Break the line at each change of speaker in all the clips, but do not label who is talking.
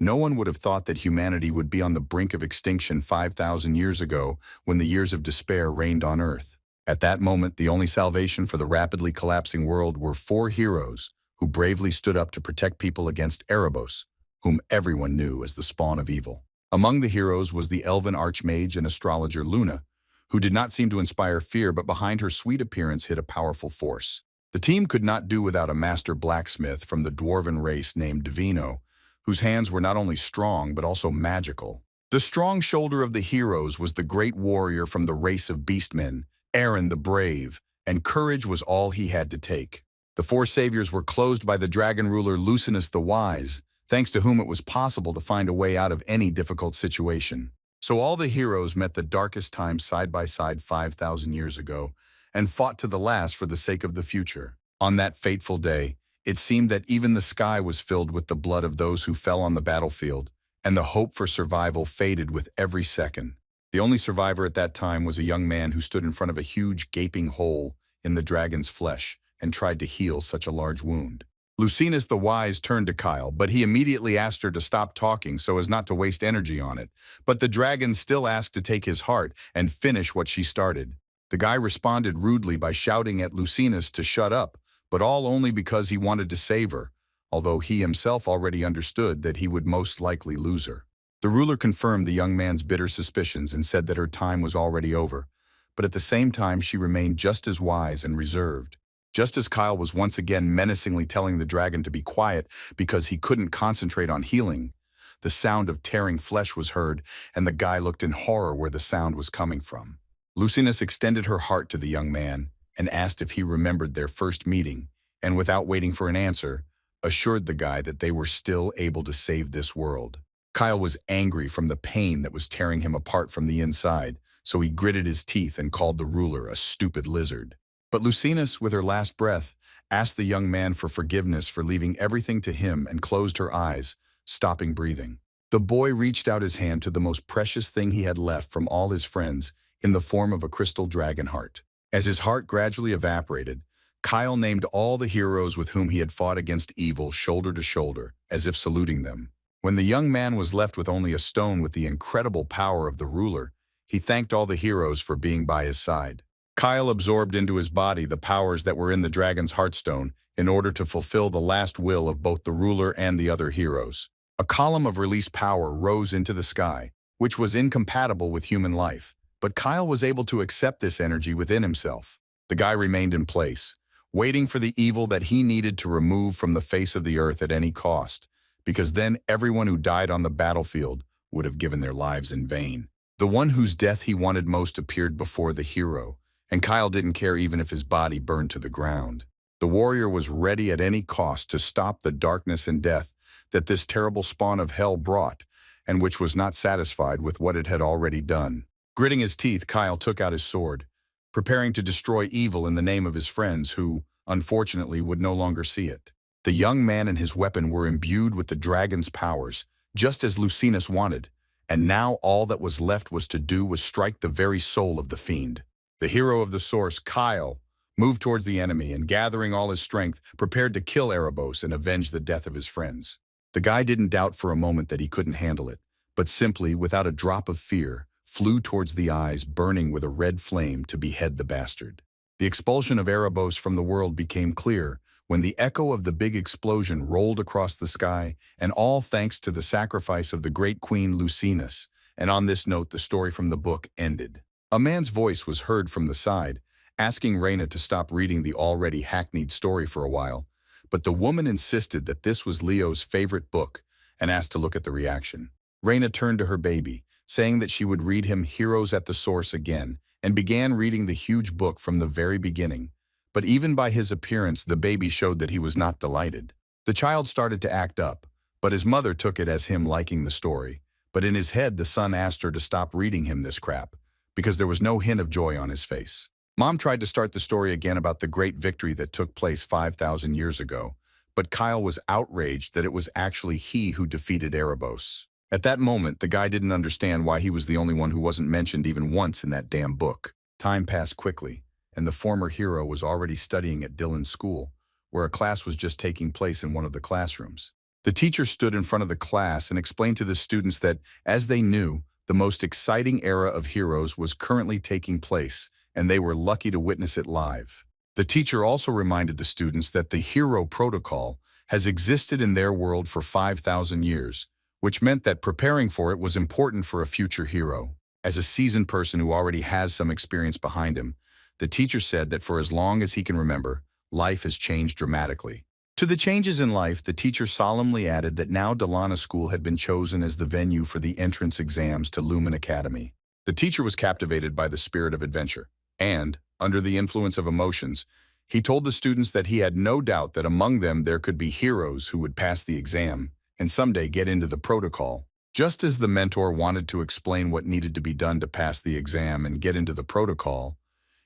No one would have thought that humanity would be on the brink of extinction 5,000 years ago when the years of despair reigned on Earth. At that moment, the only salvation for the rapidly collapsing world were four heroes who bravely stood up to protect people against Erebos, whom everyone knew as the spawn of evil. Among the heroes was the elven archmage and astrologer Luna, who did not seem to inspire fear, but behind her sweet appearance hid a powerful force. The team could not do without a master blacksmith from the dwarven race named Divino, whose hands were not only strong but also magical. The strong shoulder of the heroes was the great warrior from the race of beastmen, Aaron the Brave, and courage was all he had to take. The four saviors were closed by the dragon ruler Lucinus the Wise, thanks to whom it was possible to find a way out of any difficult situation. So all the heroes met the darkest times side by side 5,000 years ago and fought to the last for the sake of the future. On that fateful day, it seemed that even the sky was filled with the blood of those who fell on the battlefield, and the hope for survival faded with every second. The only survivor at that time was a young man who stood in front of a huge gaping hole in the dragon's flesh and tried to heal such a large wound. Lucinus the Wise turned to Kyle, but he immediately asked her to stop talking so as not to waste energy on it. But the dragon still asked to take his heart and finish what she started. The guy responded rudely by shouting at Lucinus to shut up, but all only because he wanted to save her, although he himself already understood that he would most likely lose her. The ruler confirmed the young man's bitter suspicions and said that her time was already over, but at the same time she remained just as wise and reserved. Just as Kyle was once again menacingly telling the dragon to be quiet because he couldn't concentrate on healing, the sound of tearing flesh was heard, and the guy looked in horror where the sound was coming from. Lucinus extended her heart to the young man and asked if he remembered their first meeting, and without waiting for an answer, assured the guy that they were still able to save this world. Kyle was angry from the pain that was tearing him apart from the inside, so he gritted his teeth and called the ruler a stupid lizard. But Lucinus, with her last breath, asked the young man for forgiveness for leaving everything to him and closed her eyes, stopping breathing. The boy reached out his hand to the most precious thing he had left from all his friends in the form of a crystal dragon heart. As his heart gradually evaporated, Kyle named all the heroes with whom he had fought against evil shoulder to shoulder, as if saluting them. When the young man was left with only a stone with the incredible power of the ruler, he thanked all the heroes for being by his side. Kyle absorbed into his body the powers that were in the dragon's heartstone in order to fulfill the last will of both the ruler and the other heroes. A column of released power rose into the sky, which was incompatible with human life, but Kyle was able to accept this energy within himself. The guy remained in place, waiting for the evil that he needed to remove from the face of the earth at any cost, because then everyone who died on the battlefield would have given their lives in vain. The one whose death he wanted most appeared before the hero, and Kyle didn't care even if his body burned to the ground. The warrior was ready at any cost to stop the darkness and death that this terrible spawn of hell brought, and which was not satisfied with what it had already done. Gritting his teeth, Kyle took out his sword, preparing to destroy evil in the name of his friends who, unfortunately, would no longer see it. The young man and his weapon were imbued with the dragon's powers, just as Lucinus wanted, and now all that was left was to do was strike the very soul of the fiend. The hero of the source, Kyle, moved towards the enemy and, gathering all his strength, prepared to kill Erebos and avenge the death of his friends. The guy didn't doubt for a moment that he couldn't handle it, but simply, without a drop of fear, flew towards the eyes burning with a red flame to behead the bastard. The expulsion of Erebos from the world became clear when the echo of the big explosion rolled across the sky, and all thanks to the sacrifice of the great queen Lucinus. And on this note, the story from the book ended. A man's voice was heard from the side, asking Raina to stop reading the already hackneyed story for a while, but the woman insisted that this was Leo's favorite book and asked to look at the reaction. Raina turned to her baby, saying that she would read him Heroes at the Source again, and began reading the huge book from the very beginning. But even by his appearance, the baby showed that he was not delighted. The child started to act up, but his mother took it as him liking the story. But in his head, the son asked her to stop reading him this crap, because there was no hint of joy on his face. Mom tried to start the story again about the great victory that took place 5,000 years ago, but Kyle was outraged that it was actually he who defeated Erebos. At that moment, the guy didn't understand why he was the only one who wasn't mentioned even once in that damn book. Time passed quickly, and the former hero was already studying at Dylan's school, where a class was just taking place in one of the classrooms. The teacher stood in front of the class and explained to the students that, as they knew, the most exciting era of heroes was currently taking place, and they were lucky to witness it live. The teacher also reminded the students that the hero protocol has existed in their world for 5,000 years, which meant that preparing for it was important for a future hero. As a seasoned person who already has some experience behind him, the teacher said that for as long as he can remember, life has changed dramatically. To the changes in life, the teacher solemnly added that now Delana School had been chosen as the venue for the entrance exams to Lumen Academy. The teacher was captivated by the spirit of adventure, and, under the influence of emotions, he told the students that he had no doubt that among them there could be heroes who would pass the exam and someday get into the protocol. Just as the mentor wanted to explain what needed to be done to pass the exam and get into the protocol,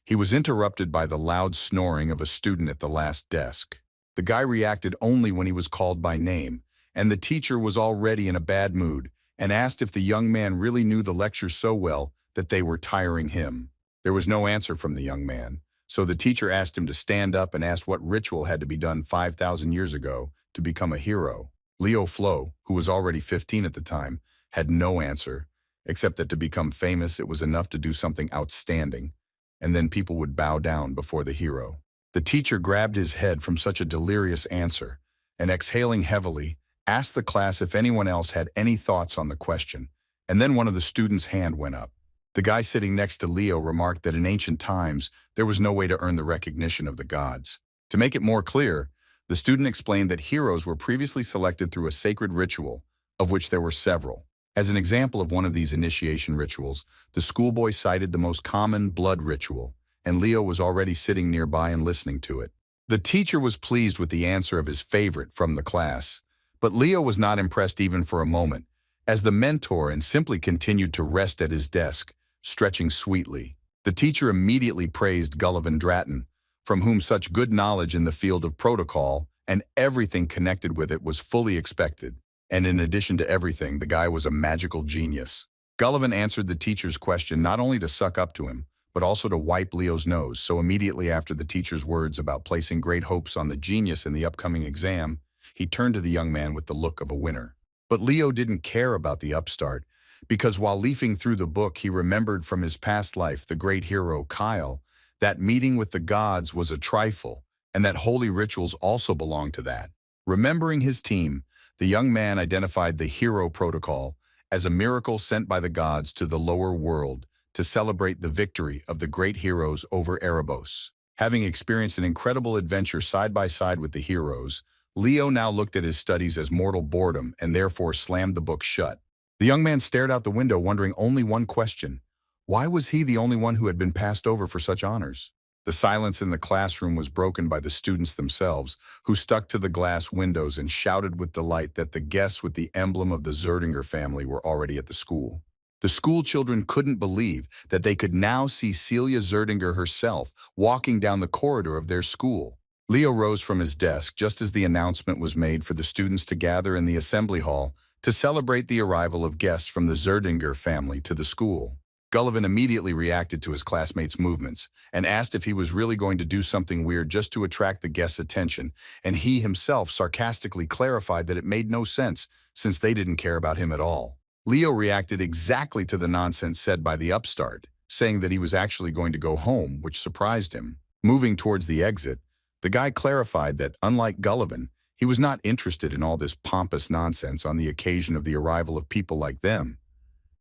he was interrupted by the loud snoring of a student at the last desk. The guy reacted only when he was called by name, and the teacher was already in a bad mood and asked if the young man really knew the lecture so well that they were tiring him. There was no answer from the young man, so the teacher asked him to stand up and asked what ritual had to be done 5,000 years ago to become a hero. Leo Flo, who was already 15 at the time, had no answer, except that to become famous it was enough to do something outstanding, and then people would bow down before the hero. The teacher grabbed his head from such a delirious answer, and exhaling heavily, asked the class if anyone else had any thoughts on the question, and then one of the students' hand went up. The guy sitting next to Leo remarked that in ancient times, there was no way to earn the recognition of the gods. To make it more clear, the student explained that heroes were previously selected through a sacred ritual, of which there were several. As an example of one of these initiation rituals, the schoolboy cited the most common blood ritual, and Leo was already sitting nearby and listening to it. The teacher was pleased with the answer of his favorite from the class, but Leo was not impressed even for a moment, as the mentor and simply continued to rest at his desk, stretching sweetly. The teacher immediately praised Gullivan Dratton, from whom such good knowledge in the field of protocol and everything connected with it was fully expected. And in addition to everything, the guy was a magical genius. Gullivan answered the teacher's question not only to suck up to him, but also to wipe Leo's nose, so immediately after the teacher's words about placing great hopes on the genius in the upcoming exam, he turned to the young man with the look of a winner. But Leo didn't care about the upstart, because while leafing through the book he remembered from his past life the great hero Kyle, that meeting with the gods was a trifle, and that holy rituals also belonged to that. Remembering his team, the young man identified the hero protocol as a miracle sent by the gods to the lower world to celebrate the victory of the great heroes over Erebos. Having experienced an incredible adventure side by side with the heroes, Leo now looked at his studies as mortal boredom and therefore slammed the book shut. The young man stared out the window wondering only one question: why was he the only one who had been passed over for such honors? The silence in the classroom was broken by the students themselves, who stuck to the glass windows and shouted with delight that the guests with the emblem of the Zeringer family were already at the school. The school children couldn't believe that they could now see Celia Zeringer herself walking down the corridor of their school. Leo rose from his desk just as the announcement was made for the students to gather in the assembly hall to celebrate the arrival of guests from the Zeringer family to the school. Gullivan immediately reacted to his classmates' movements and asked if he was really going to do something weird just to attract the guests' attention, and he himself sarcastically clarified that it made no sense since they didn't care about him at all. Leo reacted exactly to the nonsense said by the upstart, saying that he was actually going to go home, which surprised him. Moving towards the exit, the guy clarified that, unlike Gullivan, he was not interested in all this pompous nonsense on the occasion of the arrival of people like them.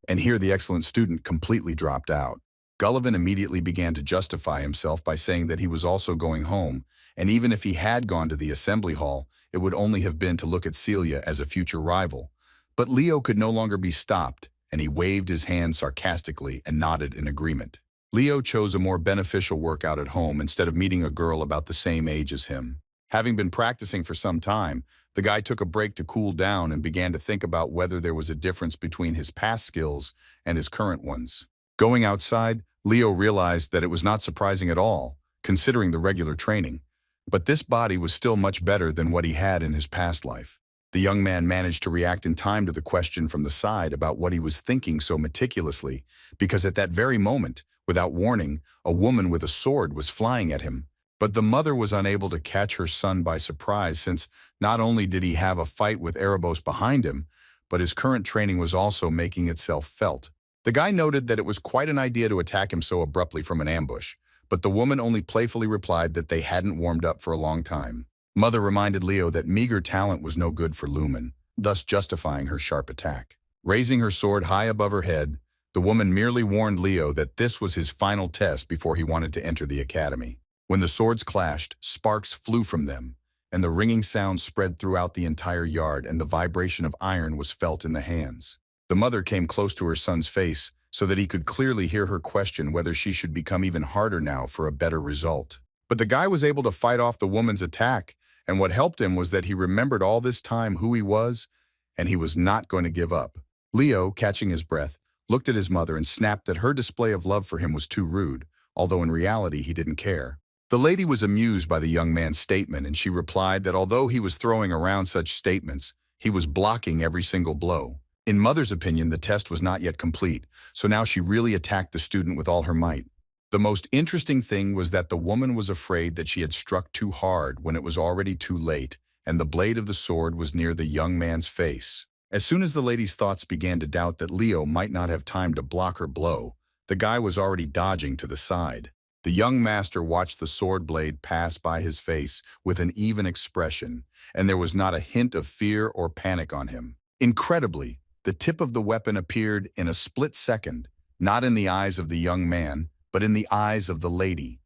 And here the excellent student completely dropped out. Gullivan immediately began to justify himself by saying that he was also going home, and even if he had gone to the assembly hall, it would only have been to look at Celia as a future rival. But Leo could no longer be stopped, and he waved his hand sarcastically and nodded in agreement. Leo chose a more beneficial workout at home instead of meeting a girl about the same age as him. Having been practicing for some time, the guy took a break to cool down and began to think about whether there was a difference between his past skills and his current ones. Going outside, Leo realized that it was not surprising at all, considering the regular training. But this body was still much better than what he had in his past life. The young man managed to react in time to the question from the side about what he was thinking so meticulously, because at that very moment, without warning, a woman with a sword was flying at him. But the mother was unable to catch her son by surprise since not only did he have a fight with Erebos behind him, but his current training was also making itself felt. The guy noted that it was quite an idea to attack him so abruptly from an ambush, but the woman only playfully replied that they hadn't warmed up for a long time. Mother reminded Leo that meager talent was no good for Lumen, thus justifying her sharp attack. Raising her sword high above her head, the woman merely warned Leo that this was his final test before he wanted to enter the academy. When the swords clashed, sparks flew from them, and the ringing sound spread throughout the entire yard, and the vibration of iron was felt in the hands. The mother came close to her son's face so that he could clearly hear her question whether she should become even harder now for a better result. But the guy was able to fight off the woman's attack, and what helped him was that he remembered all this time who he was, and he was not going to give up. Leo, catching his breath, looked at his mother and snapped that her display of love for him was too rude, although in reality he didn't care. The lady was amused by the young man's statement, and she replied that although he was throwing around such statements, he was blocking every single blow. In Mother's opinion, the test was not yet complete, so now she really attacked the student with all her might. The most interesting thing was that the woman was afraid that she had struck too hard when it was already too late, and the blade of the sword was near the young man's face. As soon as the lady's thoughts began to doubt that Leo might not have time to block her blow, the guy was already dodging to the side. The young master watched the sword blade pass by his face with an even expression, and there was not a hint of fear or panic on him. Incredibly, the tip of the weapon appeared in a split second, not in the eyes of the young man, but in the eyes of the lady,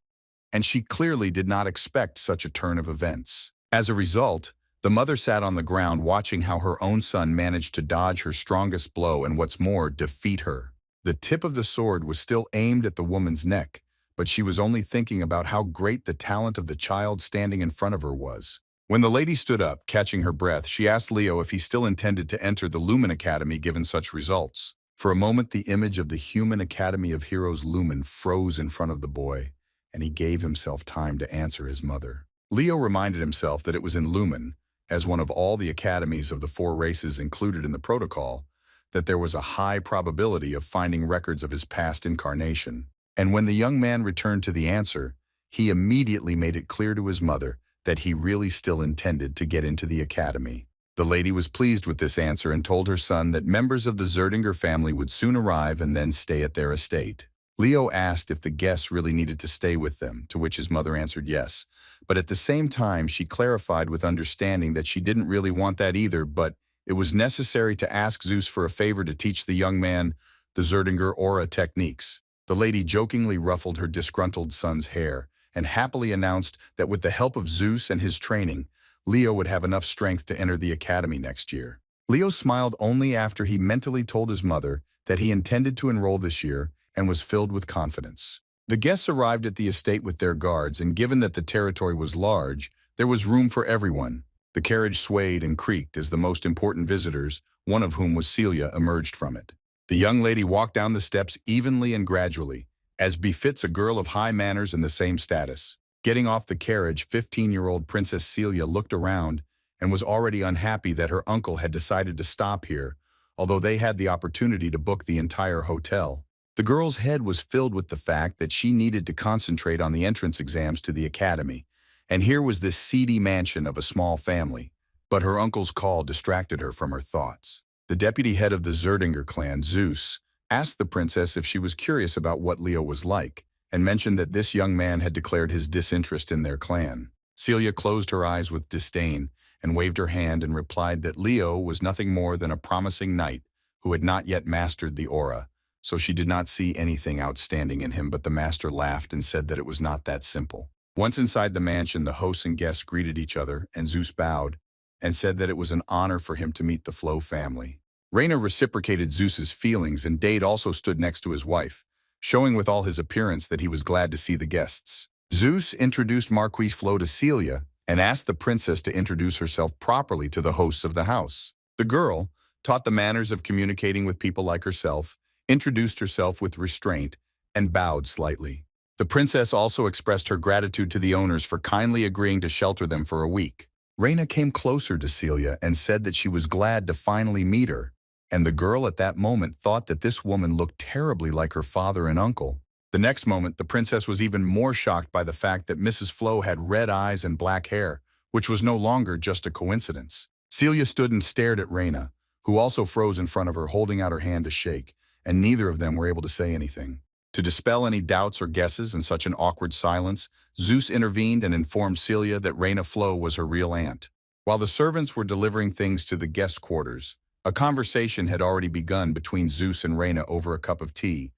and she clearly did not expect such a turn of events. As a result, the mother sat on the ground watching how her own son managed to dodge her strongest blow and, what's more, defeat her. The tip of the sword was still aimed at the woman's neck, but she was only thinking about how great the talent of the child standing in front of her was. When the lady stood up, catching her breath, she asked Leo if he still intended to enter the Lumen Academy given such results. For a moment, the image of the human Academy of Heroes Lumen froze in front of the boy, and he gave himself time to answer his mother. Leo reminded himself that it was in Lumen, as one of all the academies of the 4 races included in the protocol, that there was a high probability of finding records of his past incarnation. And when the young man returned to the answer, he immediately made it clear to his mother that he really still intended to get into the academy. The lady was pleased with this answer and told her son that members of the Zeringer family would soon arrive and then stay at their estate. Leo asked if the guests really needed to stay with them, to which his mother answered yes. But at the same time, she clarified with understanding that she didn't really want that either, but it was necessary to ask Zeus for a favor to teach the young man the Zeringer aura techniques. The lady jokingly ruffled her disgruntled son's hair and happily announced that with the help of Zeus and his training, Leo would have enough strength to enter the academy next year. Leo smiled only after he mentally told his mother that he intended to enroll this year and was filled with confidence. The guests arrived at the estate with their guards, and given that the territory was large, there was room for everyone. The carriage swayed and creaked as the most important visitors, one of whom was Celia, emerged from it. The young lady walked down the steps evenly and gradually, as befits a girl of high manners and the same status. Getting off the carriage, 15-year-old Princess Celia looked around and was already unhappy that her uncle had decided to stop here, although they had the opportunity to book the entire hotel. The girl's head was filled with the fact that she needed to concentrate on the entrance exams to the academy, and here was this seedy mansion of a small family. But her uncle's call distracted her from her thoughts. The deputy head of the Zeringer clan, Zeus, asked the princess if she was curious about what Leo was like, and mentioned that this young man had declared his disinterest in their clan. Celia closed her eyes with disdain and waved her hand and replied that Leo was nothing more than a promising knight who had not yet mastered the aura, so she did not see anything outstanding in him, but the master laughed and said that it was not that simple. Once inside the mansion, the hosts and guests greeted each other, and Zeus bowed and said that it was an honor for him to meet the Flo family. Raina reciprocated Zeus's feelings, and Dade also stood next to his wife, showing with all his appearance that he was glad to see the guests. Zeus introduced Marquise Flo to Celia and asked the princess to introduce herself properly to the hosts of the house. The girl, taught the manners of communicating with people like herself, introduced herself with restraint and bowed slightly. The princess also expressed her gratitude to the owners for kindly agreeing to shelter them for a week. Raina came closer to Celia and said that she was glad to finally meet her, and the girl at that moment thought that this woman looked terribly like her father and uncle. The next moment, the princess was even more shocked by the fact that Mrs. Flo had red eyes and black hair, which was no longer just a coincidence. Celia stood and stared at Reina, who also froze in front of her, holding out her hand to shake, and neither of them were able to say anything. To dispel any doubts or guesses in such an awkward silence, Zeus intervened and informed Celia that Reina Flo was her real aunt. While the servants were delivering things to the guest quarters, a conversation had already begun between Zeus and Reina over a cup of tea,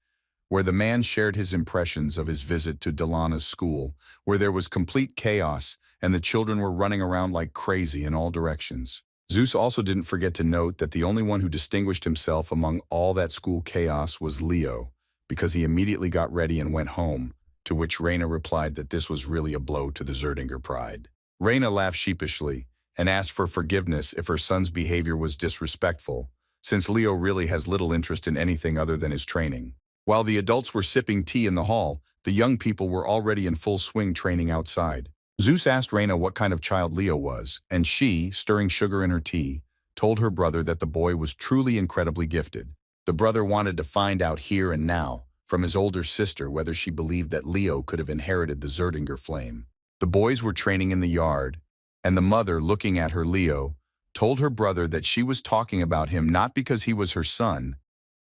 where the man shared his impressions of his visit to Delana's school, where there was complete chaos and the children were running around like crazy in all directions. Zeus also didn't forget to note that the only one who distinguished himself among all that school chaos was Leo, because he immediately got ready and went home, to which Reina replied that this was really a blow to the Zeringer pride. Reina laughed sheepishly and asked for forgiveness if her son's behavior was disrespectful, since Leo really has little interest in anything other than his training. While the adults were sipping tea in the hall, the young people were already in full swing training outside. Zeus asked Reina what kind of child Leo was, and she, stirring sugar in her tea, told her brother that the boy was truly incredibly gifted. The brother wanted to find out here and now, from his older sister, whether she believed that Leo could have inherited the Zeringer flame. The boys were training in the yard, and the mother, looking at her Leo, told her brother that she was talking about him not because he was her son,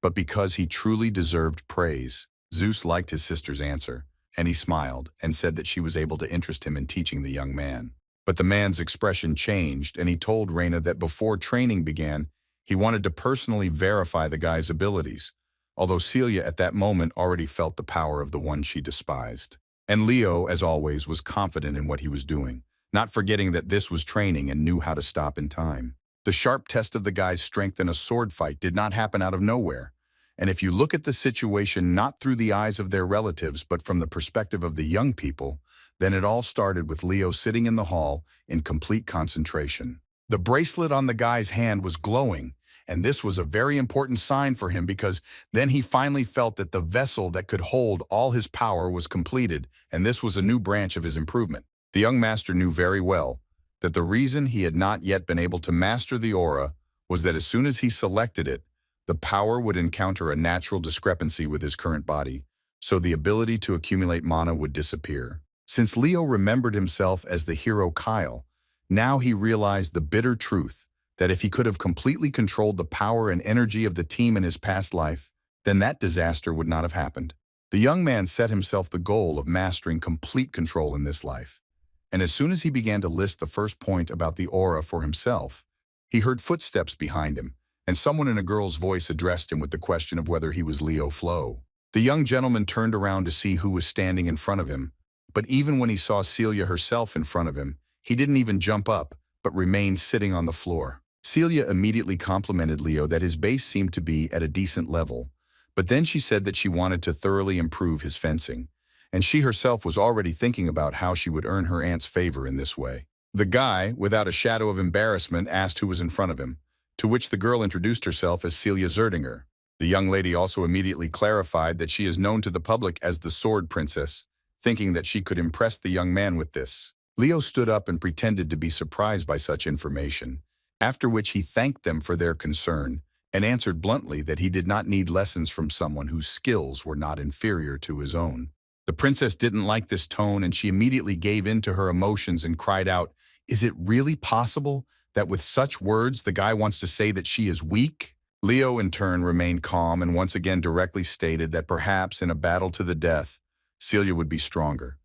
but because he truly deserved praise. Zeus liked his sister's answer, and he smiled and said that she was able to interest him in teaching the young man. But the man's expression changed, and he told Reina that before training began, he wanted to personally verify the guy's abilities, although Celia at that moment already felt the power of the one she despised. And Leo, as always, was confident in what he was doing, not forgetting that this was training and knew how to stop in time. The sharp test of the guy's strength in a sword fight did not happen out of nowhere. And if you look at the situation not through the eyes of their relatives, but from the perspective of the young people, then it all started with Leo sitting in the hall in complete concentration. The bracelet on the guy's hand was glowing, and this was a very important sign for him because then he finally felt that the vessel that could hold all his power was completed, and this was a new branch of his improvement. The young master knew very well that the reason he had not yet been able to master the aura was that as soon as he selected it, the power would encounter a natural discrepancy with his current body, so the ability to accumulate mana would disappear. Since Leo remembered himself as the hero Kyle, now he realized the bitter truth that if he could have completely controlled the power and energy of the team in his past life, then that disaster would not have happened. The young man set himself the goal of mastering complete control in this life. And as soon as he began to list the first point about the aura for himself, he heard footsteps behind him, and someone in a girl's voice addressed him with the question of whether he was Leo Flo. The young gentleman turned around to see who was standing in front of him, but even when he saw Celia herself in front of him, he didn't even jump up, but remained sitting on the floor. Celia immediately complimented Leo that his base seemed to be at a decent level, but then she said that she wanted to thoroughly improve his fencing, and she herself was already thinking about how she would earn her aunt's favor in this way. The guy, without a shadow of embarrassment, asked who was in front of him, to which the girl introduced herself as Celia Zeringer. The young lady also immediately clarified that she is known to the public as the Sword Princess, thinking that she could impress the young man with this. Leo stood up and pretended to be surprised by such information, after which he thanked them for their concern and answered bluntly that he did not need lessons from someone whose skills were not inferior to his own. The princess didn't like this tone, and she immediately gave in to her emotions and cried out, "Is it really possible that with such words the guy wants to say that she is weak?" Leo in turn remained calm and once again directly stated that perhaps in a battle to the death, Celia would be stronger,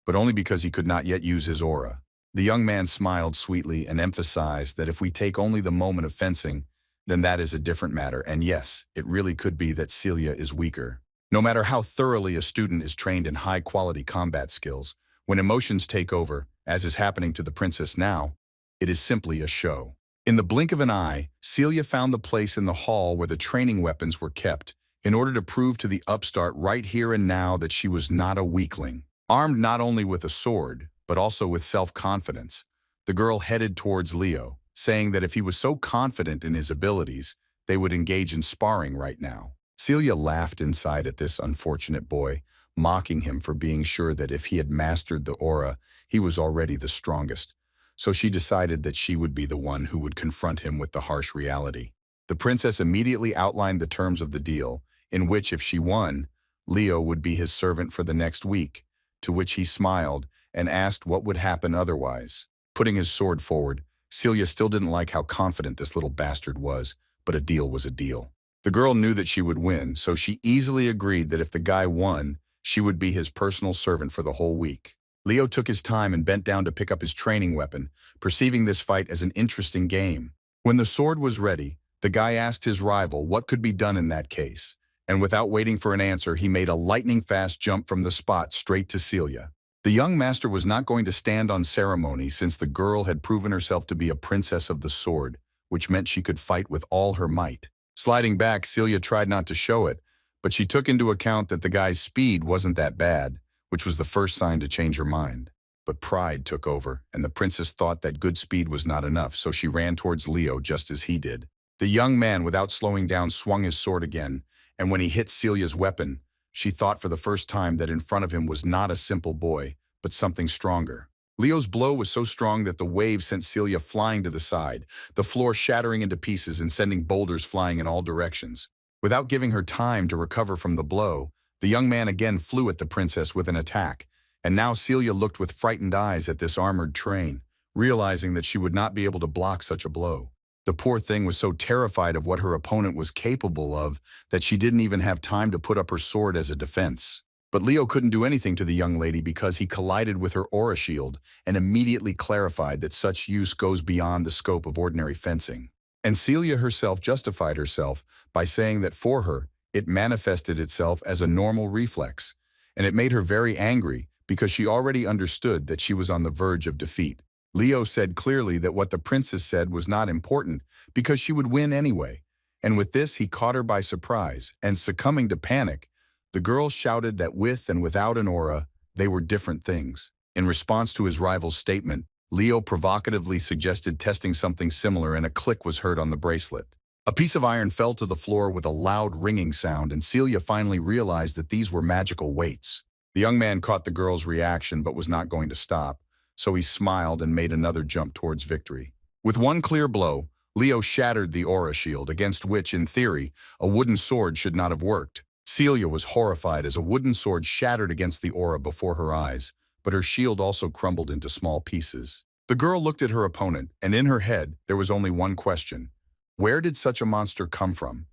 but only because he could not yet use his aura. The young man smiled sweetly and emphasized that if we take only the moment of fencing, then that is a different matter, and yes, it really could be that Celia is weaker. No matter how thoroughly a student is trained in high-quality combat skills, when emotions take over, as is happening to the princess now, it is simply a show. In the blink of an eye, Celia found the place in the hall where the training weapons were kept, in order to prove to the upstart right here and now that she was not a weakling. Armed not only with a sword, but also with self-confidence, the girl headed towards Leo, saying that if he was so confident in his abilities, they would engage in sparring right now. Celia laughed inside at this unfortunate boy, mocking him for being sure that if he had mastered the aura, he was already the strongest. So she decided that she would be the one who would confront him with the harsh reality. The princess immediately outlined the terms of the deal, in which if she won, Leo would be his servant for the next week, to which he smiled and asked what would happen otherwise. Putting his sword forward, Celia still didn't like how confident this little bastard was, but a deal was a deal. The girl knew that she would win, so she easily agreed that if the guy won, she would be his personal servant for the whole week. Leo took his time and bent down to pick up his training weapon, perceiving this fight as an interesting game. When the sword was ready, the guy asked his rival what could be done in that case, and without waiting for an answer, he made a lightning-fast jump from the spot straight to Celia. The young master was not going to stand on ceremony since the girl had proven herself to be a princess of the sword, which meant she could fight with all her might. Sliding back, Celia tried not to show it, but she took into account that the guy's speed wasn't that bad, which was the first sign to change her mind. But pride took over, and the princess thought that good speed was not enough, so she ran towards Leo just as he did. The young man, without slowing down, swung his sword again, and when he hit Celia's weapon, she thought for the first time that in front of him was not a simple boy, but something stronger. Leo's blow was so strong that the wave sent Celia flying to the side, the floor shattering into pieces and sending boulders flying in all directions. Without giving her time to recover from the blow, the young man again flew at the princess with an attack, and now Celia looked with frightened eyes at this armored train, realizing that she would not be able to block such a blow. The poor thing was so terrified of what her opponent was capable of that she didn't even have time to put up her sword as a defense. But Leo couldn't do anything to the young lady because he collided with her aura shield and immediately clarified that such use goes beyond the scope of ordinary fencing. And Celia herself justified herself by saying that for her, it manifested itself as a normal reflex, and it made her very angry because she already understood that she was on the verge of defeat. Leo said clearly that what the princess said was not important because she would win anyway, and with this he caught her by surprise, and succumbing to panic, the girl shouted that with and without an aura, they were different things. In response to his rival's statement, Leo provocatively suggested testing something similar, and a click was heard on the bracelet. A piece of iron fell to the floor with a loud ringing sound, and Celia finally realized that these were magical weights. The young man caught the girl's reaction but was not going to stop, so he smiled and made another jump towards victory. With one clear blow, Leo shattered the aura shield, against which, in theory, a wooden sword should not have worked. Celia was horrified as a wooden sword shattered against the aura before her eyes, but her shield also crumbled into small pieces. The girl looked at her opponent, and in her head, there was only one question. Where did such a monster come from?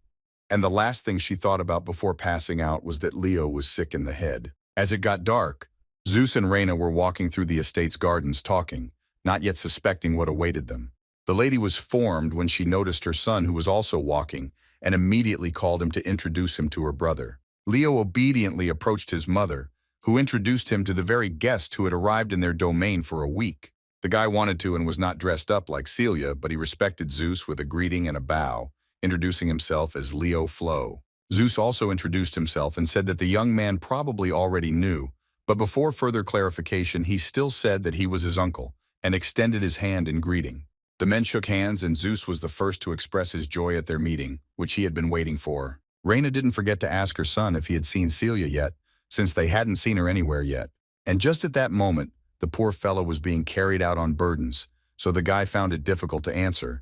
And the last thing she thought about before passing out was that Leo was sick in the head. As it got dark, Zeus and Reyna were walking through the estate's gardens talking, not yet suspecting what awaited them. The lady was formed when she noticed her son, who was also walking, and immediately called him to introduce him to her brother. Leo obediently approached his mother, who introduced him to the very guest who had arrived in their domain for a week. The guy wanted to and was not dressed up like Celia, but he respected Zeus with a greeting and a bow, introducing himself as Leo Flo. Zeus also introduced himself and said that the young man probably already knew, but before further clarification, he still said that he was his uncle, and extended his hand in greeting. The men shook hands, and Zeus was the first to express his joy at their meeting, which he had been waiting for. Reyna didn't forget to ask her son if he had seen Celia yet, since they hadn't seen her anywhere yet. And just at that moment, the poor fellow was being carried out on burdens, so the guy found it difficult to answer,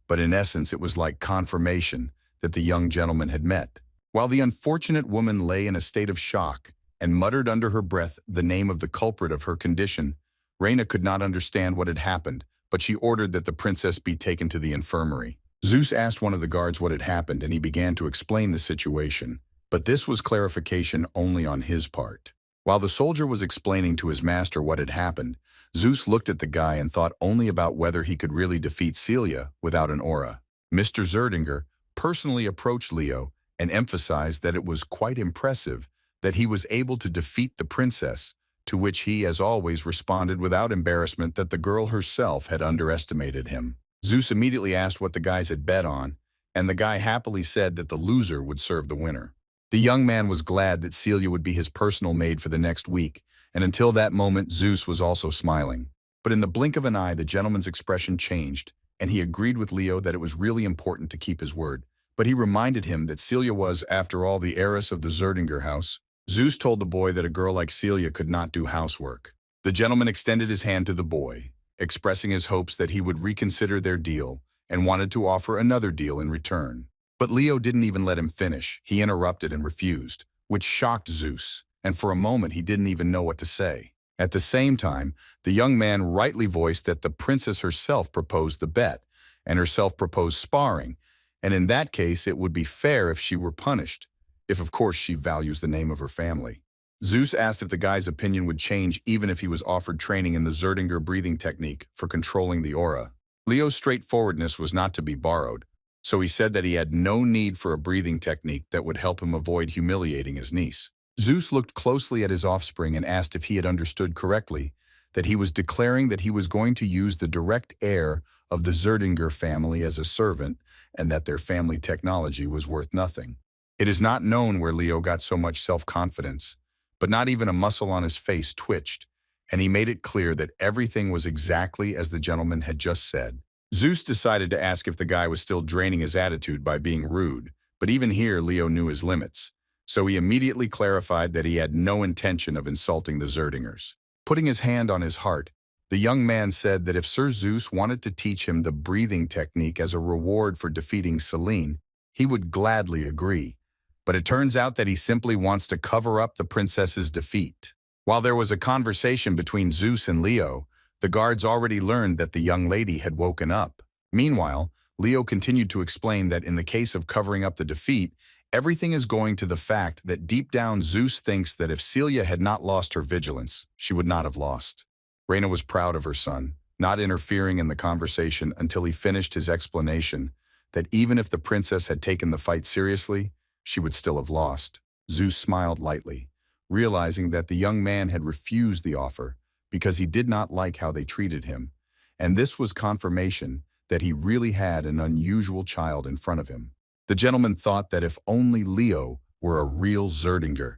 but in essence it was like confirmation that the young gentleman had met. While the unfortunate woman lay in a state of shock and muttered under her breath the name of the culprit of her condition, Reyna could not understand what had happened, but she ordered that the princess be taken to the infirmary. Zeus asked one of the guards what had happened, and he began to explain the situation, but this was clarification only on his part. While the soldier was explaining to his master what had happened, Zeus looked at the guy and thought only about whether he could really defeat Celia without an aura. Mr. Zeringer personally approached Leo and emphasized that it was quite impressive that he was able to defeat the princess, to which he, as always, responded without embarrassment that the girl herself had underestimated him. Zeus immediately asked what the guys had bet on, and the guy happily said that the loser would serve the winner. The young man was glad that Celia would be his personal maid for the next week, and until that moment Zeus was also smiling. But in the blink of an eye, the gentleman's expression changed, and he agreed with Leo that it was really important to keep his word. But he reminded him that Celia was, after all, the heiress of the Zeringer house. Zeus told the boy that a girl like Celia could not do housework. The gentleman extended his hand to the boy, expressing his hopes that he would reconsider their deal and wanted to offer another deal in return. But Leo didn't even let him finish. He interrupted and refused. which shocked Zeus, and for a moment he didn't even know what to say. At the same time, the young man rightly voiced that the princess herself proposed the bet, and herself proposed sparring, and in that case it would be fair if she were punished, if of course she values the name of her family. Zeus asked if the guy's opinion would change even if he was offered training in the Zeringer breathing technique for controlling the aura. Leo's straightforwardness was not to be borrowed, so he said that he had no need for a breathing technique that would help him avoid humiliating his niece. Zeus looked closely at his offspring and asked if he had understood correctly that he was declaring that he was going to use the direct heir of the Zeringer family as a servant and that their family technology was worth nothing. It is not known where Leo got so much self-confidence, but not even a muscle on his face twitched, and he made it clear that everything was exactly as the gentleman had just said. Zeus decided to ask if the guy was still draining his attitude by being rude, but even here Leo knew his limits, so he immediately clarified that he had no intention of insulting the Zeringers. Putting his hand on his heart, the young man said that if Sir Zeus wanted to teach him the breathing technique as a reward for defeating Selene, he would gladly agree. But it turns out that he simply wants to cover up the princess's defeat. While there was a conversation between Zeus and Leo, the guards already learned that the young lady had woken up. Meanwhile, Leo continued to explain that in the case of covering up the defeat, everything is going to the fact that deep down Zeus thinks that if Celia had not lost her vigilance, she would not have lost. Reyna was proud of her son, not interfering in the conversation until he finished his explanation that even if the princess had taken the fight seriously, she would still have lost. Zeus smiled lightly, realizing that the young man had refused the offer because he did not like how they treated him, and this was confirmation that he really had an unusual child in front of him. The gentleman thought that if only Leo were a real Zeringer,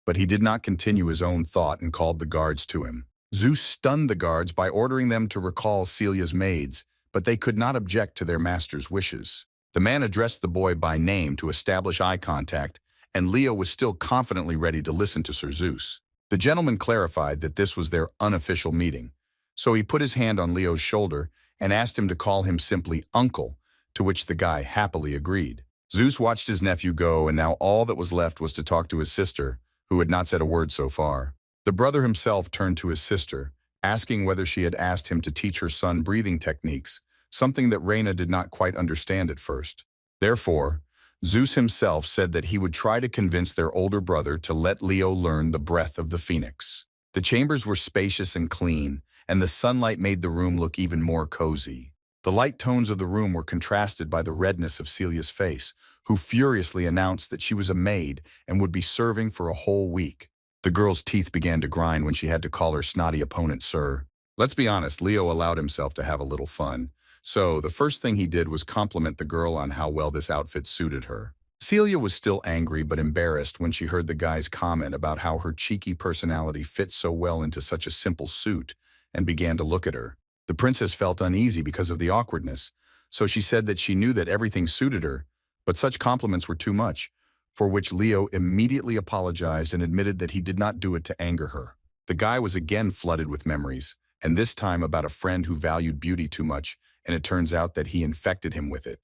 but he did not continue his own thought and called the guards to him. Zeus stunned the guards by ordering them to recall Celia's maids, but they could not object to their master's wishes. The man addressed the boy by name to establish eye contact, and Leo was still confidently ready to listen to Sir Zeus. The gentleman clarified that this was their unofficial meeting, so he put his hand on Leo's shoulder and asked him to call him simply Uncle, to which the guy happily agreed. Zeus watched his nephew go, and now all that was left was to talk to his sister, who had not said a word so far. The brother himself turned to his sister, asking whether she had asked him to teach her son breathing techniques, something that Reyna did not quite understand at first. Therefore, Zeus himself said that he would try to convince their older brother to let Leo learn the breath of the phoenix. The chambers were spacious and clean, and the sunlight made the room look even more cozy. The light tones of the room were contrasted by the redness of Celia's face, who furiously announced that she was a maid and would be serving for a whole week. The girl's teeth began to grind when she had to call her snotty opponent sir. Let's be honest, Leo allowed himself to have a little fun. So the first thing he did was compliment the girl on how well this outfit suited her. Celia was still angry but embarrassed when she heard the guy's comment about how her cheeky personality fit so well into such a simple suit, and began to look at her. The princess felt uneasy because of the awkwardness, so she said that she knew that everything suited her, but such compliments were too much, for which Leo immediately apologized and admitted that he did not do it to anger her. The guy was again flooded with memories, and this time about a friend who valued beauty too much, and it turns out that he infected him with it.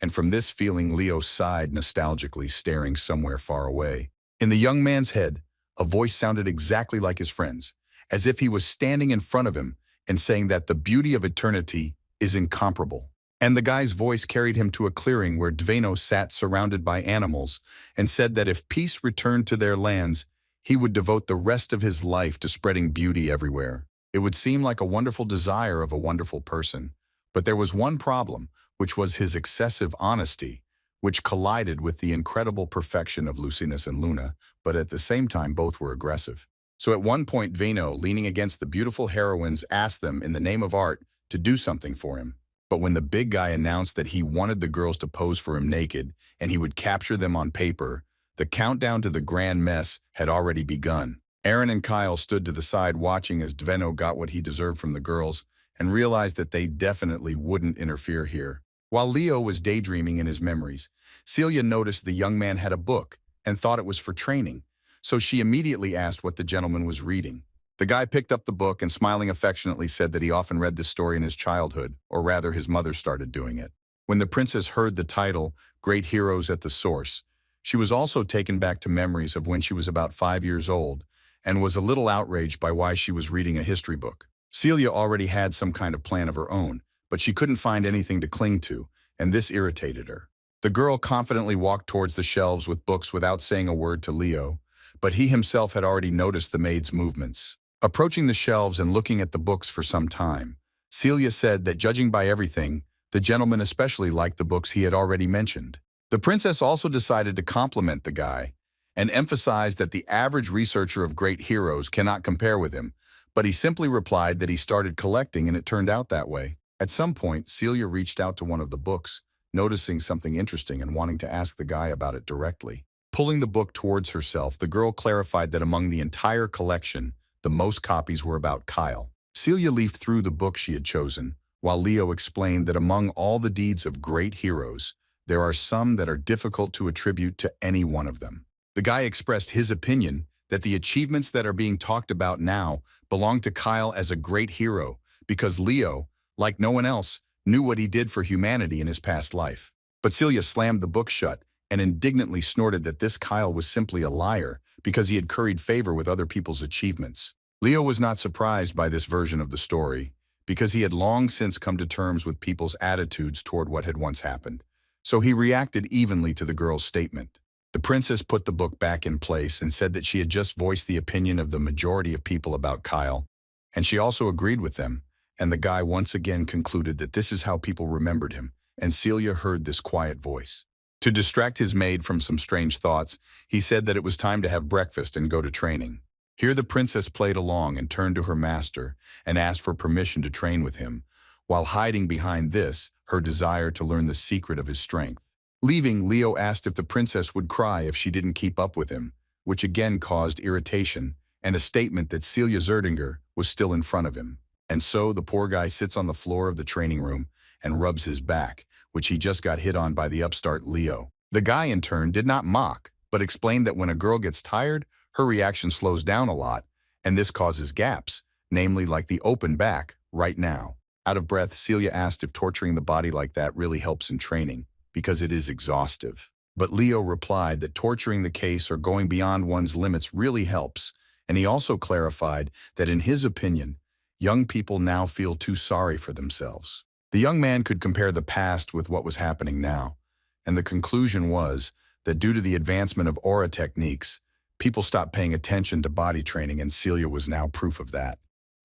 And from this feeling, Leo sighed nostalgically, staring somewhere far away. In the young man's head, a voice sounded exactly like his friend's, as if he was standing in front of him and saying that the beauty of eternity is incomparable. And the guy's voice carried him to a clearing where Dveno sat surrounded by animals and said that if peace returned to their lands, he would devote the rest of his life to spreading beauty everywhere. It would seem like a wonderful desire of a wonderful person. But there was one problem, which was his excessive honesty, which collided with the incredible perfection of Lucinus and Luna, but at the same time both were aggressive. So at one point Dveno, leaning against the beautiful heroines, asked them in the name of art to do something for him. But when the big guy announced that he wanted the girls to pose for him naked and he would capture them on paper, the countdown to the grand mess had already begun. Aaron and Kyle stood to the side watching as Dveno got what he deserved from the girls, and realized that they definitely wouldn't interfere here. While Leo was daydreaming in his memories, Celia noticed the young man had a book and thought it was for training, so she immediately asked what the gentleman was reading. The guy picked up the book and smiling affectionately said that he often read this story in his childhood, or rather his mother started doing it. When the princess heard the title, Great Heroes at the Source, She was also taken back to memories of when she was about 5 years old and was a little outraged by why she was reading a history book. Celia already had some kind of plan of her own, but she couldn't find anything to cling to, and this irritated her. The girl confidently walked towards the shelves with books without saying a word to Leo, but he himself had already noticed the maid's movements. Approaching the shelves and looking at the books for some time, Celia said that judging by everything, the gentleman especially liked the books he had already mentioned. The princess also decided to compliment the guy and emphasized that the average researcher of great heroes cannot compare with him, but he simply replied that he started collecting and it turned out that way. At some point, Celia reached out to one of the books, noticing something interesting and wanting to ask the guy about it directly. Pulling the book towards herself, the girl clarified that among the entire collection, the most copies were about Kyle. Celia leafed through the book she had chosen, while Leo explained that among all the deeds of great heroes, there are some that are difficult to attribute to any one of them. The guy expressed his opinion that the achievements that are being talked about now belong to Kyle as a great hero because Leo, like no one else, knew what he did for humanity in his past life. But Celia slammed the book shut and indignantly snorted that this Kyle was simply a liar because he had curried favor with other people's achievements. Leo was not surprised by this version of the story because he had long since come to terms with people's attitudes toward what had once happened. So he reacted evenly to the girl's statement. The princess put the book back in place and said that she had just voiced the opinion of the majority of people about Kyle, and she also agreed with them, and the guy once again concluded that this is how people remembered him, and Celia heard this quiet voice. To distract his maid from some strange thoughts, he said that it was time to have breakfast and go to training. Here the princess played along and turned to her master and asked for permission to train with him, while hiding behind this, her desire to learn the secret of his strength. Leaving, Leo asked if the princess would cry if she didn't keep up with him, which again caused irritation and a statement that Celia Zeringer was still in front of him. And so the poor guy sits on the floor of the training room and rubs his back, which he just got hit on by the upstart Leo. The guy in turn did not mock, but explained that when a girl gets tired, her reaction slows down a lot, and this causes gaps, namely like the open back right now. Out of breath, Celia asked if torturing the body like that really helps in training, because it is exhaustive. But Leo replied that torturing the case or going beyond one's limits really helps, and he also clarified that in his opinion, young people now feel too sorry for themselves. The young man could compare the past with what was happening now, and the conclusion was that due to the advancement of aura techniques, people stopped paying attention to body training, and Celia was now proof of that.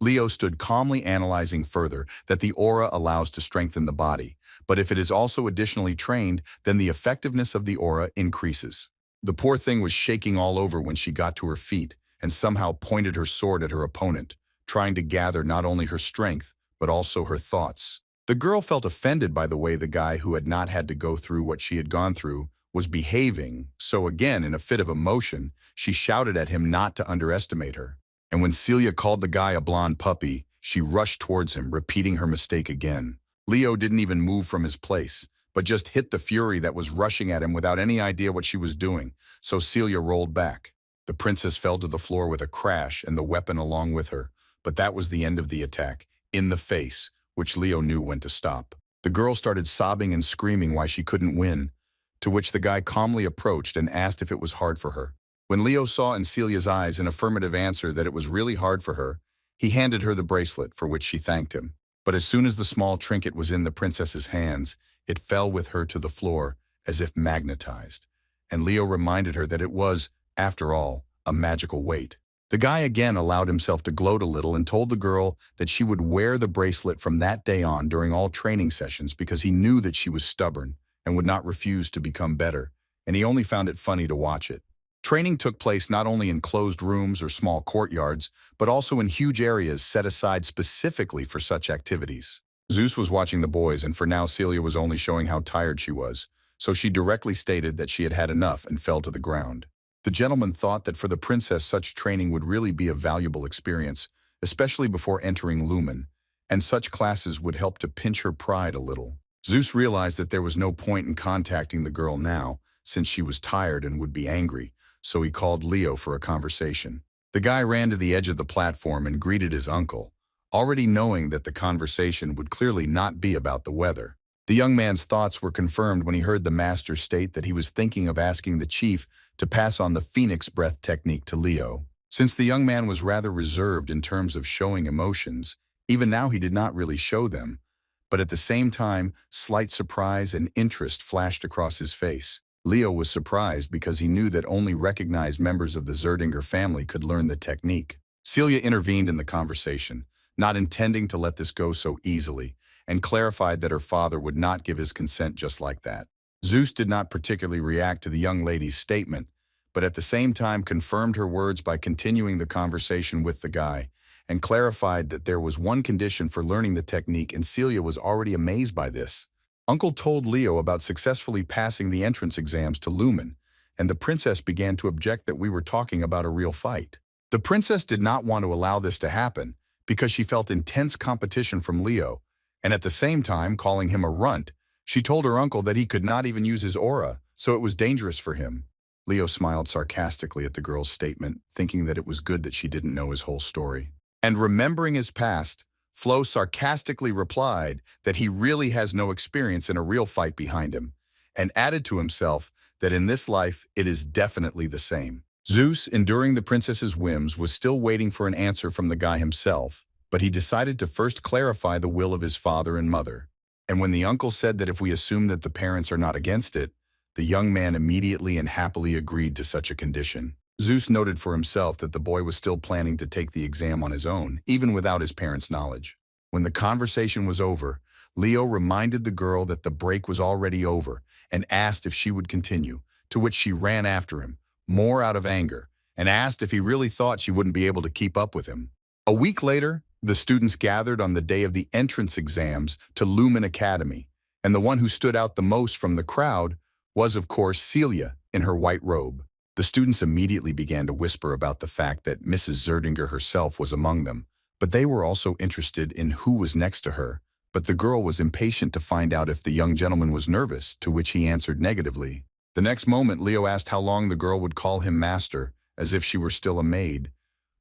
Leo stood calmly analyzing further that the aura allows to strengthen the body, but if it is also additionally trained, then the effectiveness of the aura increases. The poor thing was shaking all over when she got to her feet and somehow pointed her sword at her opponent, trying to gather not only her strength, but also her thoughts. The girl felt offended by the way the guy who had not had to go through what she had gone through was behaving, so again, in a fit of emotion, she shouted at him not to underestimate her. And when Celia called the guy a blonde puppy, she rushed towards him, repeating her mistake again. Leo didn't even move from his place, but just hit the fury that was rushing at him without any idea what she was doing, so Celia rolled back. The princess fell to the floor with a crash and the weapon along with her, but that was the end of the attack, in the face, which Leo knew when to stop. The girl started sobbing and screaming why she couldn't win, to which the guy calmly approached and asked if it was hard for her. When Leo saw in Celia's eyes an affirmative answer that it was really hard for her, he handed her the bracelet, for which she thanked him. But as soon as the small trinket was in the princess's hands, it fell with her to the floor, as if magnetized. And Leo reminded her that it was, after all, a magical weight. The guy again allowed himself to gloat a little and told the girl that she would wear the bracelet from that day on during all training sessions because he knew that she was stubborn and would not refuse to become better, and he only found it funny to watch it. Training took place not only in closed rooms or small courtyards, but also in huge areas set aside specifically for such activities. Zeus was watching the boys, and for now Celia was only showing how tired she was, so she directly stated that she had had enough and fell to the ground. The gentleman thought that for the princess such training would really be a valuable experience, especially before entering Lumen, and such classes would help to pinch her pride a little. Zeus realized that there was no point in contacting the girl now, since she was tired and would be angry, so he called Leo for a conversation. The guy ran to the edge of the platform and greeted his uncle, already knowing that the conversation would clearly not be about the weather. The young man's thoughts were confirmed when he heard the master state that he was thinking of asking the chief to pass on the phoenix breath technique to Leo. Since the young man was rather reserved in terms of showing emotions, even now he did not really show them, but at the same time, slight surprise and interest flashed across his face. Leo was surprised because he knew that only recognized members of the Zeringer family could learn the technique. Celia intervened in the conversation, not intending to let this go so easily, and clarified that her father would not give his consent just like that. Zeus did not particularly react to the young lady's statement, but at the same time confirmed her words by continuing the conversation with the guy, and clarified that there was one condition for learning the technique, and Celia was already amazed by this. Uncle told Leo about successfully passing the entrance exams to Lumen, and the princess began to object that we were talking about a real fight. The princess did not want to allow this to happen because she felt intense competition from Leo, and at the same time calling him a runt. She told her uncle that he could not even use his aura, so it was dangerous for him. Leo smiled sarcastically at the girl's statement, thinking that it was good that she didn't know his whole story. And remembering his past, Flo sarcastically replied that he really has no experience in a real fight behind him, and added to himself that in this life it is definitely the same. Zeus, enduring the princess's whims, was still waiting for an answer from the guy himself, but he decided to first clarify the will of his father and mother. And when the uncle said that if we assume that the parents are not against it, the young man immediately and happily agreed to such a condition. Zeus noted for himself that the boy was still planning to take the exam on his own, even without his parents' knowledge. When the conversation was over, Leo reminded the girl that the break was already over and asked if she would continue, to which she ran after him, more out of anger, and asked if he really thought she wouldn't be able to keep up with him. A week later, the students gathered on the day of the entrance exams to Lumen Academy, and the one who stood out the most from the crowd was, of course, Celia in her white robe. The students immediately began to whisper about the fact that Mrs. Zeringer herself was among them, but they were also interested in who was next to her. But the girl was impatient to find out if the young gentleman was nervous, to which he answered negatively. The next moment, Leo asked how long the girl would call him master, as if she were still a maid,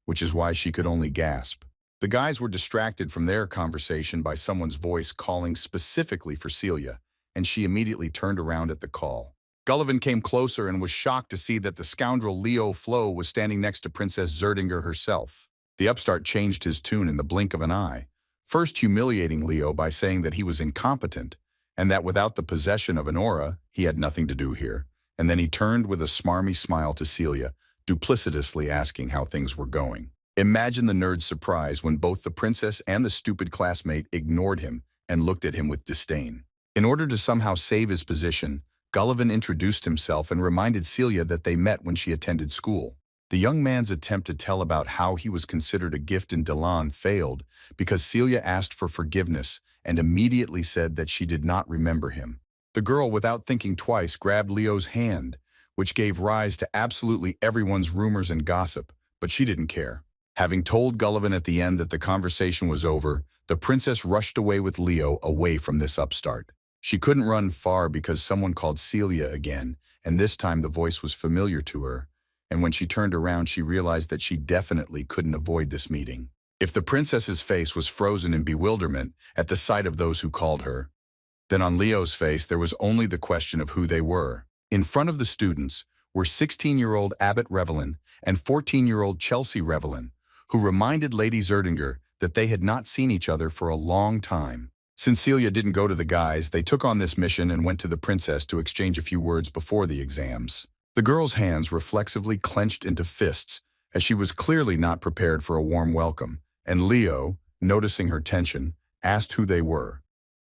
which is why she could only gasp. The guys were distracted from their conversation by someone's voice calling specifically for Celia, and she immediately turned around at the call. Gullivan came closer and was shocked to see that the scoundrel Leo Flo was standing next to Princess Zeringer herself. The upstart changed his tune in the blink of an eye, first humiliating Leo by saying that he was incompetent, and that without the possession of an aura, he had nothing to do here. And then he turned with a smarmy smile to Celia, duplicitously asking how things were going. Imagine the nerd's surprise when both the princess and the stupid classmate ignored him and looked at him with disdain. In order to somehow save his position, Gullivan introduced himself and reminded Celia that they met when she attended school. The young man's attempt to tell about how he was considered a gift in Delan failed because Celia asked for forgiveness and immediately said that she did not remember him. The girl, without thinking twice, grabbed Leo's hand, which gave rise to absolutely everyone's rumors and gossip, but she didn't care. Having told Gullivan at the end that the conversation was over, the princess rushed away with Leo away from this upstart. She couldn't run far because someone called Celia again, and this time the voice was familiar to her. And when she turned around, she realized that she definitely couldn't avoid this meeting. If the princess's face was frozen in bewilderment at the sight of those who called her, then on Leo's face there was only the question of who they were. In front of the students were 16-year-old Abbott Revelin and 14-year-old Chelsea Revelin, who reminded Lady Zeringer that they had not seen each other for a long time. Since Celia didn't go to the guys, they took on this mission and went to the princess to exchange a few words before the exams. The girl's hands reflexively clenched into fists, as she was clearly not prepared for a warm welcome, and Leo, noticing her tension, asked who they were,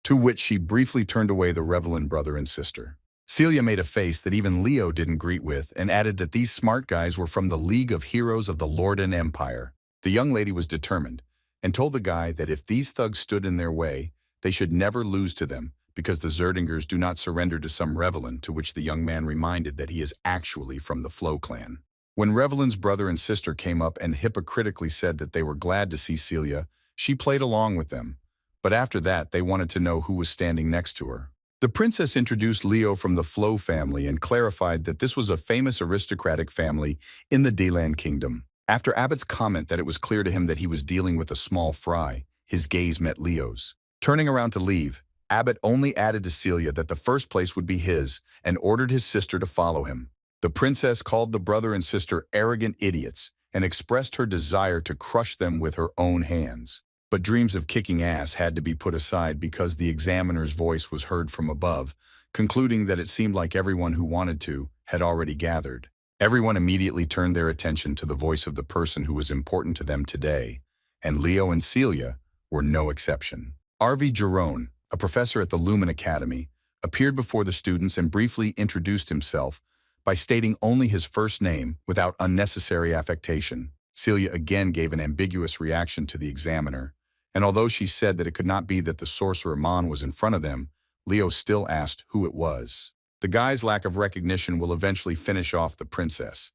to which she briefly turned away the Revelin brother and sister. Celia made a face that even Leo didn't greet with and added that these smart guys were from the League of Heroes of the Lordan Empire. The young lady was determined and told the guy that if these thugs stood in their way, they should never lose to them because the Zerdingers do not surrender to some Revelin, to which the young man reminded that he is actually from the Flo clan. When Revelin's brother and sister came up and hypocritically said that they were glad to see Celia, she played along with them, but after that they wanted to know who was standing next to her. The princess introduced Leo from the Flo family and clarified that this was a famous aristocratic family in the Delan kingdom. After Abbott's comment that it was clear to him that he was dealing with a small fry, his gaze met Leo's. Turning around to leave, Abbott only added to Celia that the first place would be his and ordered his sister to follow him. The princess called the brother and sister arrogant idiots and expressed her desire to crush them with her own hands. But dreams of kicking ass had to be put aside because the examiner's voice was heard from above, concluding that it seemed like everyone who wanted to had already gathered. Everyone immediately turned their attention to the voice of the person who was important to them today, and Leo and Celia were no exception. R.V. Jerome, a professor at the Lumen Academy, appeared before the students and briefly introduced himself by stating only his first name without unnecessary affectation. Celia again gave an ambiguous reaction to the examiner, and although she said that it could not be that the sorcerer Mon was in front of them, Leo still asked who it was. The guy's lack of recognition will eventually finish off the princess,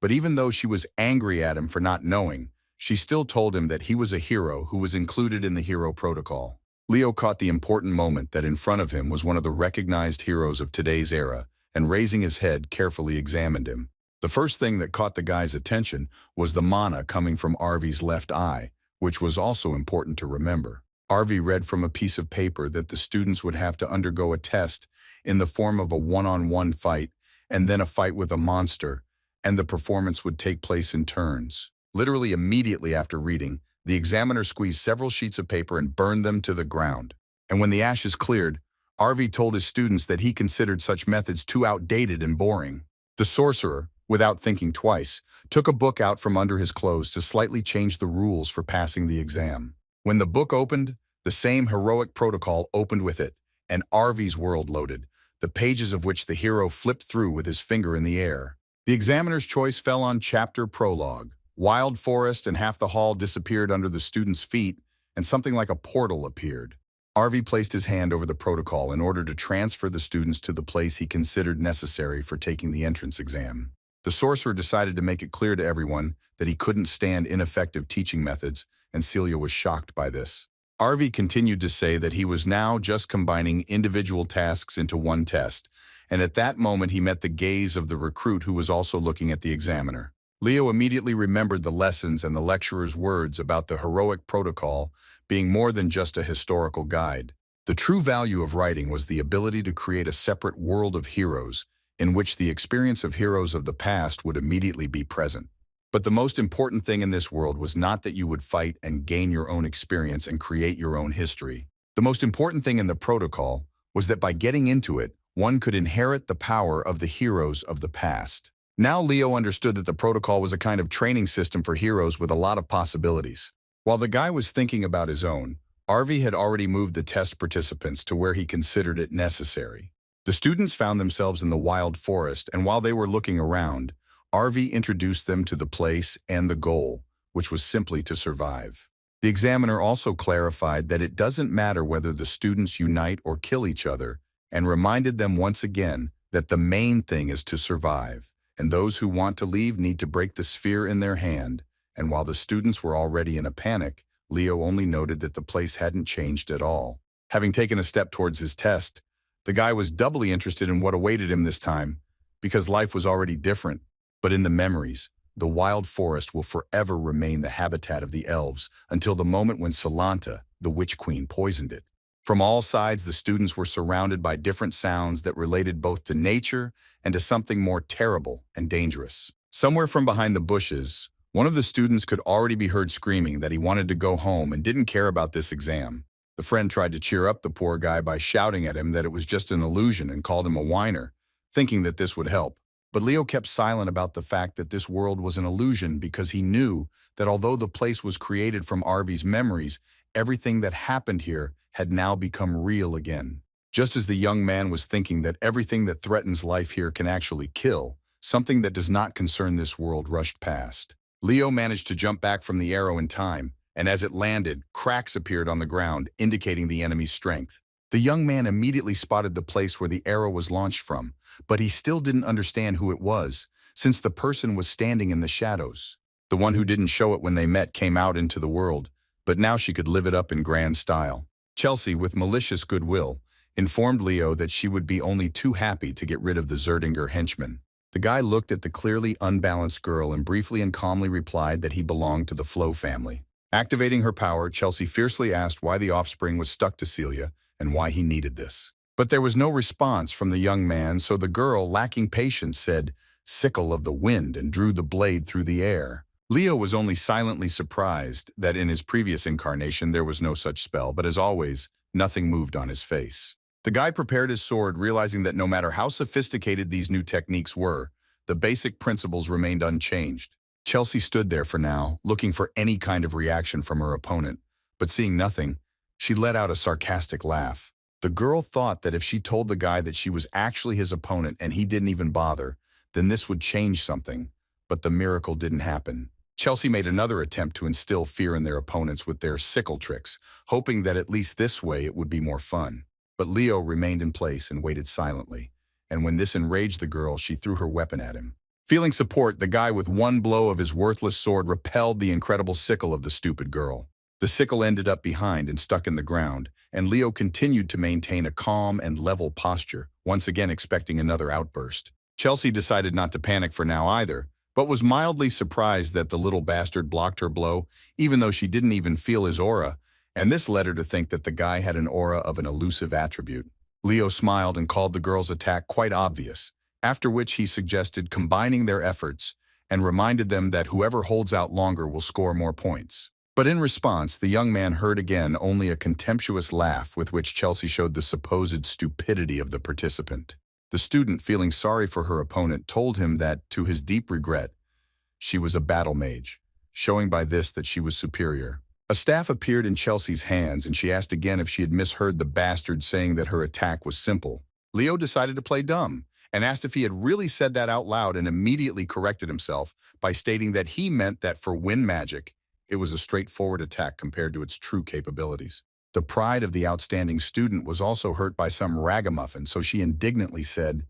but even though she was angry at him for not knowing, she still told him that he was a hero who was included in the hero protocol. Leo caught the important moment that in front of him was one of the recognized heroes of today's era, and raising his head, carefully examined him. The first thing that caught the guy's attention was the mana coming from RV's left eye, which was also important to remember. RV read from a piece of paper that the students would have to undergo a test in the form of a one-on-one fight, and then a fight with a monster, and the performance would take place in turns. Literally immediately after reading, the examiner squeezed several sheets of paper and burned them to the ground. And when the ashes cleared, RV told his students that he considered such methods too outdated and boring. The sorcerer, without thinking twice, took a book out from under his clothes to slightly change the rules for passing the exam. When the book opened, the same heroic protocol opened with it, and RV's world loaded, the pages of which the hero flipped through with his finger in the air. The examiner's choice fell on chapter prologue. Wild forest and half the hall disappeared under the students' feet, and something like a portal appeared. RV placed his hand over the protocol in order to transfer the students to the place he considered necessary for taking the entrance exam. The sorcerer decided to make it clear to everyone that he couldn't stand ineffective teaching methods, and Celia was shocked by this. RV continued to say that he was now just combining individual tasks into one test, and at that moment he met the gaze of the recruit who was also looking at the examiner. Leo immediately remembered the lessons and the lecturer's words about the heroic protocol being more than just a historical guide. The true value of writing was the ability to create a separate world of heroes in which the experience of heroes of the past would immediately be present. But the most important thing in this world was not that you would fight and gain your own experience and create your own history. The most important thing in the protocol was that by getting into it, one could inherit the power of the heroes of the past. Now Leo understood that the protocol was a kind of training system for heroes with a lot of possibilities. While the guy was thinking about his own, RV had already moved the test participants to where he considered it necessary. The students found themselves in the wild forest, and while they were looking around, RV introduced them to the place and the goal, which was simply to survive. The examiner also clarified that it doesn't matter whether the students unite or kill each other, and reminded them once again that the main thing is to survive, and those who want to leave need to break the sphere in their hand. And while the students were already in a panic, Leo only noted that the place hadn't changed at all. Having taken a step towards his test, the guy was doubly interested in what awaited him this time, because life was already different. But in the memories, the wild forest will forever remain the habitat of the elves until the moment when Salanta, the witch queen, poisoned it. From all sides, the students were surrounded by different sounds that related both to nature and to something more terrible and dangerous. Somewhere from behind the bushes, one of the students could already be heard screaming that he wanted to go home and didn't care about this exam. The friend tried to cheer up the poor guy by shouting at him that it was just an illusion and called him a whiner, thinking that this would help. But Leo kept silent about the fact that this world was an illusion because he knew that although the place was created from RV's memories, everything that happened here had now become real again. Just as the young man was thinking that everything that threatens life here can actually kill, something that does not concern this world rushed past. Leo managed to jump back from the arrow in time, and as it landed, cracks appeared on the ground, indicating the enemy's strength. The young man immediately spotted the place where the arrow was launched from, but he still didn't understand who it was, since the person was standing in the shadows. The one who didn't show it when they met came out into the world, but now she could live it up in grand style. Chelsea, with malicious goodwill, informed Leo that she would be only too happy to get rid of the Zeringer henchman. The guy looked at the clearly unbalanced girl and briefly and calmly replied that he belonged to the Flo family. Activating her power, Chelsea fiercely asked why the offspring was stuck to Celia and why he needed this. But there was no response from the young man, so the girl, lacking patience, said, "Sickle of the wind," and drew the blade through the air. Leo was only silently surprised that in his previous incarnation there was no such spell, but as always, nothing moved on his face. The guy prepared his sword, realizing that no matter how sophisticated these new techniques were, the basic principles remained unchanged. Chelsea stood there for now, looking for any kind of reaction from her opponent, but seeing nothing, she let out a sarcastic laugh. The girl thought that if she told the guy that she was actually his opponent and he didn't even bother, then this would change something, but the miracle didn't happen. Chelsea made another attempt to instill fear in their opponents with their sickle tricks, hoping that at least this way it would be more fun. But Leo remained in place and waited silently, and when this enraged the girl, she threw her weapon at him. Feeling support, the guy with one blow of his worthless sword repelled the incredible sickle of the stupid girl. The sickle ended up behind and stuck in the ground, and Leo continued to maintain a calm and level posture, once again expecting another outburst. Chelsea decided not to panic for now either, but was mildly surprised that the little bastard blocked her blow, even though she didn't even feel his aura, and this led her to think that the guy had an aura of an elusive attribute. Leo smiled and called the girl's attack quite obvious, after which he suggested combining their efforts and reminded them that whoever holds out longer will score more points. But in response, the young man heard again only a contemptuous laugh with which Chelsea showed the supposed stupidity of the participant. The student, feeling sorry for her opponent, told him that, to his deep regret, she was a battle mage, showing by this that she was superior. A staff appeared in Chelsea's hands, and she asked again if she had misheard the bastard saying that her attack was simple. Leo decided to play dumb, and asked if he had really said that out loud, and immediately corrected himself by stating that he meant that for wind magic, it was a straightforward attack compared to its true capabilities. The pride of the outstanding student was also hurt by some ragamuffin, so she indignantly said,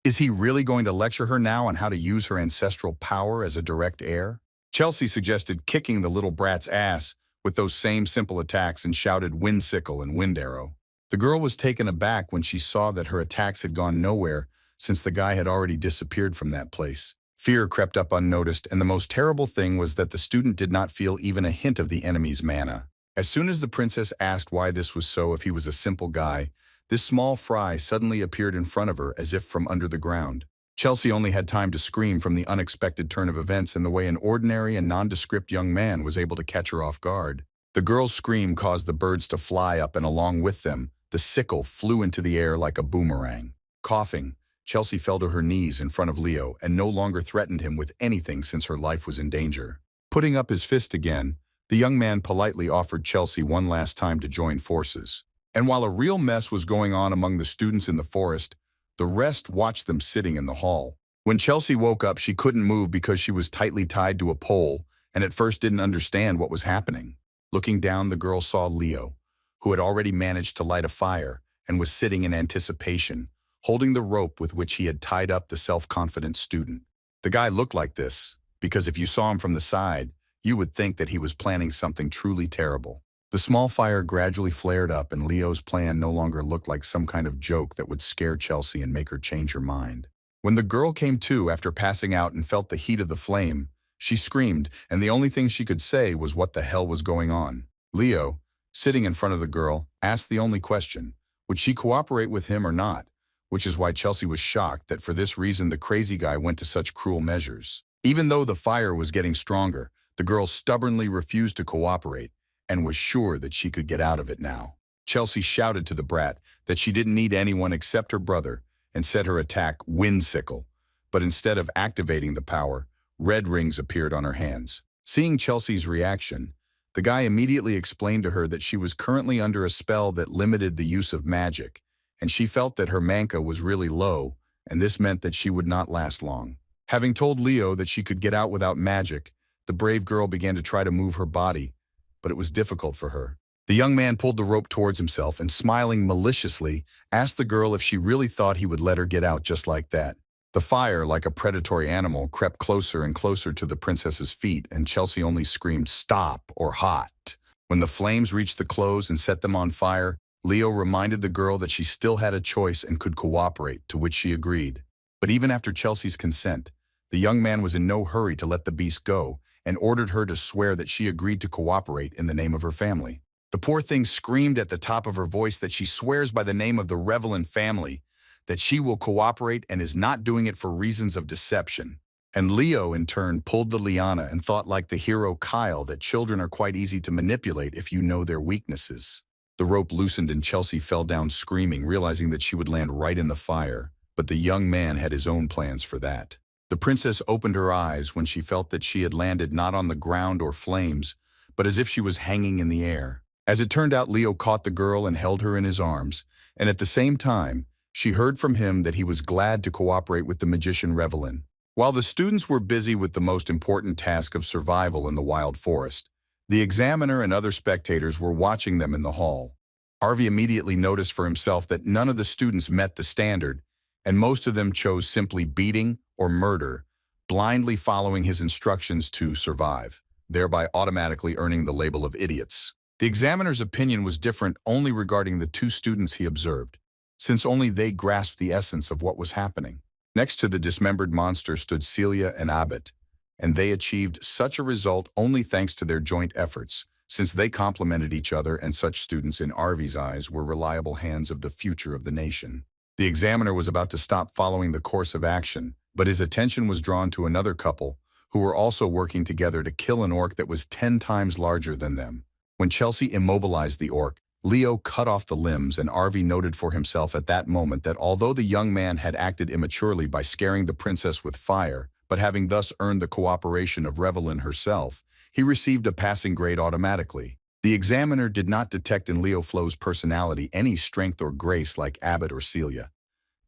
"Is he really going to lecture her now on how to use her ancestral power as a direct heir?" Chelsea suggested kicking the little brat's ass with those same simple attacks and shouted wind sickle and wind arrow. The girl was taken aback when she saw that her attacks had gone nowhere since the guy had already disappeared from that place. Fear crept up unnoticed, and the most terrible thing was that the student did not feel even a hint of the enemy's mana. As soon as the princess asked why this was so if he was a simple guy, this small fry suddenly appeared in front of her as if from under the ground. Chelsea only had time to scream from the unexpected turn of events and the way an ordinary and nondescript young man was able to catch her off guard. The girl's scream caused the birds to fly up, and along with them, the sickle flew into the air like a boomerang. Coughing, Chelsea fell to her knees in front of Leo and no longer threatened him with anything since her life was in danger. Putting up his fist again, the young man politely offered Chelsea one last time to join forces. And while a real mess was going on among the students in the forest, the rest watched them sitting in the hall. When Chelsea woke up, she couldn't move because she was tightly tied to a pole and at first didn't understand what was happening. Looking down, the girl saw Leo, who had already managed to light a fire and was sitting in anticipation, holding the rope with which he had tied up the self-confident student. The guy looked like this because if you saw him from the side, you would think that he was planning something truly terrible. The small fire gradually flared up, and Leo's plan no longer looked like some kind of joke that would scare Chelsea and make her change her mind. When the girl came to after passing out and felt the heat of the flame, she screamed, and the only thing she could say was what the hell was going on. Leo, sitting in front of the girl, asked the only question, would she cooperate with him or not? Which is why Chelsea was shocked that for this reason the crazy guy went to such cruel measures. Even though the fire was getting stronger, the girl stubbornly refused to cooperate and was sure that she could get out of it now. Chelsea shouted to the brat that she didn't need anyone except her brother and set her attack wind sickle, but instead of activating the power, red rings appeared on her hands. Seeing Chelsea's reaction, the guy immediately explained to her that she was currently under a spell that limited the use of magic, and she felt that her Manga was really low, and this meant that she would not last long. Having told Leo that she could get out without magic, the brave girl began to try to move her body, but it was difficult for her. The young man pulled the rope towards himself and, smiling maliciously, asked the girl if she really thought he would let her get out just like that. The fire, like a predatory animal, crept closer and closer to the princess's feet, and Chelsea only screamed, "Stop!" or "Hot!" When the flames reached the clothes and set them on fire, Leo reminded the girl that she still had a choice and could cooperate, to which she agreed. But even after Chelsea's consent, the young man was in no hurry to let the beast go and ordered her to swear that she agreed to cooperate in the name of her family. The poor thing screamed at the top of her voice that she swears by the name of the Revelin family that she will cooperate and is not doing it for reasons of deception. And Leo, in turn, pulled the liana and thought like the hero Kyle that children are quite easy to manipulate if you know their weaknesses. The rope loosened and Chelsea fell down screaming, realizing that she would land right in the fire. But the young man had his own plans for that. The princess opened her eyes when she felt that she had landed not on the ground or flames, but as if she was hanging in the air. As it turned out, Leo caught the girl and held her in his arms, and at the same time, she heard from him that he was glad to cooperate with the magician Revelin. While the students were busy with the most important task of survival in the wild forest, the examiner and other spectators were watching them in the hall. Harvey immediately noticed for himself that none of the students met the standard, and most of them chose simply beating or murder, blindly following his instructions to survive, thereby automatically earning the label of idiots. The examiner's opinion was different only regarding the two students he observed, since only they grasped the essence of what was happening. Next to the dismembered monster stood Celia and Abbott, and they achieved such a result only thanks to their joint efforts, since they complemented each other, and such students in Arvy's eyes were reliable hands of the future of the nation. The examiner was about to stop following the course of action, but his attention was drawn to another couple who were also working together to kill an orc that was 10 times larger than them. When Chelsea immobilized the orc, Leo cut off the limbs, and Arvy noted for himself at that moment that although the young man had acted immaturely by scaring the princess with fire, but having thus earned the cooperation of Revelin herself, he received a passing grade automatically. The examiner did not detect in Leo Flo's personality any strength or grace like Abbott or Celia.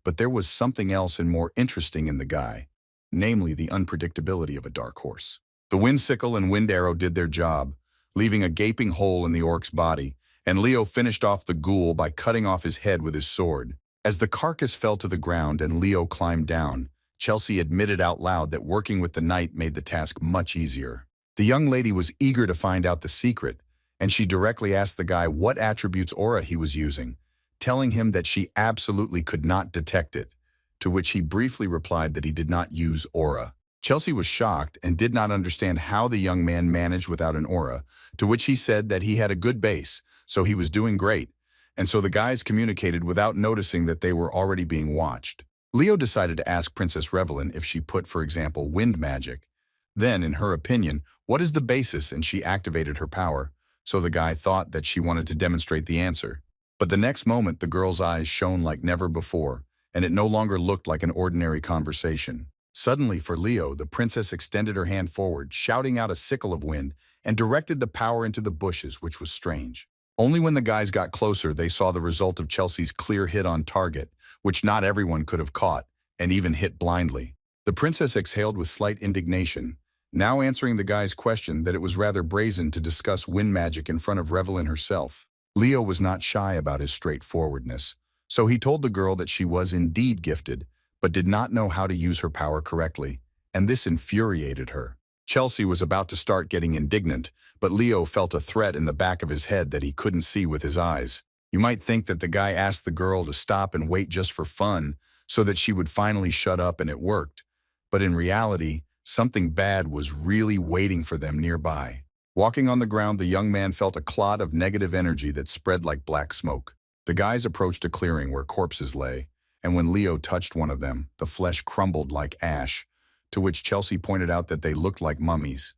But there was something else and more interesting in the guy, namely the unpredictability of a dark horse. The wind sickle and wind arrow did their job, leaving a gaping hole in the orc's body, and Leo finished off the ghoul by cutting off his head with his sword. As the carcass fell to the ground and Leo climbed down, Chelsea admitted out loud that working with the knight made the task much easier. The young lady was eager to find out the secret, and she directly asked the guy what attribute's aura he was using, telling him that she absolutely could not detect it, to which he briefly replied that he did not use aura. Chelsea was shocked and did not understand how the young man managed without an aura, to which he said that he had a good base, so he was doing great, and so the guys communicated without noticing that they were already being watched. Leo decided to ask Princess Revelin if she put, for example, wind magic. Then, in her opinion, what is the basis, and she activated her power, so the guy thought that she wanted to demonstrate the answer. But the next moment, the girl's eyes shone like never before, and it no longer looked like an ordinary conversation. Suddenly, for Leo, the princess extended her hand forward, shouting out a sickle of wind, and directed the power into the bushes, which was strange. Only when the guys got closer, they saw the result of Chelsea's clear hit on target, which not everyone could have caught, and even hit blindly. The princess exhaled with slight indignation, now answering the guy's question that it was rather brazen to discuss wind magic in front of Revelin herself. Leo was not shy about his straightforwardness, so he told the girl that she was indeed gifted, but did not know how to use her power correctly, and this infuriated her. Chelsea was about to start getting indignant, but Leo felt a threat in the back of his head that he couldn't see with his eyes. You might think that the guy asked the girl to stop and wait just for fun, so that she would finally shut up, and it worked. But in reality, something bad was really waiting for them nearby. Walking on the ground, the young man felt a clot of negative energy that spread like black smoke. The guys approached a clearing where corpses lay, and when Leo touched one of them, the flesh crumbled like ash, to which Chelsea pointed out that they looked like mummies,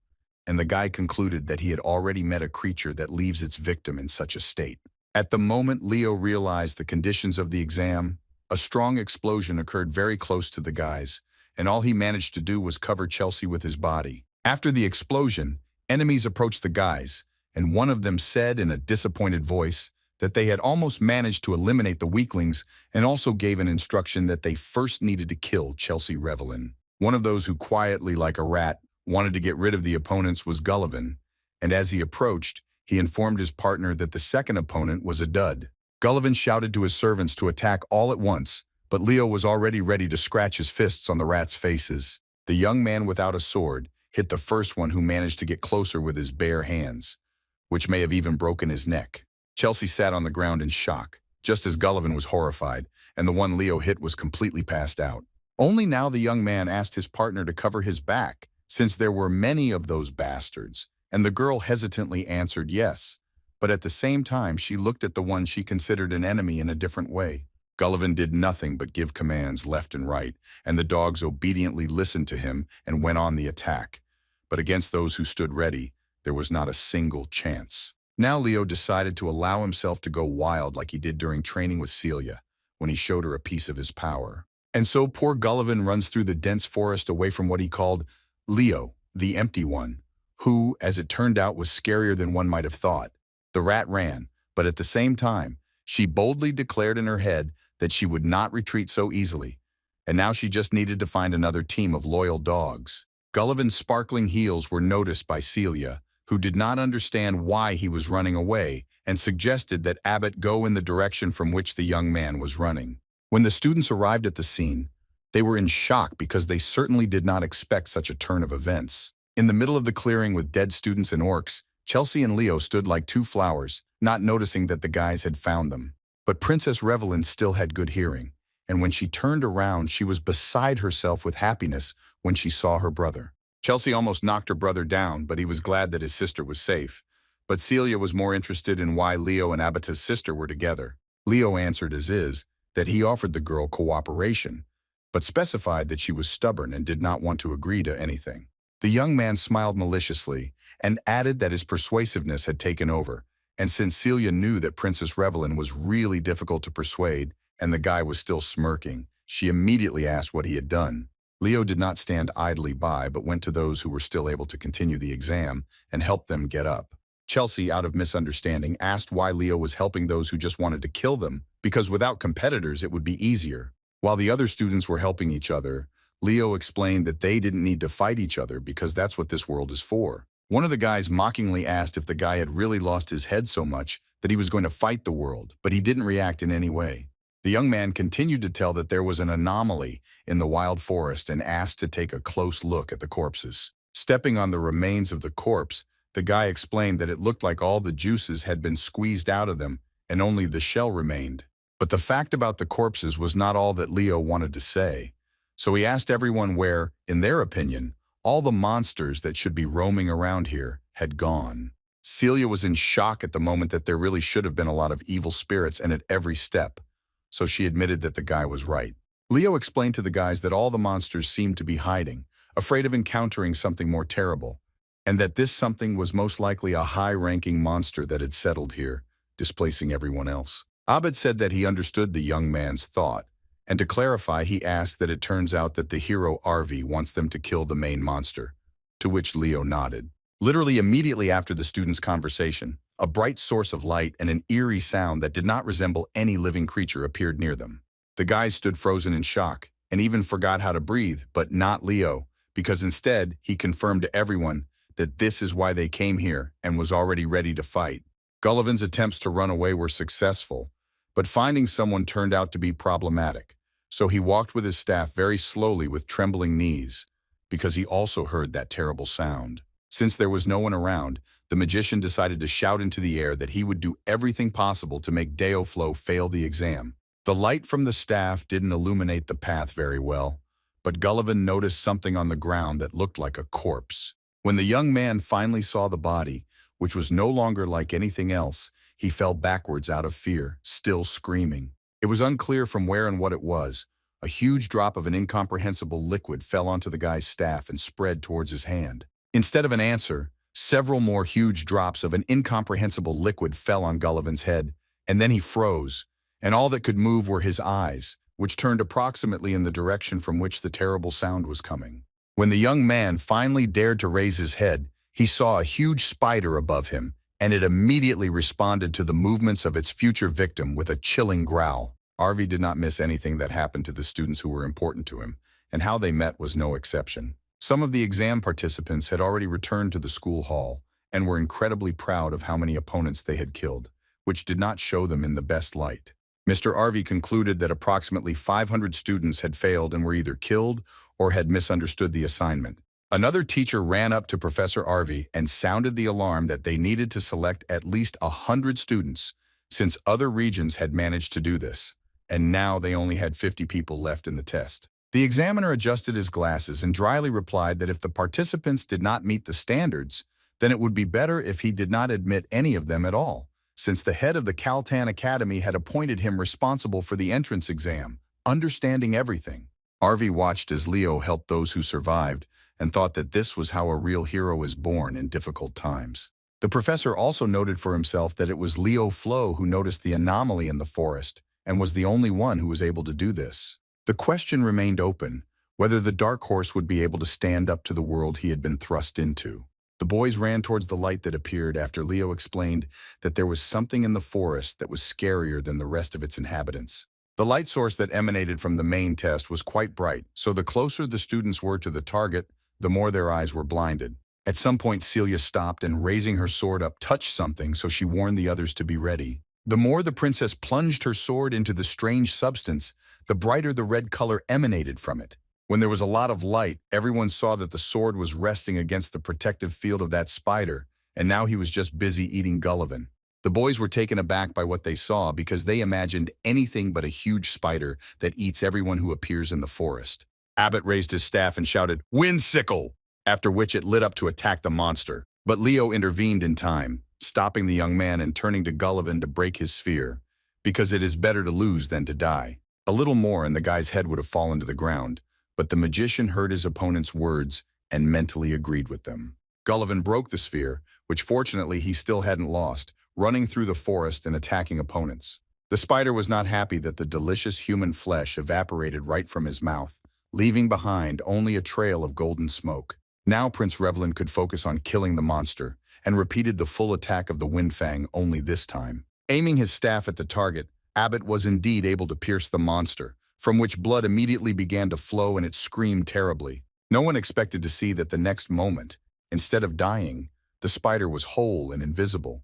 and the guy concluded that he had already met a creature that leaves its victim in such a state. At the moment Leo realized the conditions of the exam, a strong explosion occurred very close to the guys, and all he managed to do was cover Chelsea with his body. After the explosion, enemies approached the guys, and one of them said in a disappointed voice that they had almost managed to eliminate the weaklings, and also gave an instruction that they first needed to kill Chelsea Revelin. One of those who quietly, like a rat, wanted to get rid of the opponents was Gullivan, and as he approached, he informed his partner that the second opponent was a dud. Gullivan shouted to his servants to attack all at once, but Leo was already ready to scratch his fists on the rats' faces. The young man without a sword hit the first one, who managed to get closer with his bare hands, which may have even broken his neck. Chelsea sat on the ground in shock, just as Gullivan was horrified, and the one Leo hit was completely passed out. Only now the young man asked his partner to cover his back, since there were many of those bastards, and the girl hesitantly answered yes, but at the same time she looked at the one she considered an enemy in a different way. Gullivan did nothing but give commands left and right, and the dogs obediently listened to him and went on the attack. But against those who stood ready, there was not a single chance. Now Leo decided to allow himself to go wild like he did during training with Celia, when he showed her a piece of his power. And so poor Gullivan runs through the dense forest away from what he called Leo, the Empty One, who, as it turned out, was scarier than one might have thought. The rat ran, but at the same time, she boldly declared in her head that she would not retreat so easily, and now she just needed to find another team of loyal dogs. Gullivan's sparkling heels were noticed by Celia, who did not understand why he was running away and suggested that Abbott go in the direction from which the young man was running. When the students arrived at the scene, they were in shock because they certainly did not expect such a turn of events. In the middle of the clearing with dead students and orcs, Chelsea and Leo stood like two flowers, not noticing that the guys had found them. But Princess Revelyn still had good hearing, and when she turned around, she was beside herself with happiness when she saw her brother. Chelsea almost knocked her brother down, but he was glad that his sister was safe. But Celia was more interested in why Leo and Abbata's sister were together. Leo answered as is, that he offered the girl cooperation, but specified that she was stubborn and did not want to agree to anything. The young man smiled maliciously and added that his persuasiveness had taken over, and since Celia knew that Princess Revelyn was really difficult to persuade and the guy was still smirking, she immediately asked what he had done. Leo did not stand idly by but went to those who were still able to continue the exam and helped them get up. Chelsea, out of misunderstanding, asked why Leo was helping those who just wanted to kill them, because without competitors it would be easier. While the other students were helping each other, Leo explained that they didn't need to fight each other because that's what this world is for. One of the guys mockingly asked if the guy had really lost his head so much that he was going to fight the world, but he didn't react in any way. The young man continued to tell that there was an anomaly in the wild forest and asked to take a close look at the corpses. Stepping on the remains of the corpse, the guy explained that it looked like all the juices had been squeezed out of them and only the shell remained. But the fact about the corpses was not all that Leo wanted to say. So he asked everyone where, in their opinion, all the monsters that should be roaming around here had gone. Celia was in shock at the moment that there really should have been a lot of evil spirits and at every step, so she admitted that the guy was right. Leo explained to the guys that all the monsters seemed to be hiding, afraid of encountering something more terrible, and that this something was most likely a high-ranking monster that had settled here, displacing everyone else. Abed said that he understood the young man's thought, and to clarify, he asked that it turns out that the hero Arvi wants them to kill the main monster, to which Leo nodded. Literally immediately after the students' conversation, a bright source of light and an eerie sound that did not resemble any living creature appeared near them. The guys stood frozen in shock and even forgot how to breathe, but not Leo, because instead he confirmed to everyone that this is why they came here and was already ready to fight. Gullivan's attempts to run away were successful, but finding someone turned out to be problematic, so he walked with his staff very slowly with trembling knees, because he also heard that terrible sound. Since there was no one around, the magician decided to shout into the air that he would do everything possible to make Deoflo fail the exam. The light from the staff didn't illuminate the path very well, but Gullivan noticed something on the ground that looked like a corpse. When the young man finally saw the body, which was no longer like anything else, he fell backwards out of fear, still screaming. It was unclear from where and what it was. A huge drop of an incomprehensible liquid fell onto the guy's staff and spread towards his hand. Instead of an answer, several more huge drops of an incomprehensible liquid fell on Gullivan's head, and then he froze, and all that could move were his eyes, which turned approximately in the direction from which the terrible sound was coming. When the young man finally dared to raise his head, he saw a huge spider above him, and it immediately responded to the movements of its future victim with a chilling growl. Arvi did not miss anything that happened to the students who were important to him, and how they met was no exception. Some of the exam participants had already returned to the school hall and were incredibly proud of how many opponents they had killed, which did not show them in the best light. Mr. Arvi concluded that approximately 500 students had failed and were either killed or had misunderstood the assignment. Another teacher ran up to Professor Arvi and sounded the alarm that they needed to select at least 100 students, since other regions had managed to do this, and now they only had 50 people left in the test. The examiner adjusted his glasses and dryly replied that if the participants did not meet the standards, then it would be better if he did not admit any of them at all, since the head of the Kaltan Academy had appointed him responsible for the entrance exam, understanding everything. Arvi watched as Leo helped those who survived and thought that this was how a real hero is born in difficult times. The professor also noted for himself that it was Leo Flo who noticed the anomaly in the forest and was the only one who was able to do this. The question remained open, whether the Dark Horse would be able to stand up to the world he had been thrust into. The boys ran towards the light that appeared after Leo explained that there was something in the forest that was scarier than the rest of its inhabitants. The light source that emanated from the main test was quite bright, so the closer the students were to the target, the more their eyes were blinded. At some point, Celia stopped and, raising her sword up, touched something, so she warned the others to be ready. The more the princess plunged her sword into the strange substance, the brighter the red color emanated from it. When there was a lot of light, everyone saw that the sword was resting against the protective field of that spider, and now he was just busy eating Gullivan. The boys were taken aback by what they saw because they imagined anything but a huge spider that eats everyone who appears in the forest. Abbott raised his staff and shouted, "Windsickle!" after which it lit up to attack the monster. But Leo intervened in time, stopping the young man and turning to Gullivan to break his sphere, because it is better to lose than to die. A little more and the guy's head would have fallen to the ground, but the magician heard his opponent's words and mentally agreed with them. Gullivan broke the sphere, which fortunately he still hadn't lost, running through the forest and attacking opponents. The spider was not happy that the delicious human flesh evaporated right from his mouth, leaving behind only a trail of golden smoke. Now Prince Revlin could focus on killing the monster, and repeated the full attack of the Windfang only this time. Aiming his staff at the target, Abbott was indeed able to pierce the monster, from which blood immediately began to flow and it screamed terribly. No one expected to see that the next moment, instead of dying, the spider was whole and invisible,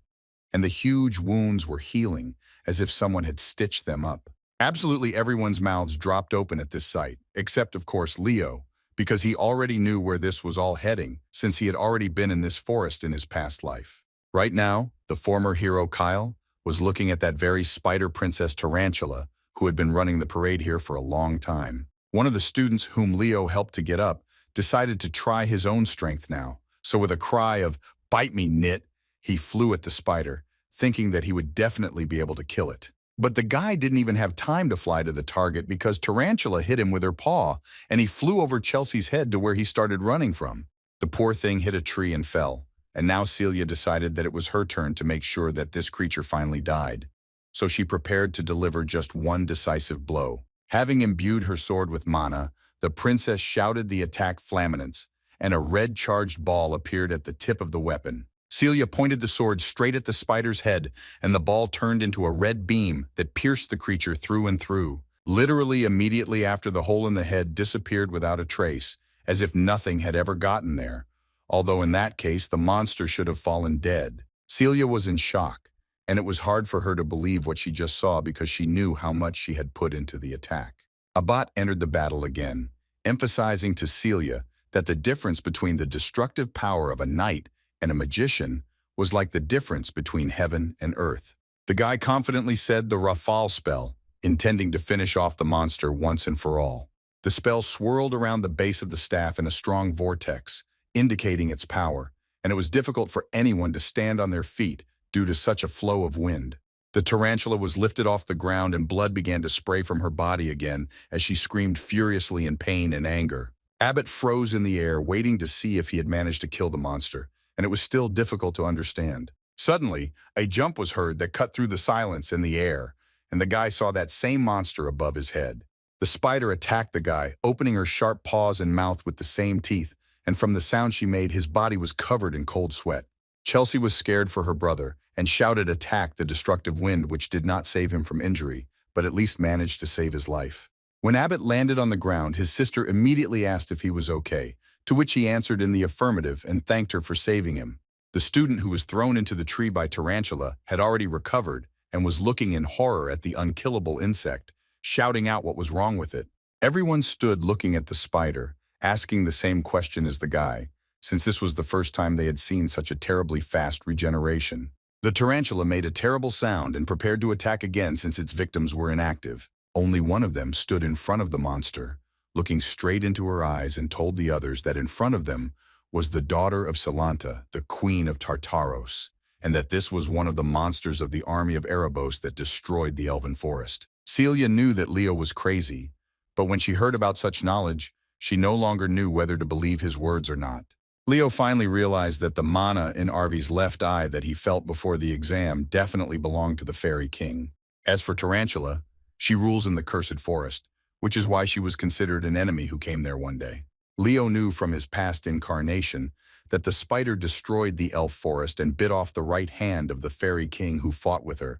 and the huge wounds were healing as if someone had stitched them up. Absolutely everyone's mouths dropped open at this sight, except of course Leo, because he already knew where this was all heading, since he had already been in this forest in his past life. Right now, the former hero Kyle was looking at that very spider princess Tarantula, who had been running the parade here for a long time. One of the students whom Leo helped to get up decided to try his own strength now, so with a cry of, "Bite me, nit," he flew at the spider, thinking that he would definitely be able to kill it. But the guy didn't even have time to fly to the target because Tarantula hit him with her paw, and he flew over Chelsea's head to where he started running from. The poor thing hit a tree and fell, and now Celia decided that it was her turn to make sure that this creature finally died. So she prepared to deliver just one decisive blow. Having imbued her sword with mana, the princess shouted the attack flaminance, and a red-charged ball appeared at the tip of the weapon. Celia pointed the sword straight at the spider's head, and the ball turned into a red beam that pierced the creature through and through. Literally immediately after, the hole in the head disappeared without a trace, as if nothing had ever gotten there, although in that case the monster should have fallen dead. Celia was in shock, and it was hard for her to believe what she just saw because she knew how much she had put into the attack. Abbott entered the battle again, emphasizing to Celia that the difference between the destructive power of a knight and a magician was like the difference between heaven and earth. The guy confidently said the Rafal spell, intending to finish off the monster once and for all. The spell swirled around the base of the staff in a strong vortex, indicating its power, and it was difficult for anyone to stand on their feet due to such a flow of wind. The tarantula was lifted off the ground and blood began to spray from her body again as she screamed furiously in pain and anger. Abbott froze in the air, waiting to see if he had managed to kill the monster, and it was still difficult to understand. Suddenly, a jump was heard that cut through the silence in the air, and the guy saw that same monster above his head. The spider attacked the guy, opening her sharp paws and mouth with the same teeth, and from the sound she made, his body was covered in cold sweat. Chelsea was scared for her brother and shouted attack the destructive wind, which did not save him from injury, but at least managed to save his life. When Abbott landed on the ground, his sister immediately asked if he was okay, to which he answered in the affirmative and thanked her for saving him. The student who was thrown into the tree by Tarantula had already recovered and was looking in horror at the unkillable insect, shouting out what was wrong with it. Everyone stood looking at the spider, asking the same question as the guy, since this was the first time they had seen such a terribly fast regeneration. The tarantula made a terrible sound and prepared to attack again since its victims were inactive. Only one of them stood in front of the monster, looking straight into her eyes, and told the others that in front of them was the daughter of Salanta, the queen of Tartaros, and that this was one of the monsters of the army of Erebos that destroyed the elven forest. Celia knew that Leo was crazy, but when she heard about such knowledge, she no longer knew whether to believe his words or not. Leo finally realized that the mana in Arvi's left eye that he felt before the exam definitely belonged to the Fairy King. As for Tarantula, she rules in the Cursed Forest, which is why she was considered an enemy who came there one day. Leo knew from his past incarnation that the spider destroyed the elf forest and bit off the right hand of the Fairy King who fought with her,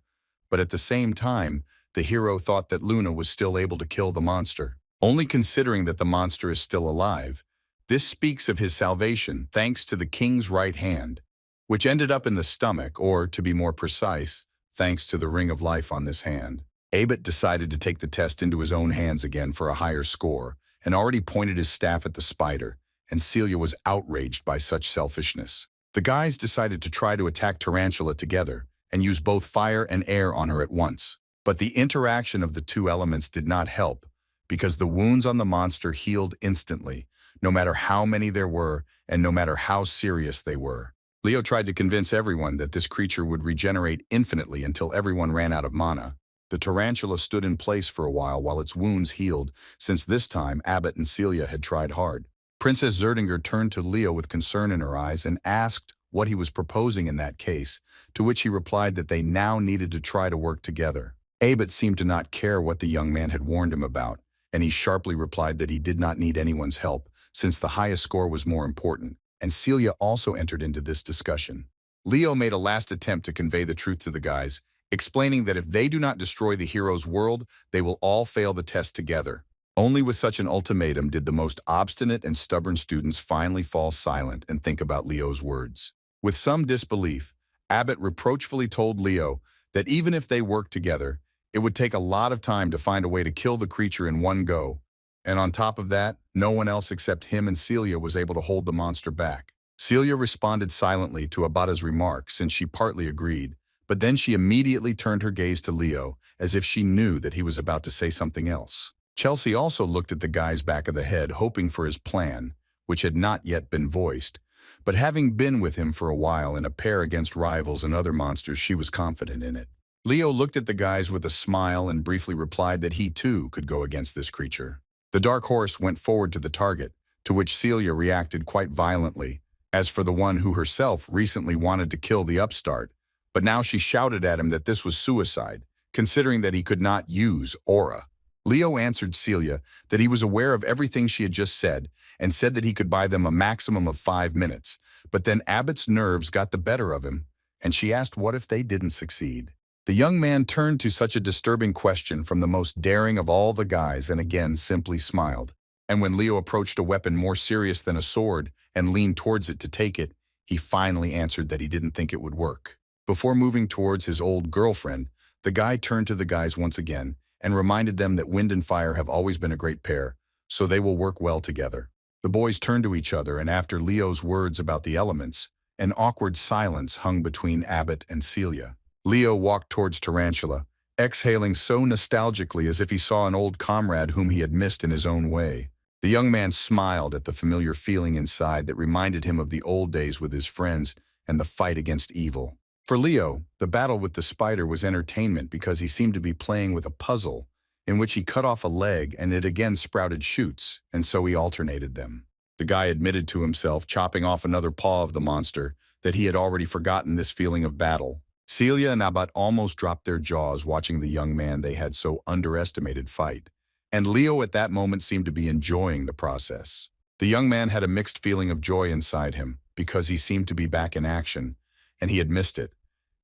but at the same time, the hero thought that Luna was still able to kill the monster. Only considering that the monster is still alive, this speaks of his salvation thanks to the king's right hand, which ended up in the stomach, or, to be more precise, thanks to the ring of life on this hand. Abet decided to take the test into his own hands again for a higher score, and already pointed his staff at the spider, and Celia was outraged by such selfishness. The guys decided to try to attack Tarantula together, and use both fire and air on her at once. But the interaction of the two elements did not help, because the wounds on the monster healed instantly, no matter how many there were, and no matter how serious they were. Leo tried to convince everyone that this creature would regenerate infinitely until everyone ran out of mana. The tarantula stood in place for a while its wounds healed, since this time Abet and Celia had tried hard. Princess Zeringer turned to Leo with concern in her eyes and asked what he was proposing in that case, to which he replied that they now needed to try to work together. Abet seemed to not care what the young man had warned him about, and he sharply replied that he did not need anyone's help, since the highest score was more important, and Celia also entered into this discussion. Leo made a last attempt to convey the truth to the guys, explaining that if they do not destroy the hero's world, they will all fail the test together. Only with such an ultimatum did the most obstinate and stubborn students finally fall silent and think about Leo's words. With some disbelief, Abet reproachfully told Leo that even if they worked together, it would take a lot of time to find a way to kill the creature in one go, and on top of that, no one else except him and Celia was able to hold the monster back. Celia responded silently to Abata's remark since she partly agreed, but then she immediately turned her gaze to Leo as if she knew that he was about to say something else. Chelsea also looked at the guy's back of the head, hoping for his plan, which had not yet been voiced, but having been with him for a while in a pair against rivals and other monsters, she was confident in it. Leo looked at the guys with a smile and briefly replied that he too could go against this creature. The dark horse went forward to the target, to which Celia reacted quite violently, as for the one who herself recently wanted to kill the upstart, but now she shouted at him that this was suicide, considering that he could not use aura. Leo answered Celia that he was aware of everything she had just said, and said that he could buy them a maximum of 5 minutes, but then Abet's nerves got the better of him, and she asked what if they didn't succeed. The young man turned to such a disturbing question from the most daring of all the guys and again simply smiled. And when Leo approached a weapon more serious than a sword and leaned towards it to take it, he finally answered that he didn't think it would work. Before moving towards his old girlfriend, the guy turned to the guys once again and reminded them that wind and fire have always been a great pair, so they will work well together. The boys turned to each other, and after Leo's words about the elements, an awkward silence hung between Abet and Celia. Leo walked towards Tarantula, exhaling so nostalgically as if he saw an old comrade whom he had missed in his own way. The young man smiled at the familiar feeling inside that reminded him of the old days with his friends and the fight against evil. For Leo, the battle with the spider was entertainment because he seemed to be playing with a puzzle in which he cut off a leg and it again sprouted shoots, and so he alternated them. The guy admitted to himself, chopping off another paw of the monster, that he had already forgotten this feeling of battle. Celia and Abet almost dropped their jaws watching the young man they had so underestimated fight, and Leo at that moment seemed to be enjoying the process. The young man had a mixed feeling of joy inside him because he seemed to be back in action, and he had missed it,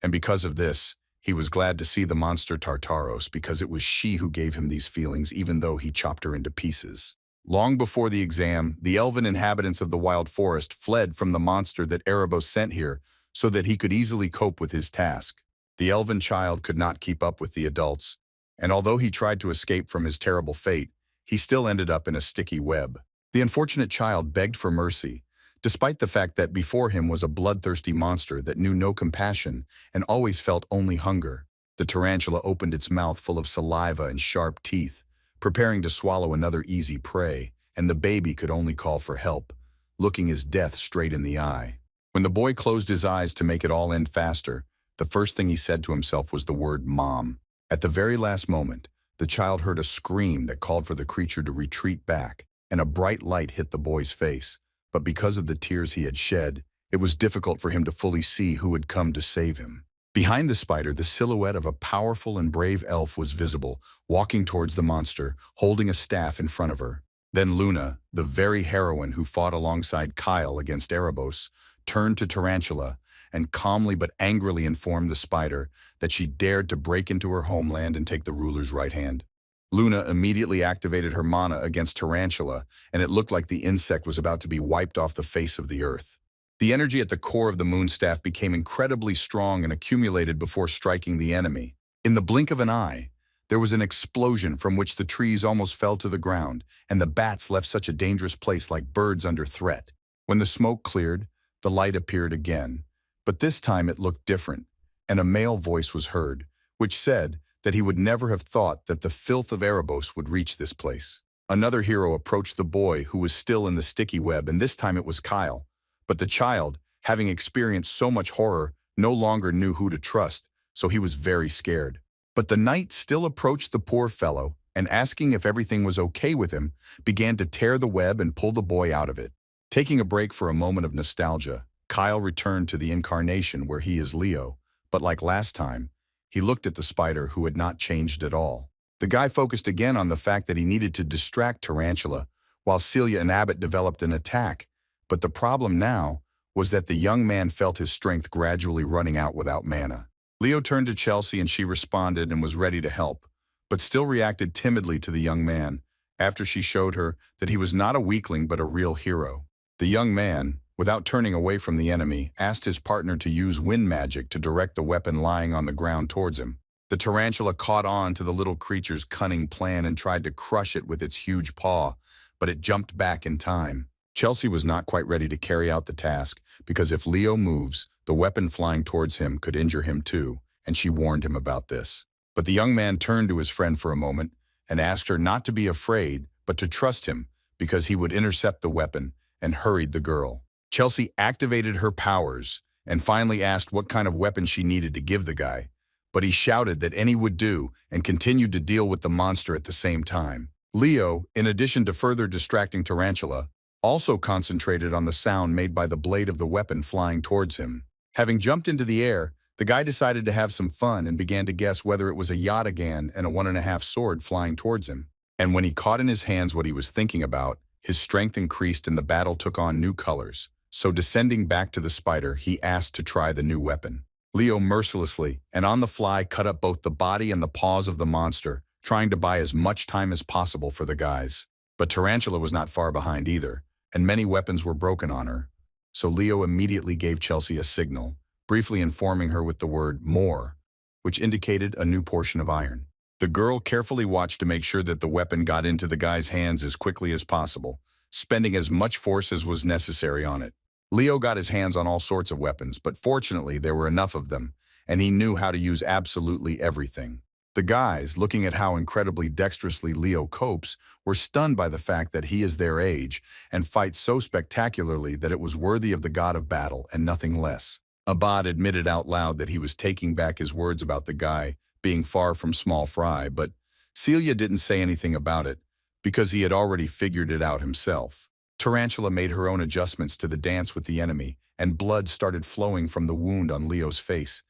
and because of this, he was glad to see the monster Tartaros because it was she who gave him these feelings even though he chopped her into pieces. Long before the exam, the elven inhabitants of the wild forest fled from the monster that Erebos sent here so that he could easily cope with his task. The elven child could not keep up with the adults, and although he tried to escape from his terrible fate, he still ended up in a sticky web. The unfortunate child begged for mercy, despite the fact that before him was a bloodthirsty monster that knew no compassion and always felt only hunger. The tarantula opened its mouth full of saliva and sharp teeth, preparing to swallow another easy prey, and the baby could only call for help, looking his death straight in the eye. When the boy closed his eyes to make it all end faster, the first thing he said to himself was the word mom. At the very last moment, the child heard a scream that called for the creature to retreat back, and a bright light hit the boy's face. But because of the tears he had shed, it was difficult for him to fully see who had come to save him. Behind the spider, the silhouette of a powerful and brave elf was visible, walking towards the monster, holding a staff in front of her. Then Luna, the very heroine who fought alongside Kyle against Erebos, turned to Tarantula and calmly but angrily informed the spider that she dared to break into her homeland and take the ruler's right hand. Luna immediately activated her mana against Tarantula, and it looked like the insect was about to be wiped off the face of the earth. The energy at the core of the moonstaff became incredibly strong and accumulated before striking the enemy. In the blink of an eye, there was an explosion from which the trees almost fell to the ground, and the bats left such a dangerous place like birds under threat. When the smoke cleared, the light appeared again, but this time it looked different, and a male voice was heard, which said that he would never have thought that the filth of Erebos would reach this place. Another hero approached the boy who was still in the sticky web, and this time it was Kyle. But the child, having experienced so much horror, no longer knew who to trust, so he was very scared. But the knight still approached the poor fellow, and asking if everything was okay with him, began to tear the web and pull the boy out of it. Taking a break for a moment of nostalgia, Kyle returned to the incarnation where he is Leo, but like last time, he looked at the spider who had not changed at all. The guy focused again on the fact that he needed to distract Tarantula, while Celia and Abbott developed an attack. But the problem now was that the young man felt his strength gradually running out without mana. Leo turned to Chelsea and she responded and was ready to help, but still reacted timidly to the young man after she showed her that he was not a weakling but a real hero. The young man, without turning away from the enemy, asked his partner to use wind magic to direct the weapon lying on the ground towards him. The tarantula caught on to the little creature's cunning plan and tried to crush it with its huge paw, but it jumped back in time. Chelsea was not quite ready to carry out the task because if Leo moves, the weapon flying towards him could injure him too, and she warned him about this. But the young man turned to his friend for a moment and asked her not to be afraid, but to trust him because he would intercept the weapon, and hurried the girl. Chelsea activated her powers and finally asked what kind of weapon she needed to give the guy, but he shouted that any would do and continued to deal with the monster at the same time. Leo, in addition to further distracting Tarantula, also concentrated on the sound made by the blade of the weapon flying towards him. Having jumped into the air, the guy decided to have some fun and began to guess whether it was a yataghan and a 1.5 sword flying towards him. And when he caught in his hands what he was thinking about, his strength increased and the battle took on new colors. So descending back to the spider, he asked to try the new weapon. Leo mercilessly and on the fly cut up both the body and the paws of the monster, trying to buy as much time as possible for the guys. But Tarantula was not far behind either, and many weapons were broken on her. So Leo immediately gave Chelsea a signal, briefly informing her with the word more, which indicated a new portion of iron. The girl carefully watched to make sure that the weapon got into the guy's hands as quickly as possible, spending as much force as was necessary on it. Leo got his hands on all sorts of weapons, but fortunately there were enough of them, and he knew how to use absolutely everything. The guys, looking at how incredibly dexterously Leo copes, were stunned by the fact that he is their age and fights so spectacularly that it was worthy of the god of battle and nothing less. Abad admitted out loud that he was taking back his words about the guy being far from small fry, but Celia didn't say anything about it because he had already figured it out himself. Tarantula made her own adjustments to the dance with the enemy, and blood started flowing from the wound on Leo's face,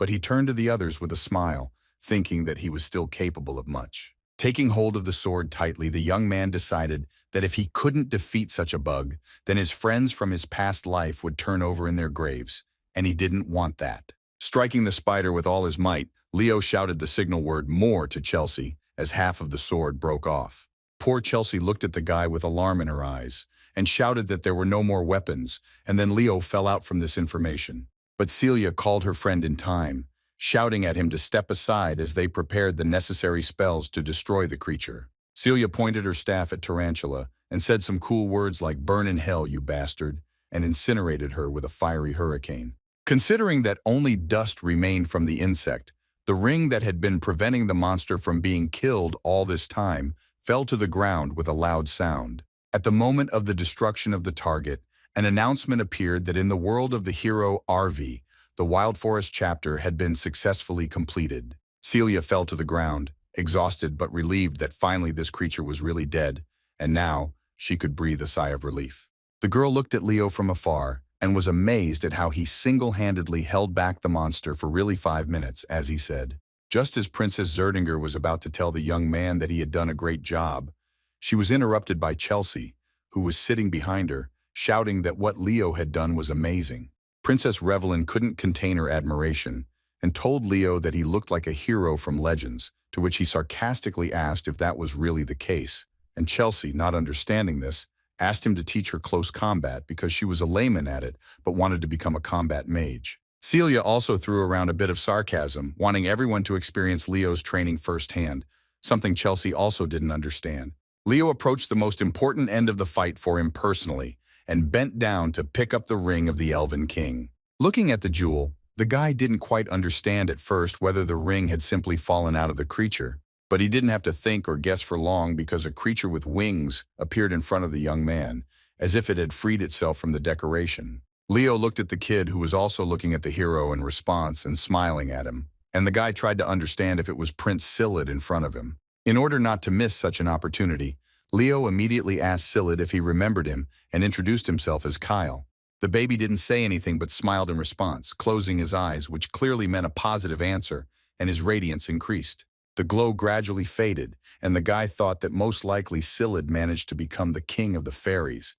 but he turned to the others with a smile, thinking that he was still capable of much. Taking hold of the sword tightly, the young man decided that if he couldn't defeat such a bug, then his friends from his past life would turn over in their graves, and he didn't want that. Striking the spider with all his might, Leo shouted the signal word more to Chelsea as half of the sword broke off. Poor Chelsea looked at the guy with alarm in her eyes and shouted that there were no more weapons, and then Leo fell out from this information. But Celia called her friend in time, shouting at him to step aside as they prepared the necessary spells to destroy the creature. Celia pointed her staff at Tarantula and said some cool words like "burn in hell, you bastard," and incinerated her with a fiery hurricane. Considering that only dust remained from the insect, the ring that had been preventing the monster from being killed all this time fell to the ground with a loud sound. At the moment of the destruction of the target, An announcement appeared that in the world of the hero RV, the Wild Forest chapter had been successfully completed. Celia fell to the ground, exhausted but relieved that finally this creature was really dead, and now she could breathe a sigh of relief. The girl looked at Leo from afar and was amazed at how he single-handedly held back the monster for really 5 minutes, as he said. Just as Princess Zeringer was about to tell the young man that he had done a great job, she was interrupted by Chelsea, who was sitting behind her, shouting that what Leo had done was amazing. Princess Revelin couldn't contain her admiration and told Leo that he looked like a hero from Legends, to which he sarcastically asked if that was really the case, and Chelsea, not understanding this, asked him to teach her close combat because she was a layman at it but wanted to become a combat mage. Celia also threw around a bit of sarcasm, wanting everyone to experience Leo's training firsthand, something Chelsea also didn't understand. Leo approached the most important end of the fight for him personally and bent down to pick up the ring of the Elven King. Looking at the jewel, the guy didn't quite understand at first whether the ring had simply fallen out of the creature, but he didn't have to think or guess for long because a creature with wings appeared in front of the young man, as if it had freed itself from the decoration. Leo looked at the kid who was also looking at the hero in response and smiling at him, and the guy tried to understand if it was Prince Silid in front of him. In order not to miss such an opportunity, Leo immediately asked Silid if he remembered him and introduced himself as Kyle. The baby didn't say anything but smiled in response, closing his eyes, which clearly meant a positive answer, and his radiance increased. The glow gradually faded, and the guy thought that most likely Silid managed to become the king of the fairies.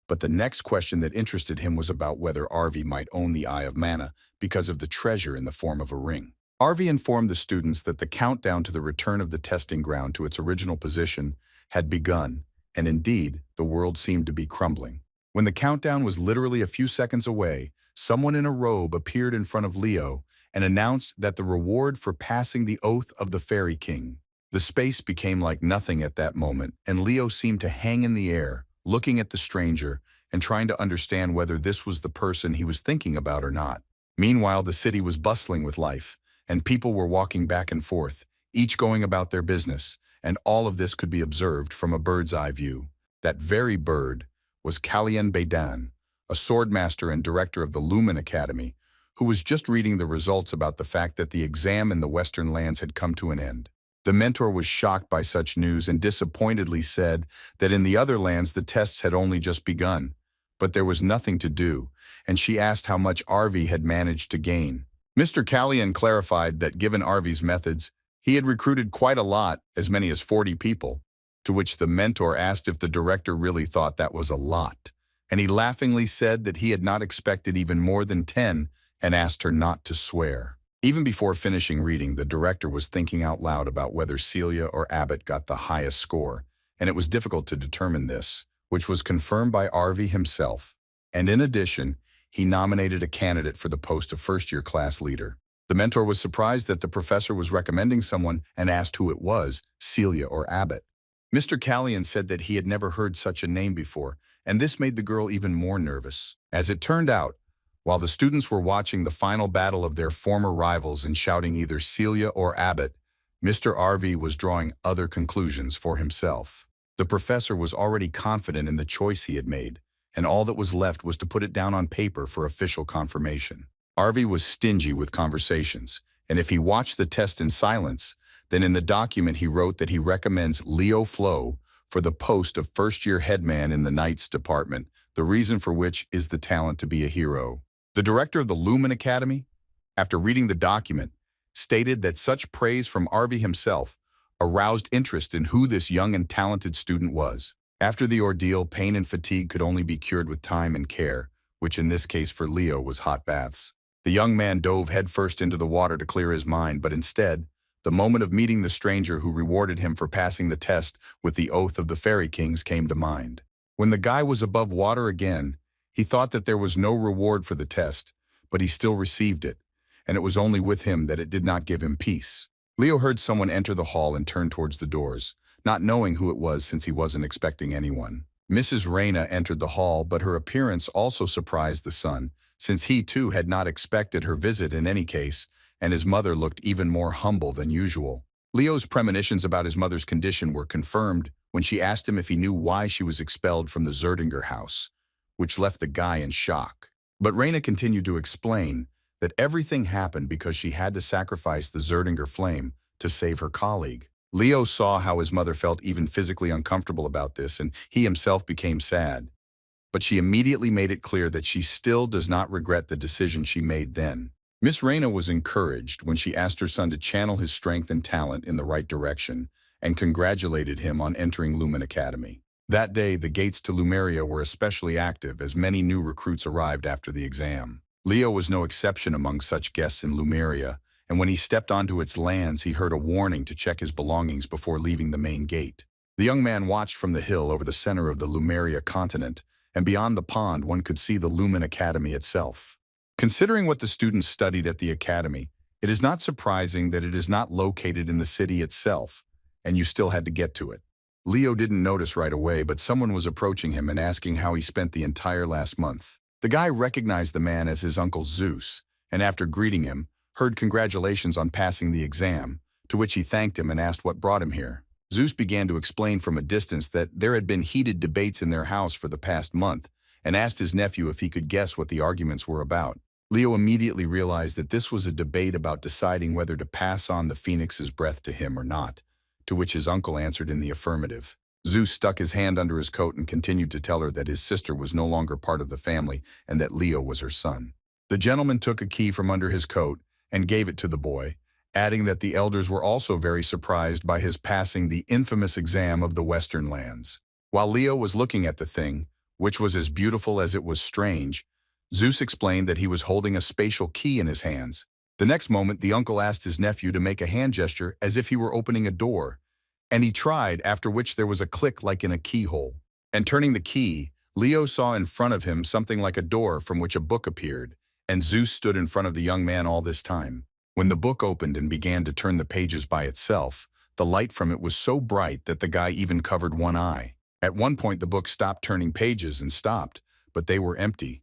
But the next question that interested him was about whether Arvi might own the Eye of Mana because of the treasure in the form of a ring. Arvi informed the students that the countdown to the return of the testing ground to its original position had begun, and indeed, the world seemed to be crumbling. When the countdown was literally a few seconds away, someone in a robe appeared in front of Leo and announced that the reward for passing the oath of the Fairy King. The space became like nothing at that moment, and Leo seemed to hang in the air, looking at the stranger and trying to understand whether this was the person he was thinking about or not. Meanwhile, the city was bustling with life, and people were walking back and forth, each going about their business, and all of this could be observed from a bird's eye view. That very bird was Kalyan Beidan, a swordmaster and director of the Lumen Academy, who was just reading the results about the fact that the exam in the Western lands had come to an end. The mentor was shocked by such news and disappointedly said that in the other lands the tests had only just begun, but there was nothing to do, and she asked how much Arvi had managed to gain. Mr. Kalyan clarified that given Arvi's methods, he had recruited quite a lot, as many as 40 people, to which the mentor asked if the director really thought that was a lot, and he laughingly said that he had not expected even more than 10 and asked her not to swear. Even before finishing reading, the director was thinking out loud about whether Celia or Abbott got the highest score, and it was difficult to determine this, which was confirmed by Arvi himself. And in addition, he nominated a candidate for the post of first-year class leader. The mentor was surprised that the professor was recommending someone and asked who it was, Celia or Abbott. Mr. Kalyan said that he had never heard such a name before, and this made the girl even more nervous. As it turned out, while the students were watching the final battle of their former rivals and shouting either Celia or Abbott, Mr. Arvi was drawing other conclusions for himself. The professor was already confident in the choice he had made, and all that was left was to put it down on paper for official confirmation. Arvi was stingy with conversations, and if he watched the test in silence, then in the document he wrote that he recommends Leo Flo for the post of first-year headman in the Knights Department, the reason for which is the talent to be a hero. The director of the Lumen Academy, after reading the document, stated that such praise from Arvi himself aroused interest in who this young and talented student was. After the ordeal, pain and fatigue could only be cured with time and care, which in this case for Leo was hot baths. The young man dove headfirst into the water to clear his mind, but instead, the moment of meeting the stranger who rewarded him for passing the test with the oath of the Fairy Kings came to mind. When the guy was above water again, he thought that there was no reward for the test, but he still received it, and it was only with him that it did not give him peace. Leo heard someone enter the hall and turn towards the doors, not knowing who it was since he wasn't expecting anyone. Mrs. Reyna entered the hall, but her appearance also surprised the son, since he too had not expected her visit in any case, and his mother looked even more humble than usual. Leo's premonitions about his mother's condition were confirmed when she asked him if he knew why she was expelled from the Zeringer house, which left the guy in shock. But Reina continued to explain that everything happened because she had to sacrifice the Zeringer flame to save her colleague. Leo saw how his mother felt even physically uncomfortable about this, and he himself became sad. But she immediately made it clear that she still does not regret the decision she made then. Miss Reina was encouraged when she asked her son to channel his strength and talent in the right direction and congratulated him on entering Lumen Academy. That day, the gates to Lumeria were especially active as many new recruits arrived after the exam. Leo was no exception among such guests in Lumeria, and when he stepped onto its lands, he heard a warning to check his belongings before leaving the main gate. The young man watched from the hill over the center of the Lumeria continent, and beyond the pond one could see the Lumen Academy itself. Considering what the students studied at the academy, it is not surprising that it is not located in the city itself, and you still had to get to it. Leo didn't notice right away, but someone was approaching him and asking how he spent the entire last month. The guy recognized the man as his uncle Zeus, and after greeting him, heard congratulations on passing the exam, to which he thanked him and asked what brought him here. Zeus began to explain from a distance that there had been heated debates in their house for the past month, and asked his nephew if he could guess what the arguments were about. Leo immediately realized that this was a debate about deciding whether to pass on the phoenix's breath to him or not, to which his uncle answered in the affirmative. Zeus stuck his hand under his coat and continued to tell her that his sister was no longer part of the family and that Leo was her son. The gentleman took a key from under his coat and gave it to the boy, adding that the elders were also very surprised by his passing the infamous exam of the Western lands. While Leo was looking at the thing, which was as beautiful as it was strange, Zeus explained that he was holding a spatial key in his hands. The next moment, the uncle asked his nephew to make a hand gesture as if he were opening a door, and he tried, after which there was a click like in a keyhole. And turning the key, Leo saw in front of him something like a door from which a book appeared, and Zeus stood in front of the young man all this time. When the book opened and began to turn the pages by itself, the light from it was so bright that the guy even covered one eye. At one point, the book stopped turning pages and stopped, but they were empty,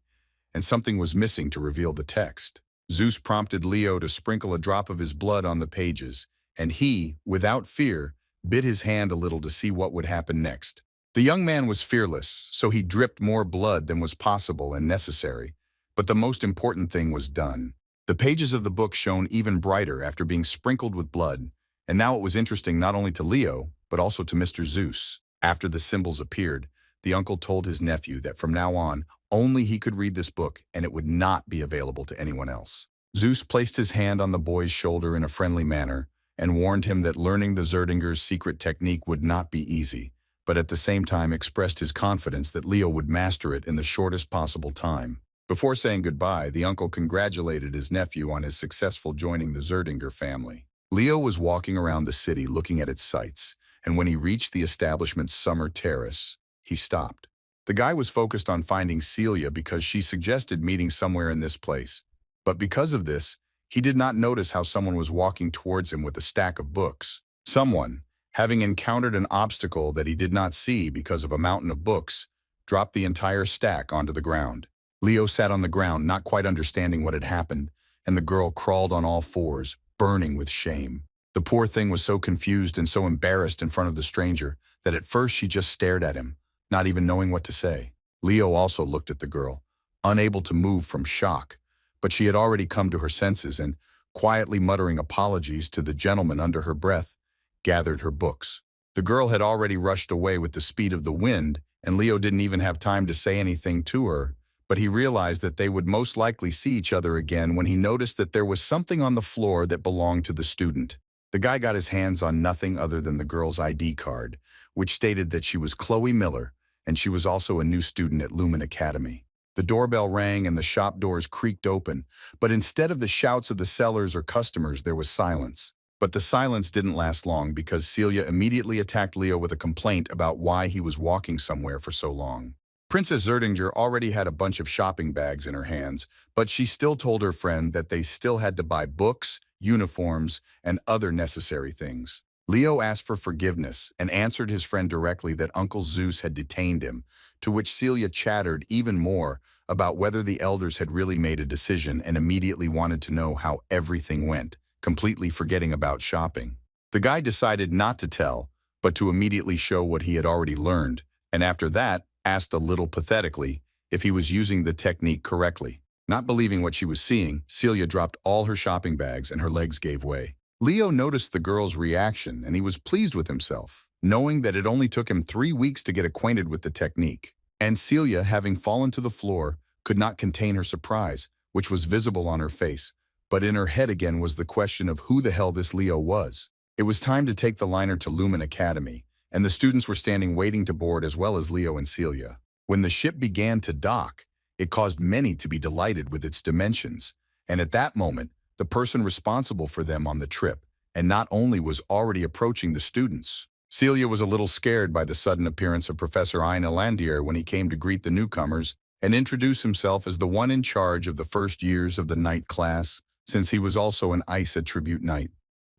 and something was missing to reveal the text. Zeus prompted Leo to sprinkle a drop of his blood on the pages, and he, without fear, bit his hand a little to see what would happen next. The young man was fearless, so he dripped more blood than was possible and necessary, but the most important thing was done. The pages of the book shone even brighter after being sprinkled with blood, and now it was interesting not only to Leo, but also to Mr. Zeus. After the symbols appeared, the uncle told his nephew that from now on, only he could read this book and it would not be available to anyone else. Zeus placed his hand on the boy's shoulder in a friendly manner and warned him that learning the Zeringer's secret technique would not be easy, but at the same time expressed his confidence that Leo would master it in the shortest possible time. Before saying goodbye, the uncle congratulated his nephew on his successful joining the Zeringer family. Leo was walking around the city looking at its sights, and when he reached the establishment's summer terrace, he stopped. The guy was focused on finding Celia because she suggested meeting somewhere in this place. But because of this, he did not notice how someone was walking towards him with a stack of books. Someone, having encountered an obstacle that he did not see because of a mountain of books, dropped the entire stack onto the ground. Leo sat on the ground, not quite understanding what had happened, and the girl crawled on all fours, burning with shame. The poor thing was so confused and so embarrassed in front of the stranger that at first she just stared at him, not even knowing what to say. Leo also looked at the girl, unable to move from shock, but she had already come to her senses and, quietly muttering apologies to the gentleman under her breath, gathered her books. The girl had already rushed away with the speed of the wind, and Leo didn't even have time to say anything to her, but he realized that they would most likely see each other again when he noticed that there was something on the floor that belonged to the student. The guy got his hands on nothing other than the girl's ID card, which stated that she was Chloe Miller, and she was also a new student at Lumen Academy. The doorbell rang and the shop doors creaked open, but instead of the shouts of the sellers or customers, there was silence. But the silence didn't last long because Celia immediately attacked Leo with a complaint about why he was walking somewhere for so long. Princess Zeringer already had a bunch of shopping bags in her hands, but she still told her friend that they still had to buy books, uniforms, and other necessary things. Leo asked for forgiveness and answered his friend directly that Uncle Zeus had detained him, to which Celia chattered even more about whether the elders had really made a decision and immediately wanted to know how everything went, completely forgetting about shopping. The guy decided not to tell, but to immediately show what he had already learned, and after that, asked a little pathetically if he was using the technique correctly. Not believing what she was seeing, Celia dropped all her shopping bags and her legs gave way. Leo noticed the girl's reaction and he was pleased with himself, knowing that it only took him 3 weeks to get acquainted with the technique. And Celia, having fallen to the floor, could not contain her surprise, which was visible on her face. But in her head again was the question of who the hell this Leo was. It was time to take the liner to Lumen Academy, and the students were standing waiting to board as well as Leo and Celia. When the ship began to dock, it caused many to be delighted with its dimensions, and at that moment, the person responsible for them on the trip, and not only was already approaching the students. Celia was a little scared by the sudden appearance of Professor Aaliyah when he came to greet the newcomers and introduce himself as the one in charge of the first years of the night class, since he was also an ice attribute knight.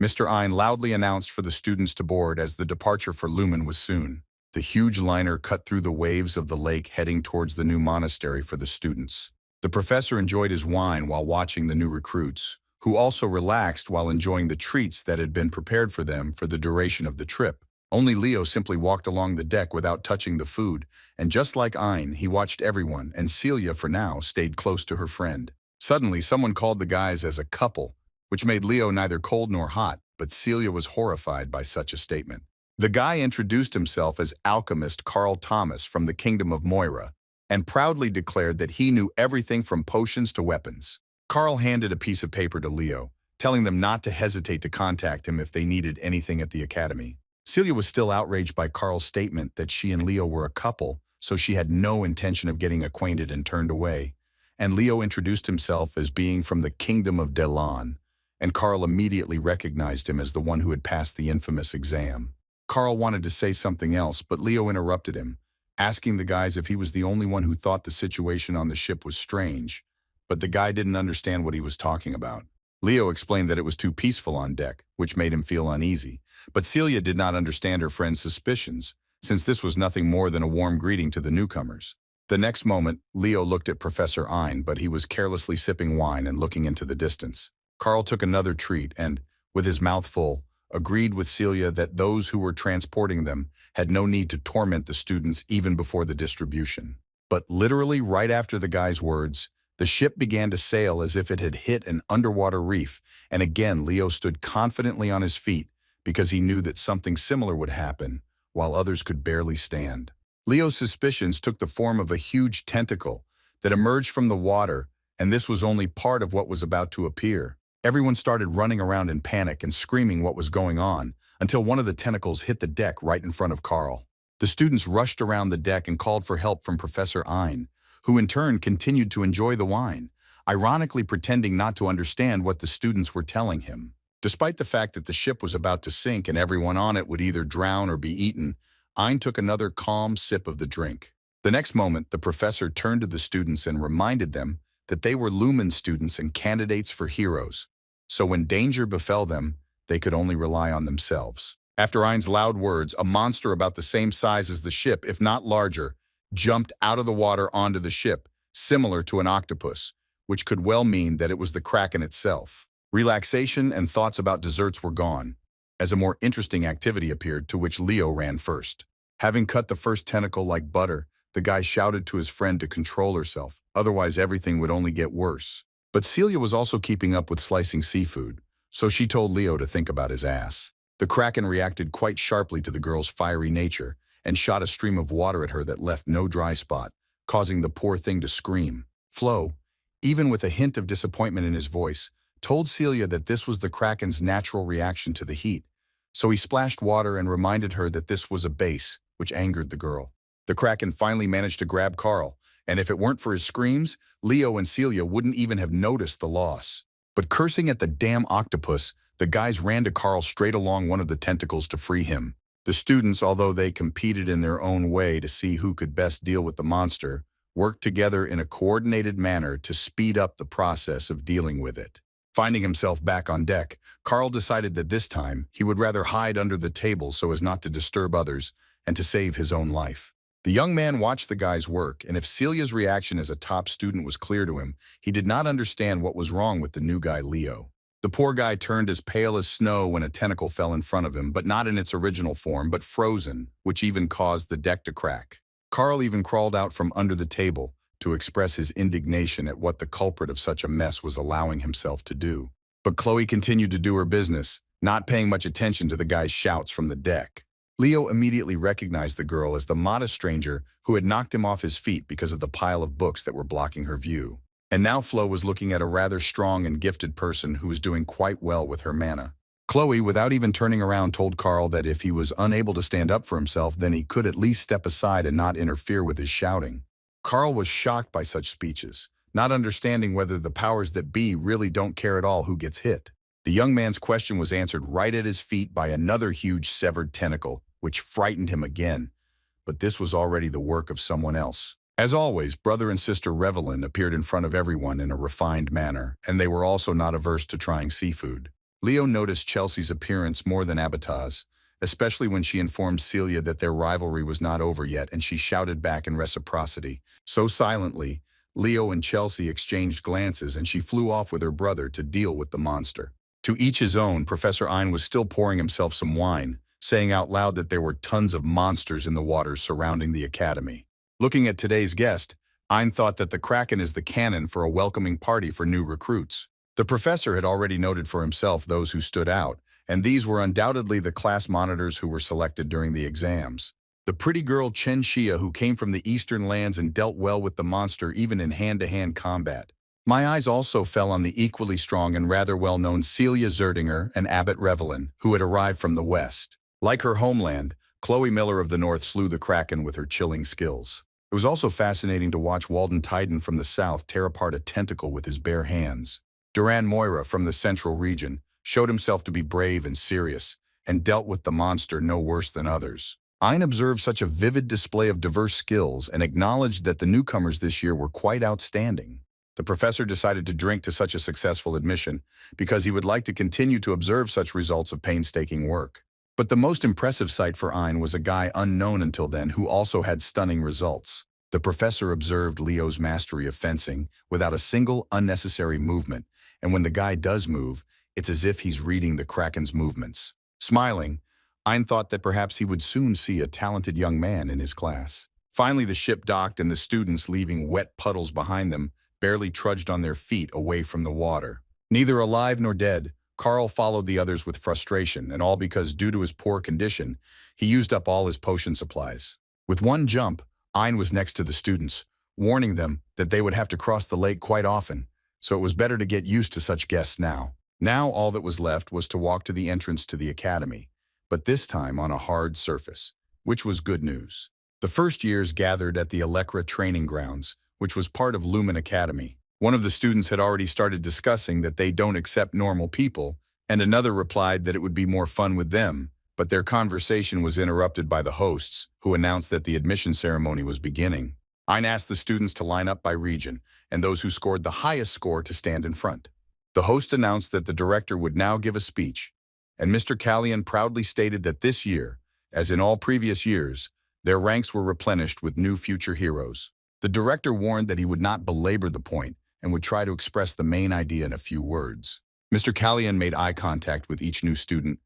Mr. Ein loudly announced for the students to board as the departure for Lumen was soon. The huge liner cut through the waves of the lake heading towards the new monastery for the students. The professor enjoyed his wine while watching the new recruits, who also relaxed while enjoying the treats that had been prepared for them for the duration of the trip. Only Leo simply walked along the deck without touching the food, and just like Ein, he watched everyone, and Celia, for now, stayed close to her friend. Suddenly, someone called the guys as a couple, which made Leo neither cold nor hot, but Celia was horrified by such a statement. The guy introduced himself as alchemist Carl Thomas from the Kingdom of Moira, and proudly declared that he knew everything from potions to weapons. Carl handed a piece of paper to Leo, telling them not to hesitate to contact him if they needed anything at the academy. Celia was still outraged by Carl's statement that she and Leo were a couple, so she had no intention of getting acquainted and turned away. And Leo introduced himself as being from the Kingdom of Delan, and Carl immediately recognized him as the one who had passed the infamous exam. Carl wanted to say something else, but Leo interrupted him, asking the guys if he was the only one who thought the situation on the ship was strange, but the guy didn't understand what he was talking about. Leo explained that it was too peaceful on deck, which made him feel uneasy, but Celia did not understand her friend's suspicions, since this was nothing more than a warm greeting to the newcomers. The next moment, Leo looked at Professor Ein, but he was carelessly sipping wine and looking into the distance. Carl took another treat and, with his mouth full, agreed with Celia that those who were transporting them had no need to torment the students even before the distribution. But literally right after the guy's words, the ship began to sail as if it had hit an underwater reef, and again Leo stood confidently on his feet because he knew that something similar would happen, while others could barely stand. Leo's suspicions took the form of a huge tentacle that emerged from the water, and this was only part of what was about to appear. Everyone started running around in panic and screaming what was going on, until one of the tentacles hit the deck right in front of Carl. The students rushed around the deck and called for help from Professor Ein, who in turn continued to enjoy the wine, ironically pretending not to understand what the students were telling him. Despite the fact that the ship was about to sink and everyone on it would either drown or be eaten, Ein took another calm sip of the drink. The next moment, the professor turned to the students and reminded them that they were Lumen students and candidates for heroes, so when danger befell them, they could only rely on themselves. After Ein's loud words, a monster about the same size as the ship, if not larger, jumped out of the water onto the ship, similar to an octopus, which could well mean that it was the Kraken itself. Relaxation and thoughts about desserts were gone, as a more interesting activity appeared, to which Leo ran first. Having cut the first tentacle like butter, the guy shouted to his friend to control herself, otherwise everything would only get worse. But Celia was also keeping up with slicing seafood, so she told Leo to think about his ass. The Kraken reacted quite sharply to the girl's fiery nature and shot a stream of water at her that left no dry spot, causing the poor thing to scream. Flo, even with a hint of disappointment in his voice, told Celia that this was the Kraken's natural reaction to the heat, so he splashed water and reminded her that this was a base, which angered the girl. The Kraken finally managed to grab Carl, and if it weren't for his screams, Leo and Celia wouldn't even have noticed the loss. But cursing at the damn octopus, the guys ran to Carl straight along one of the tentacles to free him. The students, although they competed in their own way to see who could best deal with the monster, worked together in a coordinated manner to speed up the process of dealing with it. Finding himself back on deck, Carl decided that this time he would rather hide under the table so as not to disturb others and to save his own life. The young man watched the guy's work, and if Celia's reaction as a top student was clear to him, he did not understand what was wrong with the new guy, Leo. The poor guy turned as pale as snow when a tentacle fell in front of him, but not in its original form, but frozen, which even caused the deck to crack. Carl even crawled out from under the table, to express his indignation at what the culprit of such a mess was allowing himself to do. But Chloe continued to do her business, not paying much attention to the guy's shouts from the deck. Leo immediately recognized the girl as the modest stranger who had knocked him off his feet because of the pile of books that were blocking her view. And now Flo was looking at a rather strong and gifted person who was doing quite well with her mana. Chloe, without even turning around, told Carl that if he was unable to stand up for himself, then he could at least step aside and not interfere with his shouting. Carl was shocked by such speeches, not understanding whether the powers that be really don't care at all who gets hit. The young man's question was answered right at his feet by another huge severed tentacle, which frightened him again. But this was already the work of someone else. As always, brother and sister Revelin appeared in front of everyone in a refined manner, and they were also not averse to trying seafood. Leo noticed Chelsea's appearance more than Abitaz, especially when she informed Celia that their rivalry was not over yet, and she shouted back in reciprocity. So silently, Leo and Chelsea exchanged glances, and she flew off with her brother to deal with the monster. To each his own, Professor Ein was still pouring himself some wine, saying out loud that there were tons of monsters in the waters surrounding the academy. Looking at today's guest, Ein thought that the Kraken is the cannon for a welcoming party for new recruits. The professor had already noted for himself those who stood out, and these were undoubtedly the class monitors who were selected during the exams. The pretty girl Chen Xia, who came from the eastern lands and dealt well with the monster even in hand-to-hand combat. My eyes also fell on the equally strong and rather well-known Celia Zeringer and Abbot Revelin, who had arrived from the west. Like her homeland, Chloe Miller of the north slew the Kraken with her chilling skills. It was also fascinating to watch Walden Tyden from the south tear apart a tentacle with his bare hands. Duran Moira from the central region showed himself to be brave and serious, and dealt with the monster no worse than others. Ein observed such a vivid display of diverse skills and acknowledged that the newcomers this year were quite outstanding. The professor decided to drink to such a successful admission because he would like to continue to observe such results of painstaking work. But the most impressive sight for Ein was a guy unknown until then who also had stunning results. The professor observed Leo's mastery of fencing without a single unnecessary movement, and when the guy does move, it's as if he's reading the Kraken's movements. Smiling, Ein thought that perhaps he would soon see a talented young man in his class. Finally, the ship docked and the students, leaving wet puddles behind them, barely trudged on their feet away from the water. Neither alive nor dead, Carl followed the others with frustration, and all because, due to his poor condition, he used up all his potion supplies. With one jump, Ein was next to the students, warning them that they would have to cross the lake quite often, so it was better to get used to such guests now. Now all that was left was to walk to the entrance to the academy, but this time on a hard surface, which was good news. The first years gathered at the Elekra training grounds, which was part of Lumen Academy. One of the students had already started discussing that they don't accept normal people, and another replied that it would be more fun with them, but their conversation was interrupted by the hosts, who announced that the admission ceremony was beginning. Ein asked the students to line up by region, and those who scored the highest score to stand in front. The host announced that the director would now give a speech, and Mr. Callion proudly stated that this year, as in all previous years, their ranks were replenished with new future heroes. The director warned that he would not belabor the point and would try to express the main idea in a few words. Mr. Callion made eye contact with each new student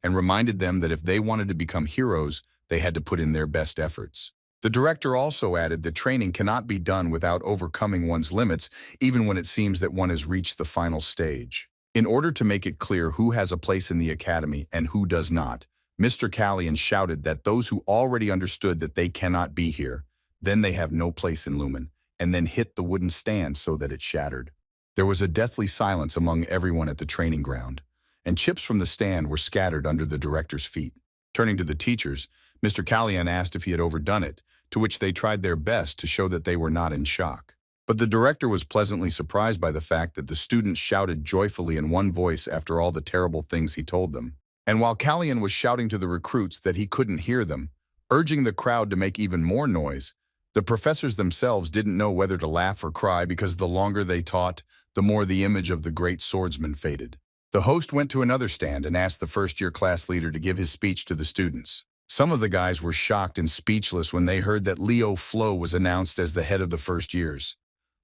and reminded them that if they wanted to become heroes, they had to put in their best efforts. The director also added that training cannot be done without overcoming one's limits, even when it seems that one has reached the final stage. In order to make it clear who has a place in the academy and who does not, Mr. Callion shouted that those who already understood that they cannot be here, then they have no place in Lumen, and then hit the wooden stand so that it shattered. There was a deathly silence among everyone at the training ground, and chips from the stand were scattered under the director's feet. Turning to the teachers, Mr. Callion asked if he had overdone it, to which they tried their best to show that they were not in shock. But the director was pleasantly surprised by the fact that the students shouted joyfully in one voice after all the terrible things he told them. And while Callion was shouting to the recruits that he couldn't hear them, urging the crowd to make even more noise, the professors themselves didn't know whether to laugh or cry because the longer they taught, the more the image of the great swordsman faded. The host went to another stand and asked the first-year class leader to give his speech to the students. Some of the guys were shocked and speechless when they heard that Leo Flo was announced as the head of the first years.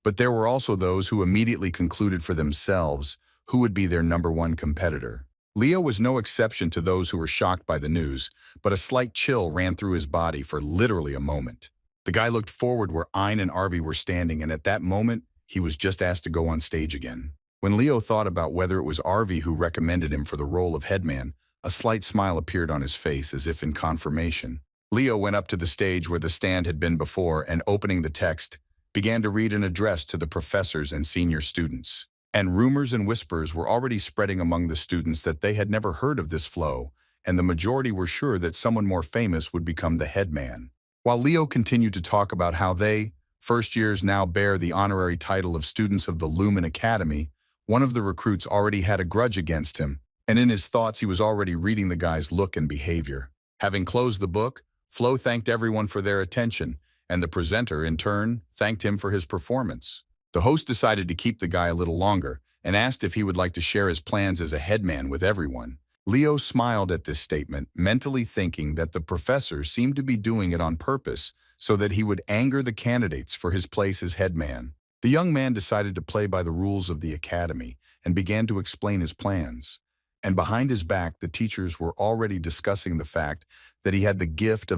But there were also those who immediately concluded for themselves who would be their #1 competitor. Leo was no exception to those who were shocked by the news, but a slight chill ran through his body for literally a moment. The guy looked forward where Ein and Arvi were standing, and at that moment, he was just asked to go on stage again. When Leo thought about whether it was Arvi who recommended him for the role of headman, a slight smile appeared on his face as if in confirmation. Leo went up to the stage where the stand had been before and, opening the text, began to read an address to the professors and senior students. And rumors and whispers were already spreading among the students that they had never heard of this flow, and the majority were sure that someone more famous would become the headman. While Leo continued to talk about how they, first years, now bear the honorary title of students of the Lumen Academy, one of the recruits already had a grudge against him, and in his thoughts he was already reading the guy's look and behavior. Having closed the book, Flo thanked everyone for their attention, and the presenter, in turn, thanked him for his performance. The host decided to keep the guy a little longer and asked if he would like to share his plans as a headman with everyone. Leo smiled at this statement, mentally thinking that the professor seemed to be doing it on purpose so that he would anger the candidates for his place as headman. The young man decided to play by the rules of the academy and began to explain his plans. And behind his back, the teachers were already discussing the fact that he had the gift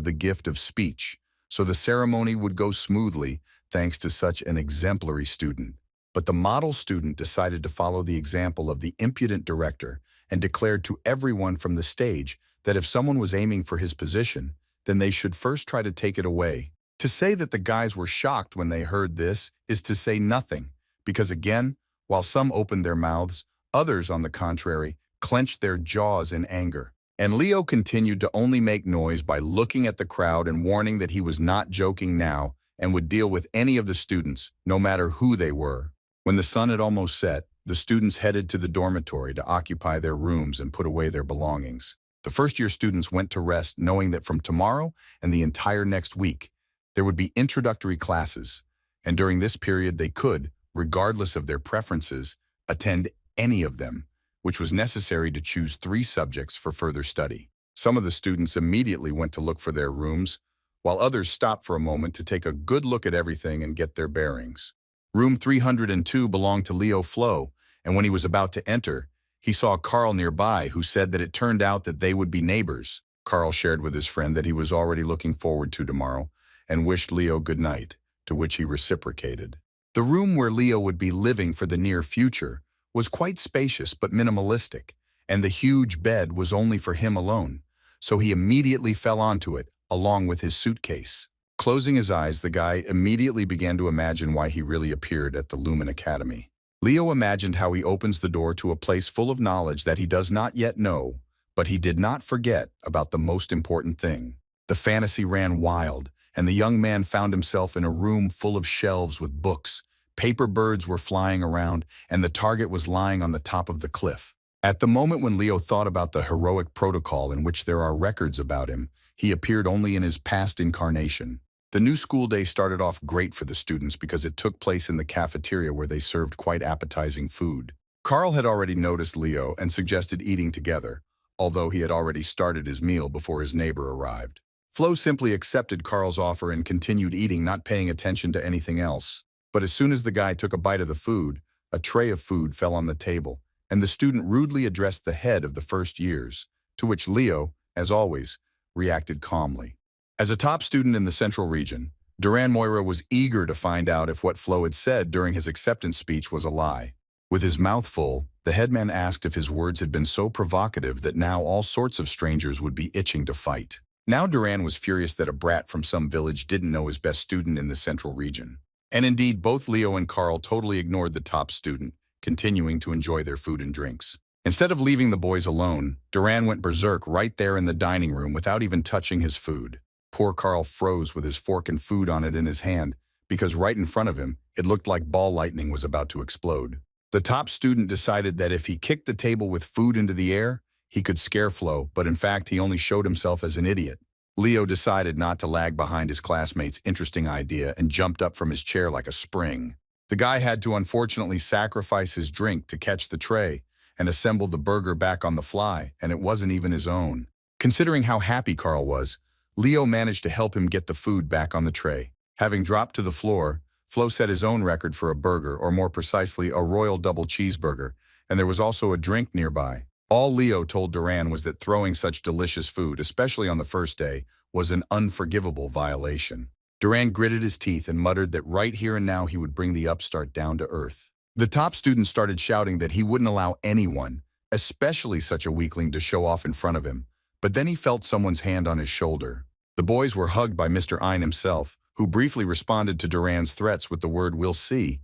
of speech, so the ceremony would go smoothly thanks to such an exemplary student. But the model student decided to follow the example of the impudent director and declared to everyone from the stage that if someone was aiming for his position, then they should first try to take it away. To say that the guys were shocked when they heard this is to say nothing, because again, while some opened their mouths, others, on the contrary, clenched their jaws in anger. And Leo continued to only make noise by looking at the crowd and warning that he was not joking now and would deal with any of the students, no matter who they were. When the sun had almost set, the students headed to the dormitory to occupy their rooms and put away their belongings. The first-year students went to rest knowing that from tomorrow and the entire next week, there would be introductory classes, and during this period they could, regardless of their preferences, attend any of them, which was necessary to choose 3 subjects for further study. Some of the students immediately went to look for their rooms, while others stopped for a moment to take a good look at everything and get their bearings. Room 302 belonged to Leo Flo, and when he was about to enter, he saw Carl nearby, who said that it turned out that they would be neighbors. Carl shared with his friend that he was already looking forward to tomorrow and wished Leo good night, to which he reciprocated. The room where Leo would be living for the near future was quite spacious but minimalistic, and the huge bed was only for him alone, so he immediately fell onto it, along with his suitcase. Closing his eyes, the guy immediately began to imagine why he really appeared at the Lumen Academy. Leo imagined how he opens the door to a place full of knowledge that he does not yet know, but he did not forget about the most important thing. The fantasy ran wild, and the young man found himself in a room full of shelves with books. Paper birds were flying around, and the target was lying on the top of the cliff. At the moment when Leo thought about the heroic protocol in which there are records about him, he appeared only in his past incarnation. The new school day started off great for the students because it took place in the cafeteria where they served quite appetizing food. Carl had already noticed Leo and suggested eating together, although he had already started his meal before his neighbor arrived. Flo simply accepted Carl's offer and continued eating, not paying attention to anything else. But as soon as the guy took a bite of the food, a tray of food fell on the table, and the student rudely addressed the head of the first years, to which Leo, as always, reacted calmly. As a top student in the Central Region, Duran Moira was eager to find out if what Flo had said during his acceptance speech was a lie. With his mouth full, the headman asked if his words had been so provocative that now all sorts of strangers would be itching to fight. Now Duran was furious that a brat from some village didn't know his best student in the Central Region. And indeed, both Leo and Carl totally ignored the top student, continuing to enjoy their food and drinks. Instead of leaving the boys alone, Duran went berserk right there in the dining room without even touching his food. Poor Carl froze with his fork and food on it in his hand, because right in front of him, it looked like ball lightning was about to explode. The top student decided that if he kicked the table with food into the air, he could scare Flo, but in fact he only showed himself as an idiot. Leo decided not to lag behind his classmate's interesting idea and jumped up from his chair like a spring. The guy had to unfortunately sacrifice his drink to catch the tray and assemble the burger back on the fly, and it wasn't even his own. Considering how happy Carl was, Leo managed to help him get the food back on the tray. Having dropped to the floor, Flo set his own record for a burger, or more precisely, a royal double cheeseburger, and there was also a drink nearby. All Leo told Duran was that throwing such delicious food, especially on the first day, was an unforgivable violation. Duran gritted his teeth and muttered that right here and now he would bring the upstart down to earth. The top student started shouting that he wouldn't allow anyone, especially such a weakling, to show off in front of him, but then he felt someone's hand on his shoulder. The boys were hugged by Mr. Ein himself, who briefly responded to Duran's threats with the word "we'll see,"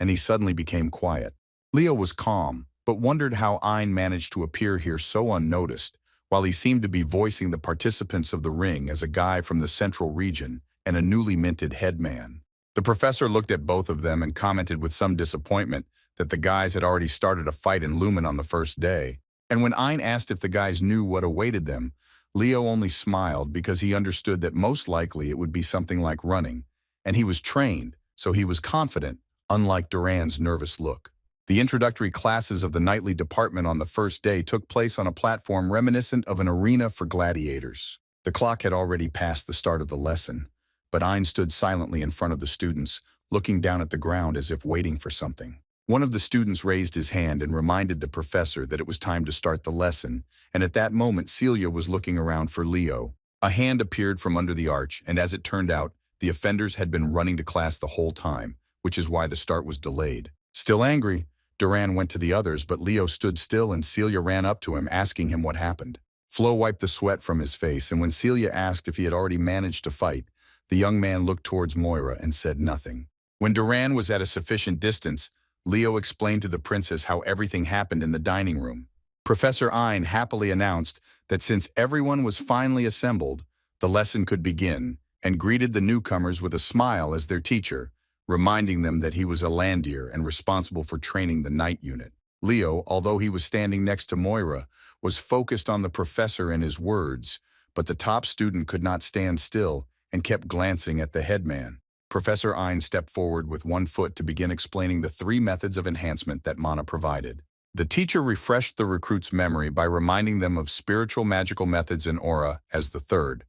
and he suddenly became quiet. Leo was calm, but wondered how Ein managed to appear here so unnoticed, while he seemed to be voicing the participants of the ring as a guy from the central region and a newly minted headman. The professor looked at both of them and commented with some disappointment that the guys had already started a fight in Lumen on the first day. And when Ein asked if the guys knew what awaited them, Leo only smiled because he understood that most likely it would be something like running, and he was trained, so he was confident, unlike Duran's nervous look. The introductory classes of the nightly department on the first day took place on a platform reminiscent of an arena for gladiators. The clock had already passed the start of the lesson, but Ein stood silently in front of the students, looking down at the ground as if waiting for something. One of the students raised his hand and reminded the professor that it was time to start the lesson, and at that moment Celia was looking around for Leo. A hand appeared from under the arch, and as it turned out, the offenders had been running to class the whole time, which is why the start was delayed. Still angry, Duran went to the others, but Leo stood still and Celia ran up to him, asking him what happened. Flo wiped the sweat from his face, and when Celia asked if he had already managed to fight, the young man looked towards Moira and said nothing. When Duran was at a sufficient distance, Leo explained to the princess how everything happened in the dining room. Professor Ein happily announced that since everyone was finally assembled, the lesson could begin, and greeted the newcomers with a smile as their teacher, reminding them that he was a Landier and responsible for training the night unit. Leo, although he was standing next to Moira, was focused on the professor and his words, but the top student could not stand still and kept glancing at the headman. Professor Ein stepped forward with one foot to begin explaining the 3 methods of enhancement that Mana provided. The teacher refreshed the recruits' memory by reminding them of spiritual magical methods and aura as the 3rd,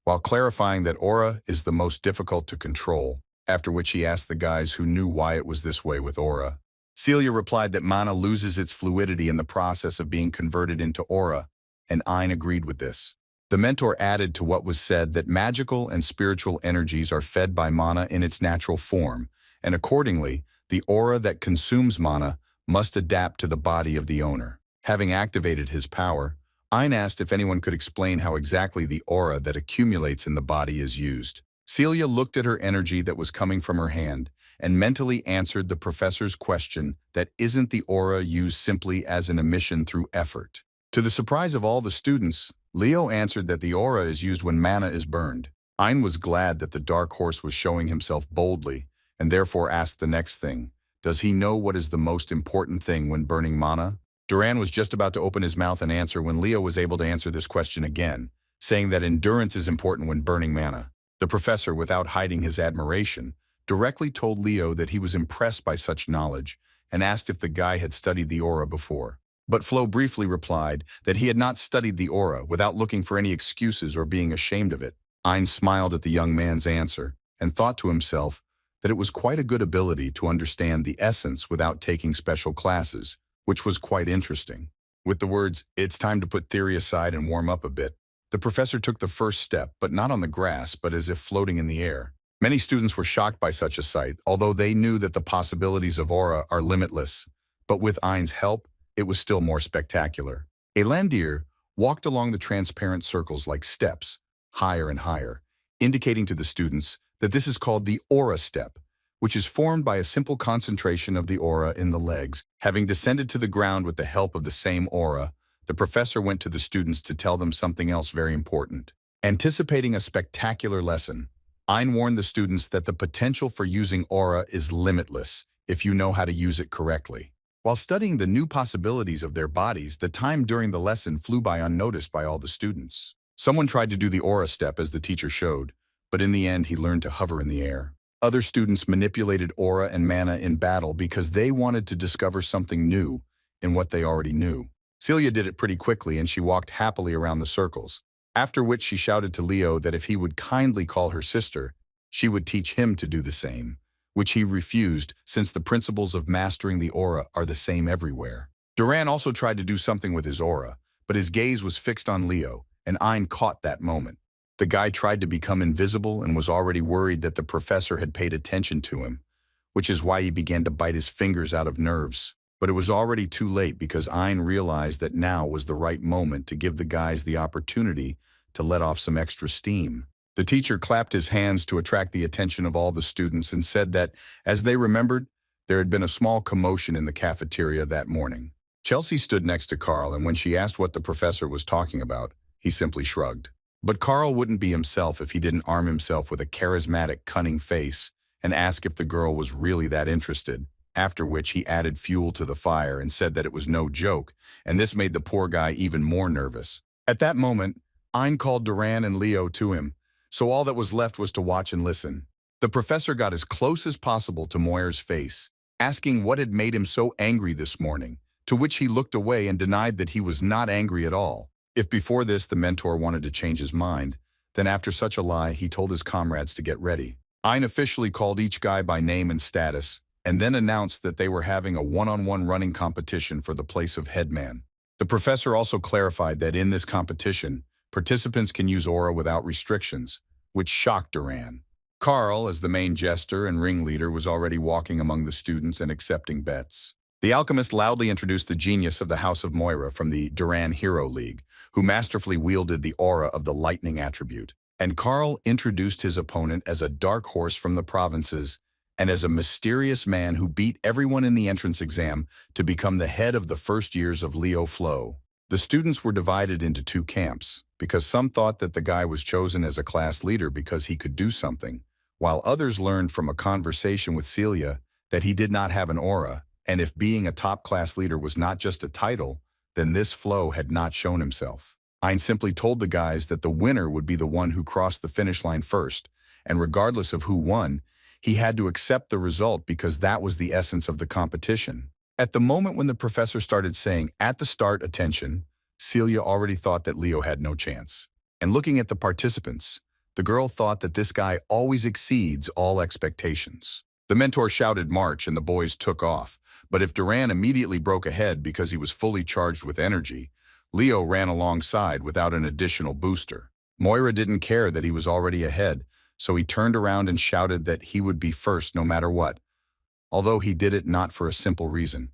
while clarifying that aura is the most difficult to control, after which he asked the guys who knew why it was this way with aura. Celia replied that mana loses its fluidity in the process of being converted into aura, and Ein agreed with this. The mentor added to what was said that magical and spiritual energies are fed by mana in its natural form, and accordingly, the aura that consumes mana must adapt to the body of the owner. Having activated his power, Ein asked if anyone could explain how exactly the aura that accumulates in the body is used. Celia looked at her energy that was coming from her hand and mentally answered the professor's question that isn't the aura used simply as an emission through effort. To the surprise of all the students, Leo answered that the aura is used when mana is burned. Ein was glad that the dark horse was showing himself boldly, and therefore asked the next thing. Does he know what is the most important thing when burning mana? Duran was just about to open his mouth and answer when Leo was able to answer this question again, saying that endurance is important when burning mana. The professor, without hiding his admiration, directly told Leo that he was impressed by such knowledge and asked if the guy had studied the aura before. But Flo briefly replied that he had not studied the aura without looking for any excuses or being ashamed of it. Ein smiled at the young man's answer and thought to himself that it was quite a good ability to understand the essence without taking special classes, which was quite interesting. With the words, "It's time to put theory aside and warm up a bit," the professor took the first step, but not on the grass, but as if floating in the air. Many students were shocked by such a sight, although they knew that the possibilities of aura are limitless. But with Ein's help, it was still more spectacular. A Landier walked along the transparent circles like steps, higher and higher, indicating to the students that this is called the aura step, which is formed by a simple concentration of the aura in the legs. Having descended to the ground with the help of the same aura, the professor went to the students to tell them something else very important. Anticipating a spectacular lesson, Ein warned the students that the potential for using aura is limitless if you know how to use it correctly. While studying the new possibilities of their bodies, the time during the lesson flew by unnoticed by all the students. Someone tried to do the aura step as the teacher showed, but in the end he learned to hover in the air. Other students manipulated aura and mana in battle because they wanted to discover something new in what they already knew. Celia did it pretty quickly and she walked happily around the circles, after which she shouted to Leo that if he would kindly call her sister, she would teach him to do the same, which he refused since the principles of mastering the aura are the same everywhere. Duran also tried to do something with his aura, but his gaze was fixed on Leo, and Ein caught that moment. The guy tried to become invisible and was already worried that the professor had paid attention to him, which is why he began to bite his fingers out of nerves. But it was already too late because Ein realized that now was the right moment to give the guys the opportunity to let off some extra steam. The teacher clapped his hands to attract the attention of all the students and said that, as they remembered, there had been a small commotion in the cafeteria that morning. Chelsea stood next to Carl, and when she asked what the professor was talking about, he simply shrugged. But Carl wouldn't be himself if he didn't arm himself with a charismatic, cunning face and ask if the girl was really that interested, after which he added fuel to the fire and said that it was no joke, and this made the poor guy even more nervous. At that moment, Ein called Duran and Leo to him, so all that was left was to watch and listen. The professor got as close as possible to Moira's face, asking what had made him so angry this morning, to which he looked away and denied that he was not angry at all. If before this the mentor wanted to change his mind, then after such a lie he told his comrades to get ready. Ein officially called each guy by name and status, and then announced that they were having a one-on-one running competition for the place of headman. The professor also clarified that in this competition, participants can use aura without restrictions, which shocked Duran. Carl, as the main jester and ringleader, was already walking among the students and accepting bets. The alchemist loudly introduced the genius of the House of Moira from the Duran Hero League, who masterfully wielded the aura of the lightning attribute. And Carl introduced his opponent as a dark horse from the provinces and as a mysterious man who beat everyone in the entrance exam to become the head of the first years of Leo Flow. The students were divided into two camps, because some thought that the guy was chosen as a class leader because he could do something, while others learned from a conversation with Celia that he did not have an aura, and if being a top-class leader was not just a title, then this Flow had not shown himself. Ein simply told the guys that the winner would be the one who crossed the finish line first, and regardless of who won, he had to accept the result because that was the essence of the competition. At the moment when the professor started saying, "At the start, attention," Celia already thought that Leo had no chance. And looking at the participants, the girl thought that this guy always exceeds all expectations. The mentor shouted march and the boys took off, but if Duran immediately broke ahead because he was fully charged with energy, Leo ran alongside without an additional booster. Moira didn't care that he was already ahead, so he turned around and shouted that he would be first no matter what, although he did it not for a simple reason,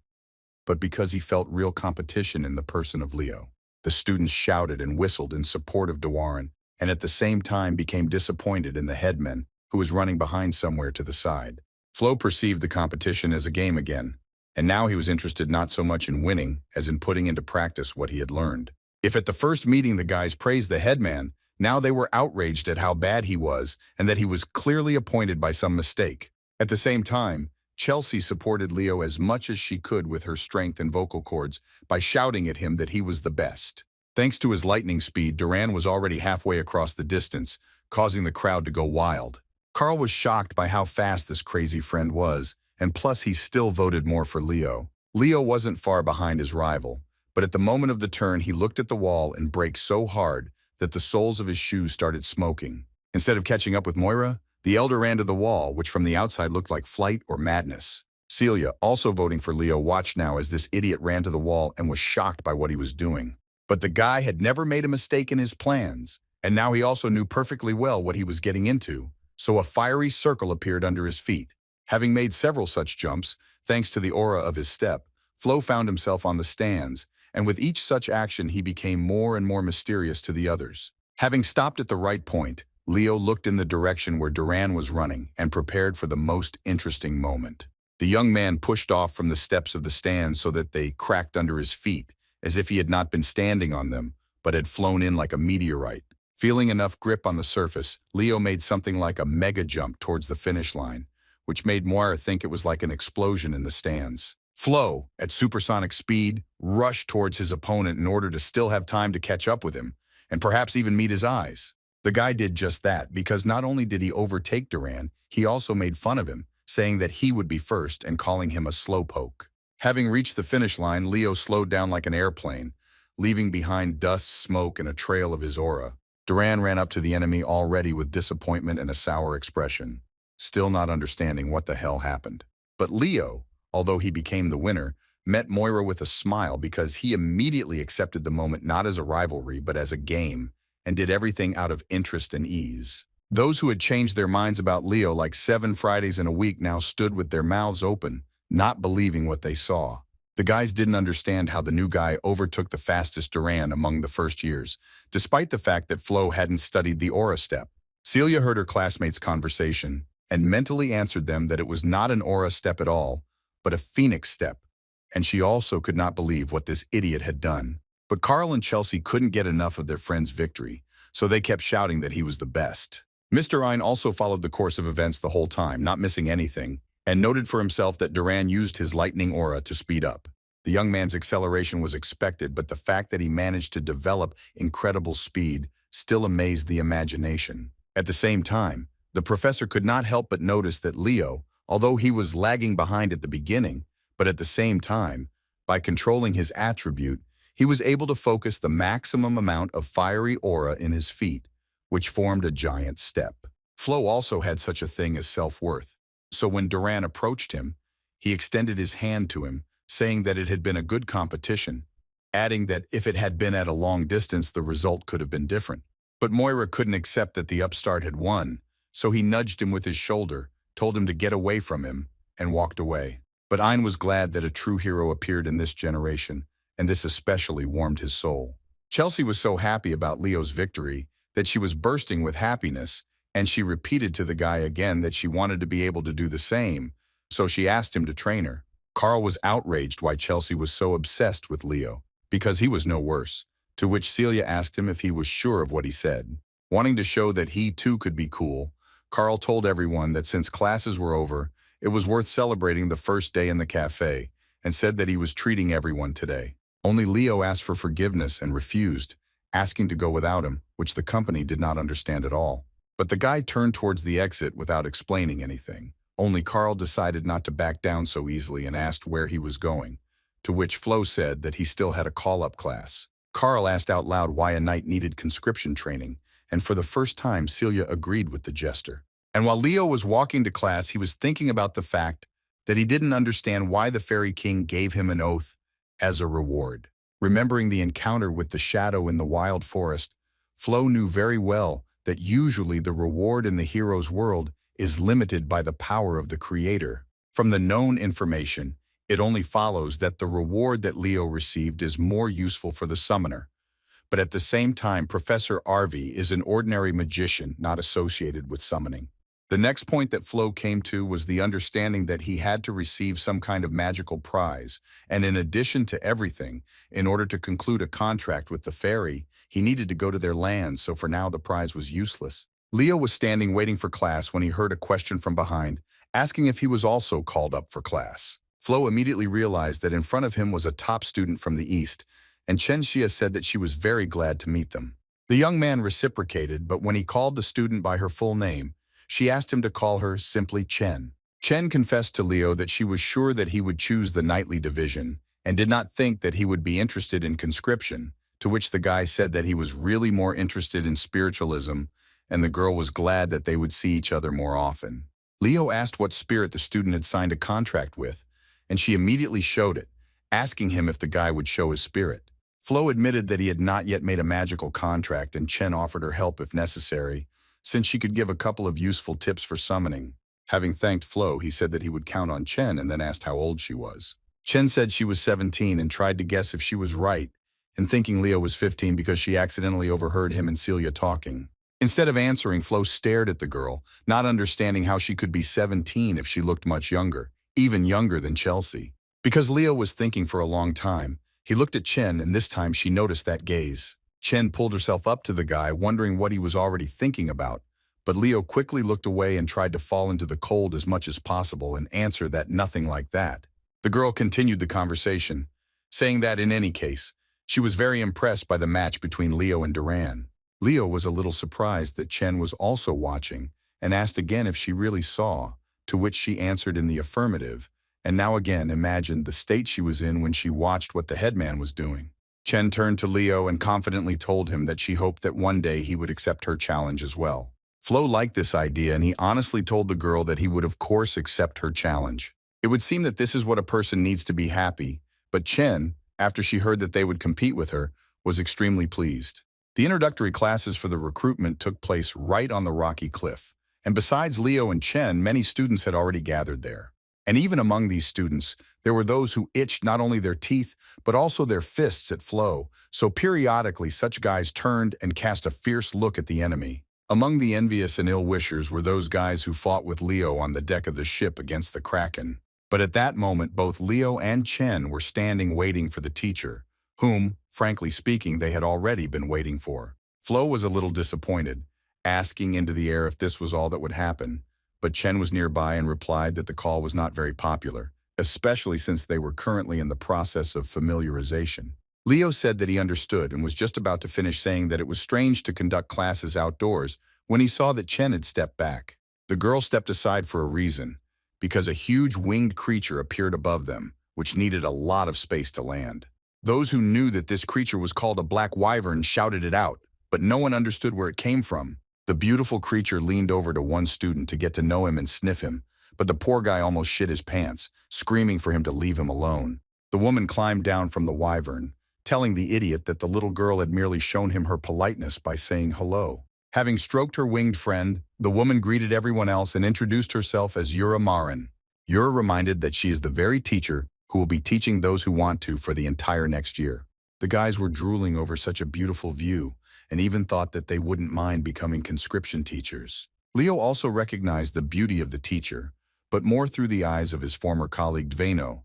but because he felt real competition in the person of Leo. The students shouted and whistled in support of Duran, and at the same time became disappointed in the headman, who was running behind somewhere to the side. Flo perceived the competition as a game again, and now he was interested not so much in winning as in putting into practice what he had learned. If at the first meeting the guys praised the headman, now they were outraged at how bad he was and that he was clearly appointed by some mistake. At the same time, Chelsea supported Leo as much as she could with her strength and vocal cords by shouting at him that he was the best. Thanks to his lightning speed, Duran was already halfway across the distance, causing the crowd to go wild. Carl was shocked by how fast this crazy friend was, and plus he still voted more for Leo. Leo wasn't far behind his rival, but at the moment of the turn he looked at the wall and braked so hard that the soles of his shoes started smoking. Instead of catching up with Moira, the elder ran to the wall, which from the outside looked like flight or madness. Celia, also voting for Leo, watched now as this idiot ran to the wall and was shocked by what he was doing. But the guy had never made a mistake in his plans, and now he also knew perfectly well what he was getting into, so a fiery circle appeared under his feet. Having made several such jumps, thanks to the aura of his step, Flo found himself on the stands, and with each such action he became more and more mysterious to the others. Having stopped at the right point, Leo looked in the direction where Duran was running and prepared for the most interesting moment. The young man pushed off from the steps of the stand so that they cracked under his feet, as if he had not been standing on them, but had flown in like a meteorite. Feeling enough grip on the surface, Leo made something like a mega jump towards the finish line, which made Moira think it was like an explosion in the stands. Flo, at supersonic speed, rushed towards his opponent in order to still have time to catch up with him, and perhaps even meet his eyes. The guy did just that, because not only did he overtake Duran, he also made fun of him, saying that he would be first and calling him a slowpoke. Having reached the finish line, Leo slowed down like an airplane, leaving behind dust, smoke, and a trail of his aura. Duran ran up to the enemy already with disappointment and a sour expression, still not understanding what the hell happened. But Leo, although he became the winner, met Moira with a smile because he immediately accepted the moment not as a rivalry but as a game, and did everything out of interest and ease. Those who had changed their minds about Leo like 7 Fridays in a week now stood with their mouths open, not believing what they saw. The guys didn't understand how the new guy overtook the fastest Duran among the first years, despite the fact that Flo hadn't studied the aura step. Celia heard her classmates' conversation and mentally answered them that it was not an aura step at all, but a phoenix step, and she also could not believe what this idiot had done. But Carl and Chelsea couldn't get enough of their friend's victory, so they kept shouting that he was the best. Mr. Ein also followed the course of events the whole time, not missing anything, and noted for himself that Duran used his lightning aura to speed up. The young man's acceleration was expected, but the fact that he managed to develop incredible speed still amazed the imagination. At the same time, the professor could not help but notice that Leo, although he was lagging behind at the beginning, but at the same time, by controlling his attribute, he was able to focus the maximum amount of fiery aura in his feet, which formed a giant step. Flo also had such a thing as self-worth, so when Duran approached him, he extended his hand to him, saying that it had been a good competition, adding that if it had been at a long distance, the result could have been different. But Moira couldn't accept that the upstart had won, so he nudged him with his shoulder, told him to get away from him, and walked away. But Ein was glad that a true hero appeared in this generation, and this especially warmed his soul. Chelsea was so happy about Leo's victory that she was bursting with happiness, and she repeated to the guy again that she wanted to be able to do the same, so she asked him to train her. Carl was outraged why Chelsea was so obsessed with Leo, because he was no worse, to which Celia asked him if he was sure of what he said. Wanting to show that he too could be cool, Carl told everyone that since classes were over, it was worth celebrating the first day in the cafe, and said that he was treating everyone today. Only Leo asked for forgiveness and refused, asking to go without him, which the company did not understand at all. But the guy turned towards the exit without explaining anything. Only Carl decided not to back down so easily and asked where he was going, to which Flo said that he still had a call-up class. Carl asked out loud why a knight needed conscription training, and for the first time Celia agreed with the jester. And while Leo was walking to class, he was thinking about the fact that he didn't understand why the Fairy King gave him an oath as a reward. Remembering the encounter with the shadow in the wild forest, Flo knew very well that usually the reward in the hero's world is limited by the power of the creator. From the known information, it only follows that the reward that Leo received is more useful for the summoner. But at the same time, Professor Arvi is an ordinary magician not associated with summoning. The next point that Flo came to was the understanding that he had to receive some kind of magical prize, and in addition to everything, in order to conclude a contract with the fairy, he needed to go to their land, so for now the prize was useless. Leo was standing waiting for class when he heard a question from behind, asking if he was also called up for class. Flo immediately realized that in front of him was a top student from the East, and Chen Xia said that she was very glad to meet them. The young man reciprocated, but when he called the student by her full name, she asked him to call her simply Chen. Chen confessed to Leo that she was sure that he would choose the knightly division, and did not think that he would be interested in conscription, to which the guy said that he was really more interested in spiritualism, and the girl was glad that they would see each other more often. Leo asked what spirit the student had signed a contract with, and she immediately showed it, asking him if the guy would show his spirit. Flo admitted that he had not yet made a magical contract, and Chen offered her help if necessary, since she could give a couple of useful tips for summoning. Having thanked Flo, he said that he would count on Chen and then asked how old she was. Chen said she was 17 and tried to guess if she was right, in thinking Leo was 15 because she accidentally overheard him and Celia talking. Instead of answering, Flo stared at the girl, not understanding how she could be 17 if she looked much younger, even younger than Chelsea. Because Leo was thinking for a long time, he looked at Chen, and this time she noticed that gaze. Chen pulled herself up to the guy, wondering what he was already thinking about, but Leo quickly looked away and tried to fall into the cold as much as possible and answer that nothing like that. The girl continued the conversation, saying that in any case, she was very impressed by the match between Leo and Duran. Leo was a little surprised that Chen was also watching and asked again if she really saw, to which she answered in the affirmative, and now again imagined the state she was in when she watched what the headman was doing. Chen turned to Leo and confidently told him that she hoped that one day he would accept her challenge as well. Flo liked this idea, and he honestly told the girl that he would of course accept her challenge. It would seem that this is what a person needs to be happy, but Chen, after she heard that they would compete with her, was extremely pleased. The introductory classes for the recruitment took place right on the rocky cliff. And besides Leo and Chen, many students had already gathered there. And even among these students, there were those who itched not only their teeth, but also their fists at Flo, so periodically such guys turned and cast a fierce look at the enemy. Among the envious and ill-wishers were those guys who fought with Leo on the deck of the ship against the Kraken. But at that moment, both Leo and Chen were standing waiting for the teacher, whom, frankly speaking, they had already been waiting for. Flo was a little disappointed, asking into the air if this was all that would happen, but Chen was nearby and replied that the call was not very popular, especially since they were currently in the process of familiarization. Leo said that he understood and was just about to finish saying that it was strange to conduct classes outdoors when he saw that Chen had stepped back. The girl stepped aside for a reason, because a huge winged creature appeared above them, which needed a lot of space to land. Those who knew that this creature was called a black wyvern shouted it out, but no one understood where it came from. The beautiful creature leaned over to one student to get to know him and sniff him, but the poor guy almost shit his pants, screaming for him to leave him alone. The woman climbed down from the wyvern, telling the idiot that the little girl had merely shown him her politeness by saying hello. Having stroked her winged friend, the woman greeted everyone else and introduced herself as Yura Marin. Yura reminded that she is the very teacher who will be teaching those who want to for the entire next year. The guys were drooling over such a beautiful view and even thought that they wouldn't mind becoming conscription teachers. Leo also recognized the beauty of the teacher, but more through the eyes of his former colleague Dveno,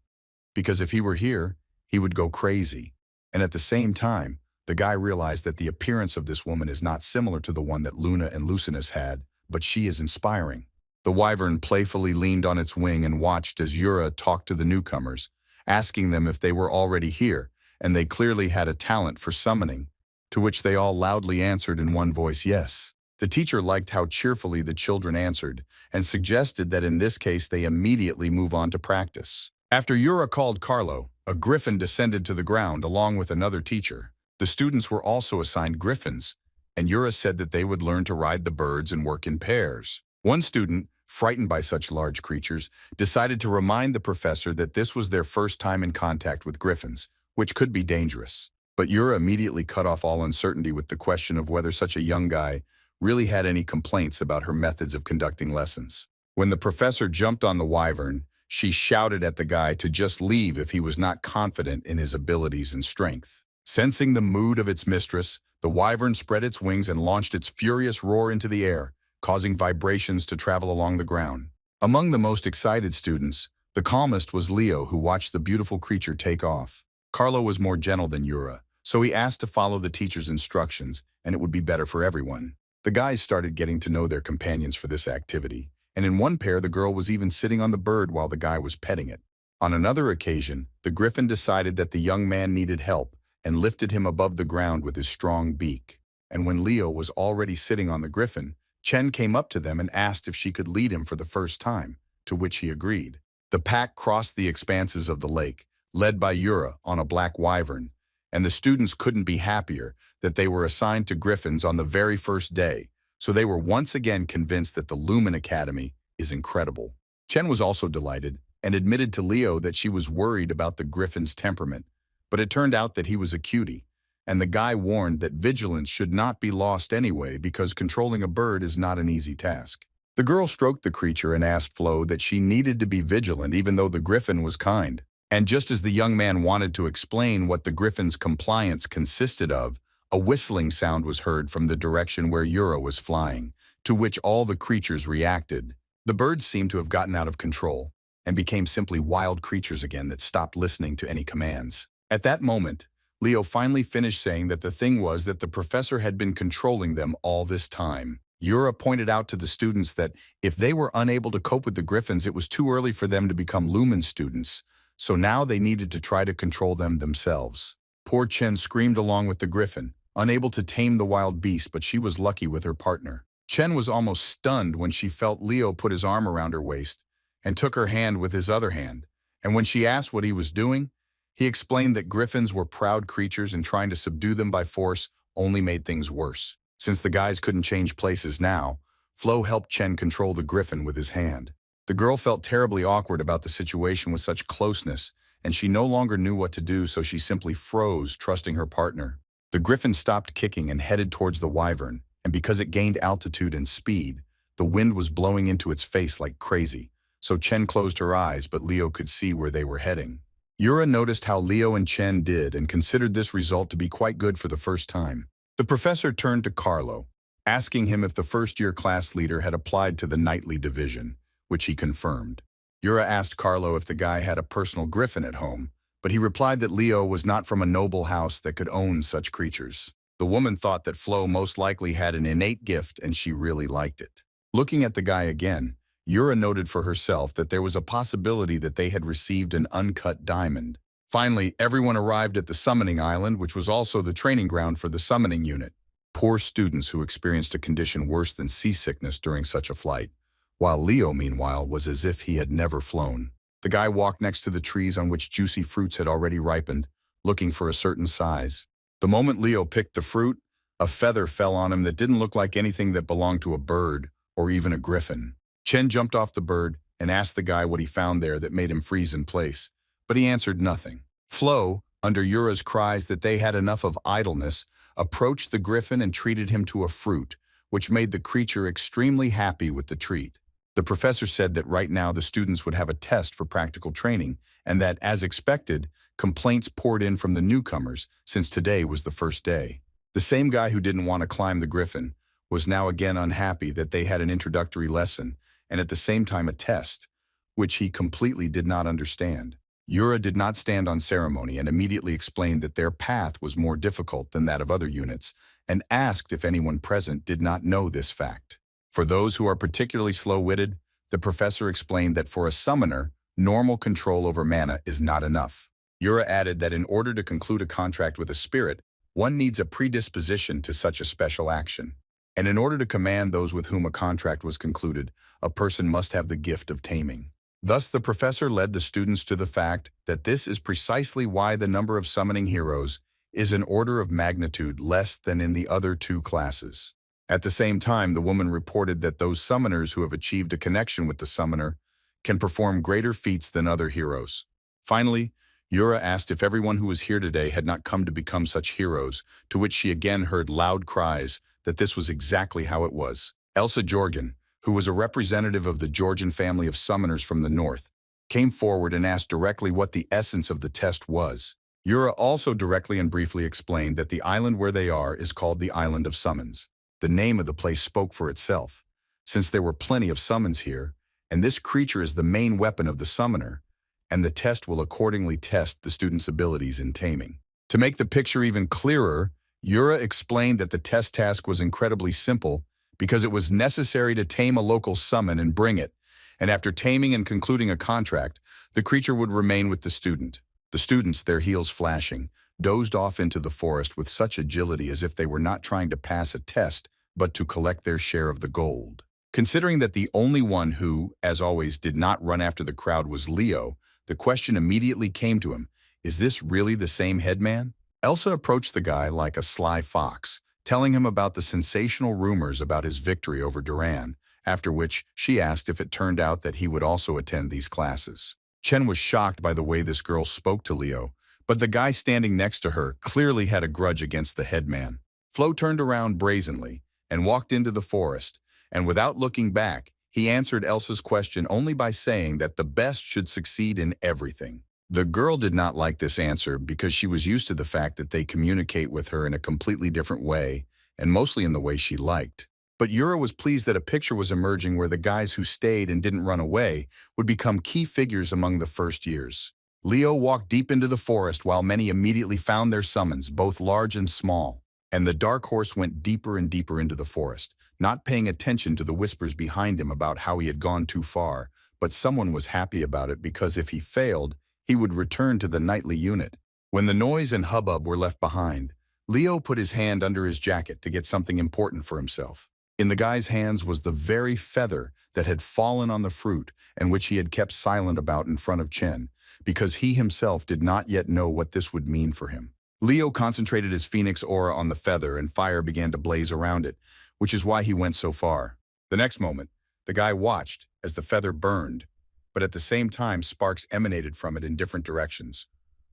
because if he were here, he would go crazy. And at the same time, the guy realized that the appearance of this woman is not similar to the one that Luna and Lucinus had, but she is inspiring. The wyvern playfully leaned on its wing and watched as Yura talked to the newcomers, asking them if they were already here, and they clearly had a talent for summoning, to which they all loudly answered in one voice, yes. The teacher liked how cheerfully the children answered, and suggested that in this case they immediately move on to practice. After Yura called Carlo, a griffin descended to the ground along with another teacher. The students were also assigned griffins, and Yura said that they would learn to ride the birds and work in pairs. One student, frightened by such large creatures, decided to remind the professor that this was their first time in contact with griffins, which could be dangerous. But Yura immediately cut off all uncertainty with the question of whether such a young guy really had any complaints about her methods of conducting lessons. When the professor jumped on the wyvern, she shouted at the guy to just leave if he was not confident in his abilities and strength. Sensing the mood of its mistress, the wyvern spread its wings and launched its furious roar into the air, causing vibrations to travel along the ground. Among the most excited students, the calmest was Leo, who watched the beautiful creature take off. Carlo was more gentle than Yura, so he asked to follow the teacher's instructions, and it would be better for everyone. The guys started getting to know their companions for this activity, and in one pair the girl was even sitting on the bird while the guy was petting it. On another occasion, the griffin decided that the young man needed help and lifted him above the ground with his strong beak. And when Leo was already sitting on the griffin, Chen came up to them and asked if she could lead him for the first time, to which he agreed. The pack crossed the expanses of the lake, led by Yura on a black wyvern, and the students couldn't be happier that they were assigned to griffins on the very first day, so they were once again convinced that the Lumen Academy is incredible. Chen was also delighted and admitted to Leo that she was worried about the griffin's temperament, but it turned out that he was a cutie, and the guy warned that vigilance should not be lost anyway because controlling a bird is not an easy task. The girl stroked the creature and asked Flo that she needed to be vigilant even though the griffin was kind. And just as the young man wanted to explain what the griffin's compliance consisted of, a whistling sound was heard from the direction where Yura was flying, to which all the creatures reacted. The birds seemed to have gotten out of control and became simply wild creatures again that stopped listening to any commands. At that moment, Leo finally finished saying that the thing was that the professor had been controlling them all this time. Yura pointed out to the students that if they were unable to cope with the griffins, it was too early for them to become Lumen students, so now they needed to try to control them themselves. Poor Chen screamed along with the griffin, unable to tame the wild beast, but she was lucky with her partner. Chen was almost stunned when she felt Leo put his arm around her waist and took her hand with his other hand, and when she asked what he was doing, he explained that griffins were proud creatures and trying to subdue them by force only made things worse. Since the guys couldn't change places now, Flo helped Chen control the griffin with his hand. The girl felt terribly awkward about the situation with such closeness, and she no longer knew what to do, so she simply froze, trusting her partner. The griffin stopped kicking and headed towards the wyvern, and because it gained altitude and speed, the wind was blowing into its face like crazy, so Chen closed her eyes, but Leo could see where they were heading. Yura noticed how Leo and Chen did and considered this result to be quite good for the first time. The professor turned to Carlo, asking him if the first-year class leader had applied to the nightly division, which he confirmed. Yura asked Carlo if the guy had a personal griffin at home, but he replied that Leo was not from a noble house that could own such creatures. The woman thought that Flo most likely had an innate gift and she really liked it. Looking at the guy again, Yura noted for herself that there was a possibility that they had received an uncut diamond. Finally, everyone arrived at the summoning island, which was also the training ground for the summoning unit. Poor students who experienced a condition worse than seasickness during such a flight, while Leo, meanwhile, was as if he had never flown. The guy walked next to the trees on which juicy fruits had already ripened, looking for a certain size. The moment Leo picked the fruit, a feather fell on him that didn't look like anything that belonged to a bird or even a griffin. Chen jumped off the bird and asked the guy what he found there that made him freeze in place, but he answered nothing. Flo, under Yura's cries that they had enough of idleness, approached the griffin and treated him to a fruit, which made the creature extremely happy with the treat. The professor said that right now the students would have a test for practical training, and that, as expected, complaints poured in from the newcomers, since today was the first day. The same guy who didn't want to climb the griffin was now again unhappy that they had an introductory lesson, and at the same time a test, which he completely did not understand. Yura did not stand on ceremony and immediately explained that their path was more difficult than that of other units, and asked if anyone present did not know this fact. For those who are particularly slow-witted, the professor explained that for a summoner, normal control over mana is not enough. Yura added that in order to conclude a contract with a spirit, one needs a predisposition to such a special action. And in order to command those with whom a contract was concluded, a person must have the gift of taming. Thus, the professor led the students to the fact that this is precisely why the number of summoning heroes is an order of magnitude less than in the other two classes. At the same time, the woman reported that those summoners who have achieved a connection with the summoner can perform greater feats than other heroes. Finally, Yura asked if everyone who was here today had not come to become such heroes, to which she again heard loud cries that this was exactly how it was. Elsa Jorgen, who was a representative of the Georgian family of summoners from the north, came forward and asked directly what the essence of the test was. Yura also directly and briefly explained that the island where they are is called the Island of Summons. The name of the place spoke for itself, since there were plenty of summons here, and this creature is the main weapon of the summoner, and the test will accordingly test the student's abilities in taming. To make the picture even clearer, Yura explained that the test task was incredibly simple because it was necessary to tame a local summon and bring it, and after taming and concluding a contract, the creature would remain with the student. The students, their heels flashing, dozed off into the forest with such agility as if they were not trying to pass a test, but to collect their share of the gold. Considering that the only one who, as always, did not run after the crowd was Leo, the question immediately came to him, is this really the same headman? Elsa approached the guy like a sly fox, telling him about the sensational rumors about his victory over Duran, after which she asked if it turned out that he would also attend these classes. Chen was shocked by the way this girl spoke to Leo, but the guy standing next to her clearly had a grudge against the headman. Flo turned around brazenly and walked into the forest, and without looking back, he answered Elsa's question only by saying that the best should succeed in everything. The girl did not like this answer because she was used to the fact that they communicate with her in a completely different way, and mostly in the way she liked. But Yura was pleased that a picture was emerging where the guys who stayed and didn't run away would become key figures among the first years. Leo walked deep into the forest while many immediately found their summons, both large and small. And the dark horse went deeper and deeper into the forest, not paying attention to the whispers behind him about how he had gone too far, but someone was happy about it because if he failed, he would return to the nightly unit. When the noise and hubbub were left behind, Leo put his hand under his jacket to get something important for himself. In the guy's hands was the very feather that had fallen on the fruit and which he had kept silent about in front of Chen, because he himself did not yet know what this would mean for him. Leo concentrated his phoenix aura on the feather and fire began to blaze around it, which is why he went so far. The next moment, the guy watched as the feather burned, but at the same time sparks emanated from it in different directions.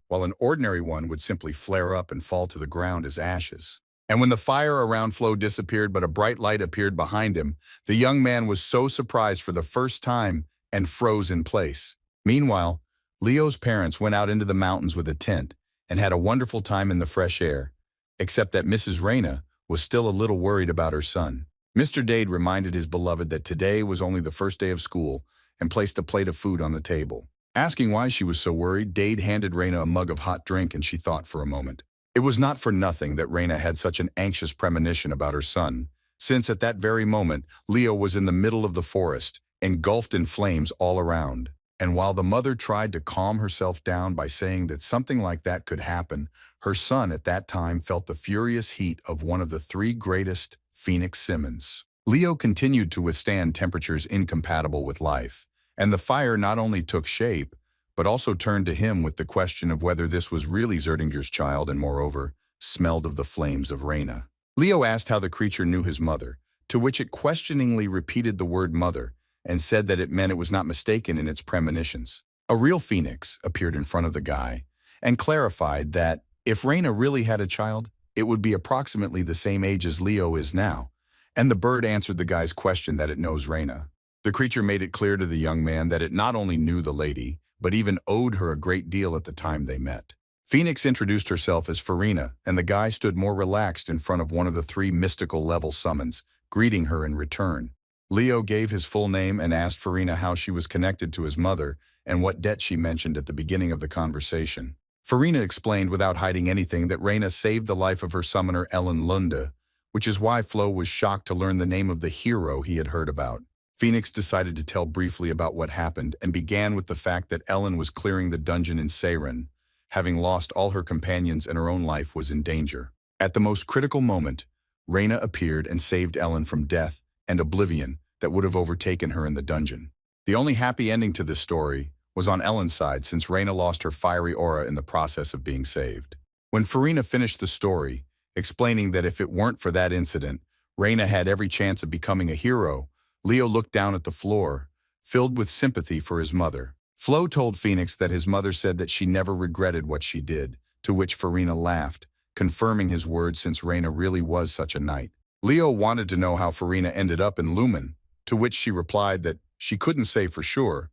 while an ordinary one would simply flare up and fall to the ground as ashes. And when the fire around Flo disappeared but a bright light appeared behind him, the young man was so surprised for the first time and froze in place. Meanwhile, Leo's parents went out into the mountains with a tent and had a wonderful time in the fresh air, except that Mrs. Reyna was still a little worried about her son. Mr. Dade reminded his beloved that today was only the first day of school and placed a plate of food on the table. Asking why she was so worried, Dade handed Reyna a mug of hot drink and she thought for a moment. It was not for nothing that Reyna had such an anxious premonition about her son, since at that very moment Leo was in the middle of the forest, engulfed in flames all around. And while the mother tried to calm herself down by saying that something like that could happen, her son at that time felt the furious heat of one of the three greatest, Phoenix Simmons. Leo continued to withstand temperatures incompatible with life, and the fire not only took shape, but also turned to him with the question of whether this was really Zeringer's child and moreover, smelled of the flames of Reyna. Leo asked how the creature knew his mother, to which it questioningly repeated the word mother and said that it meant it was not mistaken in its premonitions. A real phoenix appeared in front of the guy and clarified that if Reyna really had a child, it would be approximately the same age as Leo is now, and the bird answered the guy's question that it knows Reyna. The creature made it clear to the young man that it not only knew the lady, but even owed her a great deal at the time they met. Phoenix introduced herself as Farina, and the guy stood more relaxed in front of one of the three mystical-level summons, greeting her in return. Leo gave his full name and asked Farina how she was connected to his mother and what debt she mentioned at the beginning of the conversation. Farina explained without hiding anything that Reyna saved the life of her summoner Ellen Lunda, which is why Flo was shocked to learn the name of the hero he had heard about. Phoenix decided to tell briefly about what happened and began with the fact that Ellen was clearing the dungeon in Seiren, having lost all her companions and her own life was in danger. At the most critical moment, Reyna appeared and saved Ellen from death and oblivion that would have overtaken her in the dungeon. The only happy ending to this story was on Ellen's side since Reyna lost her fiery aura in the process of being saved. When Farina finished the story, explaining that if it weren't for that incident, Reyna had every chance of becoming a hero, Leo looked down at the floor, filled with sympathy for his mother. Flo told Phoenix that his mother said that she never regretted what she did, to which Farina laughed, confirming his words since Reyna really was such a knight. Leo wanted to know how Farina ended up in Lumen, to which she replied that she couldn't say for sure,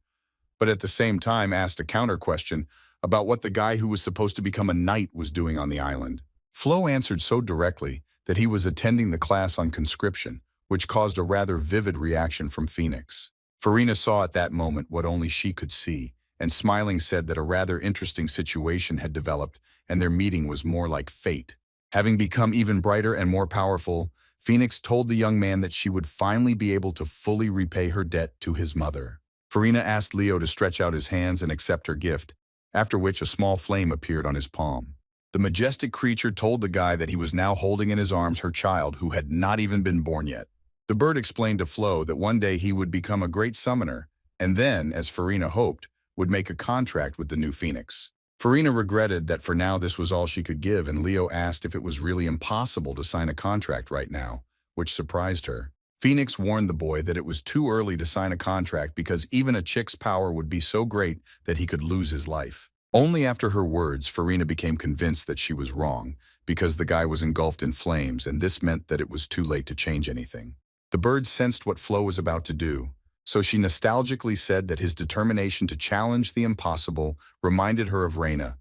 but at the same time asked a counter question about what the guy who was supposed to become a knight was doing on the island. Flo answered so directly that he was attending the class on conscription, which caused a rather vivid reaction from Phoenix. Farina saw at that moment what only she could see, and smiling said that a rather interesting situation had developed and their meeting was more like fate. Having become even brighter and more powerful, Phoenix told the young man that she would finally be able to fully repay her debt to his mother. Farina asked Leo to stretch out his hands and accept her gift, after which a small flame appeared on his palm. The majestic creature told the guy that he was now holding in his arms her child who had not even been born yet. The bird explained to Flo that one day he would become a great summoner, and then, as Farina hoped, would make a contract with the new Phoenix. Farina regretted that for now this was all she could give, and Leo asked if it was really impossible to sign a contract right now, which surprised her. Phoenix warned the boy that it was too early to sign a contract because even a chick's power would be so great that he could lose his life. Only after her words, Farina became convinced that she was wrong, because the guy was engulfed in flames, and this meant that it was too late to change anything. The bird sensed what Flo was about to do, so she nostalgically said that his determination to challenge the impossible reminded her of Reyna,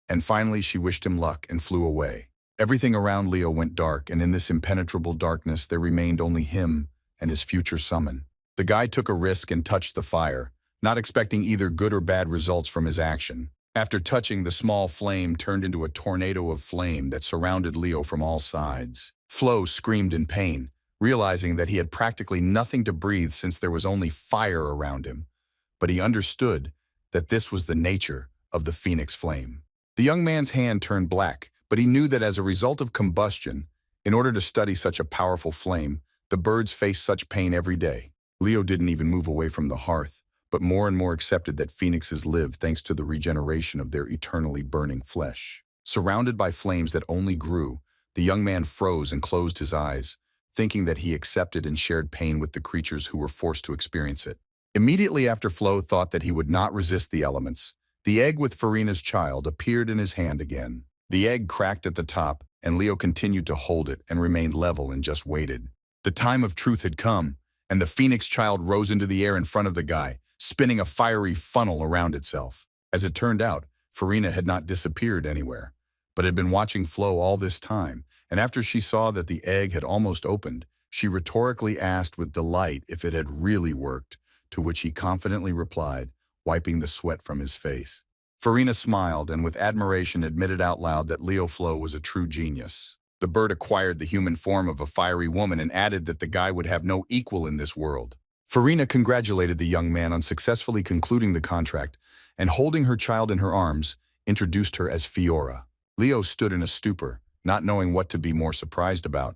and finally she wished him luck and flew away. Everything around Leo went dark, and in this impenetrable darkness there remained only him and his future summon. The guy took a risk and touched the fire, not expecting either good or bad results from his action. After touching, the small flame turned into a tornado of flame that surrounded Leo from all sides. Flo screamed in pain, realizing that he had practically nothing to breathe since there was only fire around him. But he understood that this was the nature of the Phoenix flame. The young man's hand turned black, but he knew that as a result of combustion, in order to study such a powerful flame, the birds faced such pain every day. Leo didn't even move away from the hearth, but more and more accepted that phoenixes live thanks to the regeneration of their eternally burning flesh. Surrounded by flames that only grew, the young man froze and closed his eyes, thinking that he accepted and shared pain with the creatures who were forced to experience it. Immediately after, Flo thought that he would not resist the elements, The egg with Farina's child appeared in his hand again. The egg cracked at the top, and Leo continued to hold it and remained level and just waited. The time of truth had come, and the phoenix child rose into the air in front of the guy, spinning a fiery funnel around itself. As it turned out, Farina had not disappeared anywhere, but had been watching Flo all this time, and after she saw that the egg had almost opened, she rhetorically asked with delight if it had really worked, to which he confidently replied, wiping the sweat from his face. Farina smiled and with admiration admitted out loud that Leo Flo was a true genius. The bird acquired the human form of a fiery woman and added that the guy would have no equal in this world. Farina congratulated the young man on successfully concluding the contract and holding her child in her arms, introduced her as Fiora. Leo stood in a stupor, not knowing what to be more surprised about.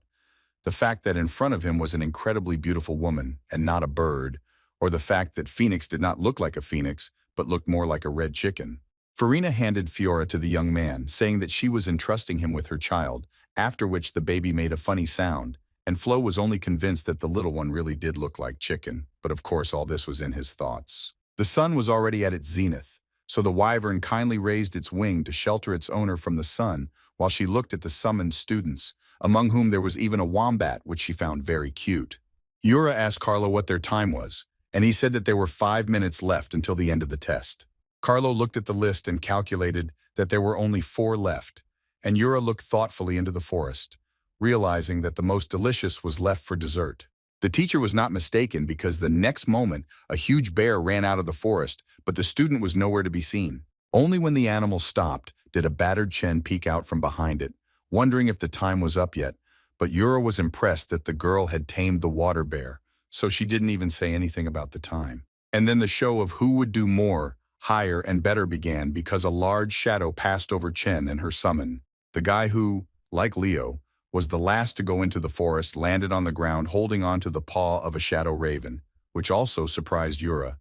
The fact that in front of him was an incredibly beautiful woman and not a bird, or the fact that Phoenix did not look like a phoenix, but looked more like a red chicken. Farina handed Fiora to the young man, saying that she was entrusting him with her child, after which the baby made a funny sound, and Flo was only convinced that the little one really did look like chicken, but of course all this was in his thoughts. The sun was already at its zenith, so the wyvern kindly raised its wing to shelter its owner from the sun while she looked at the summoned students, among whom there was even a wombat, which she found very cute. Yura asked Carlo what their time was, and he said that there were 5 minutes left until the end of the test. Carlo looked at the list and calculated that there were only 4 left, and Yura looked thoughtfully into the forest, realizing that the most delicious was left for dessert. The teacher was not mistaken because the next moment a huge bear ran out of the forest, but the student was nowhere to be seen. Only when the animal stopped did a battered Chen peek out from behind it, wondering if the time was up yet, but Yura was impressed that the girl had tamed the water bear, so she didn't even say anything about the time. And then the show of who would do more, higher, and better began because a large shadow passed over Chen and her summon. The guy who, like Leo, was the last to go into the forest landed on the ground holding onto the paw of a shadow raven, which also surprised Yura,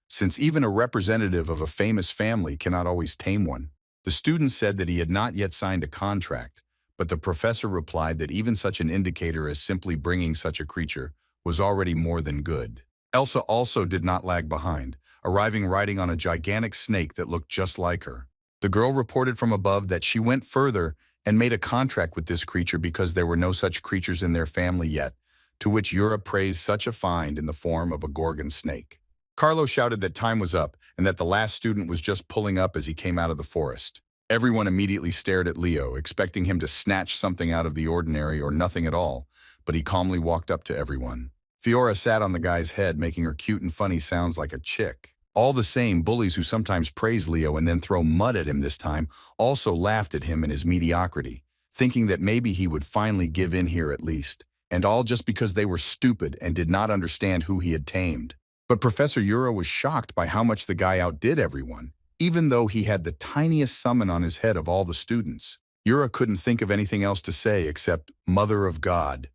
since even a representative of a famous family cannot always tame one. The student said that he had not yet signed a contract, but the professor replied that even such an indicator as simply bringing such a creature was already more than good. Elsa also did not lag behind, arriving riding on a gigantic snake that looked just like her. The girl reported from above that she went further and made a contract with this creature because there were no such creatures in their family yet, to which Yura praised such a find in the form of a gorgon snake. Carlo shouted that time was up and that the last student was just pulling up as he came out of the forest. Everyone immediately stared at Leo, expecting him to snatch something out of the ordinary or nothing at all, but he calmly walked up to everyone. Fiora sat on the guy's head, making her cute and funny sounds like a chick. All the same, bullies who sometimes praise Leo and then throw mud at him this time also laughed at him and his mediocrity, thinking that maybe he would finally give in here at least, and all just because they were stupid and did not understand who he had tamed. But Professor Yura was shocked by how much the guy outdid everyone, even though he had the tiniest summon on his head of all the students. Yura couldn't think of anything else to say except Mother of God,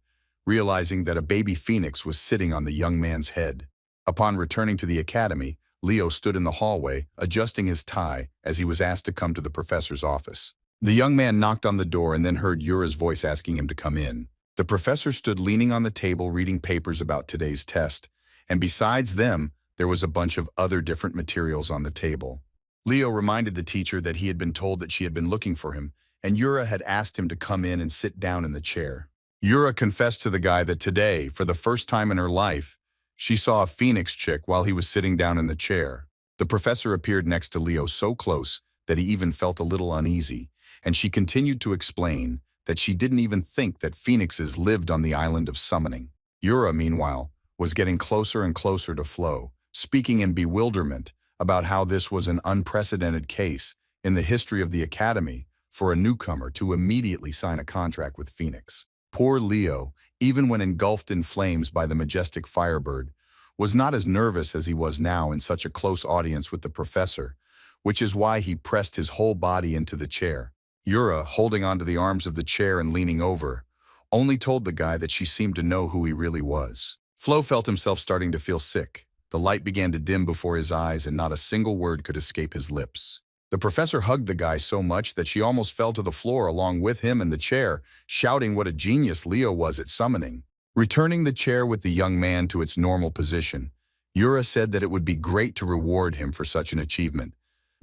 realizing that a baby phoenix was sitting on the young man's head. Upon returning to the academy, Leo stood in the hallway, adjusting his tie as he was asked to come to the professor's office. The young man knocked on the door and then heard Yura's voice asking him to come in. The professor stood leaning on the table reading papers about today's test, and besides them, there was a bunch of other different materials on the table. Leo reminded the teacher that he had been told that she had been looking for him, and Yura had asked him to come in and sit down in the chair. Yura confessed to the guy that today, for the first time in her life, she saw a phoenix chick while he was sitting down in the chair. The professor appeared next to Leo so close that he even felt a little uneasy, and she continued to explain that she didn't even think that phoenixes lived on the island of summoning. Yura, meanwhile, was getting closer and closer to Flo, speaking in bewilderment about how this was an unprecedented case in the history of the academy for a newcomer to immediately sign a contract with Phoenix. Poor Leo, even when engulfed in flames by the majestic firebird, was not as nervous as he was now in such a close audience with the professor, which is why he pressed his whole body into the chair. Yura, holding onto the arms of the chair and leaning over, only told the guy that she seemed to know who he really was. Flo felt himself starting to feel sick. The light began to dim before his eyes and not a single word could escape his lips. The professor hugged the guy so much that she almost fell to the floor along with him in the chair, shouting what a genius Leo was at summoning. Returning the chair with the young man to its normal position, Yura said that it would be great to reward him for such an achievement,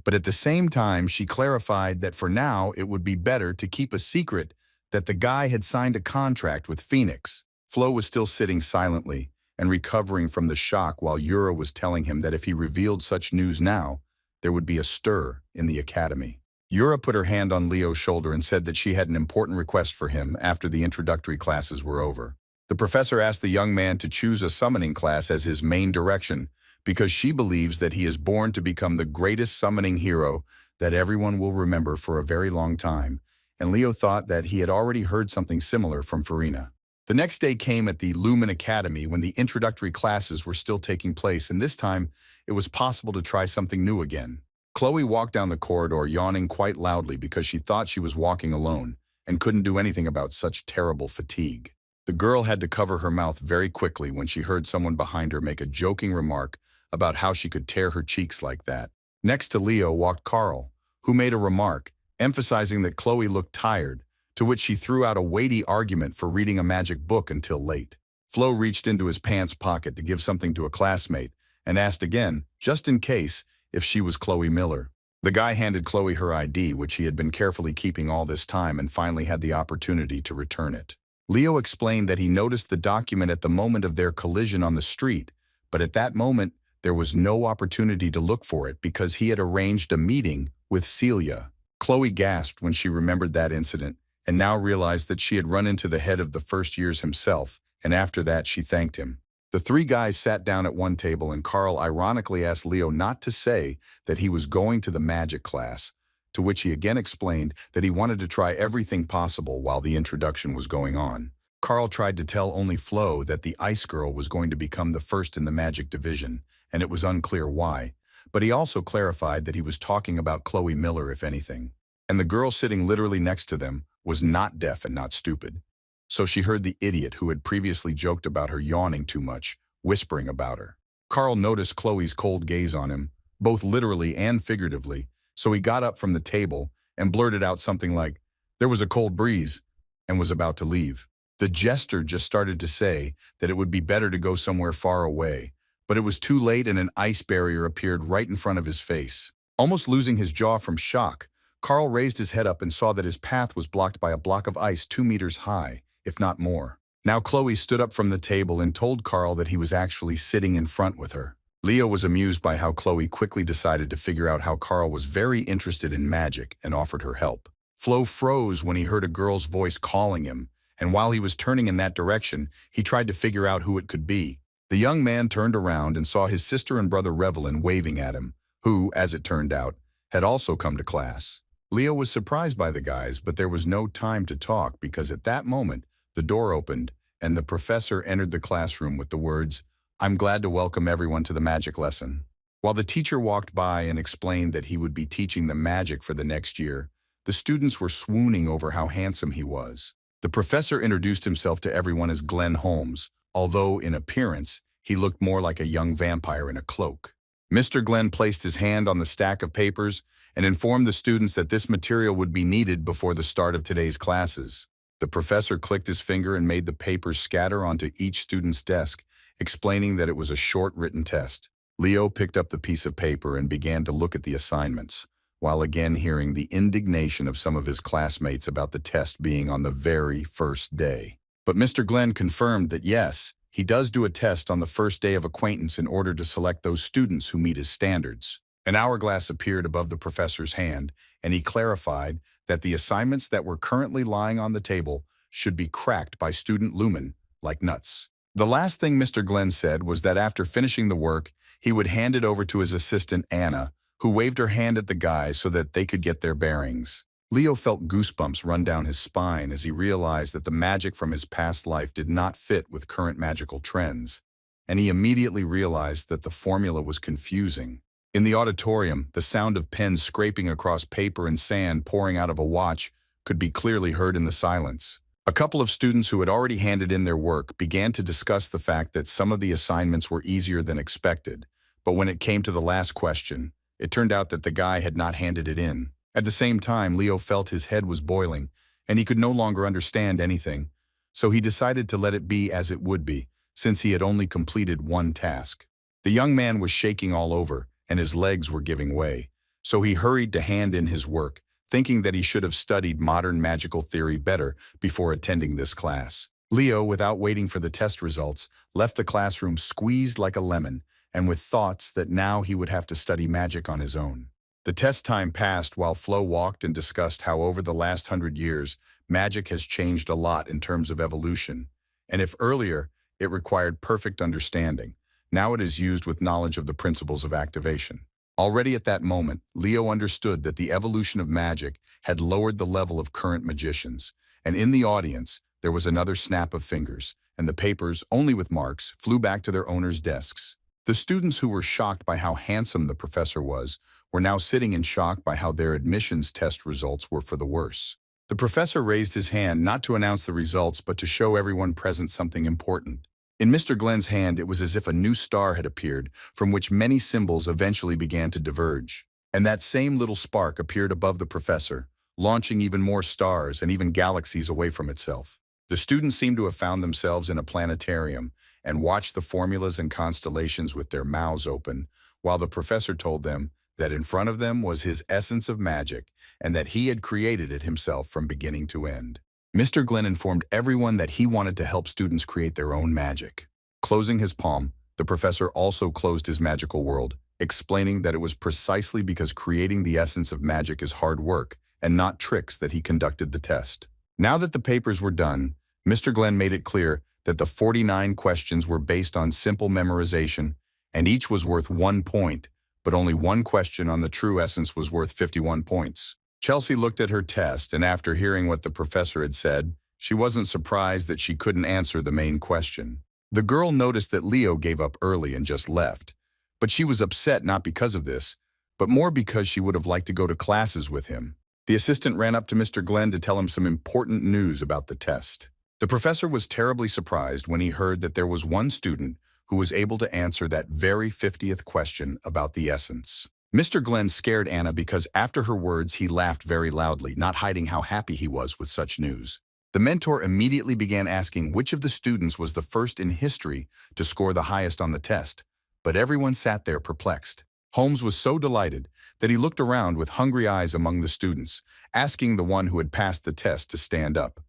But at the same time, she clarified that for now it would be better to keep a secret that the guy had signed a contract with Phoenix. Flo was still sitting silently and recovering from the shock while Yura was telling him that if he revealed such news now, there would be a stir in the academy. Yura put her hand on Leo's shoulder and said that she had an important request for him after the introductory classes were over. The professor asked the young man to choose a summoning class as his main direction because she believes that he is born to become the greatest summoning hero that everyone will remember for a very long time, and Leo thought that he had already heard something similar from Farina. The next day came at the Lumen Academy when the introductory classes were still taking place, and this time it was possible to try something new again. Chloe walked down the corridor yawning quite loudly because she thought she was walking alone and couldn't do anything about such terrible fatigue. The girl had to cover her mouth very quickly when she heard someone behind her make a joking remark about how she could tear her cheeks like that. Next to Leo walked Carl, who made a remark, emphasizing that Chloe looked tired, to which she threw out a weighty argument for reading a magic book until late. Flo reached into his pants pocket to give something to a classmate and asked again, just in case, if she was Chloe Miller. The guy handed Chloe her ID, which he had been carefully keeping all this time, and finally had the opportunity to return it. Leo explained that he noticed the document at the moment of their collision on the street, but at that moment, there was no opportunity to look for it because he had arranged a meeting with Celia. Chloe gasped when she remembered that incident and now realized that she had run into the head of the first years himself, and after that she thanked him. The three guys sat down at one table and Carl ironically asked Leo not to say that he was going to the magic class, to which he again explained that he wanted to try everything possible while the introduction was going on. Carl tried to tell only Flo that the Ice Girl was going to become the first in the magic division, and it was unclear why, but he also clarified that he was talking about Chloe Miller, if anything. And the girl sitting literally next to them was not deaf and not stupid. So she heard the idiot who had previously joked about her yawning too much, whispering about her. Carl noticed Chloe's cold gaze on him, both literally and figuratively, so he got up from the table and blurted out something like, "There was a cold breeze," and was about to leave. The jester just started to say that it would be better to go somewhere far away, but it was too late and an ice barrier appeared right in front of his face. Almost losing his jaw from shock, Carl raised his head up and saw that his path was blocked by a block of ice 2 meters high, if not more. Now Chloe stood up from the table and told Carl that he was actually sitting in front with her. Leo was amused by how Chloe quickly decided to figure out how Carl was very interested in magic and offered her help. Flo froze when he heard a girl's voice calling him, and while he was turning in that direction, he tried to figure out who it could be. The young man turned around and saw his sister and brother Revelin waving at him, who, as it turned out, had also come to class. Leo was surprised by the guys, but there was no time to talk because at that moment, the door opened and the professor entered the classroom with the words, "I'm glad to welcome everyone to the magic lesson." While the teacher walked by and explained that he would be teaching them magic for the next year, the students were swooning over how handsome he was. The professor introduced himself to everyone as Glenn Holmes, although in appearance, he looked more like a young vampire in a cloak. Mr. Glenn placed his hand on the stack of papers and informed the students that this material would be needed before the start of today's classes. The professor clicked his finger and made the papers scatter onto each student's desk, explaining that it was a short written test. Leo picked up the piece of paper and began to look at the assignments, while again hearing the indignation of some of his classmates about the test being on the very first day. But Mr. Glenn confirmed that yes, he does do a test on the first day of acquaintance in order to select those students who meet his standards. An hourglass appeared above the professor's hand, and he clarified that the assignments that were currently lying on the table should be cracked by student Lumen like nuts. The last thing Mr. Glenn said was that after finishing the work, he would hand it over to his assistant Anna, who waved her hand at the guys so that they could get their bearings. Leo felt goosebumps run down his spine as he realized that the magic from his past life did not fit with current magical trends, and he immediately realized that the formula was confusing. In the auditorium, the sound of pens scraping across paper and sand pouring out of a watch could be clearly heard in the silence. A couple of students who had already handed in their work began to discuss the fact that some of the assignments were easier than expected, but when it came to the last question, it turned out that the guy had not handed it in. At the same time, Leo felt his head was boiling, and he could no longer understand anything, so he decided to let it be as it would be, since he had only completed one task. The young man was shaking all over, and his legs were giving way, So he hurried to hand in his work, thinking that he should have studied modern magical theory better before attending this class. Leo, without waiting for the test results, left the classroom squeezed like a lemon and with thoughts that now he would have to study magic on his own. The test time passed while Flo walked and discussed how over the last 100 years, magic has changed a lot in terms of evolution. And if earlier, it required perfect understanding, now it is used with knowledge of the principles of activation. Already at that moment, Leo understood that the evolution of magic had lowered the level of current magicians, and in the audience, there was another snap of fingers, and the papers, only with marks, flew back to their owners' desks. The students who were shocked by how handsome the professor was were now sitting in shock by how their admissions test results were for the worse. The professor raised his hand not to announce the results but to show everyone present something important. In Mr. Glenn's hand, it was as if a new star had appeared, from which many symbols eventually began to diverge. And that same little spark appeared above the professor, launching even more stars and even galaxies away from itself. The students seemed to have found themselves in a planetarium and watched the formulas and constellations with their mouths open, while the professor told them that in front of them was his essence of magic and that he had created it himself from beginning to end. Mr. Glenn informed everyone that he wanted to help students create their own magic. Closing his palm, the professor also closed his magical world, explaining that it was precisely because creating the essence of magic is hard work and not tricks that he conducted the test. Now that the papers were done, Mr. Glenn made it clear that the 49 questions were based on simple memorization, and each was worth 1 point, but only one question on the true essence was worth 51 points. Chelsea looked at her test, and after hearing what the professor had said, she wasn't surprised that she couldn't answer the main question. The girl noticed that Leo gave up early and just left, but she was upset not because of this, but more because she would have liked to go to classes with him. The assistant ran up to Mr. Glenn to tell him some important news about the test. The professor was terribly surprised when he heard that there was one student who was able to answer that very 50th question about the essence. Mr. Glenn scared Anna because after her words he laughed very loudly, not hiding how happy he was with such news. The mentor immediately began asking which of the students was the first in history to score the highest on the test, but everyone sat there perplexed. Holmes was so delighted that he looked around with hungry eyes among the students, asking the one who had passed the test to stand up.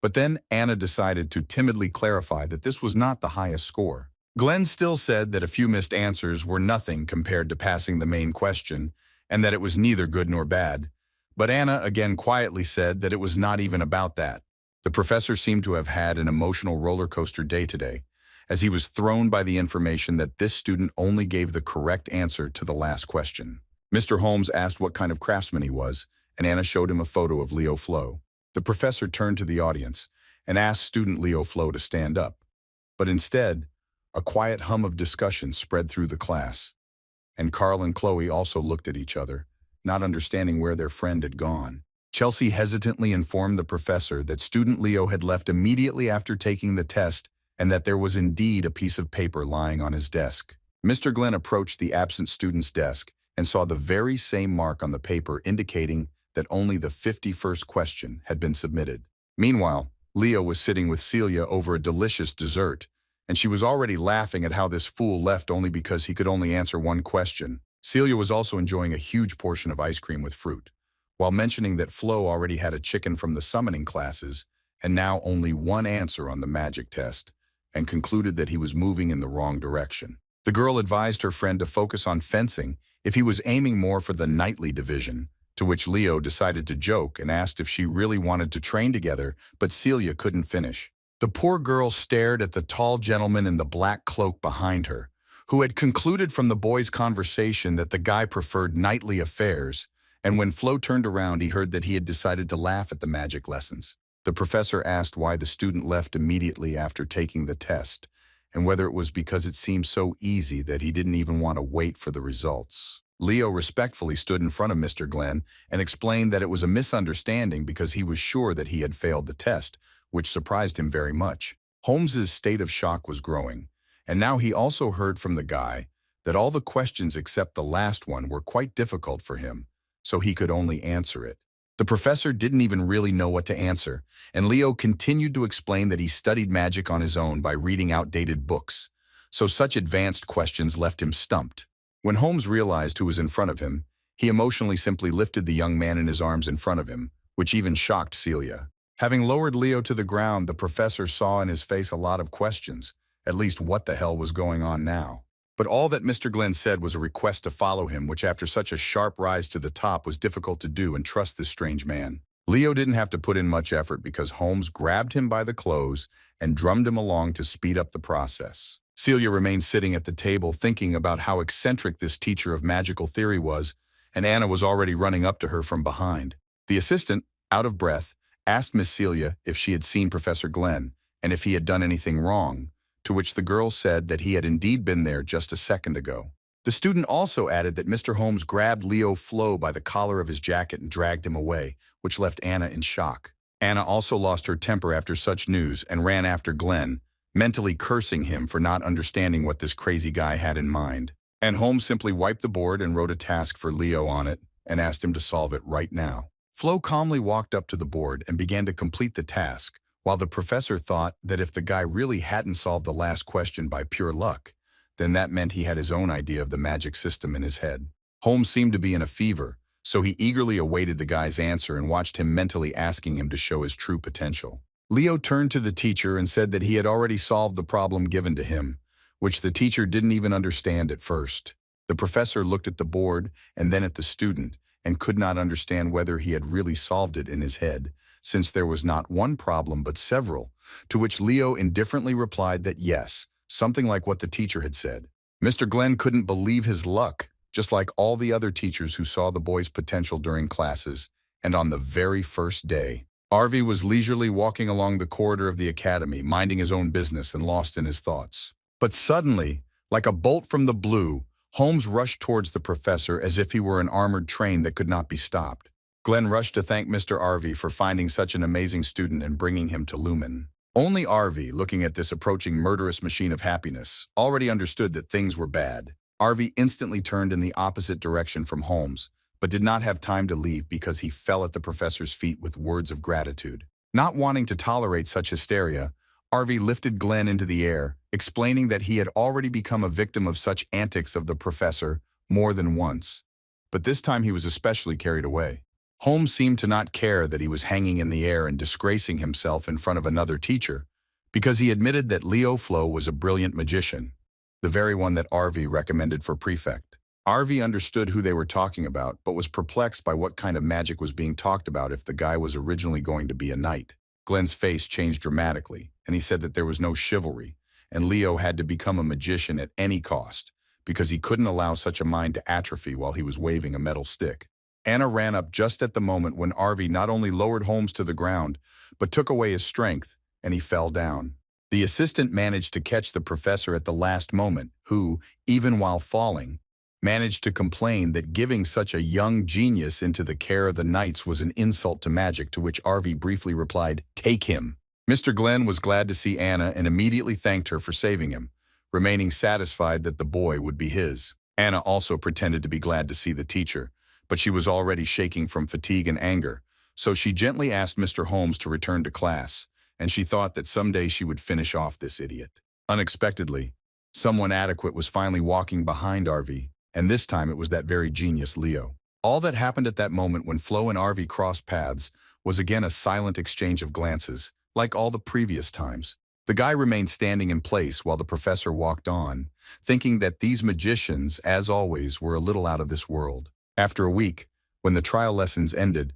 But then Anna decided to timidly clarify that this was not the highest score. Glenn still said that a few missed answers were nothing compared to passing the main question, and that it was neither good nor bad. But Anna again quietly said that it was not even about that. The professor seemed to have had an emotional roller coaster day today, as he was thrown by the information that this student only gave the correct answer to the last question. Mr. Holmes asked what kind of craftsman he was, and Anna showed him a photo of Leo Flo. The professor turned to the audience and asked student Leo Flo to stand up, but instead, a quiet hum of discussion spread through the class, and Carl and Chloe also looked at each other, not understanding where their friend had gone. Chelsea hesitantly informed the professor that student Leo had left immediately after taking the test and that there was indeed a piece of paper lying on his desk. Mr. Glenn approached the absent student's desk and saw the very same mark on the paper indicating that only the 51st question had been submitted. Meanwhile, Leo was sitting with Celia over a delicious dessert, and she was already laughing at how this fool left only because he could only answer one question. Celia was also enjoying a huge portion of ice cream with fruit, while mentioning that Flo already had a chicken from the summoning classes and now only one answer on the magic test, and concluded that he was moving in the wrong direction. The girl advised her friend to focus on fencing if he was aiming more for the knightly division, to which Leo decided to joke and asked if she really wanted to train together, but Celia couldn't finish. The poor girl stared at the tall gentleman in the black cloak behind her, who had concluded from the boys' conversation that the guy preferred knightly affairs, and when Flo turned around he heard that he had decided to laugh at the magic lessons. The professor asked why the student left immediately after taking the test, and whether it was because it seemed so easy that he didn't even want to wait for the results. Leo respectfully stood in front of Mr. Glenn and explained that it was a misunderstanding because he was sure that he had failed the test, which surprised him very much. Holmes's state of shock was growing, and now he also heard from the guy that all the questions except the last one were quite difficult for him, so he could only answer it. The professor didn't even really know what to answer, and Leo continued to explain that he studied magic on his own by reading outdated books, so such advanced questions left him stumped. When Holmes realized who was in front of him, He emotionally simply lifted the young man in his arms in front of him, which even shocked Celia. Having lowered Leo to the ground, the professor saw in his face a lot of questions. At least what the hell was going on now? But all that Mr. Glenn said was a request to follow him, which after such a sharp rise to the top was difficult to do and trust this strange man. Leo didn't have to put in much effort because Holmes grabbed him by the clothes and drummed him along to speed up the process. Celia remained sitting at the table thinking about how eccentric this teacher of magical theory was, and Anna was already running up to her from behind. The assistant, out of breath, asked Miss Celia if she had seen Professor Glenn and if he had done anything wrong, to which the girl said that he had indeed been there just a second ago. The student also added that Mr. Holmes grabbed Leo Flo by the collar of his jacket and dragged him away, which left Anna in shock. Anna also lost her temper after such news and ran after Glenn, mentally cursing him for not understanding what this crazy guy had in mind. And Holmes simply wiped the board and wrote a task for Leo on it and asked him to solve it right now. Flo calmly walked up to the board and began to complete the task, while the professor thought that if the guy really hadn't solved the last question by pure luck, then that meant he had his own idea of the magic system in his head. Holmes seemed to be in a fever, so he eagerly awaited the guy's answer and watched him mentally asking him to show his true potential. Leo turned to the teacher and said that he had already solved the problem given to him, which the teacher didn't even understand at first. The professor looked at the board and then at the student and could not understand whether he had really solved it in his head, since there was not one problem but several, to which Leo indifferently replied that yes, something like what the teacher had said. Mr. Glenn couldn't believe his luck, just like all the other teachers who saw the boy's potential during classes, and on the very first day. Arvi was leisurely walking along the corridor of the academy, minding his own business and lost in his thoughts. But suddenly, like a bolt from the blue, Holmes rushed towards the professor as if he were an armored train that could not be stopped. Glenn rushed to thank Mr. Arvi for finding such an amazing student and bringing him to Lumen. Only Arvi, looking at this approaching murderous machine of happiness, already understood that things were bad. Arvi instantly turned in the opposite direction from Holmes, but did not have time to leave because he fell at the professor's feet with words of gratitude. Not wanting to tolerate such hysteria, Arvi lifted Glenn into the air, explaining that he had already become a victim of such antics of the professor more than once. But this time he was especially carried away. Holmes seemed to not care that he was hanging in the air and disgracing himself in front of another teacher, because he admitted that Leo Flo was a brilliant magician, the very one that Arvi recommended for prefect. Arvi understood who they were talking about, but was perplexed by what kind of magic was being talked about if the guy was originally going to be a knight. Glenn's face changed dramatically, and he said that there was no chivalry, and Leo had to become a magician at any cost, because he couldn't allow such a mind to atrophy while he was waving a metal stick. Anna ran up just at the moment when Arvi not only lowered Holmes to the ground, but took away his strength, and he fell down. The assistant managed to catch the professor at the last moment, who, even while falling, managed to complain that giving such a young genius into the care of the knights was an insult to magic, to which Arvi briefly replied, "Take him." Mr. Glenn was glad to see Anna and immediately thanked her for saving him, remaining satisfied that the boy would be his. Anna also pretended to be glad to see the teacher, but she was already shaking from fatigue and anger, so she gently asked Mr. Holmes to return to class, and she thought that someday she would finish off this idiot. Unexpectedly, someone adequate was finally walking behind Arvi, and this time it was that very genius Leo. All that happened at that moment when Flo and Arvi crossed paths was again a silent exchange of glances, like all the previous times. The guy remained standing in place while the professor walked on, thinking that these magicians, as always, were a little out of this world. After a week, when the trial lessons ended,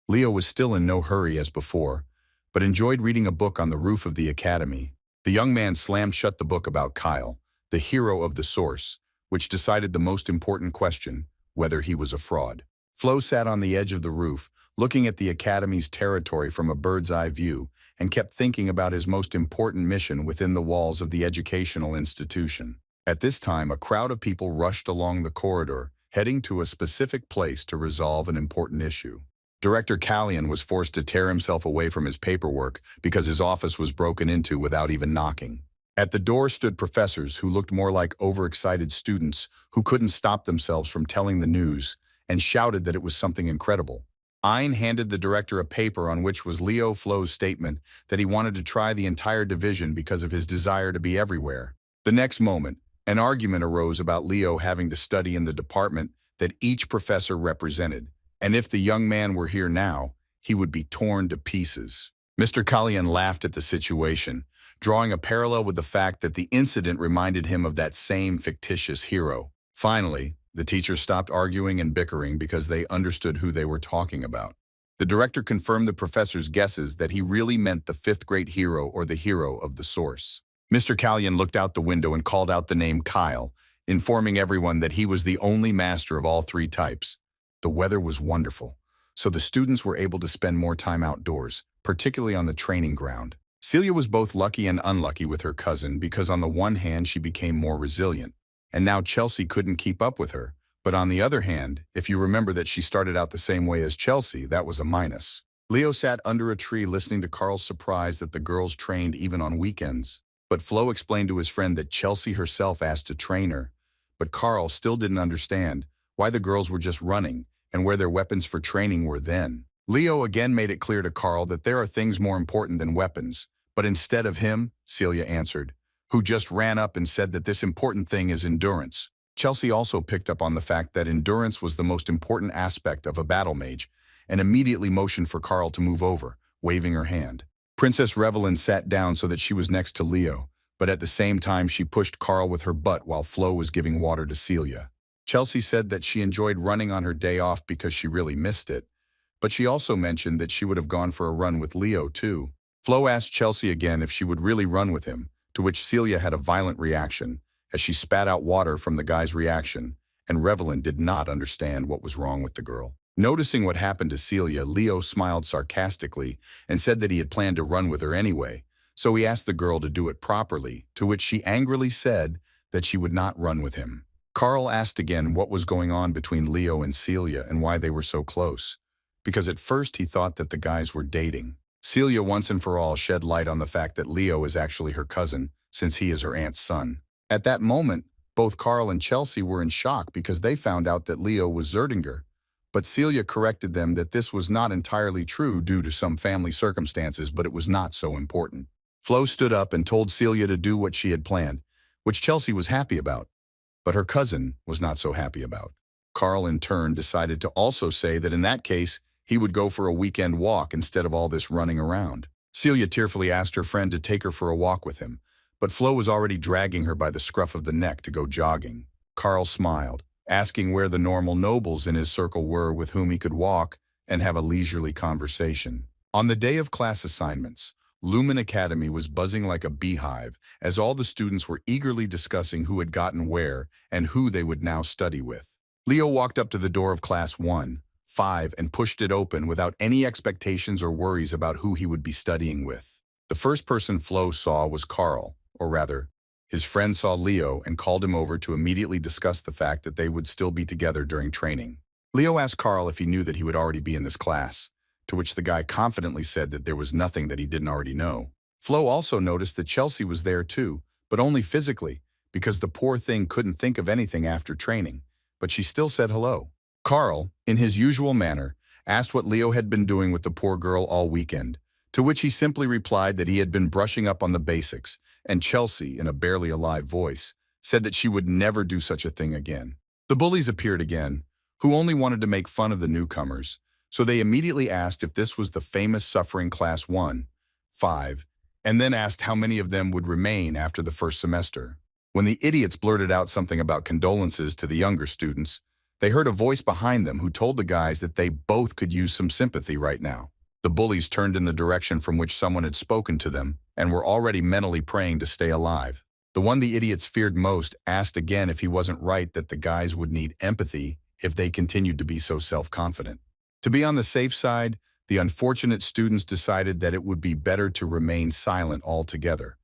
Leo was still in no hurry as before, but enjoyed reading a book on the roof of the academy. The young man slammed shut the book about Kyle, the hero of the source, which decided the most important question, whether he was a fraud. Flo sat on the edge of the roof, looking at the academy's territory from a bird's-eye view, and kept thinking about his most important mission within the walls of the educational institution. At this time, a crowd of people rushed along the corridor, heading to a specific place to resolve an important issue. Director Callion was forced to tear himself away from his paperwork because his office was broken into without even knocking. At the door stood professors who looked more like overexcited students who couldn't stop themselves from telling the news and shouted that it was something incredible. Ein handed the director a paper on which was Leo Flo's statement that he wanted to try the entire division because of his desire to be everywhere. The next moment, an argument arose about Leo having to study in the department that each professor represented, and if the young man were here now, he would be torn to pieces. Mr. Kalyan laughed at the situation, drawing a parallel with the fact that the incident reminded him of that same fictitious hero. Finally, the teachers stopped arguing and bickering because they understood who they were talking about. The director confirmed the professor's guesses that he really meant the fifth-grade hero or the hero of the source. Mr. Kalyan looked out the window and called out the name Kyle, informing everyone that he was the only master of all three types. The weather was wonderful, so the students were able to spend more time outdoors, particularly on the training ground. Celia was both lucky and unlucky with her cousin because on the one hand she became more resilient, and now Chelsea couldn't keep up with her. But on the other hand, if you remember that she started out the same way as Chelsea, that was a minus. Leo sat under a tree listening to Carl's surprise that the girls trained even on weekends. But Flo explained to his friend that Chelsea herself asked to train her. But Carl still didn't understand why the girls were just running and where their weapons for training were then. Leo again made it clear to Carl that there are things more important than weapons. But instead of him, Celia answered, who just ran up and said that this important thing is endurance. Chelsea also picked up on the fact that endurance was the most important aspect of a battle mage and immediately motioned for Carl to move over, waving her hand. Princess Revelyn sat down so that she was next to Leo, but at the same time she pushed Carl with her butt while Flo was giving water to Celia. Chelsea said that she enjoyed running on her day off because she really missed it, but she also mentioned that she would have gone for a run with Leo too. Flo asked Chelsea again if she would really run with him, to which Celia had a violent reaction, as she spat out water from the guy's reaction, and Revelyn did not understand what was wrong with the girl. Noticing what happened to Celia, Leo smiled sarcastically and said that he had planned to run with her anyway, so he asked the girl to do it properly, to which she angrily said that she would not run with him. Carl asked again what was going on between Leo and Celia and why they were so close, because at first he thought that the guys were dating. Celia once and for all shed light on the fact that Leo is actually her cousin, since he is her aunt's son. At that moment, both Carl and Chelsea were in shock because they found out that Leo was Zeringer, but Celia corrected them that this was not entirely true due to some family circumstances, but it was not so important. Flo stood up and told Celia to do what she had planned, which Chelsea was happy about, but her cousin was not so happy about. Carl in turn decided to also say that in that case, he would go for a weekend walk instead of all this running around. Celia tearfully asked her friend to take her for a walk with him, but Flo was already dragging her by the scruff of the neck to go jogging. Carl smiled, asking where the normal nobles in his circle were with whom he could walk and have a leisurely conversation. On the day of class assignments, Lumen Academy was buzzing like a beehive as all the students were eagerly discussing who had gotten where and who they would now study with. Leo walked up to the door of Class 1-5 and pushed it open without any expectations or worries about who he would be studying with. The first person Flo saw was Carl, or rather, his friend saw Leo and called him over to immediately discuss the fact that they would still be together during training. Leo asked Carl if he knew that he would already be in this class, to which the guy confidently said that there was nothing that he didn't already know. Flo also noticed that Chelsea was there too, but only physically, because the poor thing couldn't think of anything after training, but she still said hello. Carl, in his usual manner, asked what Leo had been doing with the poor girl all weekend, to which he simply replied that he had been brushing up on the basics, and Chelsea, in a barely alive voice, said that she would never do such a thing again. The bullies appeared again, who only wanted to make fun of the newcomers, so they immediately asked if this was the famous suffering Class 1-5, and then asked how many of them would remain after the first semester. When the idiots blurted out something about condolences to the younger students, they heard a voice behind them who told the guys that they both could use some sympathy right now. The bullies turned in the direction from which someone had spoken to them and were already mentally praying to stay alive. The one the idiots feared most asked again if he wasn't right that the guys would need empathy if they continued to be so self-confident. To be on the safe side, the unfortunate students decided that it would be better to remain silent altogether.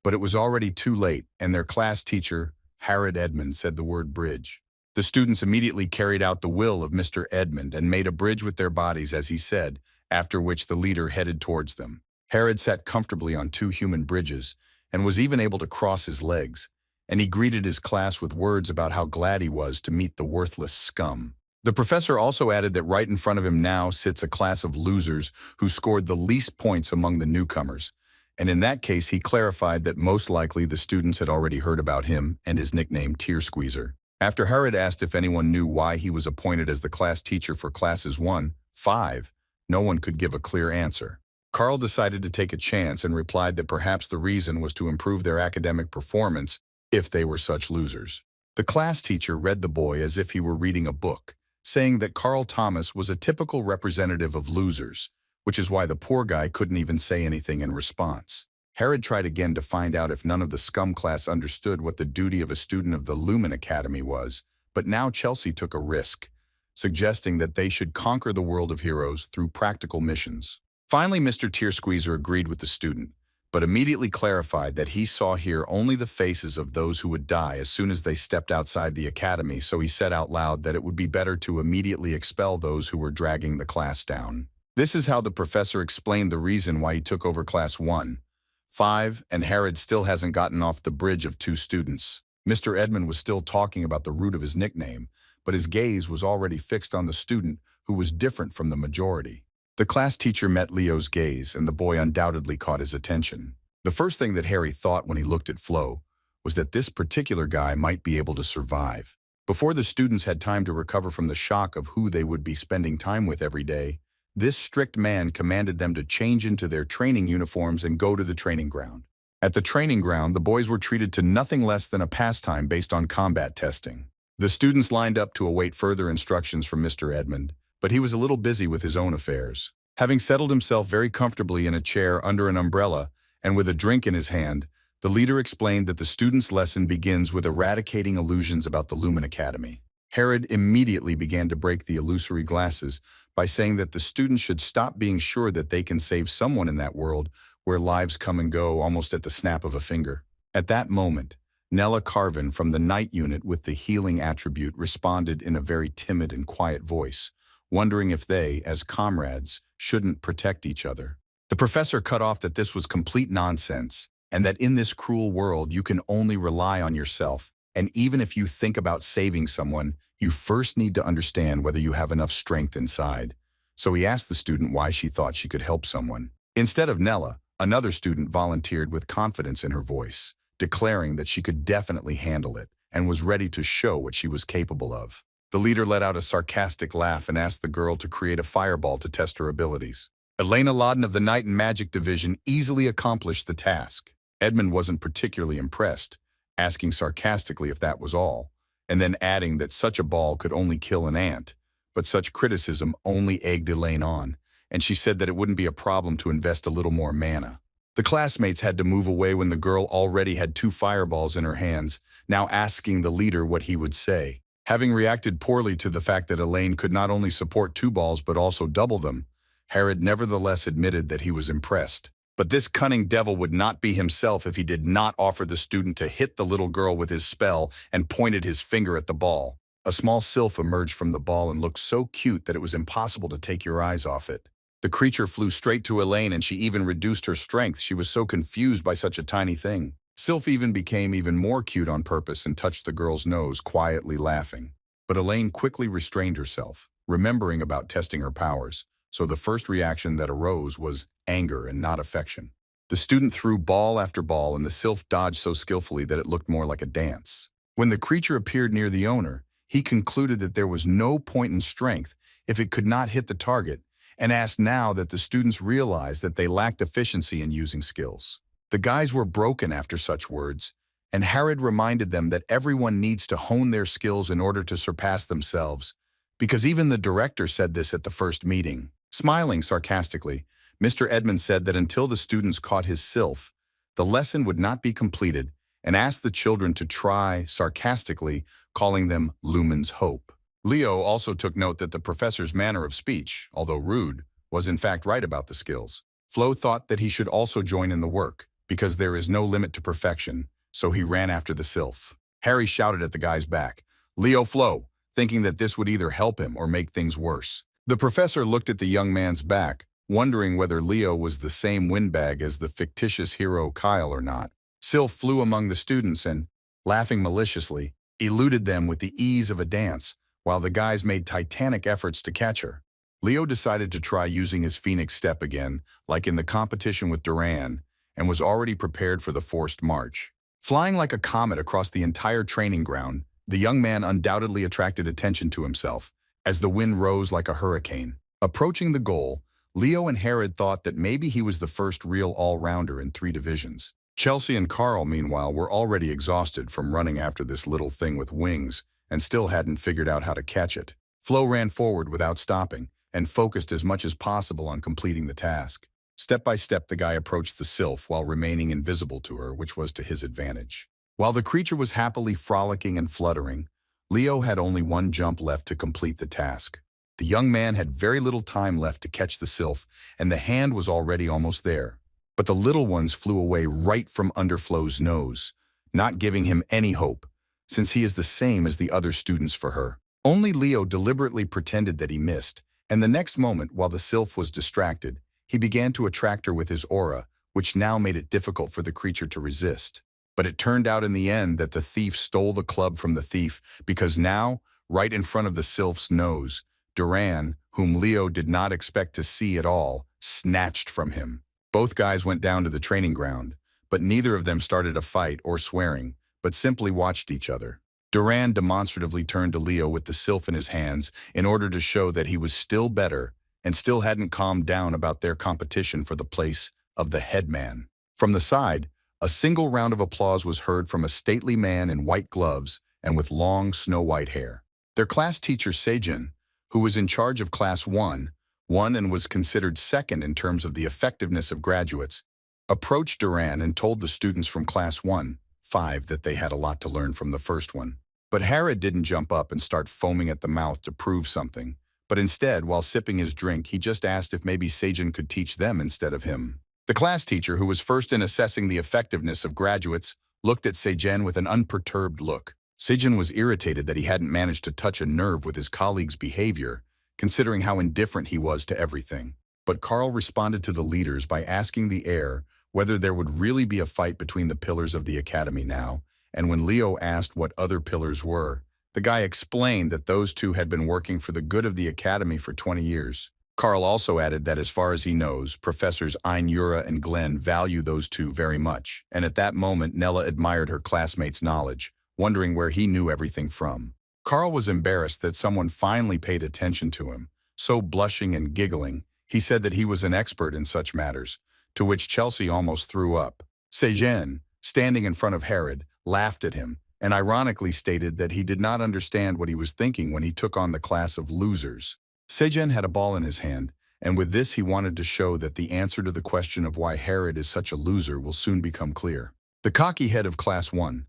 But it was already too late, and their class teacher, Harrod Edmund, said the word bridge. The students immediately carried out the will of Mr. Edmund and made a bridge with their bodies, as he said, after which the leader headed towards them. Harrod sat comfortably on 2 human bridges and was even able to cross his legs, and he greeted his class with words about how glad he was to meet the worthless scum. The professor also added that right in front of him now sits a class of losers who scored the least points among the newcomers, and in that case he clarified that most likely the students had already heard about him and his nickname Tear Squeezer. After Herod asked if anyone knew why he was appointed as the class teacher for classes 1-5, no one could give a clear answer. Carl decided to take a chance and replied that perhaps the reason was to improve their academic performance if they were such losers. The class teacher read the boy as if he were reading a book, saying that Carl Thomas was a typical representative of losers, which is why the poor guy couldn't even say anything in response. Herod tried again to find out if none of the scum class understood what the duty of a student of the Lumen Academy was, but now Chelsea took a risk, suggesting that they should conquer the world of heroes through practical missions. Finally, Mr. Tear Squeezer agreed with the student, but immediately clarified that he saw here only the faces of those who would die as soon as they stepped outside the academy, so he said out loud that it would be better to immediately expel those who were dragging the class down. This is how the professor explained the reason why he took over class 1-5, and Herod still hasn't gotten off the bridge of 2 students. Mr. Edmund was still talking about the root of his nickname, but his gaze was already fixed on the student who was different from the majority. The class teacher met Leo's gaze, and the boy undoubtedly caught his attention. The first thing that Harry thought when he looked at Flo was that this particular guy might be able to survive. Before the students had time to recover from the shock of who they would be spending time with every day, this strict man commanded them to change into their training uniforms and go to the training ground. At the training ground, the boys were treated to nothing less than a pastime based on combat testing. The students lined up to await further instructions from Mr. Edmund, but he was a little busy with his own affairs. Having settled himself very comfortably in a chair under an umbrella and with a drink in his hand, the leader explained that the students' lesson begins with eradicating illusions about the Lumen Academy. Herod immediately began to break the illusory glasses by saying that the students should stop being sure that they can save someone in that world where lives come and go almost at the snap of a finger. At that moment, Nella Carvin from the night unit with the healing attribute responded in a very timid and quiet voice, wondering if they, as comrades, shouldn't protect each other. The professor cut off that this was complete nonsense, and that in this cruel world you can only rely on yourself, and even if you think about saving someone, you first need to understand whether you have enough strength inside. So he asked the student why she thought she could help someone. Instead of Nella, another student volunteered with confidence in her voice, declaring that she could definitely handle it and was ready to show what she was capable of. The leader let out a sarcastic laugh and asked the girl to create a fireball to test her abilities. Elena Loudon of the Night and Magic Division easily accomplished the task. Edmund wasn't particularly impressed, asking sarcastically if that was all, and then adding that such a ball could only kill an ant, but such criticism only egged Elaine on, and she said that it wouldn't be a problem to invest a little more mana. The classmates had to move away when the girl already had 2 fireballs in her hands, now asking the leader what he would say. Having reacted poorly to the fact that Elaine could not only support 2 balls but also double them, Herod nevertheless admitted that he was impressed. But this cunning devil would not be himself if he did not offer the student to hit the little girl with his spell and pointed his finger at the ball. A small sylph emerged from the ball and looked so cute that it was impossible to take your eyes off it. The creature flew straight to Elaine, and she even reduced her strength. She was so confused by such a tiny thing. Sylph even became even more cute on purpose and touched the girl's nose, quietly laughing. But Elaine quickly restrained herself, remembering about testing her powers, so the first reaction that arose was anger and not affection. The student threw ball after ball, and the sylph dodged so skillfully that it looked more like a dance. When the creature appeared near the owner, he concluded that there was no point in strength if it could not hit the target, and asked now that the students realized that they lacked efficiency in using skills. The guys were broken after such words, and Herod reminded them that everyone needs to hone their skills in order to surpass themselves, because even the director said this at the first meeting. Smiling sarcastically, Mr. Edmund said that until the students caught his sylph, the lesson would not be completed, and asked the children to try, sarcastically, calling them Lumen's Hope. Leo also took note that the professor's manner of speech, although rude, was in fact right about the skills. Flo thought that he should also join in the work, because there is no limit to perfection, so he ran after the sylph. Harry shouted at the guy's back, "Leo, Flo," thinking that this would either help him or make things worse. The professor looked at the young man's back, wondering whether Leo was the same windbag as the fictitious hero Kyle or not. Sylph flew among the students and, laughing maliciously, eluded them with the ease of a dance, while the guys made titanic efforts to catch her. Leo decided to try using his phoenix step again, like in the competition with Duran, and was already prepared for the forced march. Flying like a comet across the entire training ground, The young man undoubtedly attracted attention to himself, as the wind rose like a hurricane. Approaching the goal, Leo and Herod thought that maybe he was the first real all-rounder in 3 divisions. Chelsea and Carl, meanwhile, were already exhausted from running after this little thing with wings and still hadn't figured out how to catch it. Flo ran forward without stopping and focused as much as possible on completing the task. Step by step, the guy approached the sylph while remaining invisible to her, which was to his advantage. While the creature was happily frolicking and fluttering, Leo had only 1 jump left to complete the task. The young man had very little time left to catch the sylph, and the hand was already almost there. But the little ones flew away right from under Flo's nose, not giving him any hope, since he is the same as the other students for her. Only Leo deliberately pretended that he missed, and the next moment, while the sylph was distracted, he began to attract her with his aura, which now made it difficult for the creature to resist. But it turned out in the end that the thief stole the club from the thief, because now, right in front of the sylph's nose, Duran, whom Leo did not expect to see at all, snatched from him. Both guys went down to the training ground, but neither of them started a fight or swearing, but simply watched each other. Duran demonstratively turned to Leo with the sylph in his hands in order to show that he was still better and still hadn't calmed down about their competition for the place of the headman. From the side, a single round of applause was heard from a stately man in white gloves and with long snow-white hair. Their class teacher, Seijin, who was in charge of Class 1, and was considered second in terms of the effectiveness of graduates, approached Duran and told the students from Class 1-5 that they had a lot to learn from the first one. But Herod didn't jump up and start foaming at the mouth to prove something, but instead, while sipping his drink, he just asked if maybe Seijin could teach them instead of him. The class teacher, who was first in assessing the effectiveness of graduates, looked at Seijin with an unperturbed look. Seijin was irritated that he hadn't managed to touch a nerve with his colleague's behavior, considering how indifferent he was to everything. But Carl responded to the leaders by asking the heir whether there would really be a fight between the pillars of the academy now, and when Leo asked what other pillars were, the guy explained that those 2 had been working for the good of the academy for 20 years. Carl also added that as far as he knows, Professors Einura and Glenn value those 2 very much, and at that moment Nella admired her classmate's knowledge, wondering where he knew everything from. Carl was embarrassed that someone finally paid attention to him, so blushing and giggling, he said that he was an expert in such matters, to which Chelsea almost threw up. Seijin, standing in front of Herod, laughed at him, and ironically stated that he did not understand what he was thinking when he took on the class of losers. Seijin had a ball in his hand, and with this he wanted to show that the answer to the question of why Herod is such a loser will soon become clear. The cocky head of Class 1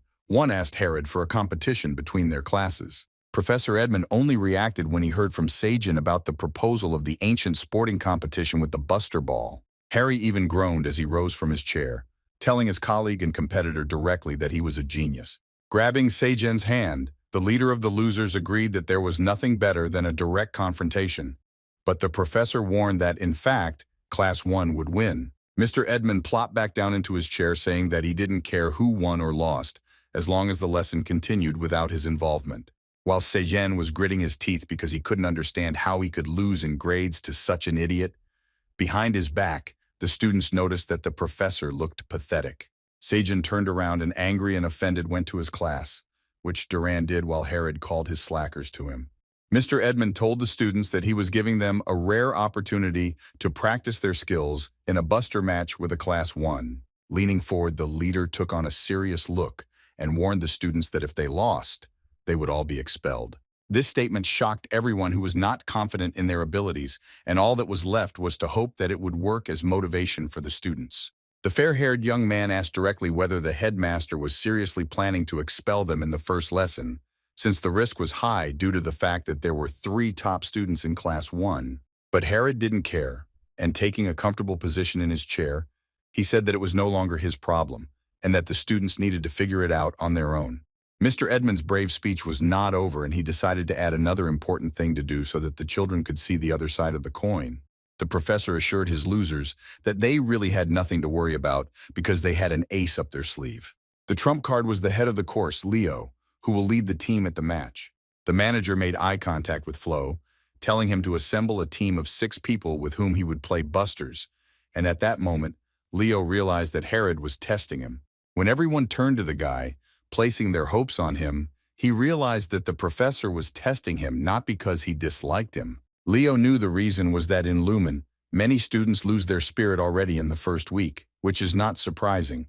asked Herod for a competition between their classes. Professor Edmund only reacted when he heard from Seijin about the proposal of the ancient sporting competition with the Buster Ball. Harry even groaned as he rose from his chair, telling his colleague and competitor directly that he was a genius. Grabbing Seijin's hand, the leader of the losers agreed that there was nothing better than a direct confrontation. But the professor warned that, in fact, Class 1 would win. Mr. Edmund plopped back down into his chair, saying that he didn't care who won or lost, as long as the lesson continued without his involvement. While Seijin was gritting his teeth because he couldn't understand how he could lose in grades to such an idiot, behind his back, the students noticed that the professor looked pathetic. Seijin turned around and, angry and offended, went to his class, which Duran did while Herod called his slackers to him. Mr. Edmund told the students that he was giving them a rare opportunity to practice their skills in a buster match with a Class 1. Leaning forward, the leader took on a serious look and warned the students that if they lost, they would all be expelled. This statement shocked everyone who was not confident in their abilities, and all that was left was to hope that it would work as motivation for the students. The fair-haired young man asked directly whether the headmaster was seriously planning to expel them in the first lesson, since the risk was high due to the fact that there were 3 top students in Class 1. But Herod didn't care, and taking a comfortable position in his chair, he said that it was no longer his problem, and that the students needed to figure it out on their own. Mr. Edmund's brave speech was not over, and he decided to add another important thing to do so that the children could see the other side of the coin. The professor assured his losers that they really had nothing to worry about because they had an ace up their sleeve. The trump card was the head of the course, Leo, who will lead the team at the match. The manager made eye contact with Flo, telling him to assemble a team of 6 people with whom he would play busters, and at that moment, Leo realized that Herod was testing him. When everyone turned to the guy, placing their hopes on him, He realized that the professor was testing him not because he disliked him. Leo knew the reason was that in Lumen, many students lose their spirit already in the first week, which is not surprising,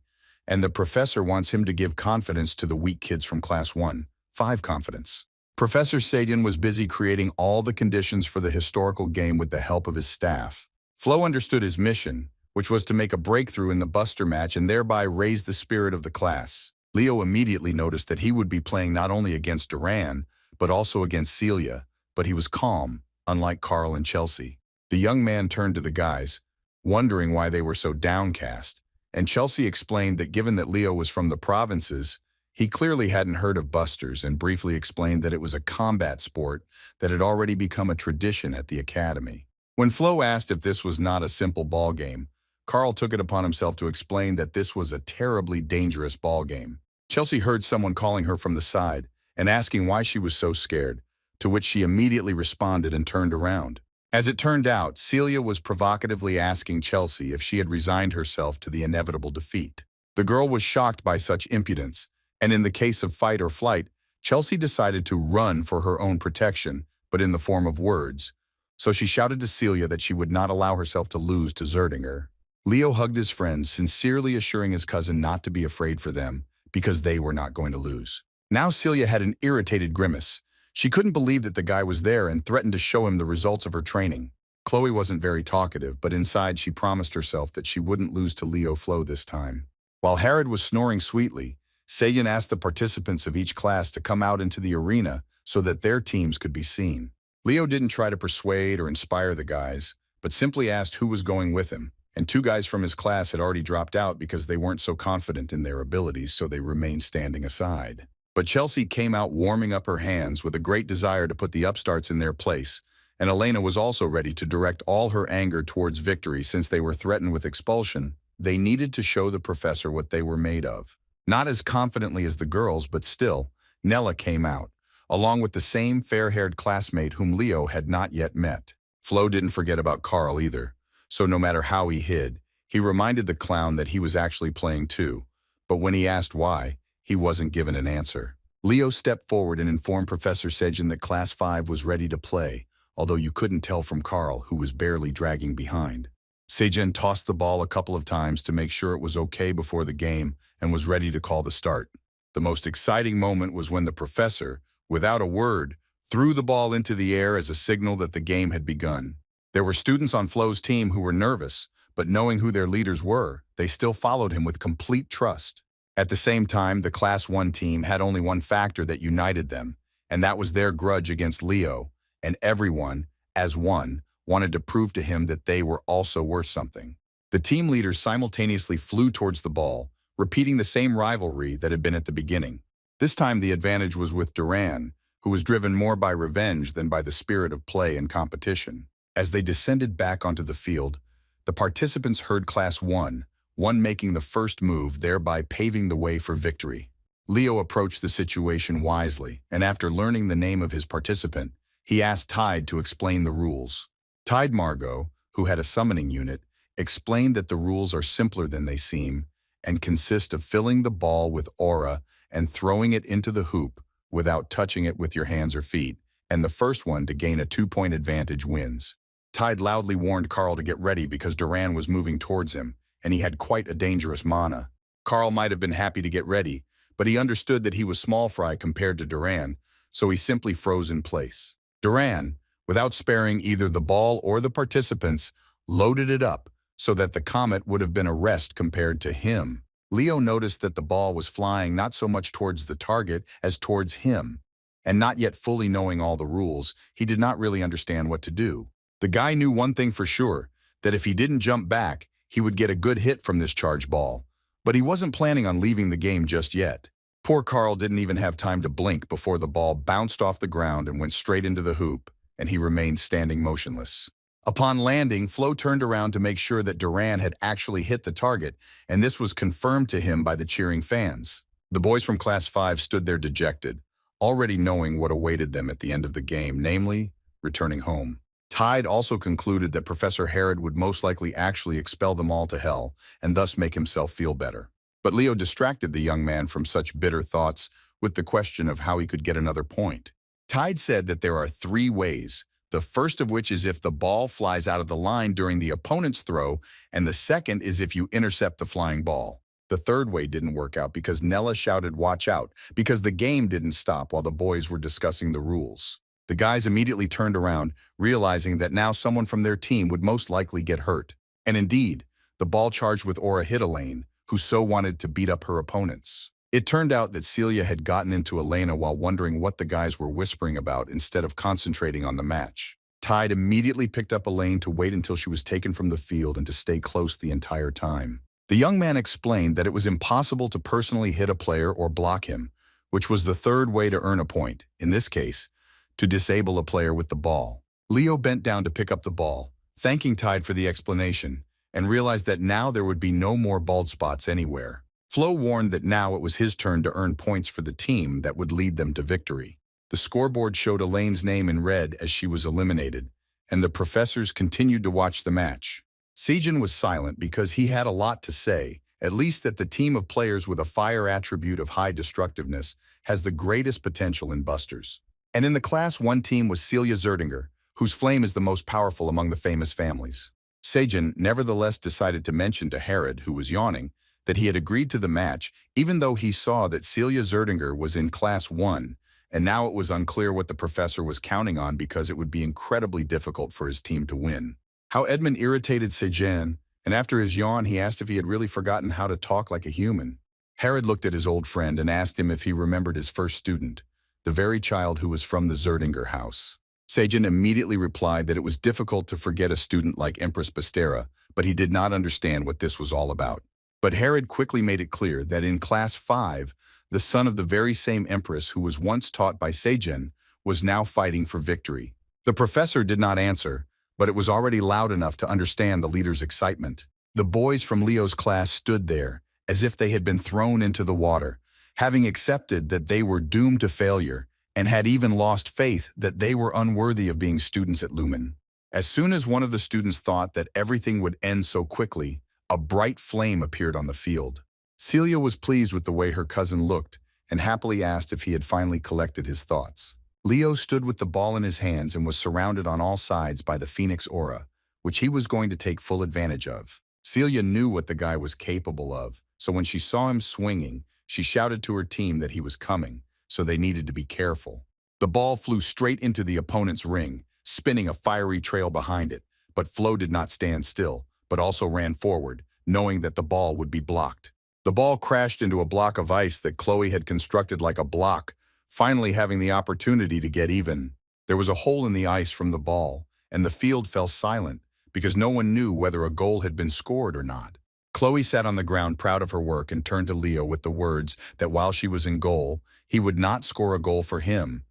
and the professor wants him to give confidence to the weak kids from Class 1, 5 confidence. Professor Sadian was busy creating all the conditions for the historical game with the help of his staff. Flo understood his mission, which was to make a breakthrough in the Buster match and thereby raise the spirit of the class. Leo immediately noticed that he would be playing not only against Duran, but also against Celia, but he was calm, unlike Carl and Chelsea. The young man turned to the guys, wondering why they were so downcast, and Chelsea explained that given that Leo was from the provinces, he clearly hadn't heard of Busters and briefly explained that it was a combat sport that had already become a tradition at the academy. When Flo asked if this was not a simple ball game, Carl took it upon himself to explain that this was a terribly dangerous ball game. Chelsea heard someone calling her from the side and asking why she was so scared, to which she immediately responded and turned around. As it turned out, Celia was provocatively asking Chelsea if she had resigned herself to the inevitable defeat. The girl was shocked by such impudence, and in the case of fight or flight, Chelsea decided to run for her own protection, but in the form of words. So she shouted to Celia that she would not allow herself to lose to Zeringer. Leo hugged his friends, sincerely assuring his cousin not to be afraid for them, because they were not going to lose. Now Celia had an irritated grimace. She couldn't believe that the guy was there and threatened to show him the results of her training. Chloe wasn't very talkative, but inside she promised herself that she wouldn't lose to Leo Flo this time. While Harrod was snoring sweetly, Sayan asked the participants of each class to come out into the arena so that their teams could be seen. Leo didn't try to persuade or inspire the guys, but simply asked who was going with him, and 2 guys from his class had already dropped out because they weren't so confident in their abilities, so they remained standing aside. But Chelsea came out warming up her hands with a great desire to put the upstarts in their place, and Elena was also ready to direct all her anger towards victory since they were threatened with expulsion. They needed to show the professor what they were made of. Not as confidently as the girls, but still, Nella came out, along with the same fair-haired classmate whom Leo had not yet met. Flo didn't forget about Carl either, so no matter how he hid, he reminded the clown that he was actually playing too, but when he asked why, he wasn't given an answer. Leo stepped forward and informed Professor Sejin that Class 5 was ready to play, although you couldn't tell from Carl, who was barely dragging behind. Sejin tossed the ball a couple of times to make sure it was okay before the game and was ready to call the start. The most exciting moment was when the professor, without a word, threw the ball into the air as a signal that the game had begun. There were students on Flo's team who were nervous, but knowing who their leaders were, they still followed him with complete trust. At the same time, the Class 1 team had only one factor that united them, and that was their grudge against Leo, and everyone, as one, wanted to prove to him that they were also worth something. The team leaders simultaneously flew towards the ball, repeating the same rivalry that had been at the beginning. This time the advantage was with Duran, who was driven more by revenge than by the spirit of play and competition. As they descended back onto the field, the participants heard Class 1, one making the first move, thereby paving the way for victory. Leo approached the situation wisely, and after learning the name of his participant, he asked Tide to explain the rules. Tide Margot, who had a summoning unit, explained that the rules are simpler than they seem and consist of filling the ball with aura and throwing it into the hoop without touching it with your hands or feet, and the first one to gain a 2-point advantage wins. Tide loudly warned Carl to get ready because Duran was moving towards him, and he had quite a dangerous mana. Carl might have been happy to get ready, but he understood that he was small fry compared to Duran, so he simply froze in place. Duran, without sparing either the ball or the participants, loaded it up so that the comet would have been a rest compared to him. Leo noticed that the ball was flying not so much towards the target as towards him, and not yet fully knowing all the rules, he did not really understand what to do. The guy knew one thing for sure, that if he didn't jump back, he would get a good hit from this charge ball, but he wasn't planning on leaving the game just yet. Poor Carl didn't even have time to blink before the ball bounced off the ground and went straight into the hoop, and he remained standing motionless. Upon landing, Flo turned around to make sure that Duran had actually hit the target, and this was confirmed to him by the cheering fans. The boys from Class 5 stood there dejected, already knowing what awaited them at the end of the game, namely, returning home. Tide also concluded that Professor Harrod would most likely actually expel them all to hell, and thus make himself feel better. But Leo distracted the young man from such bitter thoughts with the question of how he could get another point. Tide said that there are three ways, the first of which is if the ball flies out of the line during the opponent's throw, and the second is if you intercept the flying ball. The third way didn't work out because Nella shouted, "Watch out," because the game didn't stop while the boys were discussing the rules. The guys immediately turned around, realizing that now someone from their team would most likely get hurt. And indeed, the ball charged with aura hit Elaine, who so wanted to beat up her opponents. It turned out that Celia had gotten into Elena while wondering what the guys were whispering about instead of concentrating on the match. Tide immediately picked up Elaine to wait until she was taken from the field and to stay close the entire time. The young man explained that it was impossible to personally hit a player or block him, which was the third way to earn a point, in this case, to disable a player with the ball. Leo bent down to pick up the ball, thanking Tide for the explanation, and realized that now there would be no more bald spots anywhere. Flo warned that now it was his turn to earn points for the team that would lead them to victory. The scoreboard showed Elaine's name in red as she was eliminated, and the professors continued to watch the match. Sejin was silent because he had a lot to say, at least that the team of players with a fire attribute of high destructiveness has the greatest potential in busters. And in the Class 1 team was Celia Zeringer, whose flame is the most powerful among the famous families. Sejin nevertheless decided to mention to Herod, who was yawning, that he had agreed to the match, even though he saw that Celia Zeringer was in Class 1, and now it was unclear what the professor was counting on because it would be incredibly difficult for his team to win. How Edmund irritated Sejin, and after his yawn he asked if he had really forgotten how to talk like a human. Herod looked at his old friend and asked him if he remembered his first student, the very child who was from the Zeringer house. Sejin immediately replied that it was difficult to forget a student like Empress Bastera, but he did not understand what this was all about. But Herod quickly made it clear that in Class 5, the son of the very same empress who was once taught by Sejin was now fighting for victory. The professor did not answer, but it was already loud enough to understand the leader's excitement. The boys from Leo's class stood there, as if they had been thrown into the water, having accepted that they were doomed to failure, and had even lost faith that they were unworthy of being students at Lumen. As soon as one of the students thought that everything would end so quickly, a bright flame appeared on the field. Celia was pleased with the way her cousin looked and happily asked if he had finally collected his thoughts. Leo stood with the ball in his hands and was surrounded on all sides by the Phoenix aura, which he was going to take full advantage of. Celia knew what the guy was capable of, so when she saw him swinging, she shouted to her team that he was coming, so they needed to be careful. The ball flew straight into the opponent's ring, spinning a fiery trail behind it, but Flo did not stand still, but also ran forward, knowing that the ball would be blocked. The ball crashed into a block of ice that Chloe had constructed like a block, finally having the opportunity to get even. There was a hole in the ice from the ball, and the field fell silent because no one knew whether a goal had been scored or not. Chloe sat on the ground proud of her work and turned to Leo with the words that while she was in goal, he would not score a goal for him,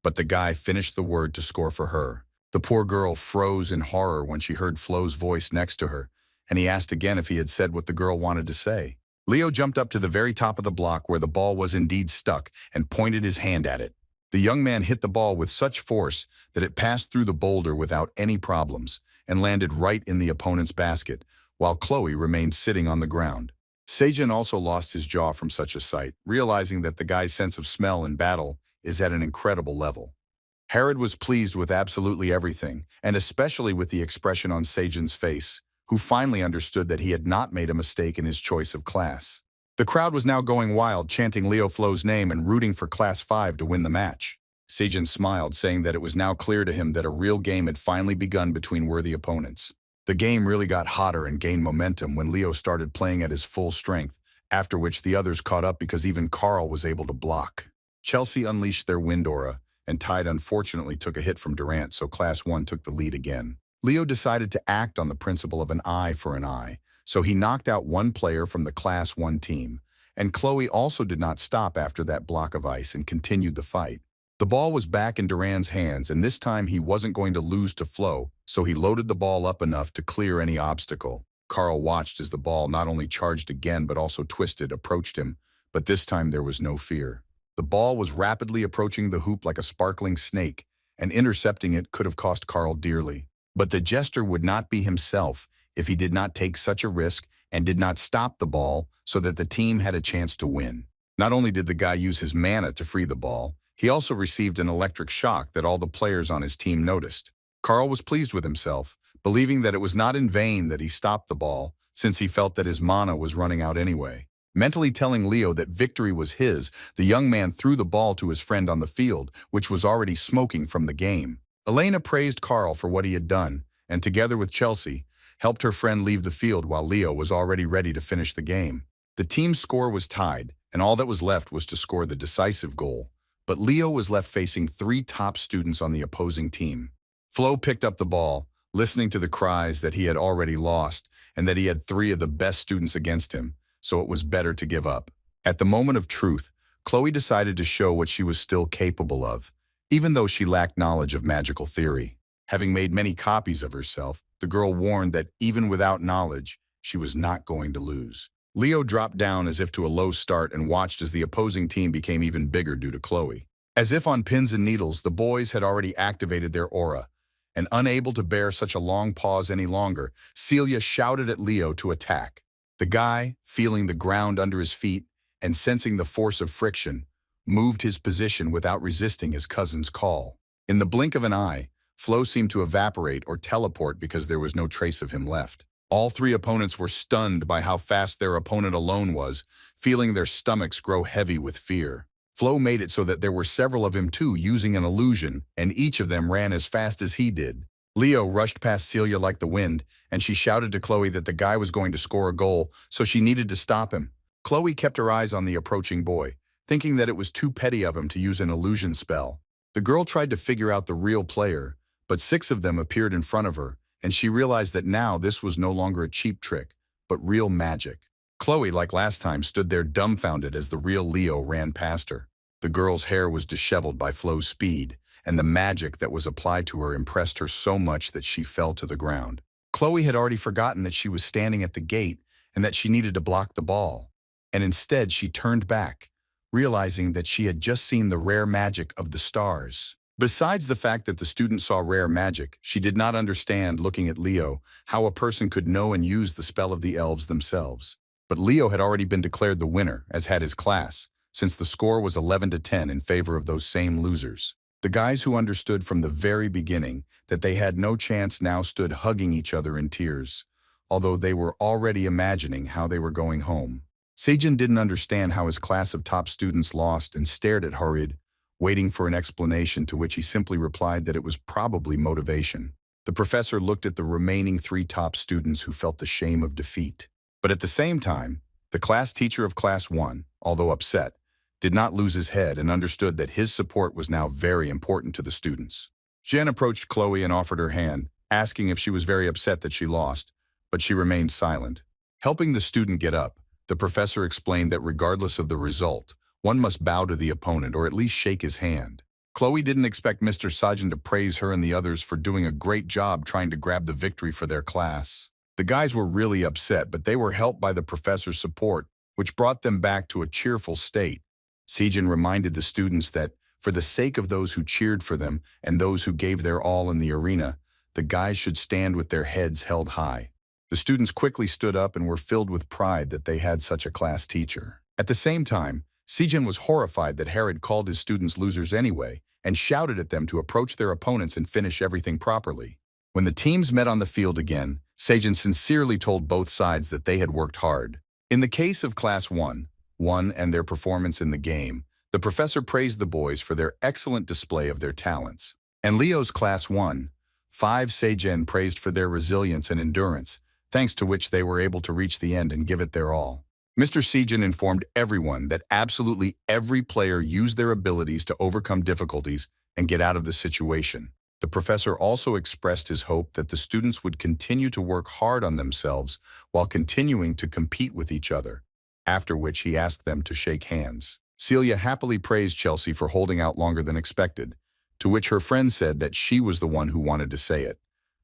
but the guy finished the word to score for her. The poor girl froze in horror when she heard Flo's voice next to her, and he asked again if he had said what the girl wanted to say. Leo jumped up to the very top of the block where the ball was indeed stuck and pointed his hand at it. The young man hit the ball with such force that it passed through the boulder without any problems and landed right in the opponent's basket, while Chloe remained sitting on the ground. Sejin also lost his jaw from such a sight, realizing that the guy's sense of smell in battle is at an incredible level. Herod was pleased with absolutely everything, and especially with the expression on Sejin's face, who finally understood that he had not made a mistake in his choice of class. The crowd was now going wild, chanting Leo Flo's name and rooting for Class 5 to win the match. Sejin smiled, saying that it was now clear to him that a real game had finally begun between worthy opponents. The game really got hotter and gained momentum when Leo started playing at his full strength, after which the others caught up because even Carl was able to block. Chelsea unleashed their wind aura, and Tide unfortunately took a hit from Durant, so Class 1 took the lead again. Leo decided to act on the principle of an eye for an eye, so he knocked out one player from the Class 1 team, and Chloe also did not stop after that block of ice and continued the fight. The ball was back in Durant's hands, and this time he wasn't going to lose to Flo, so he loaded the ball up enough to clear any obstacle. Carl watched as the ball not only charged again but also twisted, approached him, but this time there was no fear. The ball was rapidly approaching the hoop like a sparkling snake, and intercepting it could have cost Carl dearly. But the jester would not be himself if he did not take such a risk and did not stop the ball so that the team had a chance to win. Not only did the guy use his mana to free the ball, he also received an electric shock that all the players on his team noticed. Carl was pleased with himself, believing that it was not in vain that he stopped the ball, since he felt that his mana was running out anyway. Mentally telling Leo that victory was his, the young man threw the ball to his friend on the field, which was already smoking from the game. Elena praised Carl for what he had done, and together with Chelsea, helped her friend leave the field while Leo was already ready to finish the game. The team's score was tied, and all that was left was to score the decisive goal. But Leo was left facing 3 top students on the opposing team. Flo picked up the ball, listening to the cries that he had already lost and that he had 3 of the best students against him, so it was better to give up. At the moment of truth, Chloe decided to show what she was still capable of, even though she lacked knowledge of magical theory. Having made many copies of herself, the girl warned that even without knowledge, she was not going to lose. Leo dropped down as if to a low start and watched as the opposing team became even bigger due to Chloe. As if on pins and needles, the boys had already activated their aura, and unable to bear such a long pause any longer, Celia shouted at Leo to attack. The guy, feeling the ground under his feet and sensing the force of friction, moved his position without resisting his cousin's call. In the blink of an eye, Flo seemed to evaporate or teleport because there was no trace of him left. All 3 opponents were stunned by how fast their opponent alone was, feeling their stomachs grow heavy with fear. Flo made it so that there were several of him too using an illusion, and each of them ran as fast as he did. Leo rushed past Celia like the wind, and she shouted to Chloe that the guy was going to score a goal, so she needed to stop him. Chloe kept her eyes on the approaching boy, thinking that it was too petty of him to use an illusion spell. The girl tried to figure out the real player, but 6 of them appeared in front of her, and she realized that now this was no longer a cheap trick, but real magic. Chloe, like last time, stood there dumbfounded as the real Leo ran past her. The girl's hair was disheveled by Flo's speed, and the magic that was applied to her impressed her so much that she fell to the ground. Chloe had already forgotten that she was standing at the gate and that she needed to block the ball, and instead she turned back, realizing that she had just seen the rare magic of the stars. Besides the fact that the student saw rare magic, she did not understand, looking at Leo, how a person could know and use the spell of the elves themselves. But Leo had already been declared the winner, as had his class, since the score was 11-10 in favor of those same losers. The guys who understood from the very beginning that they had no chance now stood hugging each other in tears, although they were already imagining how they were going home. Sejin didn't understand how his class of top students lost and stared at Harid, waiting for an explanation, to which he simply replied that it was probably motivation. The professor looked at the remaining 3 top students who felt the shame of defeat. But at the same time, the class teacher of Class 1, although upset, did not lose his head and understood that his support was now very important to the students. Jen approached Chloe and offered her hand, asking if she was very upset that she lost, but she remained silent. Helping the student get up, the professor explained that regardless of the result, one must bow to the opponent or at least shake his hand. Chloe didn't expect Mr. Sajin to praise her and the others for doing a great job trying to grab the victory for their class. The guys were really upset, but they were helped by the professor's support, which brought them back to a cheerful state. Sejin reminded the students that, for the sake of those who cheered for them and those who gave their all in the arena, the guys should stand with their heads held high. The students quickly stood up and were filled with pride that they had such a class teacher. At the same time, Sejin was horrified that Harrod called his students losers anyway and shouted at them to approach their opponents and finish everything properly. When the teams met on the field again, Sejin sincerely told both sides that they had worked hard. In the case of Class 1 and their performance in the game, the professor praised the boys for their excellent display of their talents. And Leo's Class 1-5 Sejin praised for their resilience and endurance, thanks to which they were able to reach the end and give it their all. Mr. Sejin informed everyone that absolutely every player used their abilities to overcome difficulties and get out of the situation. The professor also expressed his hope that the students would continue to work hard on themselves while continuing to compete with each other, after which he asked them to shake hands. Celia happily praised Chelsea for holding out longer than expected, to which her friend said that she was the one who wanted to say it,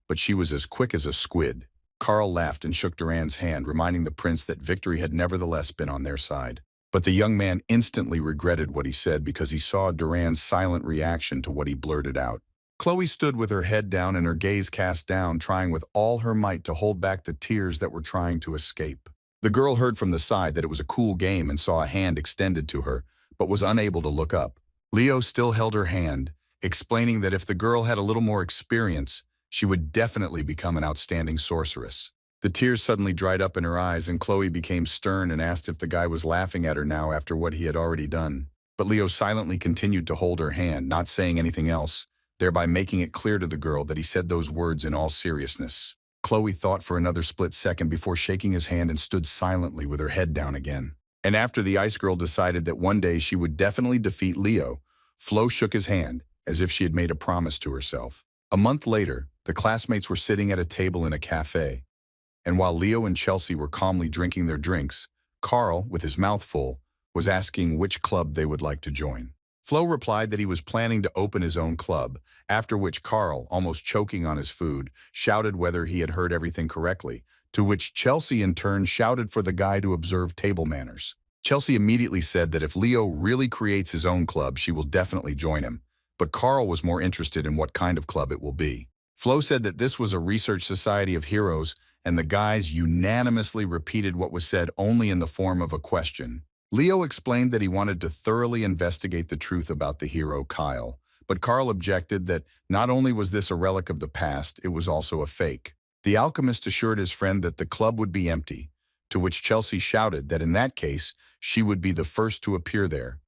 but she was as quick as a squid. Carl laughed and shook Duran's hand, reminding the prince that victory had nevertheless been on their side. But the young man instantly regretted what he said because he saw Duran's silent reaction to what he blurted out. Chloe stood with her head down and her gaze cast down, trying with all her might to hold back the tears that were trying to escape. The girl heard from the side that it was a cool game and saw a hand extended to her, but was unable to look up. Leo still held her hand, explaining that if the girl had a little more experience, she would definitely become an outstanding sorceress. The tears suddenly dried up in her eyes, and Chloe became stern and asked if the guy was laughing at her now after what he had already done. But Leo silently continued to hold her hand, not saying anything else, thereby making it clear to the girl that he said those words in all seriousness. Chloe thought for another split second before shaking his hand and stood silently with her head down again. And after the ice girl decided that one day she would definitely defeat Leo, Flo shook his hand, as if she had made a promise to herself. A month later, the classmates were sitting at a table in a cafe, and while Leo and Chelsea were calmly drinking their drinks, Carl, with his mouth full, was asking which club they would like to join. Flo replied that he was planning to open his own club, after which Carl, almost choking on his food, shouted whether he had heard everything correctly, to which Chelsea in turn shouted for the guy to observe table manners. Chelsea immediately said that if Leo really creates his own club, she will definitely join him, but Carl was more interested in what kind of club it will be. Flo said that this was a research society of heroes, and the guys unanimously repeated what was said only in the form of a question. Leo explained that he wanted to thoroughly investigate the truth about the hero Kyle, but Carl objected that not only was this a relic of the past, it was also a fake. The alchemist assured his friend that the club would be empty, to which Chelsea shouted that in that case, she would be the first to appear there,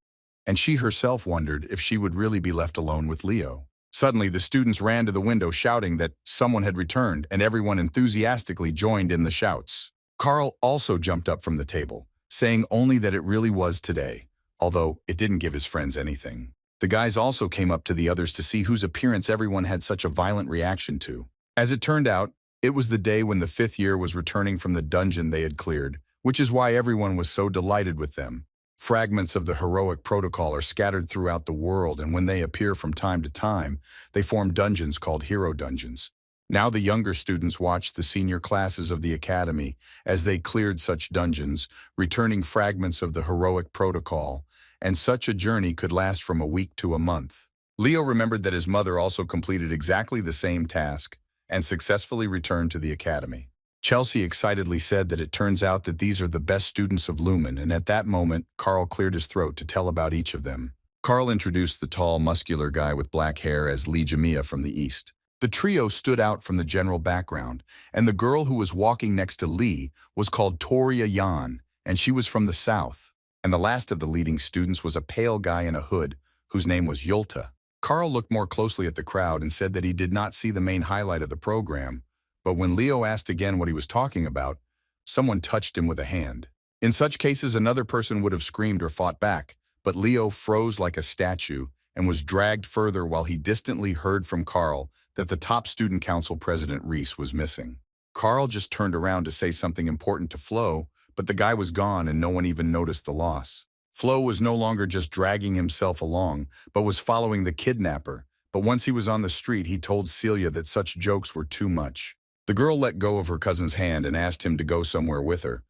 and she herself wondered if she would really be left alone with Leo. Suddenly, the students ran to the window shouting that someone had returned, and everyone enthusiastically joined in the shouts. Carl also jumped up from the table, saying only that it really was today, although it didn't give his friends anything. The guys also came up to the others to see whose appearance everyone had such a violent reaction to. As it turned out, it was the day when the 5th year was returning from the dungeon they had cleared, which is why everyone was so delighted with them. Fragments of the heroic protocol are scattered throughout the world, and when they appear from time to time, they form dungeons called hero dungeons. Now the younger students watched the senior classes of the academy as they cleared such dungeons, returning fragments of the heroic protocol, and such a journey could last from a week to a month. Leo remembered that his mother also completed exactly the same task and successfully returned to the academy. Chelsea excitedly said that it turns out that these are the best students of Lumen, and at that moment, Carl cleared his throat to tell about each of them. Carl introduced the tall, muscular guy with black hair as Lee Jamia from the east. The trio stood out from the general background, and the girl who was walking next to Lee was called Toria Yan, and she was from the south. And the last of the leading students was a pale guy in a hood, whose name was Yulta. Carl looked more closely at the crowd and said that he did not see the main highlight of the program, but when Leo asked again what he was talking about, someone touched him with a hand. In such cases, another person would have screamed or fought back, but Leo froze like a statue and was dragged further while he distantly heard from Carl that the top student council president, Reese, was missing. Carl just turned around to say something important to Flo, but the guy was gone and no one even noticed the loss. Flo was no longer just dragging himself along, but was following the kidnapper. But once he was on the street, he told Celia that such jokes were too much. The girl let go of her cousin's hand and asked him to go somewhere with her.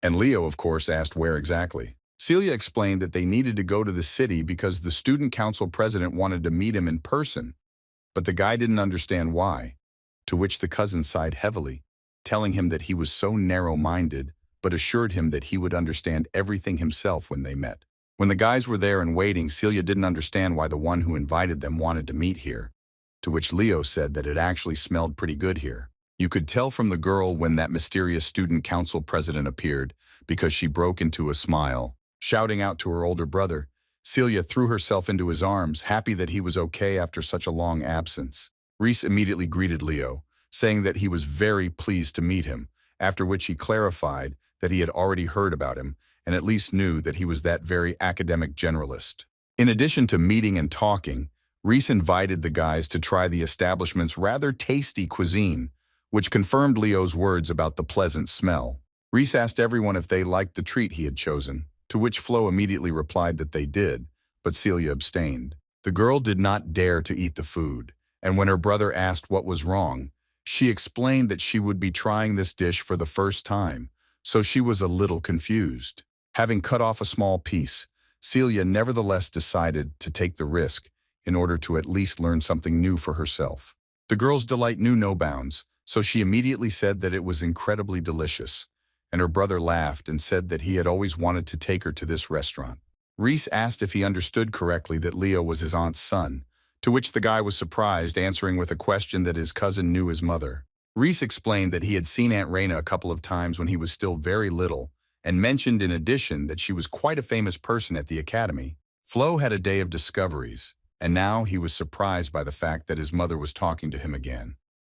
And Leo, of course, asked where exactly. Celia explained that they needed to go to the city because the student council president wanted to meet him in person. But the guy didn't understand why, to which the cousin sighed heavily, telling him that he was so narrow-minded, but assured him that he would understand everything himself when they met. When the guys were there and waiting, Celia didn't understand why the one who invited them wanted to meet here, to which Leo said that it actually smelled pretty good here. You could tell from the girl when that mysterious student council president appeared, because she broke into a smile. Shouting out to her older brother, Celia threw herself into his arms, happy that he was okay after such a long absence. Reese immediately greeted Leo, saying that he was very pleased to meet him, after which he clarified that he had already heard about him and at least knew that he was that very academic generalist. In addition to meeting and talking, Reese invited the guys to try the establishment's rather tasty cuisine, which confirmed Leo's words about the pleasant smell. Reese asked everyone if they liked the treat he had chosen, to which Flo immediately replied that they did, but Celia abstained. The girl did not dare to eat the food, and when her brother asked what was wrong, she explained that she would be trying this dish for the first time, so she was a little confused. Having cut off a small piece, Celia nevertheless decided to take the risk in order to at least learn something new for herself. The girl's delight knew no bounds, so she immediately said that it was incredibly delicious, and her brother laughed and said that he had always wanted to take her to this restaurant. Reese asked if he understood correctly that Leo was his aunt's son, to which the guy was surprised, answering with a question that his cousin knew his mother. Reese explained that he had seen Aunt Raina a couple of times when he was still very little, and mentioned in addition that she was quite a famous person at the academy. Flo had a day of discoveries, and now he was surprised by the fact that his mother was talking to him again.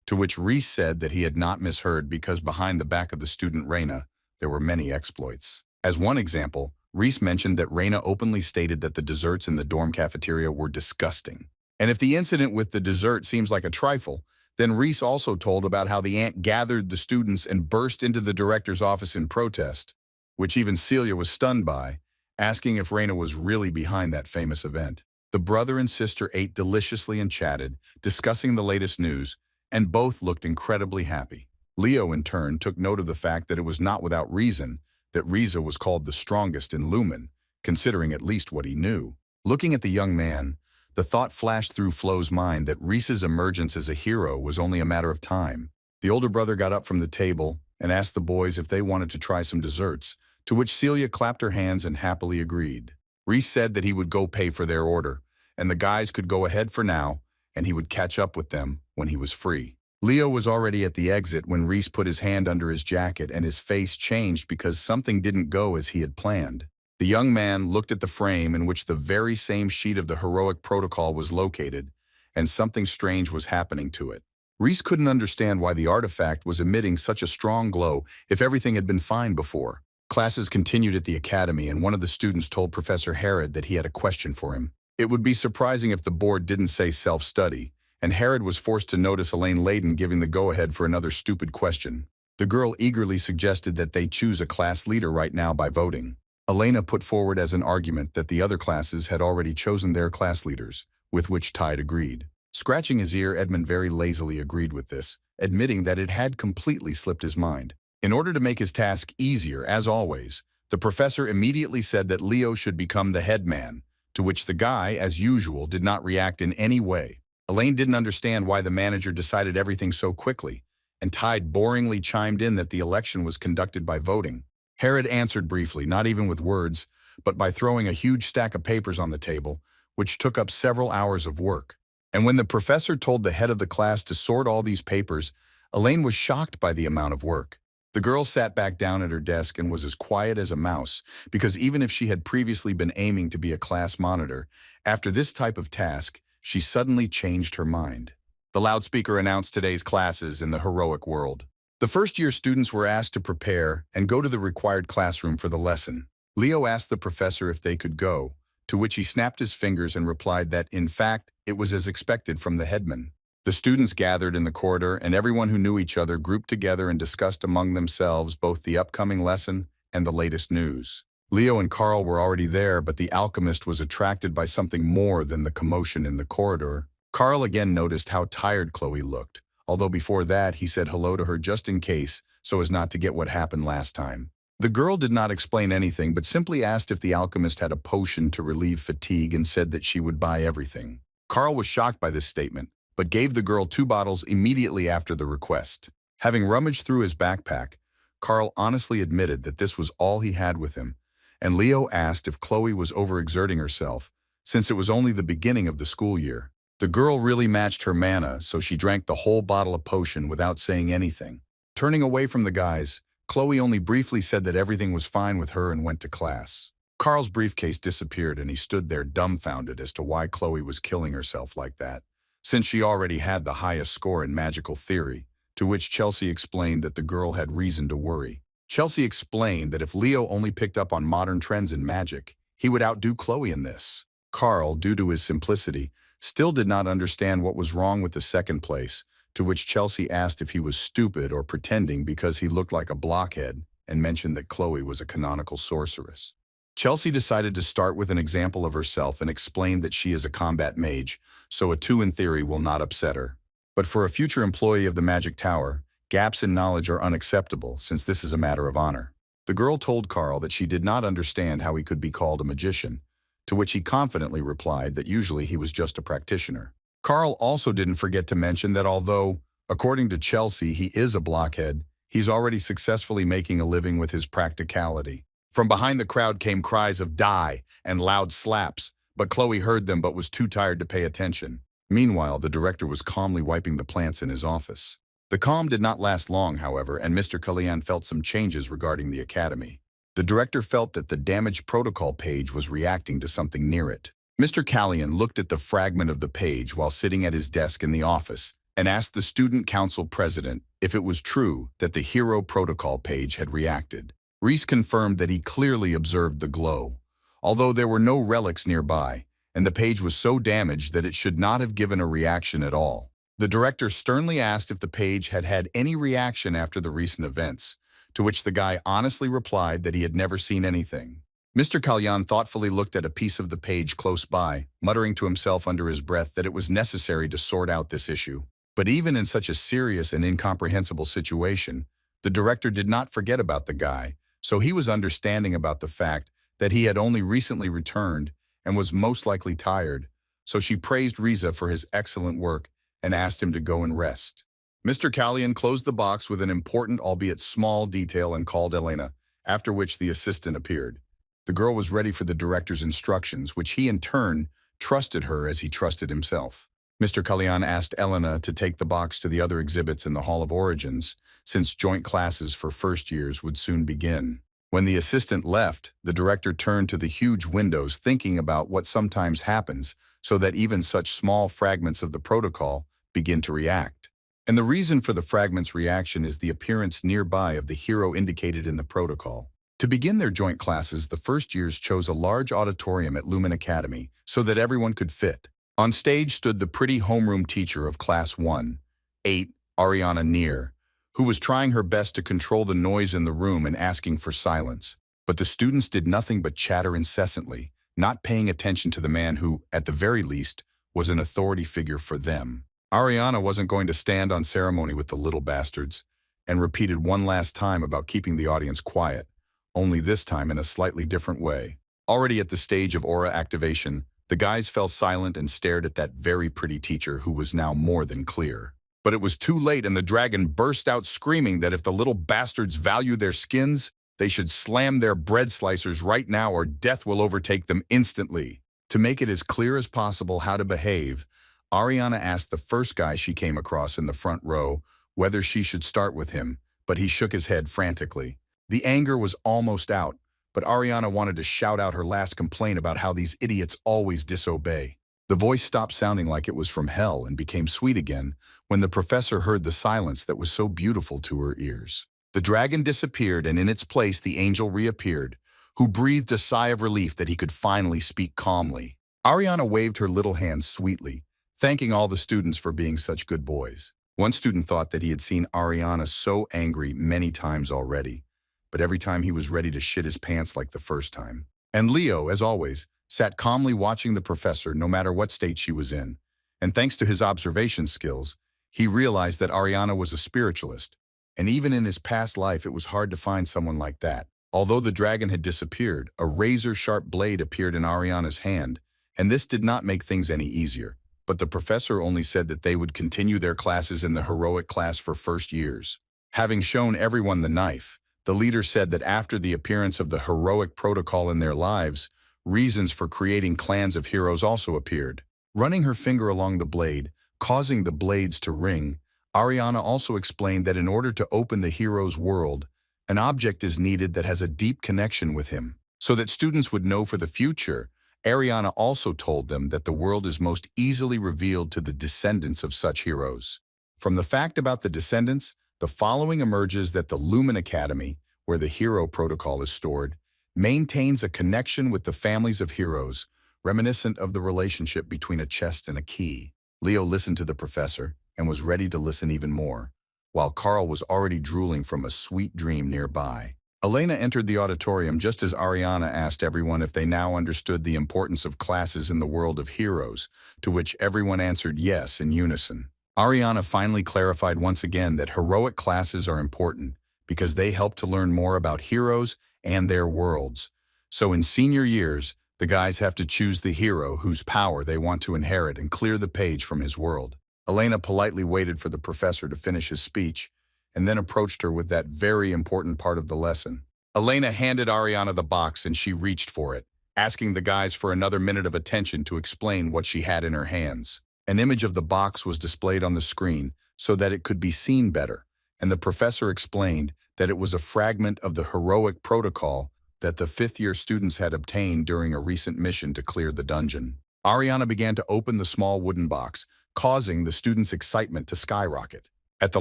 To which Reese said that he had not misheard because behind the back of the student Raina, there were many exploits. As one example, Reese mentioned that Raina openly stated that the desserts in the dorm cafeteria were disgusting. And if the incident with the dessert seems like a trifle, then Reese also told about how the aunt gathered the students and burst into the director's office in protest, which even Celia was stunned by, asking if Raina was really behind that famous event. The brother and sister ate deliciously and chatted, discussing the latest news, and both looked incredibly happy. Leo, in turn, took note of the fact that it was not without reason that Riza was called the strongest in Lumen, considering at least what he knew. Looking at the young man, the thought flashed through Flo's mind that Reese's emergence as a hero was only a matter of time. The older brother got up from the table and asked the boys if they wanted to try some desserts, to which Celia clapped her hands and happily agreed. Reese said that he would go pay for their order, and the guys could go ahead for now, and he would catch up with them when he was free. Leo was already at the exit when Reese put his hand under his jacket and his face changed because something didn't go as he had planned. The young man looked at the frame in which the very same sheet of the heroic protocol was located, and something strange was happening to it. Reese couldn't understand why the artifact was emitting such a strong glow if everything had been fine before. Classes continued at the academy, and one of the students told Professor Herod that he had a question for him. It would be surprising if the board didn't say self-study, and Herod was forced to notice Elaine Layden giving the go-ahead for another stupid question. The girl eagerly suggested that they choose a class leader right now by voting. Elena put forward as an argument that the other classes had already chosen their class leaders, with which Tide agreed. Scratching his ear, Edmund very lazily agreed with this, admitting that it had completely slipped his mind. In order to make his task easier, as always, the professor immediately said that Leo should become the headman, to which the guy, as usual, did not react in any way. Elaine didn't understand why the manager decided everything so quickly, and Tide boringly chimed in that the election was conducted by voting. Herod answered briefly, not even with words, but by throwing a huge stack of papers on the table, which took up several hours of work. And when the professor told the head of the class to sort all these papers, Elaine was shocked by the amount of work. The girl sat back down at her desk and was as quiet as a mouse, because even if she had previously been aiming to be a class monitor, after this type of task, she suddenly changed her mind. The loudspeaker announced today's classes in the heroic world. The first-year students were asked to prepare and go to the required classroom for the lesson. Leo asked the professor if they could go, to which he snapped his fingers and replied that, in fact, it was as expected from the headman. The students gathered in the corridor, and everyone who knew each other grouped together and discussed among themselves both the upcoming lesson and the latest news. Leo and Carl were already there, but the alchemist was attracted by something more than the commotion in the corridor. Carl again noticed how tired Chloe looked, although before that he said hello to her just in case, so as not to get what happened last time. The girl did not explain anything, but simply asked if the alchemist had a potion to relieve fatigue and said that she would buy everything. Carl was shocked by this statement, but gave the girl 2 bottles immediately after the request. Having rummaged through his backpack, Carl honestly admitted that this was all he had with him, and Leo asked if Chloe was overexerting herself, since it was only the beginning of the school year. The girl really matched her mana, so she drank the whole bottle of potion without saying anything. Turning away from the guys, Chloe only briefly said that everything was fine with her and went to class. Carl's briefcase disappeared, and he stood there dumbfounded as to why Chloe was killing herself like that, since she already had the highest score in magical theory, to which Chelsea explained that the girl had reason to worry. Chelsea explained that if Leo only picked up on modern trends in magic, he would outdo Chloe in this. Carl, due to his simplicity, still did not understand what was wrong with the second place, to which Chelsea asked if he was stupid or pretending because he looked like a blockhead, and mentioned that Chloe was a canonical sorceress. Chelsea decided to start with an example of herself and explained that she is a combat mage, so a 2 in theory will not upset her. But for a future employee of the Magic Tower, gaps in knowledge are unacceptable, since this is a matter of honor. The girl told Carl that she did not understand how he could be called a magician, to which he confidently replied that usually he was just a practitioner. Carl also didn't forget to mention that although, according to Chelsea, he is a blockhead, He's already successfully making a living with his practicality. From behind the crowd came cries of "die" and loud slaps, but Chloe heard them but was too tired to pay attention. Meanwhile, the director was calmly wiping the plants in his office. The calm did not last long, however, and Mr. Kalyan felt some changes regarding the academy. The director felt that the damaged protocol page was reacting to something near it. Mr. Kalyan looked at the fragment of the page while sitting at his desk in the office and asked the student council president if it was true that the hero protocol page had reacted. Reese confirmed that he clearly observed the glow, although there were no relics nearby, and the page was so damaged that it should not have given a reaction at all. The director sternly asked if the page had had any reaction after the recent events, to which the guy honestly replied that he had never seen anything. Mr. Kalyan thoughtfully looked at a piece of the page close by, muttering to himself under his breath that it was necessary to sort out this issue. But even in such a serious and incomprehensible situation, the director did not forget about the guy, so he was understanding about the fact that he had only recently returned and was most likely tired, so she praised Riza for his excellent work and asked him to go and rest. Mr. Kalyan closed the box with an important albeit small detail and called Elena, after which the assistant appeared. The girl was ready for the director's instructions, which he in turn trusted her as he trusted himself. Mr. Kalyan asked Elena to take the box to the other exhibits in the Hall of Origins, since joint classes for first years would soon begin. When the assistant left, the director turned to the huge windows, thinking about what sometimes happens so that even such small fragments of the protocol begin to react. And the reason for the fragment's reaction is the appearance nearby of the hero indicated in the protocol. To begin their joint classes, the first years chose a large auditorium at Lumen Academy so that everyone could fit. On stage stood the pretty homeroom teacher of Class 1, 8, Ariana Neer, who was trying her best to control the noise in the room and asking for silence. But the students did nothing but chatter incessantly, not paying attention to the man who, at the very least, was an authority figure for them. Ariana wasn't going to stand on ceremony with the little bastards, and repeated one last time about keeping the audience quiet, only this time in a slightly different way. Already at the stage of aura activation, the guys fell silent and stared at that very pretty teacher who was now more than clear. But it was too late, and the dragon burst out screaming that if the little bastards value their skins, they should slam their bread slicers right now or death will overtake them instantly. To make it as clear as possible how to behave, Ariana asked the first guy she came across in the front row whether she should start with him, but he shook his head frantically. The anger was almost out, but Ariana wanted to shout out her last complaint about how these idiots always disobey. The voice stopped sounding like it was from hell and became sweet again when the professor heard the silence that was so beautiful to her ears. The dragon disappeared, and in its place the angel reappeared, who breathed a sigh of relief that he could finally speak calmly. Ariana waved her little hands sweetly, thanking all the students for being such good boys. One student thought that he had seen Ariana so angry many times already, but every time he was ready to shit his pants like the first time. And Leo, as always, sat calmly watching the professor no matter what state she was in, and thanks to his observation skills, he realized that Ariana was a spiritualist, and even in his past life it was hard to find someone like that. Although the dragon had disappeared, a razor-sharp blade appeared in Ariana's hand, and this did not make things any easier. But the professor only said that they would continue their classes in the heroic class for first years. Having shown everyone the knife, the leader said that after the appearance of the heroic protocol in their lives, reasons for creating clans of heroes also appeared. Running her finger along the blade, causing the blades to ring, Ariana also explained that in order to open the hero's world, an object is needed that has a deep connection with him. So that students would know for the future, Ariana also told them that the world is most easily revealed to the descendants of such heroes. From the fact about the descendants, the following emerges that the Lumen Academy, where the hero protocol is stored, maintains a connection with the families of heroes, reminiscent of the relationship between a chest and a key. Leo listened to the professor and was ready to listen even more, while Carl was already drooling from a sweet dream nearby. Elena entered the auditorium just as Ariana asked everyone if they now understood the importance of classes in the world of heroes, to which everyone answered yes in unison. Ariana finally clarified once again that heroic classes are important because they help to learn more about heroes and their worlds. So in senior years, the guys have to choose the hero whose power they want to inherit and clear the page from his world. Elena politely waited for the professor to finish his speech, and then approached her with that very important part of the lesson. Elena handed Ariana the box and she reached for it, asking the guys for another minute of attention to explain what she had in her hands. An image of the box was displayed on the screen so that it could be seen better, and the professor explained that it was a fragment of the heroic protocol that the fifth-year students had obtained during a recent mission to clear the dungeon. Ariana began to open the small wooden box, causing the students' excitement to skyrocket. At the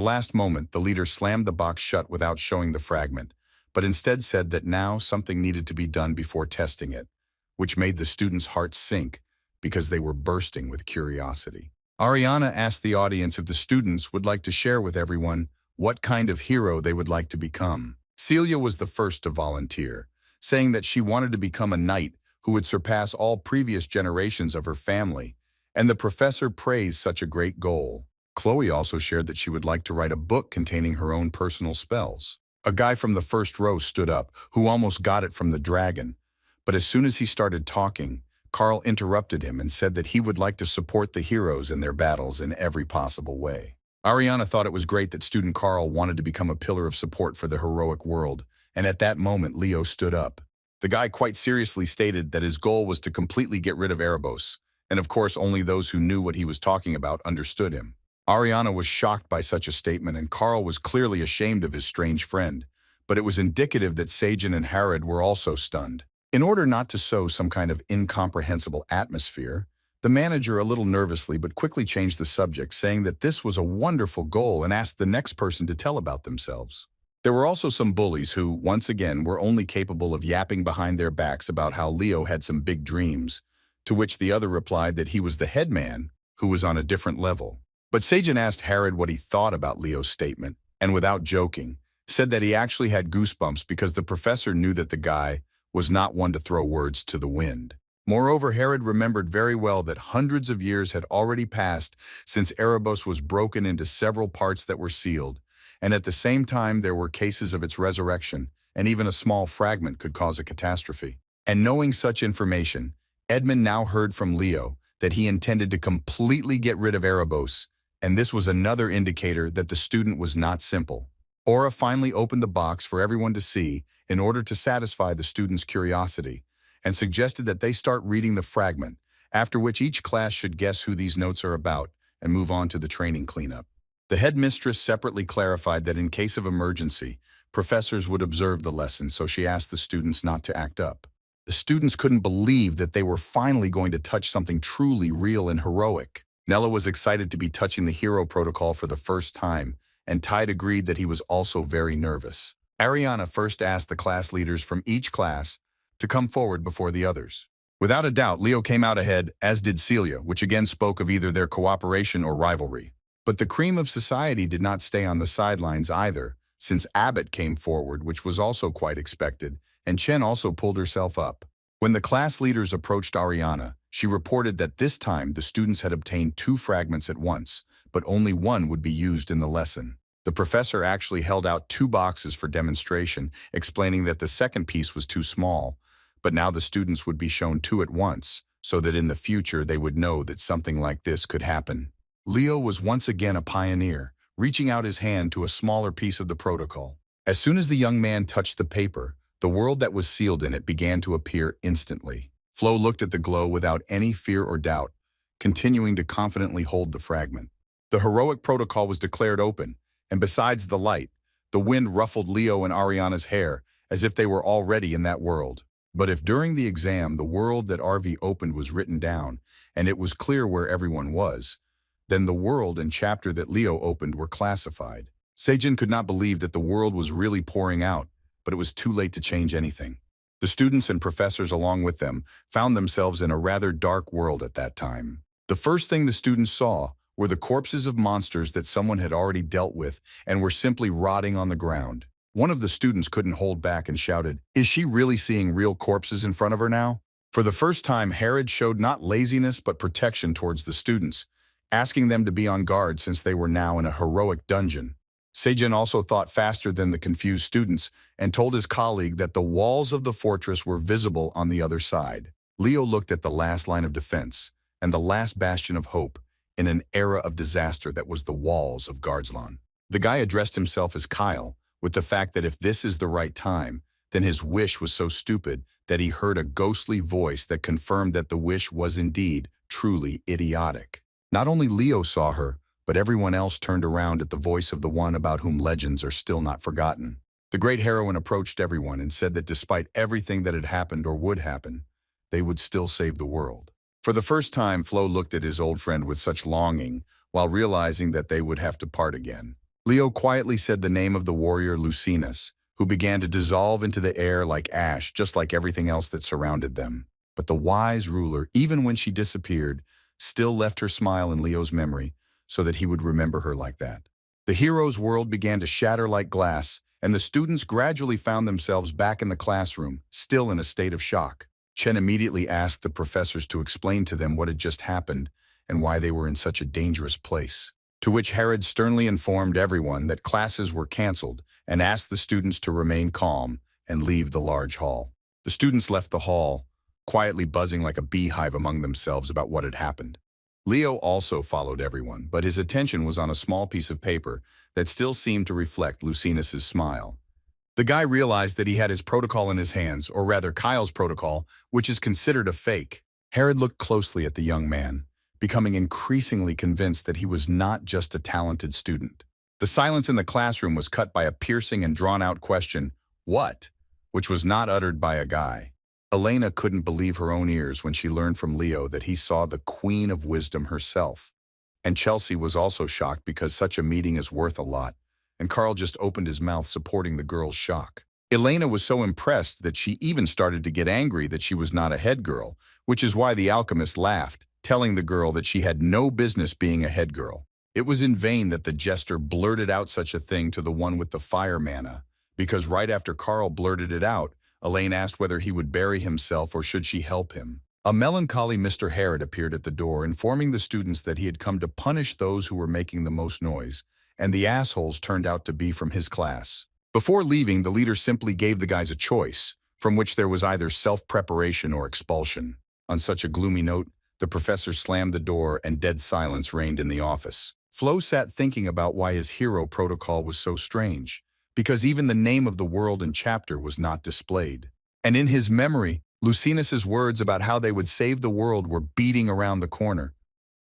last moment, the leader slammed the box shut without showing the fragment, but instead said that now something needed to be done before testing it, which made the students' hearts sink because they were bursting with curiosity. Ariana asked the audience if the students would like to share with everyone what kind of hero they would like to become. Celia was the first to volunteer, saying that she wanted to become a knight who would surpass all previous generations of her family, and the professor praised such a great goal. Chloe also shared that she would like to write a book containing her own personal spells. A guy from the first row stood up, who almost got it from the dragon, but as soon as he started talking, Carl interrupted him and said that he would like to support the heroes in their battles in every possible way. Ariana thought it was great that student Carl wanted to become a pillar of support for the heroic world, and at that moment Leo stood up. The guy quite seriously stated that his goal was to completely get rid of Erebos, and of course only those who knew what he was talking about understood him. Ariana was shocked by such a statement, and Carl was clearly ashamed of his strange friend, but it was indicative that Sagen and Harrod were also stunned. In order not to sow some kind of incomprehensible atmosphere, the manager, a little nervously but quickly changed the subject, saying that this was a wonderful goal and asked the next person to tell about themselves. There were also some bullies who, once again, were only capable of yapping behind their backs about how Leo had some big dreams, to which the other replied that he was the headman, who was on a different level. But Sagen asked Harrod what he thought about Leo's statement, and without joking, said that he actually had goosebumps because the professor knew that the guy was not one to throw words to the wind. Moreover, Harrod remembered very well that hundreds of years had already passed since Erebos was broken into several parts that were sealed, and at the same time there were cases of its resurrection, and even a small fragment could cause a catastrophe. And knowing such information, Edmund now heard from Leo that he intended to completely get rid of Erebos, and this was another indicator that the student was not simple. Aura finally opened the box for everyone to see in order to satisfy the students' curiosity, and suggested that they start reading the fragment, after which each class should guess who these notes are about and move on to the training cleanup. The headmistress separately clarified that in case of emergency, professors would observe the lesson, so she asked the students not to act up. The students couldn't believe that they were finally going to touch something truly real and heroic. Nella was excited to be touching the hero protocol for the first time, and Tide agreed that he was also very nervous. Ariana first asked the class leaders from each class to come forward before the others. Without a doubt, Leo came out ahead, as did Celia, which again spoke of either their cooperation or rivalry. But the cream of society did not stay on the sidelines either, since Abbott came forward, which was also quite expected, and Chen also pulled herself up. When the class leaders approached Ariana, she reported that this time the students had obtained 2 fragments at once, but only one would be used in the lesson. The professor actually held out 2 boxes for demonstration, explaining that the second piece was too small, but now the students would be shown 2 at once, so that in the future they would know that something like this could happen. Leo was once again a pioneer, reaching out his hand to a smaller piece of the protocol. As soon as the young man touched the paper, the world that was sealed in it began to appear instantly. Flo looked at the glow without any fear or doubt, continuing to confidently hold the fragment. The heroic protocol was declared open, and besides the light, the wind ruffled Leo and Ariana's hair as if they were already in that world. But if during the exam the world that RV opened was written down, and it was clear where everyone was, then the world and chapter that Leo opened were classified. Seijin could not believe that the world was really pouring out, but it was too late to change anything. The students and professors along with them found themselves in a rather dark world at that time. The first thing the students saw were the corpses of monsters that someone had already dealt with and were simply rotting on the ground. One of the students couldn't hold back and shouted, "Is she really seeing real corpses in front of her now?" For the first time, Harrod showed not laziness but protection towards the students, asking them to be on guard since they were now in a heroic dungeon. Seijin also thought faster than the confused students and told his colleague that the walls of the fortress were visible on the other side. Leo looked at the last line of defense and the last bastion of hope in an era of disaster that was the walls of Guardslan. The guy addressed himself as Kyle, with the fact that if this is the right time, then his wish was so stupid that he heard a ghostly voice that confirmed that the wish was indeed truly idiotic. Not only Leo saw her, but everyone else turned around at the voice of the one about whom legends are still not forgotten. The great heroine approached everyone and said that despite everything that had happened or would happen, they would still save the world. For the first time, Flo looked at his old friend with such longing, while realizing that they would have to part again. Leo quietly said the name of the warrior Lucinus, who began to dissolve into the air like ash, just like everything else that surrounded them. But the wise ruler, even when she disappeared, still left her smile in Leo's memory so that he would remember her like that. The hero's world began to shatter like glass, and the students gradually found themselves back in the classroom, still in a state of shock. Chen immediately asked the professors to explain to them what had just happened and why they were in such a dangerous place. To which Herod sternly informed everyone that classes were canceled and asked the students to remain calm and leave the large hall. The students left the hall, quietly buzzing like a beehive among themselves about what had happened. Leo also followed everyone, but his attention was on a small piece of paper that still seemed to reflect Lucinus's smile. The guy realized that he had his protocol in his hands, or rather Kyle's protocol, which is considered a fake. Herod looked closely at the young man, becoming increasingly convinced that he was not just a talented student. The silence in the classroom was cut by a piercing and drawn-out question, "What?" which was not uttered by a guy. Elena couldn't believe her own ears when she learned from Leo that he saw the Queen of Wisdom herself. And Chelsea was also shocked because such a meeting is worth a lot, and Carl just opened his mouth supporting the girl's shock. Elena was so impressed that she even started to get angry that she was not a head girl, which is why the alchemist laughed, telling the girl that she had no business being a head girl. It was in vain that the jester blurted out such a thing to the one with the fire mana, because right after Carl blurted it out, Elaine asked whether he would bury himself or should she help him. A melancholy Mr. Herod appeared at the door, informing the students that he had come to punish those who were making the most noise, and the assholes turned out to be from his class. Before leaving, the leader simply gave the guys a choice, from which there was either self-preparation or expulsion. On such a gloomy note, the professor slammed the door and dead silence reigned in the office. Flo sat thinking about why his hero protocol was so strange, because even the name of the world and chapter was not displayed. And in his memory, Lucinus's words about how they would save the world were beating around the corner.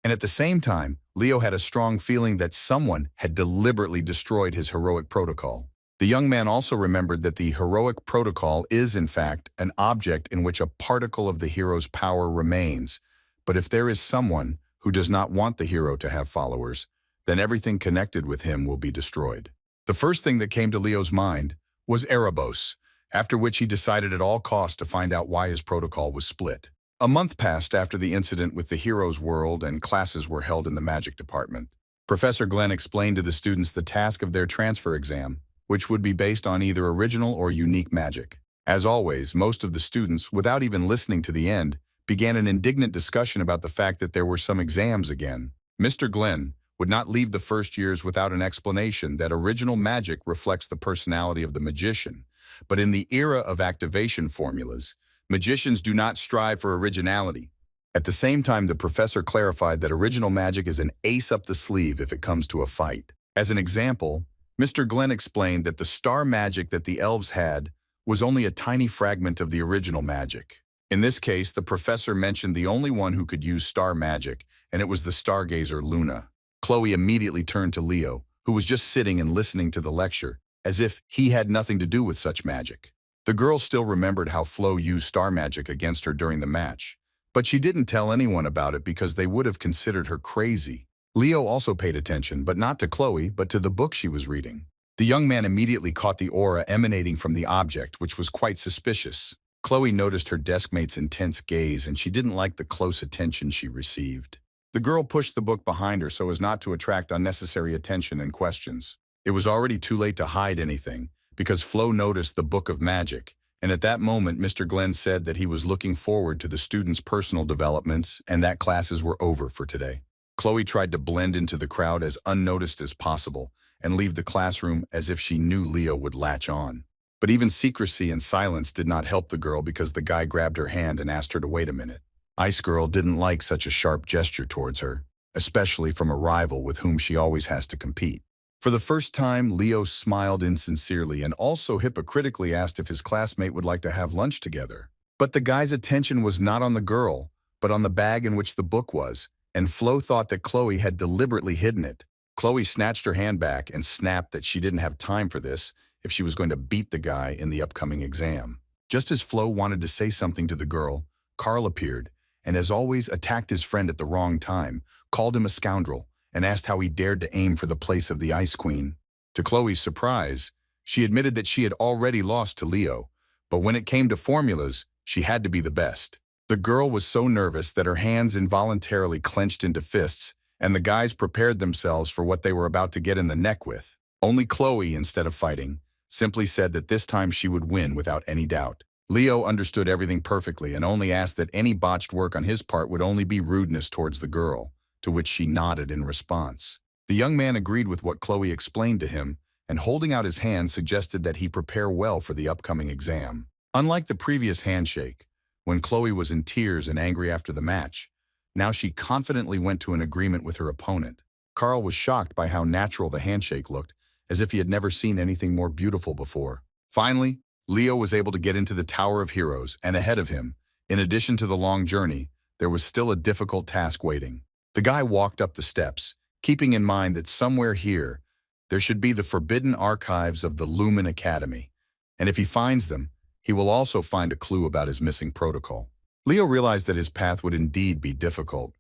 And at the same time, Leo had a strong feeling that someone had deliberately destroyed his heroic protocol. The young man also remembered that the heroic protocol is, in fact, an object in which a particle of the hero's power remains. But if there is someone who does not want the hero to have followers, then everything connected with him will be destroyed. The first thing that came to Leo's mind was Erebos, after which he decided at all costs to find out why his protocol was split. A month passed after the incident with the hero's world and classes were held in the magic department. Professor Glenn explained to the students the task of their transfer exam, which would be based on either original or unique magic. As always, most of the students, without even listening to the end, began an indignant discussion about the fact that there were some exams again. Mr. Glenn would not leave the first years without an explanation that original magic reflects the personality of the magician. But in the era of activation formulas, magicians do not strive for originality. At the same time, the professor clarified that original magic is an ace up the sleeve if it comes to a fight. As an example, Mr. Glenn explained that the star magic that the elves had was only a tiny fragment of the original magic. In this case, the professor mentioned the only one who could use star magic, and it was the stargazer Luna. Chloe immediately turned to Leo, who was just sitting and listening to the lecture, as if he had nothing to do with such magic. The girl still remembered how Flo used star magic against her during the match, but she didn't tell anyone about it because they would have considered her crazy. Leo also paid attention, but not to Chloe, but to the book she was reading. The young man immediately caught the aura emanating from the object, which was quite suspicious. Chloe noticed her deskmate's intense gaze, and she didn't like the close attention she received. The girl pushed the book behind her so as not to attract unnecessary attention and questions. It was already too late to hide anything, because Flo noticed the Book of Magic, and at that moment Mr. Glenn said that he was looking forward to the students' personal developments and that classes were over for today. Chloe tried to blend into the crowd as unnoticed as possible and leave the classroom as if she knew Leo would latch on. But even secrecy and silence did not help the girl because the guy grabbed her hand and asked her to wait a minute. Ice Girl didn't like such a sharp gesture towards her, especially from a rival with whom she always has to compete. For the first time, Leo smiled insincerely and also hypocritically asked if his classmate would like to have lunch together. But the guy's attention was not on the girl, but on the bag in which the book was, and Flo thought that Chloe had deliberately hidden it. Chloe snatched her hand back and snapped that she didn't have time for this if she was going to beat the guy in the upcoming exam. Just as Flo wanted to say something to the girl, Carl appeared, and as always attacked his friend at the wrong time, called him a scoundrel, and asked how he dared to aim for the place of the Ice Queen. To Chloe's surprise, she admitted that she had already lost to Leo, but when it came to formulas, she had to be the best. The girl was so nervous that her hands involuntarily clenched into fists, and the guys prepared themselves for what they were about to get in the neck with. Only Chloe, instead of fighting, simply said that this time she would win without any doubt. Leo understood everything perfectly and only asked that any botched work on his part would only be rudeness towards the girl, to which she nodded in response. The young man agreed with what Chloe explained to him, and holding out his hand suggested that he prepare well for the upcoming exam. Unlike the previous handshake, when Chloe was in tears and angry after the match, now she confidently went to an agreement with her opponent. Carl was shocked by how natural the handshake looked, as if he had never seen anything more beautiful before. Finally, Leo was able to get into the Tower of Heroes, and ahead of him, in addition to the long journey, there was still a difficult task waiting. The guy walked up the steps, keeping in mind that somewhere here, there should be the forbidden archives of the Lumen Academy, and if he finds them, he will also find a clue about his missing protocol. Leo realized that his path would indeed be difficult,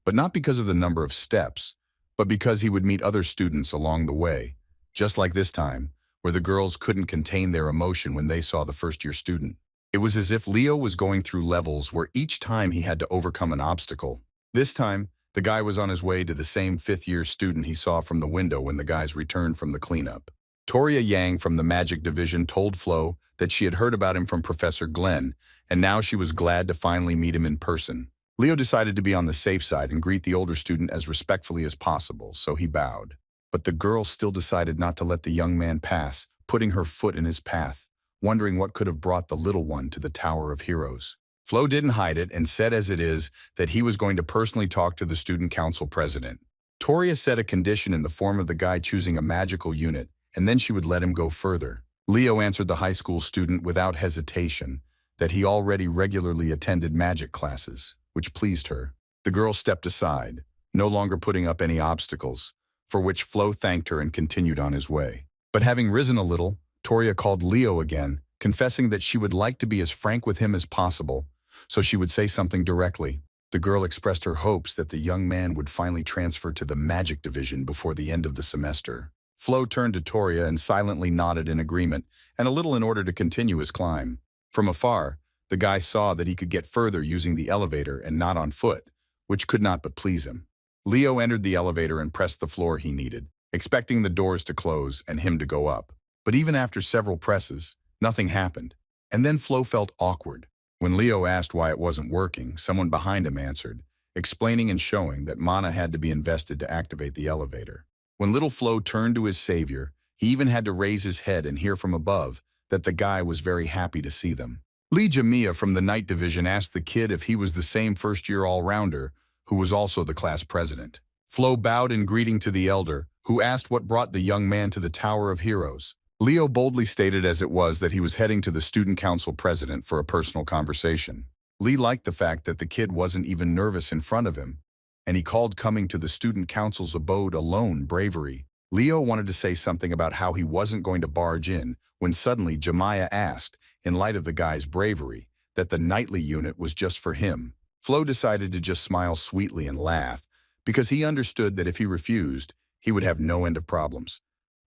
but not because of the number of steps, but because he would meet other students along the way, just like this time, where the girls couldn't contain their emotion when they saw the first-year student. It was as if Leo was going through levels where each time he had to overcome an obstacle. This time, the guy was on his way to the same fifth-year student he saw from the window when the guys returned from the cleanup. Toria Yang from the Magic Division told Flo that she had heard about him from Professor Glenn, and now she was glad to finally meet him in person. Leo decided to be on the safe side and greet the older student as respectfully as possible, so he bowed. But the girl still decided not to let the young man pass, putting her foot in his path, wondering what could have brought the little one to the Tower of Heroes. Flo didn't hide it and said as it is that he was going to personally talk to the student council president. Toria set a condition in the form of the guy choosing a magical unit, and then she would let him go further. Leo answered the high school student without hesitation that he already regularly attended magic classes, which pleased her. The girl stepped aside, no longer putting up any obstacles, for which Flo thanked her and continued on his way. But having risen a little, Toria called Leo again, confessing that she would like to be as frank with him as possible, so she would say something directly. The girl expressed her hopes that the young man would finally transfer to the Magic Division before the end of the semester. Flo turned to Toria and silently nodded in agreement, and a little in order to continue his climb. From afar, the guy saw that he could get further using the elevator and not on foot, which could not but please him. Leo entered the elevator and pressed the floor he needed, expecting the doors to close and him to go up. But even after several presses, nothing happened. And then Flo felt awkward. When Leo asked why it wasn't working, someone behind him answered, explaining and showing that mana had to be invested to activate the elevator. When little Flo turned to his savior, he even had to raise his head and hear from above that the guy was very happy to see them. Lee Jamia from the Night Division asked the kid if he was the same first-year all-rounder, who was also the class president. Flo bowed in greeting to the elder, who asked what brought the young man to the Tower of Heroes. Leo boldly stated as it was that he was heading to the student council president for a personal conversation. Lee liked the fact that the kid wasn't even nervous in front of him, and he called coming to the student council's abode alone bravery. Leo wanted to say something about how he wasn't going to barge in when suddenly Jemiah asked, in light of the guy's bravery, that the nightly unit was just for him. Flo decided to just smile sweetly and laugh, because he understood that if he refused, he would have no end of problems.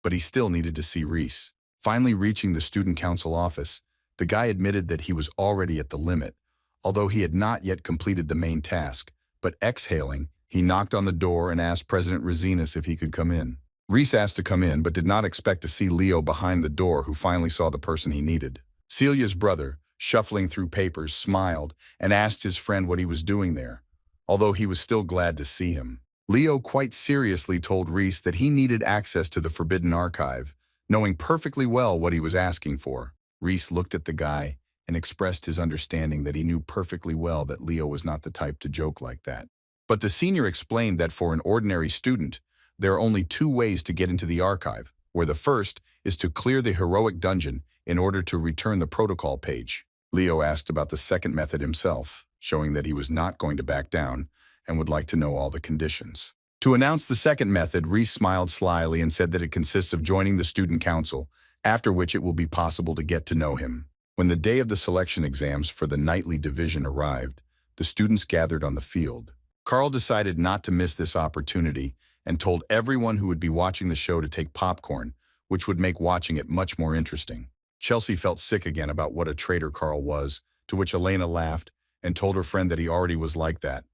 But he still needed to see Reese. Finally reaching the student council office, the guy admitted that he was already at the limit, although he had not yet completed the main task. But exhaling, he knocked on the door and asked President Resinas if he could come in. Reese asked to come in, but did not expect to see Leo behind the door, who finally saw the person he needed. Celia's brother, shuffling through papers, smiled and asked his friend what he was doing there, although he was still glad to see him. Leo quite seriously told Reese that he needed access to the Forbidden Archive, knowing perfectly well what he was asking for. Reese looked at the guy and expressed his understanding that he knew perfectly well that Leo was not the type to joke like that. But the senior explained that for an ordinary student, there are only two ways to get into the archive, where the first is to clear the heroic dungeon in order to return the protocol page. Leo asked about the second method himself, showing that he was not going to back down and would like to know all the conditions. To announce the second method, Reese smiled slyly and said that it consists of joining the student council, after which it will be possible to get to know him. When the day of the selection exams for the nightly division arrived, the students gathered on the field. Carl decided not to miss this opportunity and told everyone who would be watching the show to take popcorn, which would make watching it much more interesting. Chelsea felt sick again about what a traitor Carl was, to which Elena laughed and told her friend that he already was like that.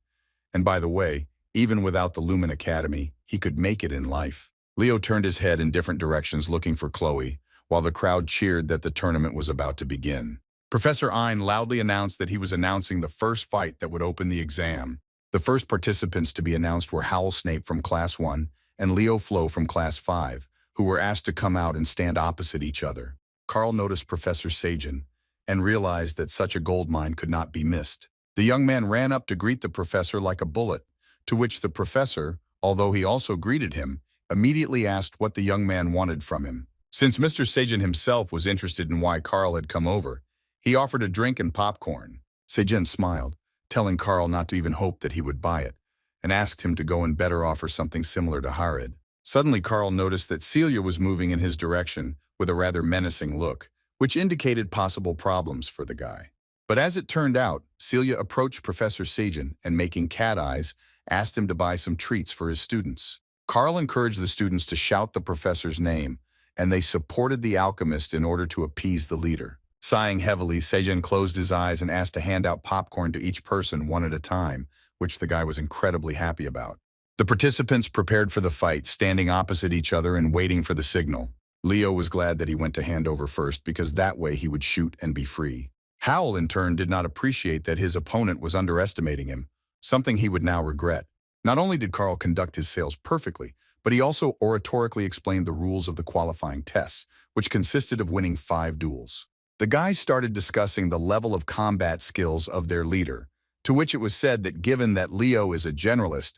And by the way, even without the Lumen Academy, he could make it in life. Leo turned his head in different directions looking for Chloe, while the crowd cheered that the tournament was about to begin. Professor Ein loudly announced that he was announcing the first fight that would open the exam. The first participants to be announced were Howl Snape from Class 1 and Leo Flo from Class 5, who were asked to come out and stand opposite each other. Carl noticed Professor Sagen and realized that such a goldmine could not be missed. The young man ran up to greet the professor like a bullet, to which the professor, although he also greeted him, immediately asked what the young man wanted from him. Since Mr. Sagen himself was interested in why Carl had come over, he offered a drink and popcorn. Sagen smiled, telling Carl not to even hope that he would buy it, and asked him to go and better offer something similar to Harid. Suddenly Carl noticed that Celia was moving in his direction with a rather menacing look, which indicated possible problems for the guy. But as it turned out, Celia approached Professor Sagen and, making cat eyes, asked him to buy some treats for his students. Carl encouraged the students to shout the professor's name, and they supported the alchemist in order to appease the leader. Sighing heavily, Sagen closed his eyes and asked to hand out popcorn to each person one at a time, which the guy was incredibly happy about. The participants prepared for the fight, standing opposite each other and waiting for the signal. Leo was glad that he went to hand over first because that way he would shoot and be free. Howl, in turn, did not appreciate that his opponent was underestimating him, something he would now regret. Not only did Carl conduct his sales perfectly, but he also oratorically explained the rules of the qualifying tests, which consisted of winning 5 duels. The guys started discussing the level of combat skills of their leader, to which it was said that given that Leo is a generalist,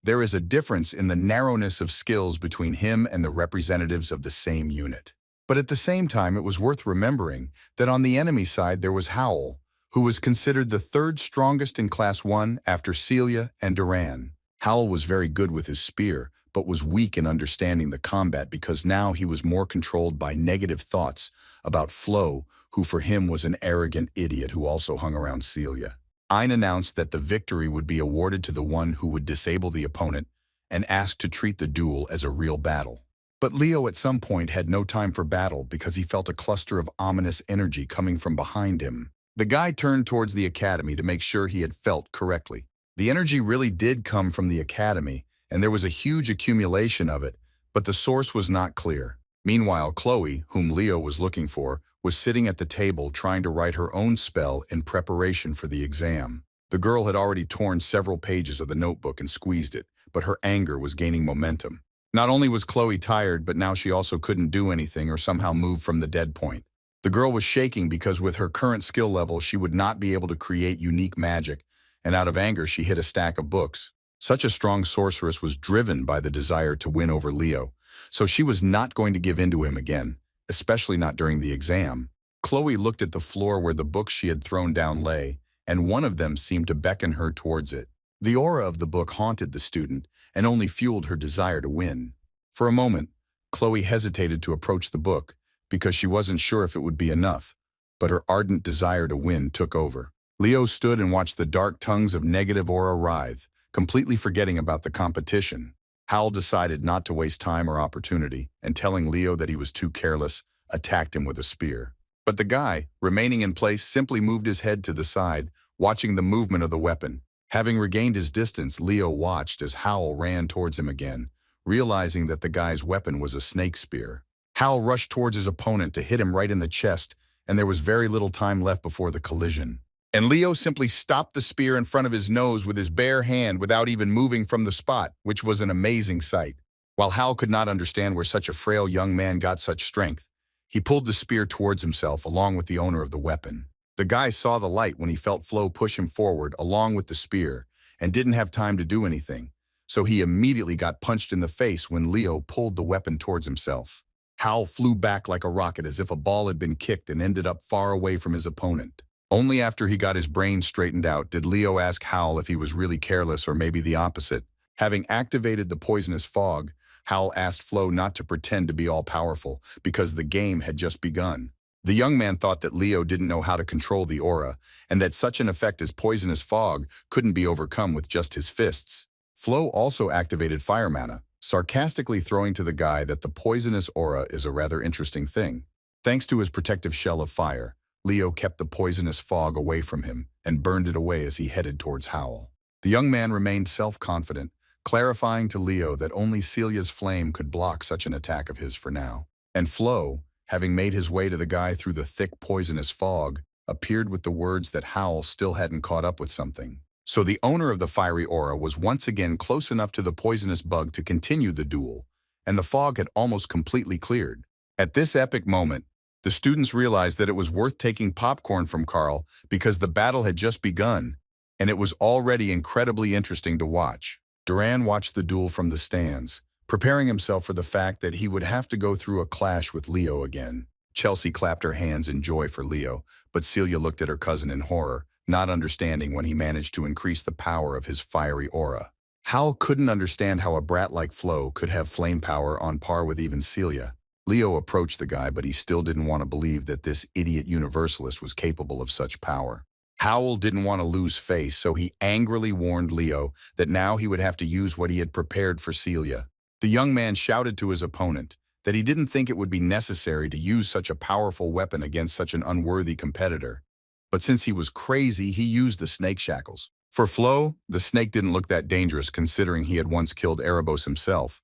there is a difference in the narrowness of skills between him and the representatives of the same unit. But at the same time, it was worth remembering that on the enemy side there was Howl, who was considered the third strongest in Class 1 after Celia and Duran. Howl was very good with his spear, but was weak in understanding the combat because now he was more controlled by negative thoughts about Flo, who for him was an arrogant idiot who also hung around Celia. Ein announced that the victory would be awarded to the one who would disable the opponent and asked to treat the duel as a real battle. But Leo at some point had no time for battle because he felt a cluster of ominous energy coming from behind him. The guy turned towards the academy to make sure he had felt correctly. The energy really did come from the academy, and there was a huge accumulation of it, but the source was not clear. Meanwhile, Chloe, whom Leo was looking for, was sitting at the table trying to write her own spell in preparation for the exam. The girl had already torn several pages of the notebook and squeezed it, but her anger was gaining momentum. Not only was Chloe tired, but now she also couldn't do anything or somehow move from the dead point. The girl was shaking because with her current skill level, she would not be able to create unique magic, and out of anger, she hit a stack of books. Such a strong sorceress was driven by the desire to win over Leo, so she was not going to give in to him again, especially not during the exam. Chloe looked at the floor where the books she had thrown down lay, and one of them seemed to beckon her towards it. The aura of the book haunted the student and only fueled her desire to win. For a moment, Chloe hesitated to approach the book because she wasn't sure if it would be enough, but her ardent desire to win took over. Leo stood and watched the dark tongues of negative aura writhe, completely forgetting about the competition. Howl decided not to waste time or opportunity, and telling Leo that he was too careless, attacked him with a spear. But the guy, remaining in place, simply moved his head to the side, watching the movement of the weapon. Having regained his distance, Leo watched as Howl ran towards him again, realizing that the guy's weapon was a snake spear. Howl rushed towards his opponent to hit him right in the chest, and there was very little time left before the collision. And Leo simply stopped the spear in front of his nose with his bare hand without even moving from the spot, which was an amazing sight. While Howl could not understand where such a frail young man got such strength, he pulled the spear towards himself along with the owner of the weapon. The guy saw the light when he felt Flo push him forward along with the spear and didn't have time to do anything, so he immediately got punched in the face when Leo pulled the weapon towards himself. Hal flew back like a rocket as if a ball had been kicked and ended up far away from his opponent. Only after he got his brain straightened out did Leo ask Hal if he was really careless or maybe the opposite. Having activated the poisonous fog, Hal asked Flo not to pretend to be all-powerful because the game had just begun. The young man thought that Leo didn't know how to control the aura and that such an effect as poisonous fog couldn't be overcome with just his fists. Flo also activated fire mana, sarcastically throwing to the guy that the poisonous aura is a rather interesting thing. Thanks to his protective shell of fire, Leo kept the poisonous fog away from him and burned it away as he headed towards Howl. The young man remained self-confident, clarifying to Leo that only Celia's flame could block such an attack of his for now. And Flo, having made his way to the guy through the thick poisonous fog, appeared with the words that Howl still hadn't caught up with something. So the owner of the fiery aura was once again close enough to the poisonous bug to continue the duel, and the fog had almost completely cleared. At this epic moment, the students realized that it was worth taking popcorn from Carl because the battle had just begun, and it was already incredibly interesting to watch. Duran watched the duel from the stands, preparing himself for the fact that he would have to go through a clash with Leo again. Chelsea clapped her hands in joy for Leo, but Celia looked at her cousin in horror, not understanding when he managed to increase the power of his fiery aura. Hal couldn't understand how a brat like Flo could have flame power on par with even Celia. Leo approached the guy, but he still didn't want to believe that this idiot universalist was capable of such power. Howl didn't want to lose face, so he angrily warned Leo that now he would have to use what he had prepared for Celia. The young man shouted to his opponent that he didn't think it would be necessary to use such a powerful weapon against such an unworthy competitor. But since he was crazy, he used the snake shackles. For Flo, the snake didn't look that dangerous considering he had once killed Erebos himself,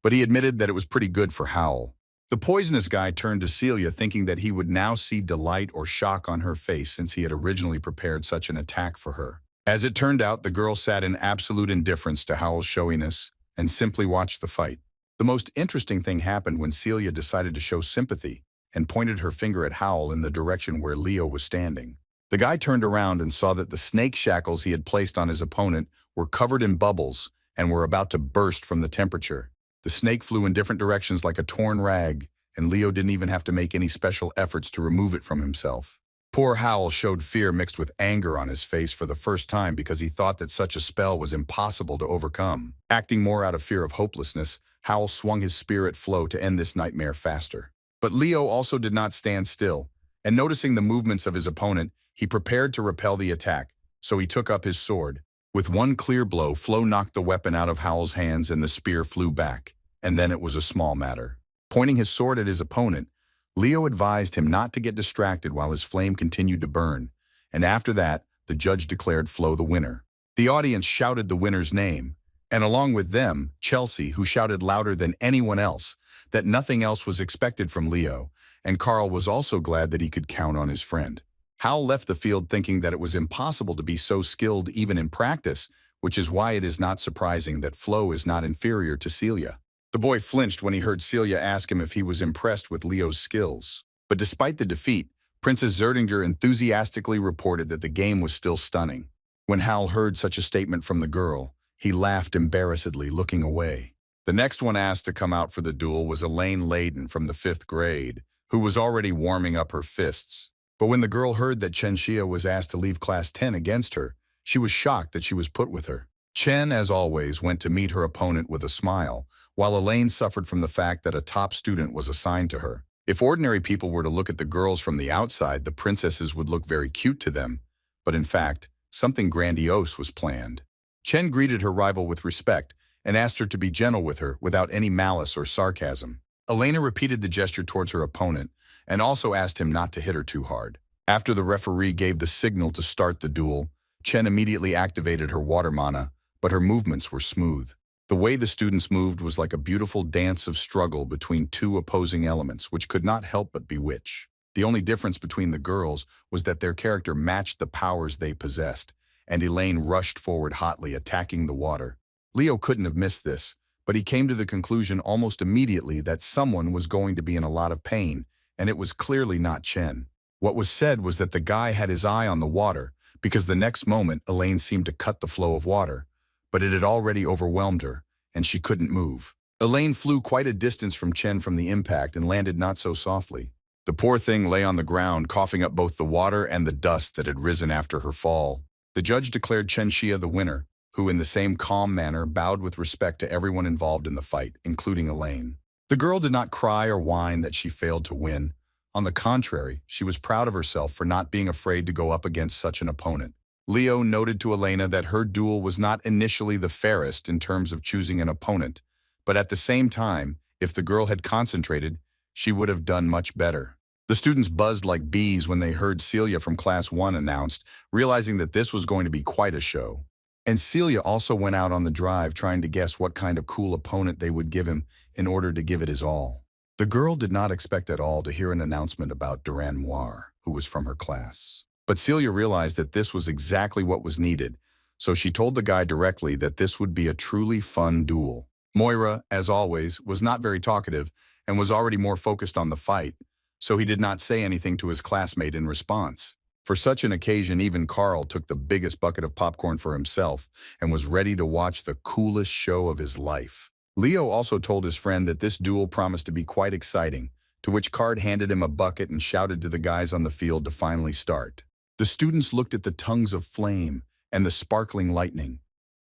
but he admitted that it was pretty good for Howl. The poisonous guy turned to Celia thinking that he would now see delight or shock on her face since he had originally prepared such an attack for her. As it turned out, the girl sat in absolute indifference to Howl's showiness and simply watched the fight. The most interesting thing happened when Celia decided to show sympathy and pointed her finger at Howl in the direction where Leo was standing. The guy turned around and saw that the snake shackles he had placed on his opponent were covered in bubbles and were about to burst from the temperature. The snake flew in different directions like a torn rag, and Leo didn't even have to make any special efforts to remove it from himself. Poor Howl showed fear mixed with anger on his face for the first time because he thought that such a spell was impossible to overcome. Acting more out of fear of hopelessness, Howl swung his spear at Flo to end this nightmare faster. But Leo also did not stand still, and noticing the movements of his opponent, he prepared to repel the attack, so he took up his sword. With one clear blow, Flo knocked the weapon out of Howl's hands and the spear flew back, and then it was a small matter. Pointing his sword at his opponent, Leo advised him not to get distracted while his flame continued to burn, and after that, the judge declared Flo the winner. The audience shouted the winner's name, and along with them, Chelsea, who shouted louder than anyone else that nothing else was expected from Leo, and Carl was also glad that he could count on his friend. Hal left the field thinking that it was impossible to be so skilled even in practice, which is why it is not surprising that Flo is not inferior to Celia. The boy flinched when he heard Celia ask him if he was impressed with Leo's skills. But despite the defeat, Princess Zeringer enthusiastically reported that the game was still stunning. When Hal heard such a statement from the girl, he laughed embarrassedly, looking away. The next one asked to come out for the duel was Elaine Layden from the 5th grade, who was already warming up her fists. But when the girl heard that Chen Xia was asked to leave Class 10 against her, she was shocked that she was put with her. Chen, as always, went to meet her opponent with a smile, while Elaine suffered from the fact that a top student was assigned to her. If ordinary people were to look at the girls from the outside, the princesses would look very cute to them, but in fact, something grandiose was planned. Chen greeted her rival with respect and asked her to be gentle with her without any malice or sarcasm. Elena repeated the gesture towards her opponent and also asked him not to hit her too hard. After the referee gave the signal to start the duel, Chen immediately activated her water mana, but her movements were smooth. The way the students moved was like a beautiful dance of struggle between two opposing elements, which could not help but bewitch. The only difference between the girls was that their character matched the powers they possessed, and Elaine rushed forward hotly, attacking the water. Leo couldn't have missed this, but he came to the conclusion almost immediately that someone was going to be in a lot of pain, and it was clearly not Chen. What was said was that the guy had his eye on the water, because the next moment Elaine seemed to cut the flow of water. but it had already overwhelmed her, and she couldn't move. Elaine flew quite a distance from Chen from the impact and landed not so softly. The poor thing lay on the ground, coughing up both the water and the dust that had risen after her fall. The judge declared Chen Xia the winner, who in the same calm manner bowed with respect to everyone involved in the fight, including Elaine. The girl did not cry or whine that she failed to win. On the contrary, she was proud of herself for not being afraid to go up against such an opponent. Leo noted to Elena that her duel was not initially the fairest in terms of choosing an opponent, but at the same time, if the girl had concentrated, she would have done much better. The students buzzed like bees when they heard Celia from Class 1 announced, realizing that this was going to be quite a show. And Celia also went out on the drive trying to guess what kind of cool opponent they would give him in order to give it his all. The girl did not expect at all to hear an announcement about Duran Noir, who was from her class. But Celia realized that this was exactly what was needed, so she told the guy directly that this would be a truly fun duel. Moira, as always, was not very talkative and was already more focused on the fight, so he did not say anything to his classmate in response. For such an occasion, even Carl took the biggest bucket of popcorn for himself and was ready to watch the coolest show of his life. Leo also told his friend that this duel promised to be quite exciting, to which Card handed him a bucket and shouted to the guys on the field to finally start. The students looked at the tongues of flame and the sparkling lightning,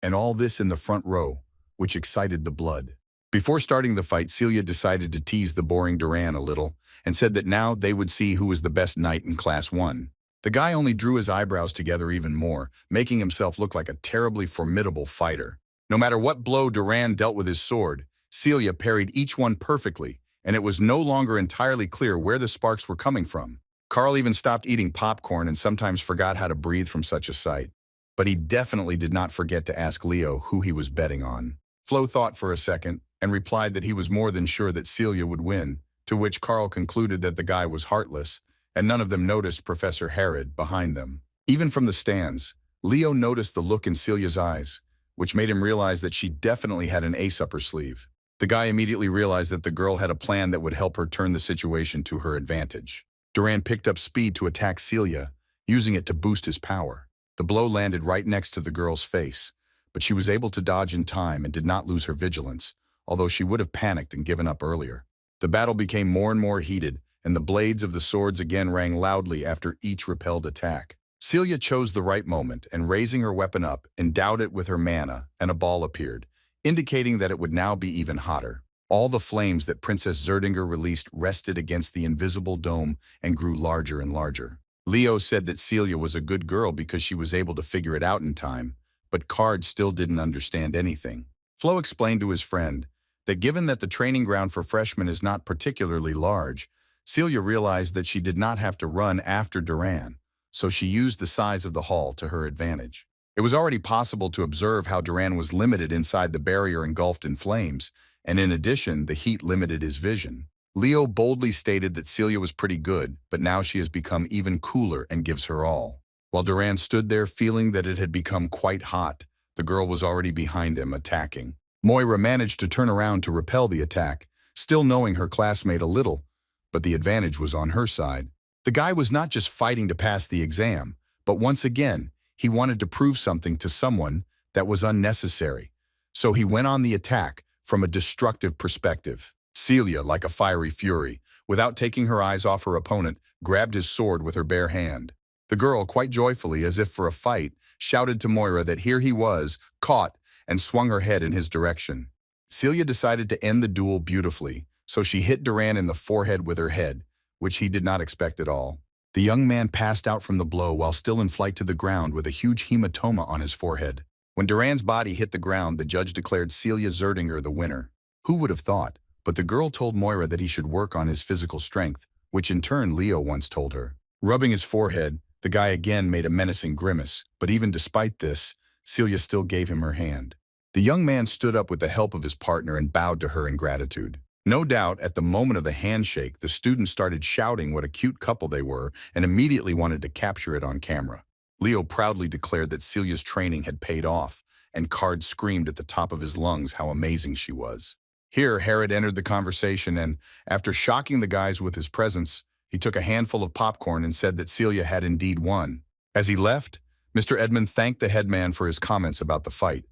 and all this in the front row, which excited the blood. Before starting the fight, Celia decided to tease the boring Duran a little and said that now they would see who was the best knight in Class 1. The guy only drew his eyebrows together even more, making himself look like a terribly formidable fighter. No matter what blow Duran dealt with his sword, Celia parried each one perfectly, and it was no longer entirely clear where the sparks were coming from. Carl even stopped eating popcorn and sometimes forgot how to breathe from such a sight. But he definitely did not forget to ask Leo who he was betting on. Flo thought for a second and replied that he was more than sure that Celia would win, to which Carl concluded that the guy was heartless, and none of them noticed Professor Herod behind them. Even from the stands, Leo noticed the look in Celia's eyes, which made him realize that she definitely had an ace up her sleeve. The guy immediately realized that the girl had a plan that would help her turn the situation to her advantage. Duran picked up speed to attack Celia, using it to boost his power. The blow landed right next to the girl's face, but she was able to dodge in time and did not lose her vigilance, although she would have panicked and given up earlier. The battle became more and more heated, and the blades of the swords again rang loudly after each repelled attack. Celia chose the right moment and, raising her weapon up, endowed it with her mana, and a ball appeared, indicating that it would now be even hotter. All the flames that Princess Zeringer released rested against the invisible dome and grew larger and larger. Leo said that Celia was a good girl because she was able to figure it out in time, but Card still didn't understand anything. Flo explained to his friend that given that the training ground for freshmen is not particularly large, Celia realized that she did not have to run after Duran, so she used the size of the hall to her advantage. It was already possible to observe how Duran was limited inside the barrier engulfed in flames, and in addition, the heat limited his vision. Leo boldly stated that Celia was pretty good, but now she has become even cooler and gives her all. While Duran stood there feeling that it had become quite hot, the girl was already behind him, attacking. Moira managed to turn around to repel the attack, still knowing her classmate a little, but the advantage was on her side. The guy was not just fighting to pass the exam, but once again, he wanted to prove something to someone that was unnecessary. So he went on the attack from a destructive perspective. Celia, like a fiery fury, without taking her eyes off her opponent, grabbed his sword with her bare hand. The girl, quite joyfully, as if for a fight, shouted to Moira that here he was, caught, and swung her head in his direction. Celia decided to end the duel beautifully, so she hit Duran in the forehead with her head, which he did not expect at all. The young man passed out from the blow while still in flight to the ground with a huge hematoma on his forehead. When Duran's body hit the ground, the judge declared Celia Zerdinger the winner. Who would have thought? But the girl told Moira that he should work on his physical strength, which in turn Leo once told her. Rubbing his forehead, the guy again made a menacing grimace, but even despite this, Celia still gave him her hand. The young man stood up with the help of his partner and bowed to her in gratitude. No doubt, at the moment of the handshake, the students started shouting what a cute couple they were and immediately wanted to capture it on camera. Leo proudly declared that Celia's training had paid off, and Card screamed at the top of his lungs how amazing she was. Here, Herod entered the conversation and, after shocking the guys with his presence, he took a handful of popcorn and said that Celia had indeed won. As he left, Mr. Edmund thanked the headman for his comments about the fight,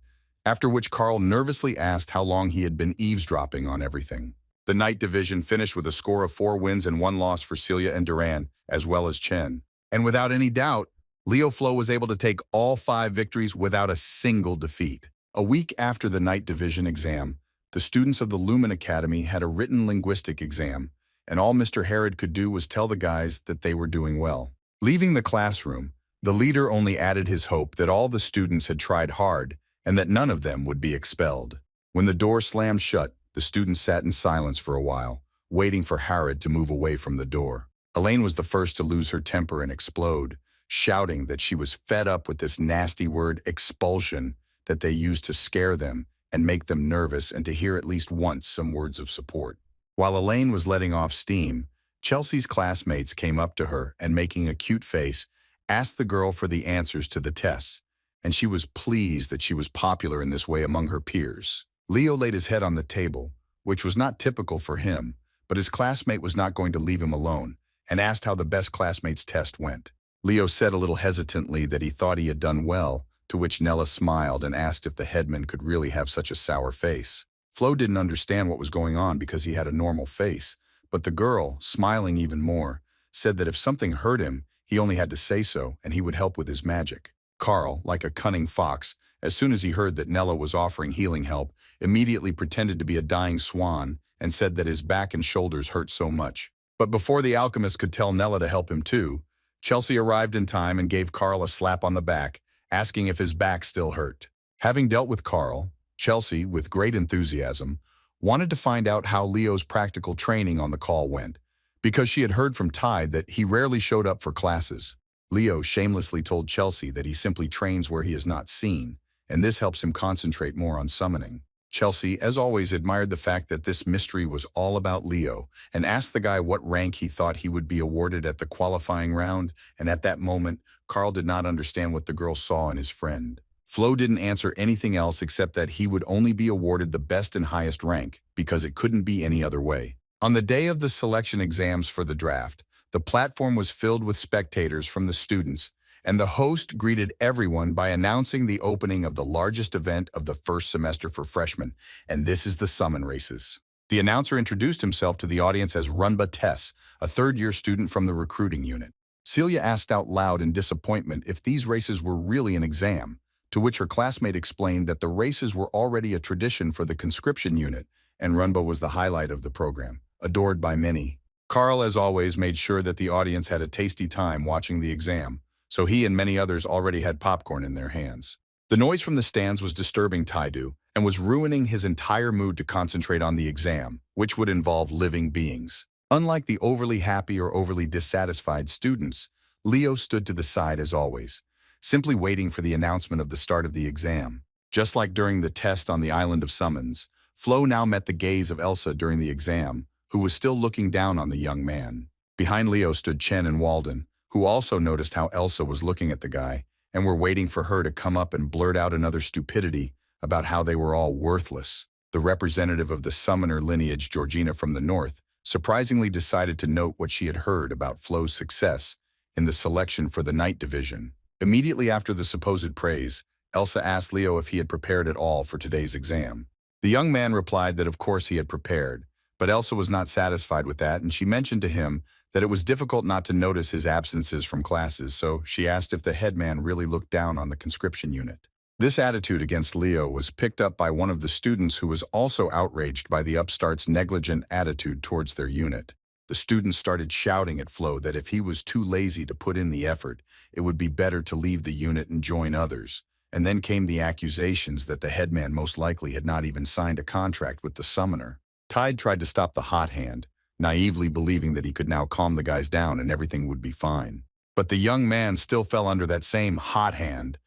after which Carl nervously asked how long he had been eavesdropping on everything. The night division finished with a score of 4 wins and 1 loss for Celia and Duran, as well as Chen. And without any doubt, Leo Flo was able to take all 5 victories without a single defeat. A week after the night division exam, the students of the Lumen Academy had a written linguistic exam, and all Mr. Herod could do was tell the guys that they were doing well. Leaving the classroom, the leader only added his hope that all the students had tried hard and that none of them would be expelled. When the door slammed shut, the students sat in silence for a while, waiting for Herod to move away from the door. Elaine was the first to lose her temper and explode, shouting that she was fed up with this nasty word expulsion that they used to scare them and make them nervous and to hear at least once some words of support. While Elaine was letting off steam, Chelsea's classmates came up to her and, making a cute face, asked the girl for the answers to the tests, and she was pleased that she was popular in this way among her peers. Leo laid his head on the table, which was not typical for him, but his classmate was not going to leave him alone, and asked how the best classmate's test went. Leo said a little hesitantly that he thought he had done well, to which Nella smiled and asked if the headman could really have such a sour face. Flo didn't understand what was going on because he had a normal face, but the girl, smiling even more, said that if something hurt him, he only had to say so and he would help with his magic. Carl, like a cunning fox, as soon as he heard that Nella was offering healing help, immediately pretended to be a dying swan and said that his back and shoulders hurt so much. But before the alchemist could tell Nella to help him too, Chelsea arrived in time and gave Carl a slap on the back, asking if his back still hurt. Having dealt with Carl, Chelsea, with great enthusiasm, wanted to find out how Leo's practical training on the call went, because she had heard from Tide that he rarely showed up for classes. Leo shamelessly told Chelsea that he simply trains where he is not seen, and this helps him concentrate more on summoning. Chelsea, as always, admired the fact that this mystery was all about Leo and asked the guy what rank he thought he would be awarded at the qualifying round, and at that moment, Carl did not understand what the girl saw in his friend. Flo didn't answer anything else except that he would only be awarded the best and highest rank because it couldn't be any other way. On the day of the selection exams for the draft, the platform was filled with spectators from the students, and the host greeted everyone by announcing the opening of the largest event of the first semester for freshmen, and this is the summon races. The announcer introduced himself to the audience as Runba Tess, a third-year student from the recruiting unit. Celia asked out loud in disappointment if these races were really an exam, to which her classmate explained that the races were already a tradition for the conscription unit, and Runba was the highlight of the program, adored by many. Carl, as always, made sure that the audience had a tasty time watching the exam, so he and many others already had popcorn in their hands. The noise from the stands was disturbing Taidu and was ruining his entire mood to concentrate on the exam, which would involve living beings. Unlike the overly happy or overly dissatisfied students, Leo stood to the side as always, simply waiting for the announcement of the start of the exam. Just like during the test on the island of summons, Flo now met the gaze of Elsa during the exam, who was still looking down on the young man. Behind Leo stood Chen and Walden, who also noticed how Elsa was looking at the guy, and were waiting for her to come up and blurt out another stupidity about how they were all worthless. The representative of the summoner lineage, Georgina from the north, surprisingly decided to note what she had heard about Flo's success in the selection for the night division. Immediately after the supposed praise, Elsa asked Leo if he had prepared at all for today's exam. The young man replied that of course he had prepared, but Elsa was not satisfied with that, and she mentioned to him that it was difficult not to notice his absences from classes, so she asked if the headman really looked down on the conscription unit. This attitude against Leo was picked up by one of the students who was also outraged by the upstart's negligent attitude towards their unit. The students started shouting at Flo that if he was too lazy to put in the effort, it would be better to leave the unit and join others. And then came the accusations that the headman most likely had not even signed a contract with the summoner. Tide tried to stop the hot hand, naively believing that he could now calm the guys down and everything would be fine. But the young man still fell under that same hot hand,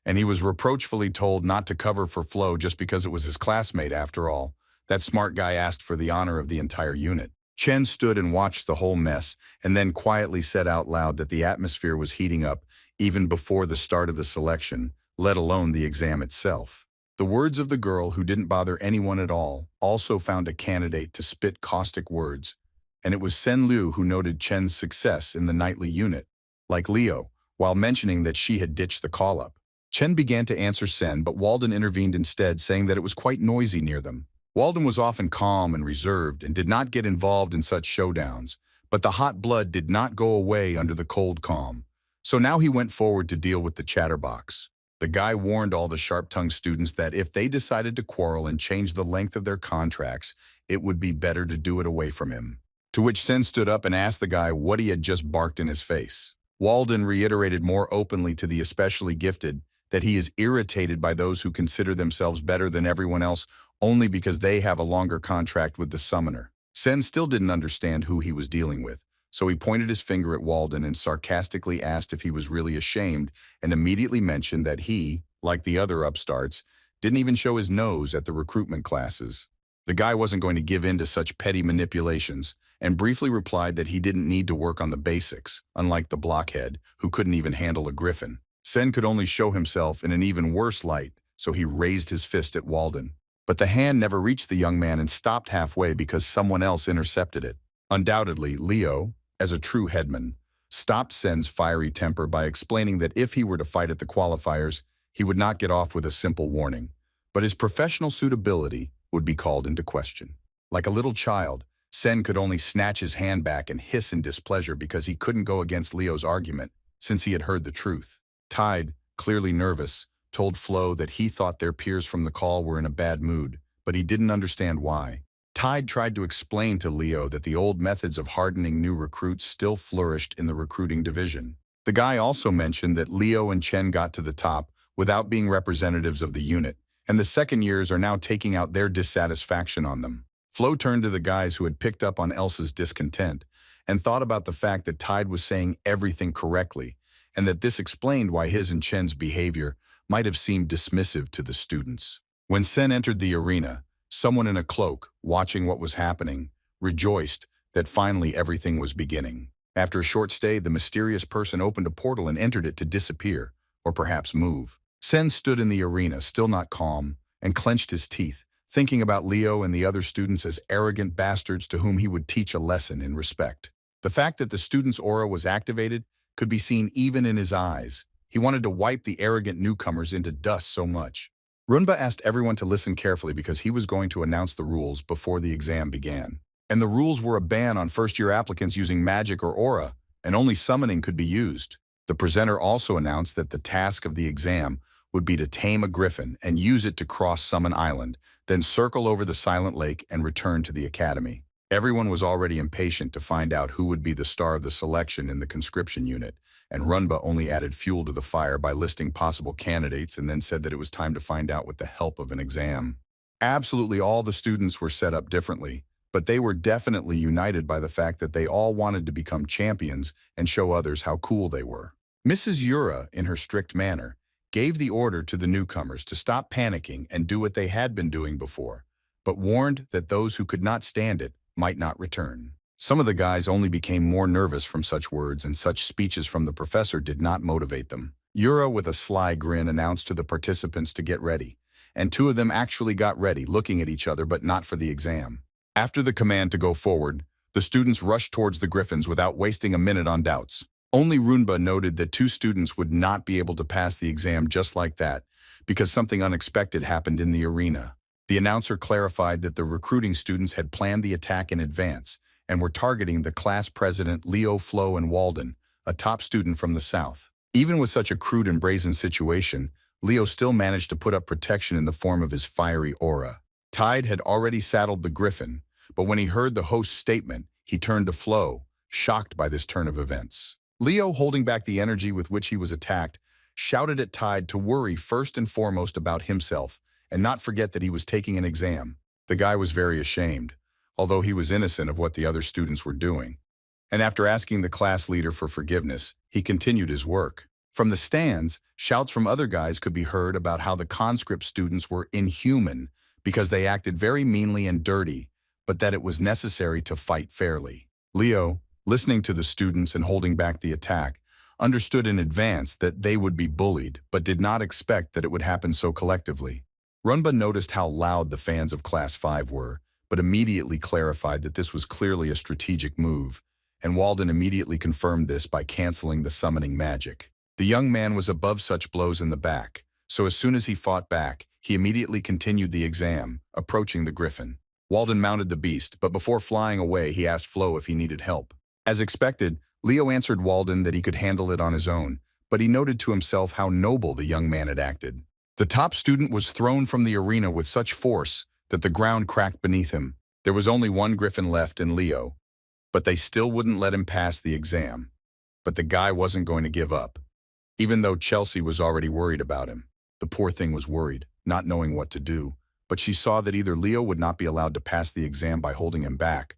and he was reproachfully told not to cover for Flo just because it was his classmate after all. That smart guy asked for the honor of the entire unit. Chen stood and watched the whole mess, and then quietly said out loud that the atmosphere was heating up even before the start of the selection, let alone the exam itself. The words of the girl who didn't bother anyone at all also found a candidate to spit caustic words, and it was Sen Liu who noted Chen's success in the nightly unit, like Leo, while mentioning that she had ditched the call-up. Chen began to answer Sen, but Walden intervened instead, saying that it was quite noisy near them. Walden was often calm and reserved and did not get involved in such showdowns, but the hot blood did not go away under the cold calm. So now he went forward to deal with the chatterbox. The guy warned all the sharp-tongued students that if they decided to quarrel and change the length of their contracts, it would be better to do it away from him. To which Sen stood up and asked the guy what he had just barked in his face. Walden reiterated more openly to the especially gifted that he is irritated by those who consider themselves better than everyone else only because they have a longer contract with the summoner. Sen still didn't understand who he was dealing with, so he pointed his finger at Walden and sarcastically asked if he was really ashamed, and immediately mentioned that he, like the other upstarts, didn't even show his nose at the recruitment classes. The guy wasn't going to give in to such petty manipulations, and briefly replied that he didn't need to work on the basics, unlike the blockhead, who couldn't even handle a griffin. Sen could only show himself in an even worse light, so he raised his fist at Walden. But the hand never reached the young man and stopped halfway because someone else intercepted it. Undoubtedly, Leo, as a true headman, stopped Sen's fiery temper by explaining that if he were to fight at the qualifiers, he would not get off with a simple warning, but his professional suitability would be called into question. Like a little child, Sen could only snatch his hand back and hiss in displeasure because he couldn't go against Leo's argument, since he had heard the truth. Tide, clearly nervous, told Flo that he thought their peers from the call were in a bad mood, but he didn't understand why. Tide tried to explain to Leo that the old methods of hardening new recruits still flourished in the recruiting division. The guy also mentioned that Leo and Chen got to the top without being representatives of the unit, and the second years are now taking out their dissatisfaction on them. Flo turned to the guys who had picked up on Elsa's discontent and thought about the fact that Tide was saying everything correctly, and that this explained why his and Chen's behavior might have seemed dismissive to the students. When Sen entered the arena, someone in a cloak, watching what was happening, rejoiced that finally everything was beginning. After a short stay, the mysterious person opened a portal and entered it to disappear, or perhaps move. Sen stood in the arena, still not calm, and clenched his teeth, thinking about Leo and the other students as arrogant bastards to whom he would teach a lesson in respect. The fact that the student's aura was activated could be seen even in his eyes. He wanted to wipe the arrogant newcomers into dust so much. Runba asked everyone to listen carefully because he was going to announce the rules before the exam began. And the rules were a ban on first-year applicants using magic or aura, and only summoning could be used. The presenter also announced that the task of the exam would be to tame a griffin and use it to cross Summon Island, then circle over the Silent Lake and return to the academy. Everyone was already impatient to find out who would be the star of the selection in the conscription unit, and Runba only added fuel to the fire by listing possible candidates and then said that it was time to find out with the help of an exam. Absolutely all the students were set up differently, but they were definitely united by the fact that they all wanted to become champions and show others how cool they were. Mrs. Yura, in her strict manner, gave the order to the newcomers to stop panicking and do what they had been doing before, but warned that those who could not stand it might not return. Some of the guys only became more nervous from such words, and such speeches from the professor did not motivate them. Yura, with a sly grin, announced to the participants to get ready, and two of them actually got ready, looking at each other but not for the exam. After the command to go forward, the students rushed towards the griffins without wasting a minute on doubts. Only Runba noted that two students would not be able to pass the exam just like that, because something unexpected happened in the arena. The announcer clarified that the recruiting students had planned the attack in advance, and were targeting the class president Leo, Flo, and Walden, a top student from the South. Even with such a crude and brazen situation, Leo still managed to put up protection in the form of his fiery aura. Tide had already saddled the griffin, but when he heard the host's statement, he turned to Flo, shocked by this turn of events. Leo, holding back the energy with which he was attacked, shouted at Tide to worry first and foremost about himself and not forget that he was taking an exam. The guy was very ashamed, although he was innocent of what the other students were doing. And after asking the class leader for forgiveness, he continued his work. From the stands, shouts from other guys could be heard about how the conscript students were inhuman because they acted very meanly and dirty, but that it was necessary to fight fairly. Leo, listening to the students and holding back the attack, understood in advance that they would be bullied, but did not expect that it would happen so collectively. Runba noticed how loud the fans of Class 5 were, but immediately clarified that this was clearly a strategic move, and Walden immediately confirmed this by canceling the summoning magic. The young man was above such blows in the back, so as soon as he fought back, he immediately continued the exam, approaching the griffin. Walden mounted the beast, but before flying away, he asked Flo if he needed help. As expected, Leo answered Walden that he could handle it on his own, but he noted to himself how noble the young man had acted. The top student was thrown from the arena with such force that the ground cracked beneath him. There was only one griffin left in Leo, but they still wouldn't let him pass the exam. But the guy wasn't going to give up. Even though Chelsea was already worried about him. The poor thing was worried, not knowing what to do, but she saw that either Leo would not be allowed to pass the exam by holding him back,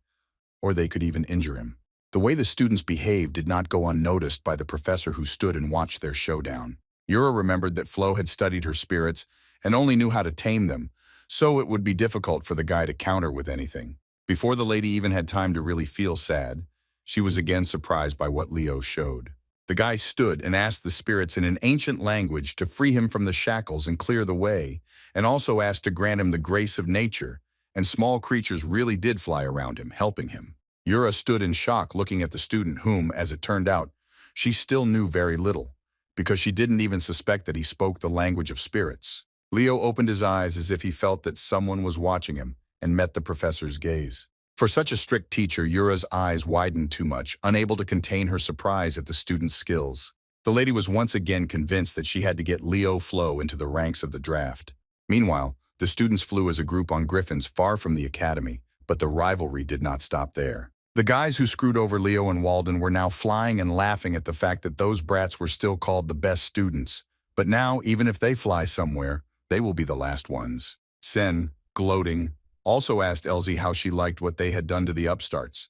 or they could even injure him. The way the students behaved did not go unnoticed by the professor who stood and watched their showdown. Yura remembered that Flo had studied her spirits and only knew how to tame them, so it would be difficult for the guy to counter with anything. Before the lady even had time to really feel sad, she was again surprised by what Leo showed. The guy stood and asked the spirits in an ancient language to free him from the shackles and clear the way, and also asked to grant him the grace of nature, and small creatures really did fly around him, helping him. Yura stood in shock looking at the student whom, as it turned out, she still knew very little, because she didn't even suspect that he spoke the language of spirits. Leo opened his eyes as if he felt that someone was watching him and met the professor's gaze. For such a strict teacher, Yura's eyes widened too much, unable to contain her surprise at the student's skills. The lady was once again convinced that she had to get Leo Flo into the ranks of the draft. Meanwhile, the students flew as a group on griffins far from the academy, but the rivalry did not stop there. The guys who screwed over Leo and Walden were now flying and laughing at the fact that those brats were still called the best students. But now, even if they fly somewhere, they will be the last ones. Sen, gloating, also asked Elsie how she liked what they had done to the upstarts.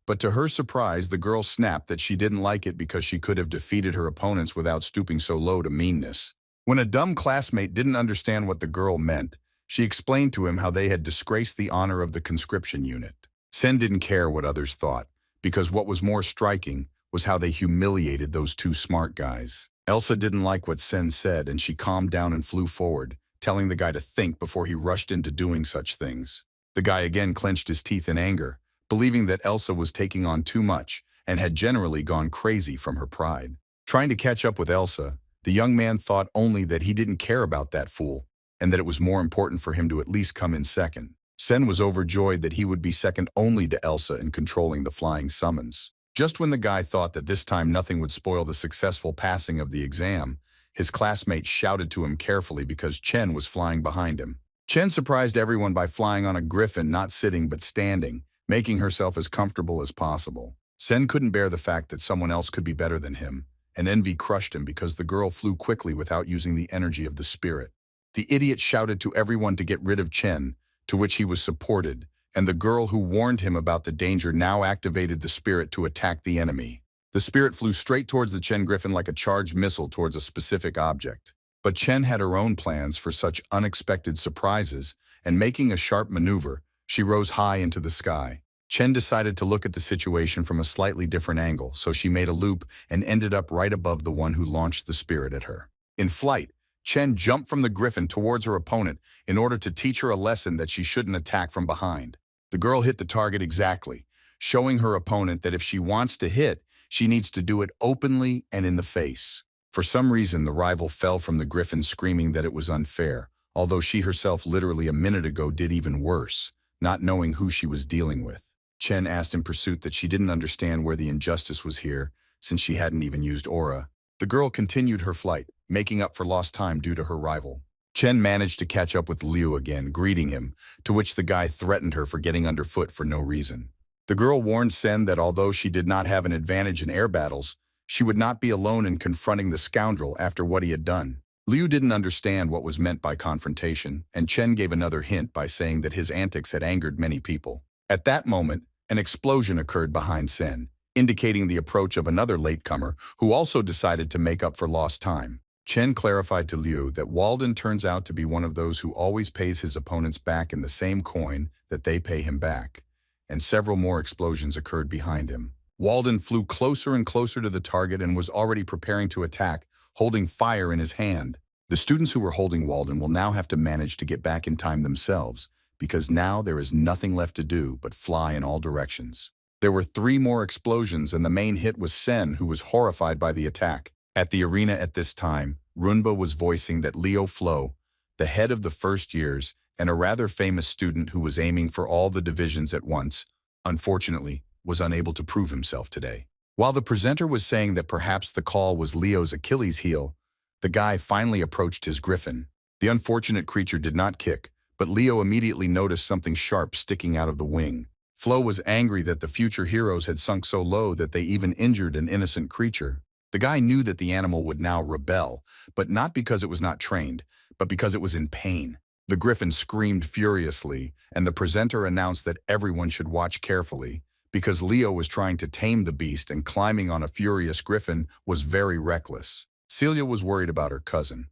But to her surprise, the girl snapped that she didn't like it because she could have defeated her opponents without stooping so low to meanness. When a dumb classmate didn't understand what the girl meant, she explained to him how they had disgraced the honor of the conscription unit. Sen didn't care what others thought, because what was more striking was how they humiliated those two smart guys. Elsa didn't like what Sen said, and she calmed down and flew forward, telling the guy to think before he rushed into doing such things. The guy again clenched his teeth in anger, believing that Elsa was taking on too much and had generally gone crazy from her pride. Trying to catch up with Elsa, the young man thought only that he didn't care about that fool, and that it was more important for him to at least come in second. Sen was overjoyed that he would be second only to Elsa in controlling the flying summons. Just when the guy thought that this time nothing would spoil the successful passing of the exam, his classmate shouted to him carefully because Chen was flying behind him. Chen surprised everyone by flying on a griffin, not sitting but standing, making herself as comfortable as possible. Sen couldn't bear the fact that someone else could be better than him, and envy crushed him because the girl flew quickly without using the energy of the spirit. The idiot shouted to everyone to get rid of Chen, to which he was supported, and the girl who warned him about the danger now activated the spirit to attack the enemy. The spirit flew straight towards the Chen griffin like a charged missile towards a specific object. But Chen had her own plans for such unexpected surprises, and making a sharp maneuver, she rose high into the sky. Chen decided to look at the situation from a slightly different angle, so she made a loop and ended up right above the one who launched the spirit at her. In flight, Chen jumped from the griffin towards her opponent in order to teach her a lesson that she shouldn't attack from behind. The girl hit the target exactly, showing her opponent that if she wants to hit, she needs to do it openly and in the face. For some reason, the rival fell from the griffin screaming that it was unfair, although she herself literally a minute ago did even worse, not knowing who she was dealing with. Chen asked in pursuit that she didn't understand where the injustice was here, since she hadn't even used aura. The girl continued her flight, making up for lost time due to her rival. Chen managed to catch up with Liu again, greeting him, to which the guy threatened her for getting underfoot for no reason. The girl warned Sen that although she did not have an advantage in air battles, she would not be alone in confronting the scoundrel after what he had done. Liu didn't understand what was meant by confrontation, and Chen gave another hint by saying that his antics had angered many people. At that moment, an explosion occurred behind Sen, indicating the approach of another latecomer who also decided to make up for lost time. Chen clarified to Liu that Walden turns out to be one of those who always pays his opponents back in the same coin that they pay him back, and several more explosions occurred behind him. Walden flew closer and closer to the target and was already preparing to attack, holding fire in his hand. The students who were holding Walden will now have to manage to get back in time themselves, because now there is nothing left to do but fly in all directions. There were 3 more explosions, and the main hit was Sen, who was horrified by the attack. At the arena at this time, Runba was voicing that Leo Flo, the head of the first years and a rather famous student who was aiming for all the divisions at once, unfortunately, was unable to prove himself today. While the presenter was saying that perhaps the call was Leo's Achilles heel, the guy finally approached his griffin. The unfortunate creature did not kick, but Leo immediately noticed something sharp sticking out of the wing. Flo was angry that the future heroes had sunk so low that they even injured an innocent creature. The guy knew that the animal would now rebel, but not because it was not trained, but because it was in pain. The griffin screamed furiously, and the presenter announced that everyone should watch carefully, because Leo was trying to tame the beast and climbing on a furious griffin was very reckless. Celia was worried about her cousin,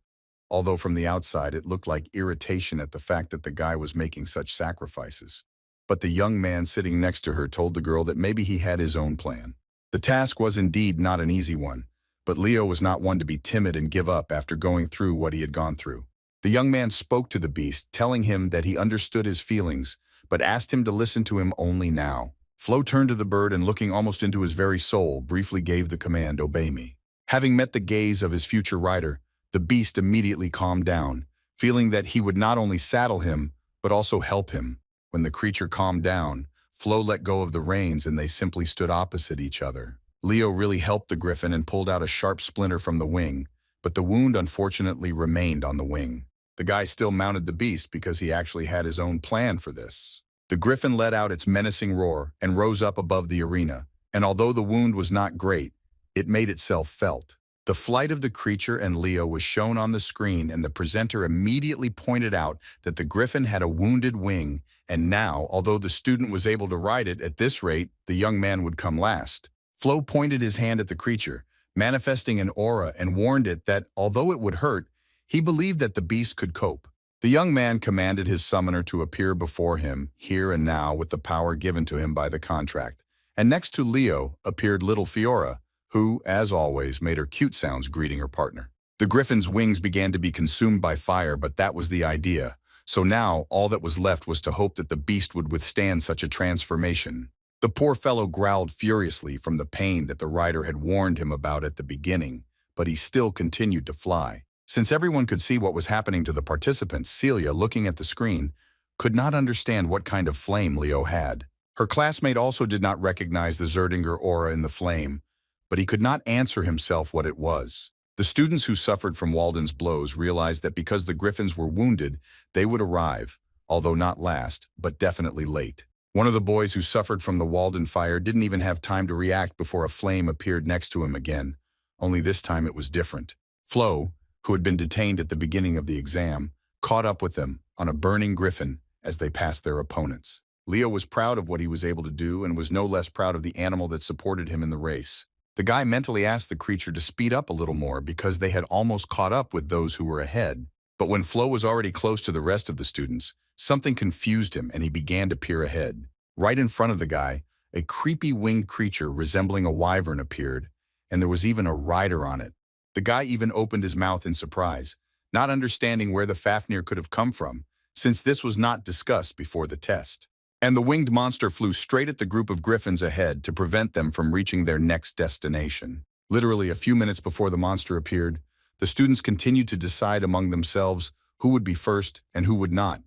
although from the outside it looked like irritation at the fact that the guy was making such sacrifices. But the young man sitting next to her told the girl that maybe he had his own plan. The task was indeed not an easy one, but Leo was not one to be timid and give up after going through what he had gone through. The young man spoke to the beast, telling him that he understood his feelings, but asked him to listen to him only now. Flo turned to the bird and, looking almost into his very soul, briefly gave the command, "Obey me." Having met the gaze of his future rider, the beast immediately calmed down, feeling that he would not only saddle him, but also help him. When the creature calmed down, Flo let go of the reins and they simply stood opposite each other. Leo really helped the griffin and pulled out a sharp splinter from the wing, but the wound unfortunately remained on the wing. The guy still mounted the beast because he actually had his own plan for this. The griffin let out its menacing roar and rose up above the arena, and although the wound was not great, it made itself felt. The flight of the creature and Leo was shown on the screen, and the presenter immediately pointed out that the griffin had a wounded wing, and now, although the student was able to ride it, at this rate, the young man would come last. Flo pointed his hand at the creature, manifesting an aura, and warned it that, although it would hurt, he believed that the beast could cope. The young man commanded his summoner to appear before him, here and now, with the power given to him by the contract. And next to Leo appeared little Fiora, who, as always, made her cute sounds greeting her partner. The griffin's wings began to be consumed by fire, but that was the idea. So now, all that was left was to hope that the beast would withstand such a transformation. The poor fellow growled furiously from the pain that the rider had warned him about at the beginning, but he still continued to fly. Since everyone could see what was happening to the participants, Celia, looking at the screen, could not understand what kind of flame Leo had. Her classmate also did not recognize the Zeringer aura in the flame, but he could not answer himself what it was. The students who suffered from Walden's blows realized that because the griffins were wounded, they would arrive, although not last, but definitely late. One of the boys who suffered from the Walden fire didn't even have time to react before a flame appeared next to him again, only this time it was different. Flo, who had been detained at the beginning of the exam, caught up with them on a burning griffin as they passed their opponents. Leo was proud of what he was able to do and was no less proud of the animal that supported him in the race. The guy mentally asked the creature to speed up a little more because they had almost caught up with those who were ahead. But when Flo was already close to the rest of the students, something confused him and he began to peer ahead. Right in front of the guy, a creepy winged creature resembling a wyvern appeared, and there was even a rider on it. The guy even opened his mouth in surprise, not understanding where the Fafnir could have come from, since this was not discussed before the test. And the winged monster flew straight at the group of griffins ahead to prevent them from reaching their next destination. Literally a few minutes before the monster appeared, the students continued to decide among themselves who would be first and who would not.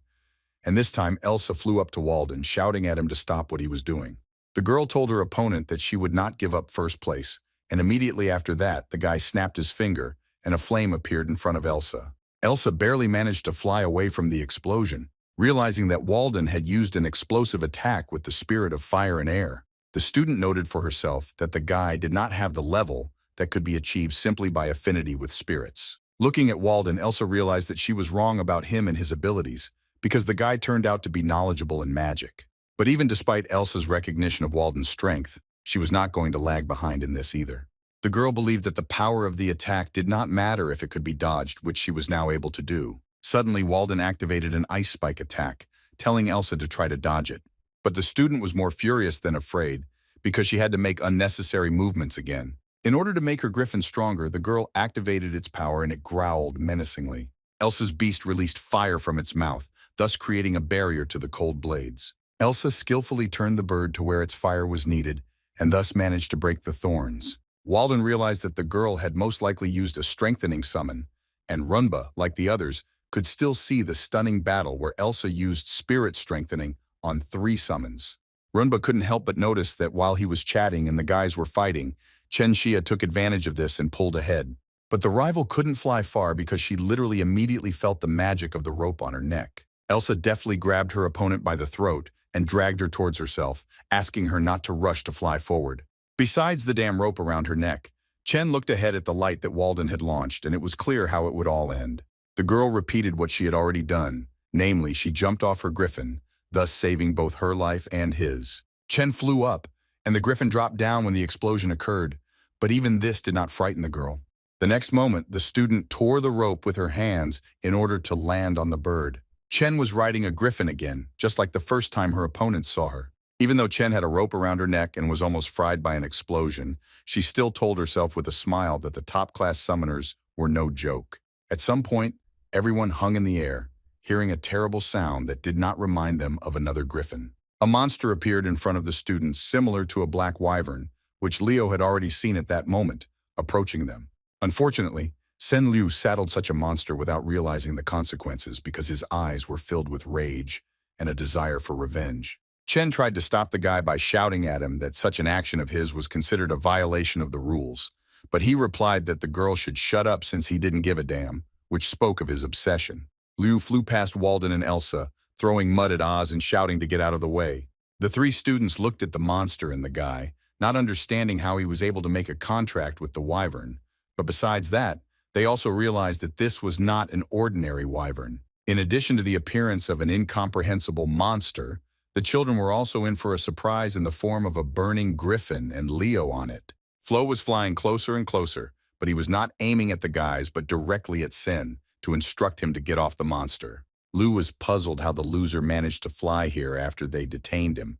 And this time Elsa flew up to Walden, shouting at him to stop what he was doing. The girl told her opponent that she would not give up first place, and immediately after that, the guy snapped his finger, and a flame appeared in front of Elsa. Elsa barely managed to fly away from the explosion, realizing that Walden had used an explosive attack with the spirit of fire and air. The student noted for herself that the guy did not have the level that could be achieved simply by affinity with spirits. Looking at Walden, Elsa realized that she was wrong about him and his abilities, because the guy turned out to be knowledgeable in magic. But even despite Elsa's recognition of Walden's strength, she was not going to lag behind in this either. The girl believed that the power of the attack did not matter if it could be dodged, which she was now able to do. Suddenly, Walden activated an ice spike attack, telling Elsa to try to dodge it. But the student was more furious than afraid, because she had to make unnecessary movements again. In order to make her griffin stronger, the girl activated its power and it growled menacingly. Elsa's beast released fire from its mouth, thus creating a barrier to the cold blades. Elsa skillfully turned the bird to where its fire was needed, and thus managed to break the thorns. Walden realized that the girl had most likely used a strengthening summon, and Runba, like the others, could still see the stunning battle where Elsa used spirit strengthening on 3 summons. Runba couldn't help but notice that while he was chatting and the guys were fighting, Chen Xia took advantage of this and pulled ahead. But the rival couldn't fly far because she literally immediately felt the magic of the rope on her neck. Elsa deftly grabbed her opponent by the throat and dragged her towards herself, asking her not to rush to fly forward. Besides the damn rope around her neck, Chen looked ahead at the light that Walden had launched, and it was clear how it would all end. The girl repeated what she had already done, namely, she jumped off her griffin, thus saving both her life and his. Chen flew up, and the griffin dropped down when the explosion occurred, but even this did not frighten the girl. The next moment, the student tore the rope with her hands in order to land on the bird. Chen was riding a griffin again, just like the first time her opponents saw her. Even though Chen had a rope around her neck and was almost fried by an explosion, she still told herself with a smile that the top-class summoners were no joke. At some point, everyone hung in the air, hearing a terrible sound that did not remind them of another griffin. A monster appeared in front of the students, similar to a black wyvern, which Leo had already seen at that moment, approaching them. Unfortunately, Sen Liu saddled such a monster without realizing the consequences because his eyes were filled with rage and a desire for revenge. Chen tried to stop the guy by shouting at him that such an action of his was considered a violation of the rules, but he replied that the girl should shut up since he didn't give a damn, which spoke of his obsession. Liu flew past Walden and Elsa, throwing mud at Oz and shouting to get out of the way. The 3 students looked at the monster and the guy, not understanding how he was able to make a contract with the wyvern. But besides that, they also realized that this was not an ordinary wyvern. In addition to the appearance of an incomprehensible monster, the children were also in for a surprise in the form of a burning griffin and Leo on it. Flo was flying closer and closer, but he was not aiming at the guys but directly at Sen to instruct him to get off the monster. Liu was puzzled how the loser managed to fly here after they detained him,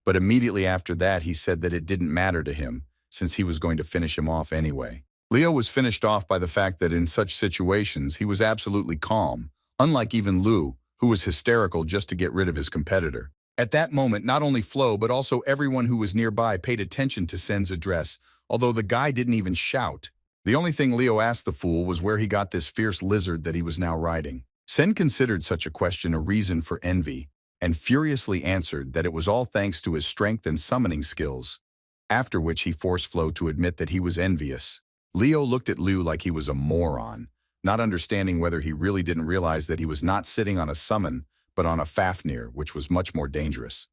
but immediately after that he said that it didn't matter to him since he was going to finish him off anyway. Leo was finished off by the fact that in such situations he was absolutely calm, unlike even Liu, who was hysterical just to get rid of his competitor. At that moment, not only Flo, but also everyone who was nearby paid attention to Sen's address, although the guy didn't even shout. The only thing Leo asked the fool was where he got this fierce lizard that he was now riding. Sen considered such a question a reason for envy, and furiously answered that it was all thanks to his strength and summoning skills, after which he forced Flo to admit that he was envious. Leo looked at Liu like he was a moron, not understanding whether he really didn't realize that he was not sitting on a summon, but on a Fafnir, which was much more dangerous.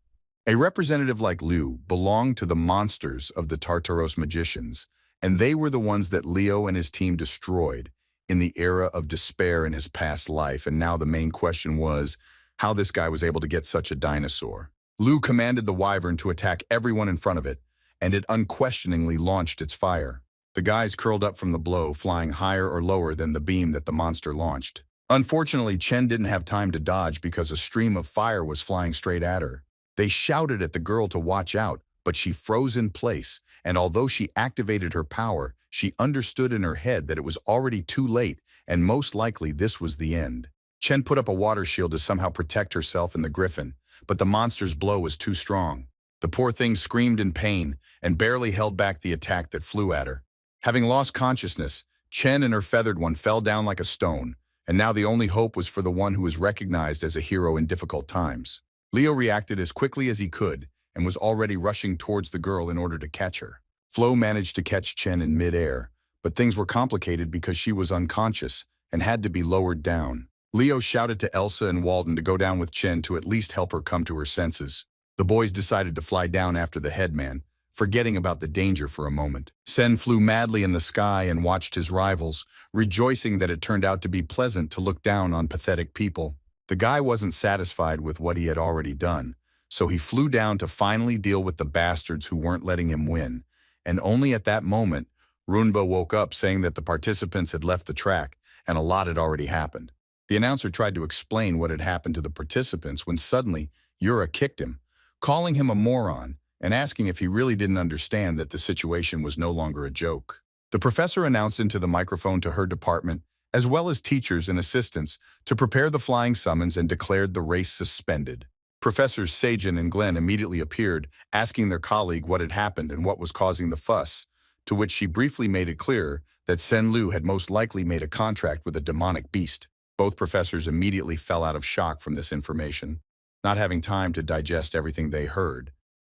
A representative like Liu belonged to the monsters of the Tartaros magicians, and they were the ones that Leo and his team destroyed in the era of despair in his past life, and now the main question was how this guy was able to get such a dinosaur. Liu commanded the wyvern to attack everyone in front of it, and it unquestioningly launched its fire. The guys curled up from the blow, flying higher or lower than the beam that the monster launched. Unfortunately, Chen didn't have time to dodge because a stream of fire was flying straight at her. They shouted at the girl to watch out, but she froze in place, and although she activated her power, she understood in her head that it was already too late, and most likely this was the end. Chen put up a water shield to somehow protect herself and the griffin, but the monster's blow was too strong. The poor thing screamed in pain and barely held back the attack that flew at her. Having lost consciousness, Chen and her feathered one fell down like a stone, and now the only hope was for the one who was recognized as a hero in difficult times. Leo reacted as quickly as he could and was already rushing towards the girl in order to catch her. Flo managed to catch Chen in midair, but things were complicated because she was unconscious and had to be lowered down. Leo shouted to Elsa and Walden to go down with Chen to at least help her come to her senses. The boys decided to fly down after the headman, forgetting about the danger for a moment. Sen flew madly in the sky and watched his rivals, rejoicing that it turned out to be pleasant to look down on pathetic people. The guy wasn't satisfied with what he had already done, so he flew down to finally deal with the bastards who weren't letting him win. And only at that moment, Runba woke up saying that the participants had left the track and a lot had already happened. The announcer tried to explain what had happened to the participants when suddenly Yura kicked him, calling him a moron and asking if he really didn't understand that the situation was no longer a joke. The professor announced into the microphone to her department, as well as teachers and assistants, to prepare the flying summons and declared the race suspended. Professors Sajin and Glenn immediately appeared, asking their colleague what had happened and what was causing the fuss. to which she briefly made it clear that Sen Lu had most likely made a contract with a demonic beast. Both professors immediately fell out of shock from this information, not having time to digest everything they heard.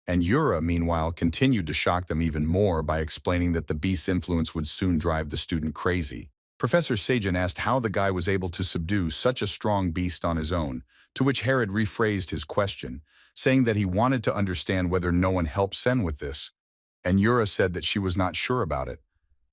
And Yura, meanwhile, continued to shock them even more by explaining that the beast's influence would soon drive the student crazy. Professor Sajin asked how the guy was able to subdue such a strong beast on his own, to which Herod rephrased his question, saying that he wanted to understand whether no one helped Sen with this. And Yura said that she was not sure about it,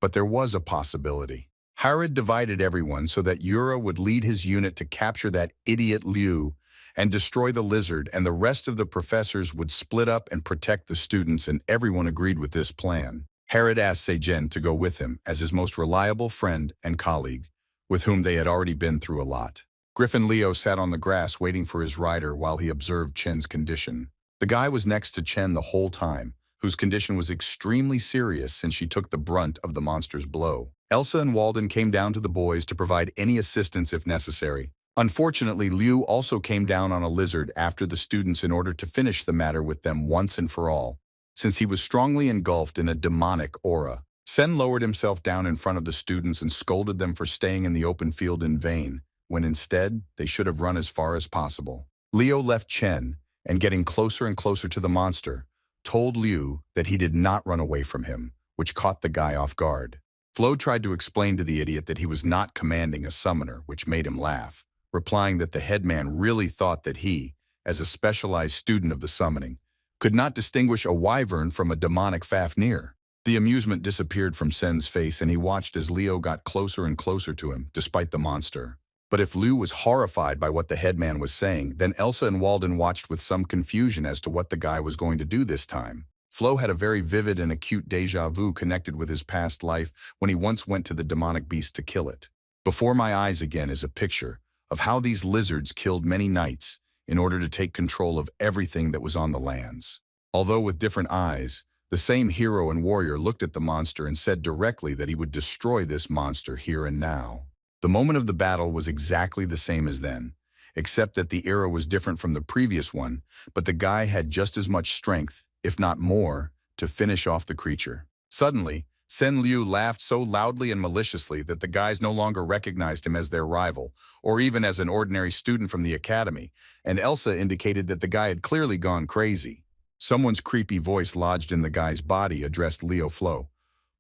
but there was a possibility. Herod divided everyone so that Yura would lead his unit to capture that idiot Liu and destroy the lizard, and the rest of the professors would split up and protect the students, and everyone agreed with this plan. Herod asked Sejin to go with him as his most reliable friend and colleague, with whom they had already been through a lot. Griffin Leo sat on the grass waiting for his rider while he observed Chen's condition. The guy was next to Chen the whole time, whose condition was extremely serious since she took the brunt of the monster's blow. Elsa and Walden came down to the boys to provide any assistance if necessary. Unfortunately, Liu also came down on a lizard after the students in order to finish the matter with them once and for all, since he was strongly engulfed in a demonic aura. Sen lowered himself down in front of the students and scolded them for staying in the open field in vain, when instead they should have run as far as possible. Leo left Chen, and getting closer and closer to the monster, told Liu that he did not run away from him, which caught the guy off guard. Flo tried to explain to the idiot that he was not commanding a summoner, which made him laugh, replying that the headman really thought that he, as a specialized student of the summoning, could not distinguish a wyvern from a demonic Fafnir. The amusement disappeared from Sen's face, and he watched as Leo got closer and closer to him, despite the monster. But if Liu was horrified by what the headman was saying, then Elsa and Walden watched with some confusion as to what the guy was going to do this time. Flo had a very vivid and acute déjà vu connected with his past life when he once went to the demonic beast to kill it. Before my eyes again is a picture of how these lizards killed many knights in order to take control of everything that was on the lands. Although with different eyes, the same hero and warrior looked at the monster and said directly that he would destroy this monster here and now. The moment of the battle was exactly the same as then, except that the era was different from the previous one, but the guy had just as much strength, if not more, to finish off the creature. Suddenly, Sen Liu laughed so loudly and maliciously that the guys no longer recognized him as their rival, or even as an ordinary student from the academy, and Elsa indicated that the guy had clearly gone crazy. Someone's creepy voice lodged in the guy's body addressed Leo Flo.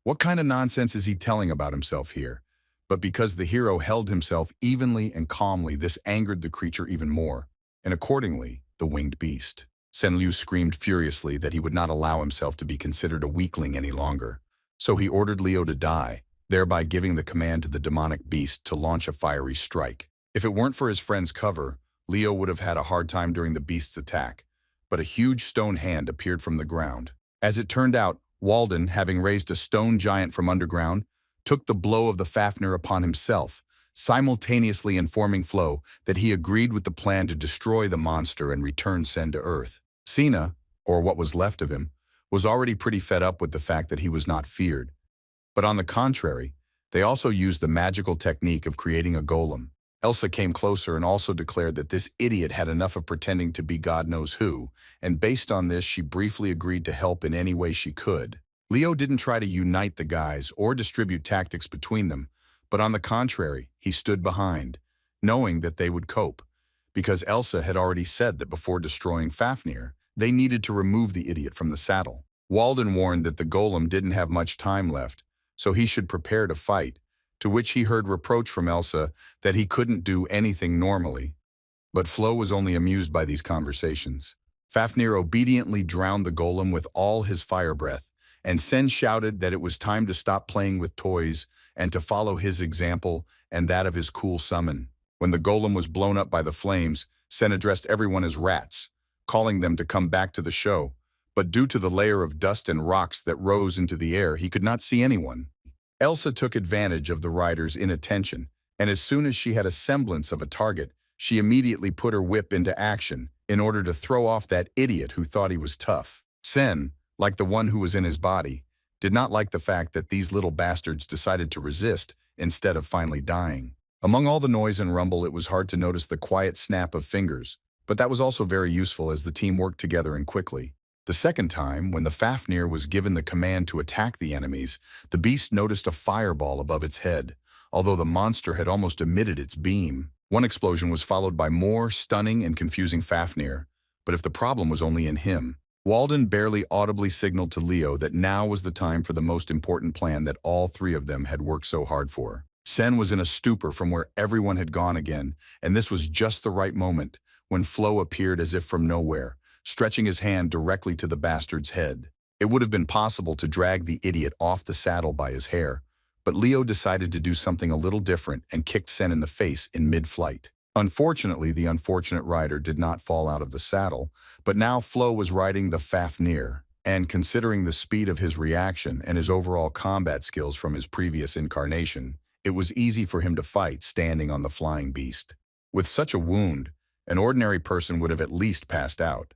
What kind of nonsense is he telling about himself here? But because the hero held himself evenly and calmly, this angered the creature even more, and accordingly, the winged beast. Sen Liu screamed furiously that he would not allow himself to be considered a weakling any longer. So he ordered Leo to die, thereby giving the command to the demonic beast to launch a fiery strike. If it weren't for his friend's cover, Leo would have had a hard time during the beast's attack, but a huge stone hand appeared from the ground. As it turned out, Walden, having raised a stone giant from underground, took the blow of the Fafnir upon himself, simultaneously informing Flo that he agreed with the plan to destroy the monster and return Sen to Earth. Sina, or what was left of him, was already pretty fed up with the fact that he was not feared. But on the contrary, they also used the magical technique of creating a golem. Elsa came closer and also declared that this idiot had enough of pretending to be God knows who, and based on this, she briefly agreed to help in any way she could. Leo didn't try to unite the guys or distribute tactics between them, but on the contrary, he stood behind, knowing that they would cope, because Elsa had already said that before destroying Fafnir, they needed to remove the idiot from the saddle. Walden warned that the golem didn't have much time left, so he should prepare to fight, to which he heard reproach from Elsa that he couldn't do anything normally. But Flo was only amused by these conversations. Fafnir obediently drowned the golem with all his fire breath, and Sen shouted that it was time to stop playing with toys and to follow his example and that of his cool summon. When the golem was blown up by the flames, Sen addressed everyone as rats, calling them to come back to the show, but due to the layer of dust and rocks that rose into the air, he could not see anyone. Elsa took advantage of the riders' inattention, and as soon as she had a semblance of a target, she immediately put her whip into action in order to throw off that idiot who thought he was tough. Sen, like the one who was in his body, did not like the fact that these little bastards decided to resist instead of finally dying. Among all the noise and rumble, it was hard to notice the quiet snap of fingers, but that was also very useful as the team worked together and quickly. The second time, when the Fafnir was given the command to attack the enemies, the beast noticed a fireball above its head, although the monster had almost emitted its beam. One explosion was followed by more stunning and confusing Fafnir, but if the problem was only in him, Walden barely audibly signaled to Leo that now was the time for the most important plan that all three of them had worked so hard for. Sen was in a stupor from where everyone had gone again, and this was just the right moment when Flo appeared as if from nowhere, stretching his hand directly to the bastard's head. It would have been possible to drag the idiot off the saddle by his hair, but Leo decided to do something a little different and kicked Sen in the face in mid-flight. Unfortunately, the unfortunate rider did not fall out of the saddle, but now Flo was riding the Fafnir, and considering the speed of his reaction and his overall combat skills from his previous incarnation, it was easy for him to fight standing on the flying beast. With such a wound, an ordinary person would have at least passed out.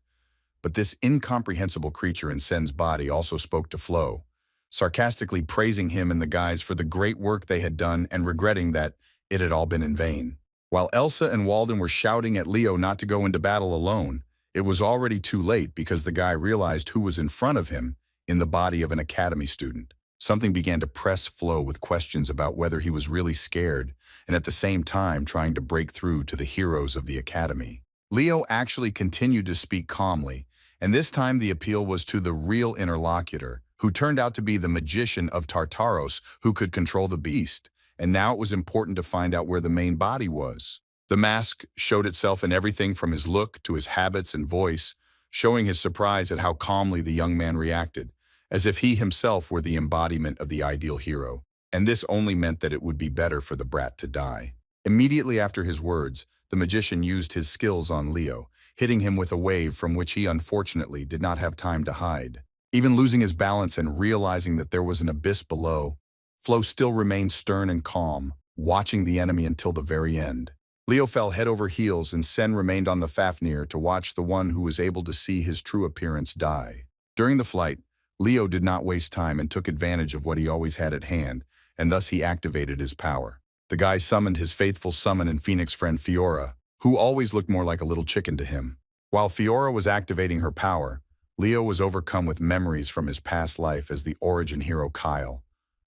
But this incomprehensible creature in Sen's body also spoke to Flo, sarcastically praising him and the guys for the great work they had done and regretting that it had all been in vain. While Elsa and Walden were shouting at Leo not to go into battle alone, it was already too late because the guy realized who was in front of him in the body of an academy student. Something began to press Flo with questions about whether he was really scared and at the same time trying to break through to the heroes of the academy. Leo actually continued to speak calmly, and this time the appeal was to the real interlocutor, who turned out to be the magician of Tartaros who could control the beast, and now it was important to find out where the main body was. The mask showed itself in everything from his look to his habits and voice, showing his surprise at how calmly the young man reacted, as if he himself were the embodiment of the ideal hero, and this only meant that it would be better for the brat to die. Immediately after his words, the magician used his skills on Leo, hitting him with a wave from which he unfortunately did not have time to hide. Even losing his balance and realizing that there was an abyss below, Flo still remained stern and calm, watching the enemy until the very end. Leo fell head over heels and Sen remained on the Fafnir to watch the one who was able to see his true appearance die. During the flight, Leo did not waste time and took advantage of what he always had at hand, and thus he activated his power. The guy summoned his faithful summon and phoenix friend Fiora, who always looked more like a little chicken to him. While Fiora was activating her power, Leo was overcome with memories from his past life as the origin hero Kyle,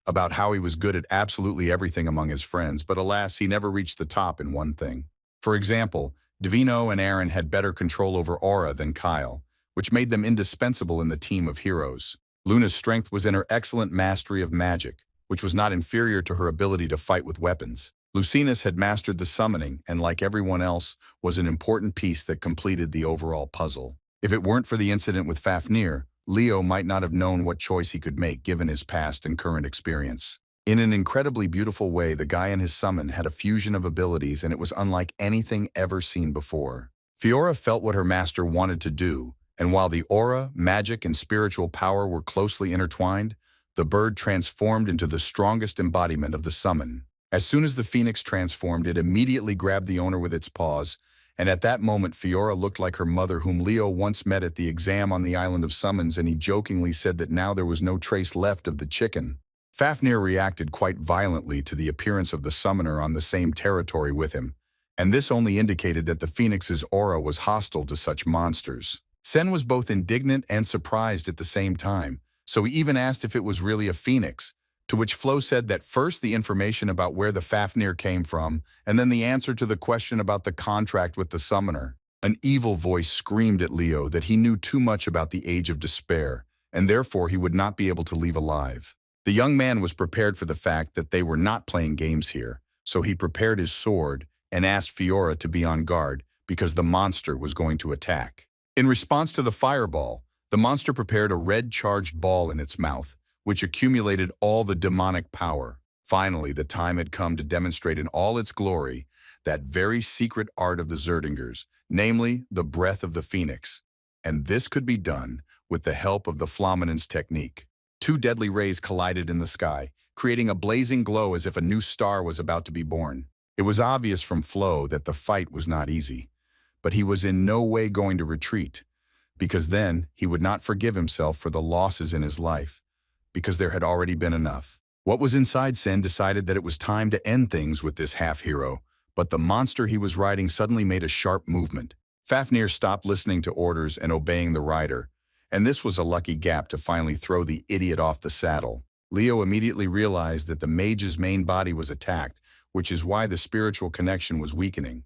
about how he was good at absolutely everything among his friends, but alas, he never reached the top in one thing. For example, Divino and Aaron had better control over aura than Kyle, which made them indispensable in the team of heroes. Luna's strength was in her excellent mastery of magic, which was not inferior to her ability to fight with weapons. Lucinus had mastered the summoning and, like everyone else, was an important piece that completed the overall puzzle. If it weren't for the incident with Fafnir, Leo might not have known what choice he could make given his past and current experience. In an incredibly beautiful way, the guy and his summon had a fusion of abilities and it was unlike anything ever seen before. Fiora felt what her master wanted to do, and while the aura, magic, and spiritual power were closely intertwined, the bird transformed into the strongest embodiment of the summon. As soon as the phoenix transformed, it immediately grabbed the owner with its paws, and at that moment Fiora looked like her mother whom Leo once met at the exam on the island of summons, and he jokingly said that now there was no trace left of the chicken. Fafnir reacted quite violently to the appearance of the summoner on the same territory with him, and this only indicated that the phoenix's aura was hostile to such monsters. Sen was both indignant and surprised at the same time, so he even asked if it was really a phoenix, to which Flo said that first the information about where the Fafnir came from, and then the answer to the question about the contract with the summoner. An evil voice screamed at Leo that he knew too much about the age of despair, and therefore he would not be able to leave alive. The young man was prepared for the fact that they were not playing games here, so he prepared his sword and asked Fiora to be on guard because the monster was going to attack. In response to the fireball, the monster prepared a red-charged ball in its mouth, which accumulated all the demonic power. Finally, the time had come to demonstrate in all its glory that very secret art of the Zeringers, namely the breath of the phoenix. And this could be done with the help of the Flaminen's technique. Two deadly rays collided in the sky, creating a blazing glow as if a new star was about to be born. It was obvious from Flo that the fight was not easy, but he was in no way going to retreat, because then he would not forgive himself for the losses in his life, because there had already been enough. What was inside Sen decided that it was time to end things with this half-hero, but the monster he was riding suddenly made a sharp movement. Fafnir stopped listening to orders and obeying the rider, And this was a lucky gap to finally throw the idiot off the saddle. Leo immediately realized that the mage's main body was attacked, which is why the spiritual connection was weakening.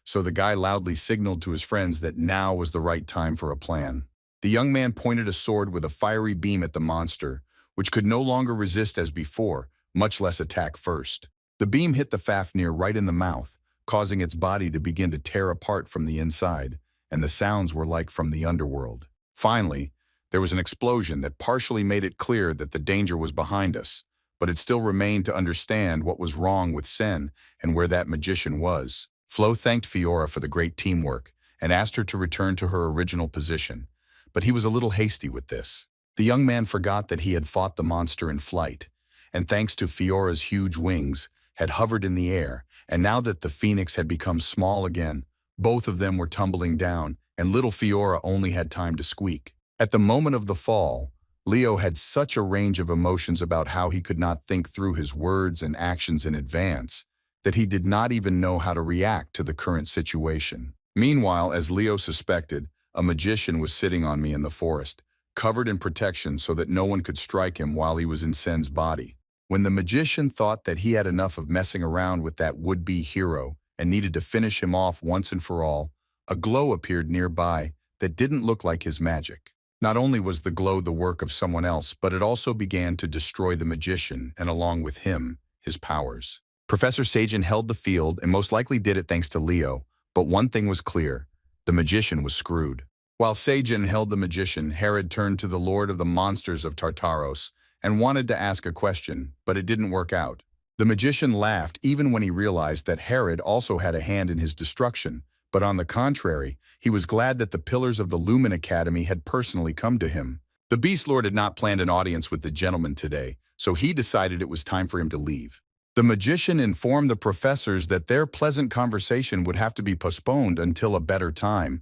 So the guy loudly signaled to his friends that now was the right time for a plan. The young man pointed a sword with a fiery beam at the monster, which could no longer resist as before, much less attack first. The beam hit the Fafnir right in the mouth, causing its body to begin to tear apart from the inside, and the sounds were like from the underworld. Finally, there was an explosion that partially made it clear that the danger was behind us, but it still remained to understand what was wrong with Sen and where that magician was. Flo thanked Fiora for the great teamwork and asked her to return to her original position, but he was a little hasty with this. The young man forgot that he had fought the monster in flight, and thanks to Fiora's huge wings, had hovered in the air, and now that the phoenix had become small again, both of them were tumbling down, and little Fiora only had time to squeak. At the moment of the fall, Leo had such a range of emotions about how he could not think through his words and actions in advance, that he did not even know how to react to the current situation. Meanwhile, as Leo suspected, a magician was sitting on me in the forest, covered in protection so that no one could strike him while he was in Sen's body. When the magician thought that he had enough of messing around with that would-be hero and needed to finish him off once and for all, a glow appeared nearby that didn't look like his magic. Not only was the glow the work of someone else, but it also began to destroy the magician and along with him, his powers. Professor Sagen held the field and most likely did it thanks to Leo, but one thing was clear: the magician was screwed. While Sagen held the magician, Herod turned to the Lord of the Monsters of Tartaros and wanted to ask a question, but it didn't work out. The magician laughed even when he realized that Herod also had a hand in his destruction, but on the contrary, he was glad that the pillars of the Lumen Academy had personally come to him. The Beast Lord had not planned an audience with the gentleman today, so he decided it was time for him to leave. The magician informed the professors that their pleasant conversation would have to be postponed until a better time,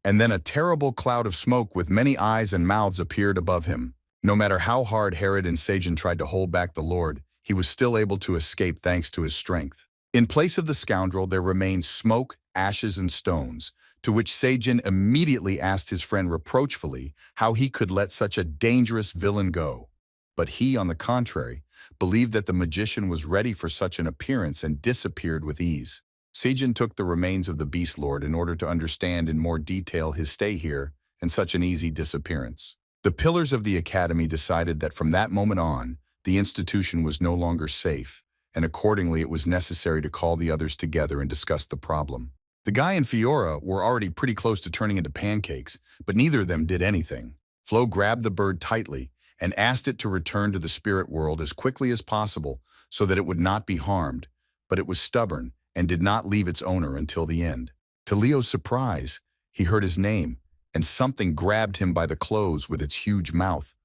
and then a terrible cloud of smoke with many eyes and mouths appeared above him. No matter how hard Herod and Sagen tried to hold back the Lord, he was still able to escape thanks to his strength. In place of the scoundrel, there remained smoke, ashes, and stones, to which Sagen immediately asked his friend reproachfully how he could let such a dangerous villain go. But he, on the contrary, believed that the magician was ready for such an appearance and disappeared with ease. Sagen took the remains of the Beast Lord in order to understand in more detail his stay here and such an easy disappearance. The pillars of the academy decided that from that moment on, the institution was no longer safe, and accordingly it was necessary to call the others together and discuss the problem. The guy and Fiora were already pretty close to turning into pancakes, but neither of them did anything. Flo grabbed the bird tightly and asked it to return to the spirit world as quickly as possible so that it would not be harmed, but it was stubborn and did not leave its owner until the end. To Leo's surprise, he heard his name, and something grabbed him by the clothes with its huge mouth.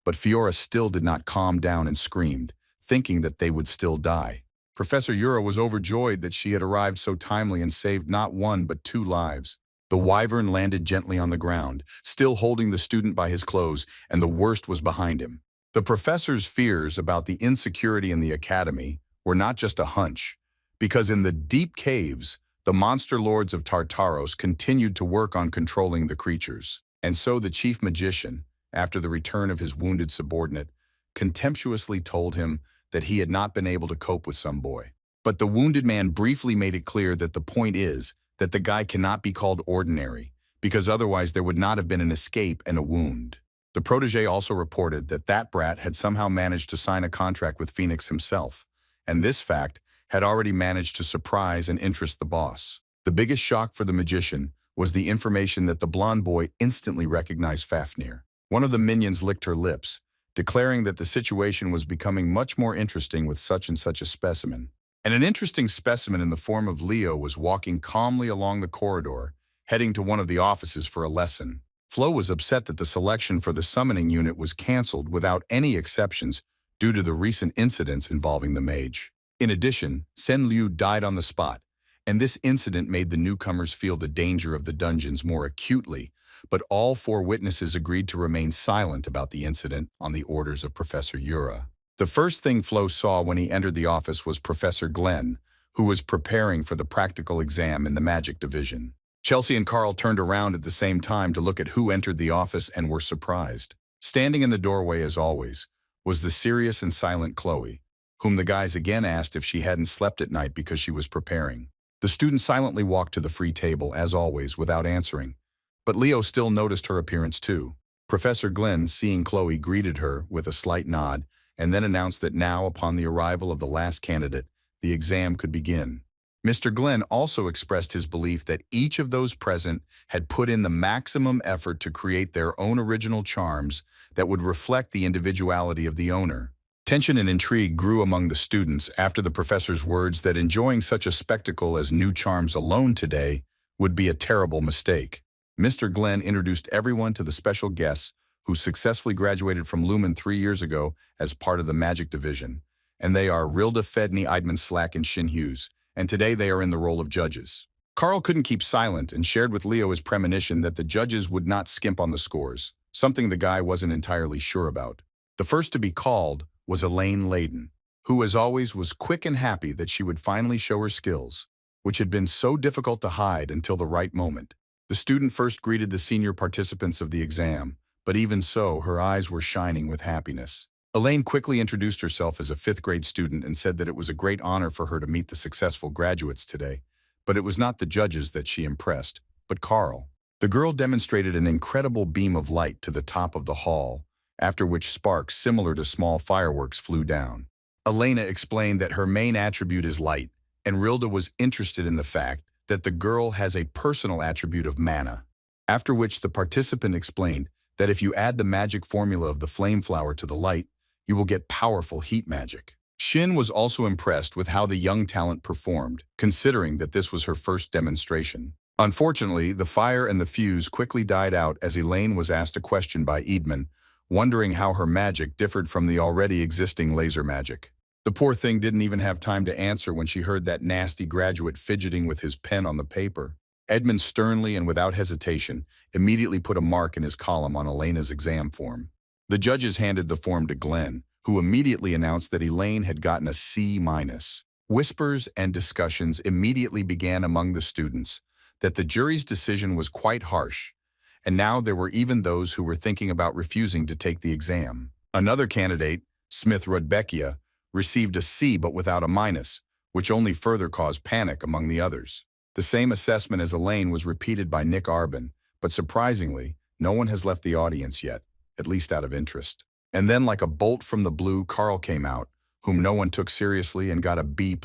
But Fiora still did not calm down and screamed, thinking that they would still die. Professor Yura was overjoyed that she had arrived so timely and saved not one but 2 lives. The wyvern landed gently on the ground, still holding the student by his clothes, and the worst was behind him. The professor's fears about the insecurity in the academy were not just a hunch, because in the deep caves, the monster lords of Tartaros continued to work on controlling the creatures. And so the chief magician, after the return of his wounded subordinate, contemptuously told him that he had not been able to cope with some boy. But the wounded man briefly made it clear that the point is that the guy cannot be called ordinary, because otherwise there would not have been an escape and a wound. The protege also reported that that brat had somehow managed to sign a contract with Phoenix himself, and this fact had already managed to surprise and interest the boss. The biggest shock for the magician was the information that the blonde boy instantly recognized Fafnir. One of the minions licked her lips, declaring that the situation was becoming much more interesting with such and such a specimen. And an interesting specimen in the form of Leo was walking calmly along the corridor, heading to one of the offices for a lesson. Flo was upset that the selection for the summoning unit was canceled without any exceptions due to the recent incidents involving the mage. In addition, Sen Liu died on the spot, and this incident made the newcomers feel the danger of the dungeons more acutely, but all 4 witnesses agreed to remain silent about the incident on the orders of Professor Yura. The first thing Flo saw when he entered the office was Professor Glenn, who was preparing for the practical exam in the magic division. Chelsea and Carl turned around at the same time to look at who entered the office and were surprised. Standing in the doorway as always was the serious and silent Chloe, whom the guys again asked if she hadn't slept at night because she was preparing. The student silently walked to the free table as always without answering, but Leo still noticed her appearance too. Professor Glenn, seeing Chloe, greeted her with a slight nod and then announced that now, upon the arrival of the last candidate, the exam could begin. Mr. Glenn also expressed his belief that each of those present had put in the maximum effort to create their own original charms that would reflect the individuality of the owner. Tension and intrigue grew among the students after the professor's words that enjoying such a spectacle as new charms alone today would be a terrible mistake. Mr. Glenn introduced everyone to the special guests who successfully graduated from Lumen 3 years ago as part of the Magic Division, and they are Rilda Fedney, Eidman Slack, and Shin Hughes, and today they are in the role of judges. Carl couldn't keep silent and shared with Leo his premonition that the judges would not skimp on the scores, something the guy wasn't entirely sure about. The first to be called was Elaine Layden, who as always was quick and happy that she would finally show her skills, which had been so difficult to hide until the right moment. The student first greeted the senior participants of the exam, but even so, her eyes were shining with happiness. Elaine quickly introduced herself as a 5th grade student and said that it was a great honor for her to meet the successful graduates today. But it was not the judges that she impressed, but Carl. The girl demonstrated an incredible beam of light to the top of the hall, after which sparks similar to small fireworks flew down. Elena explained that her main attribute is light, and Rilda was interested in the fact that the girl has a personal attribute of mana. After which the participant explained that if you add the magic formula of the flame flower to the light, you will get powerful heat magic. Shin was also impressed with how the young talent performed, considering that this was her first demonstration. Unfortunately, the fire and the fuse quickly died out as Elaine was asked a question by Eidman, wondering how her magic differed from the already existing laser magic. The poor thing didn't even have time to answer when she heard that nasty graduate fidgeting with his pen on the paper. Edmund sternly and without hesitation immediately put a mark in his column on Elena's exam form. The judges handed the form to Glenn, who immediately announced that Elaine had gotten a C-. Whispers and discussions immediately began among the students that the jury's decision was quite harsh, and now there were even those who were thinking about refusing to take the exam. Another candidate, Smith Rudbeckia, received a C but without a minus, which only further caused panic among the others. The same assessment as Elaine was repeated by Nick Arbin, but surprisingly, no one has left the audience yet, at least out of interest. And then like a bolt from the blue, Carl came out, whom no one took seriously and got a B+,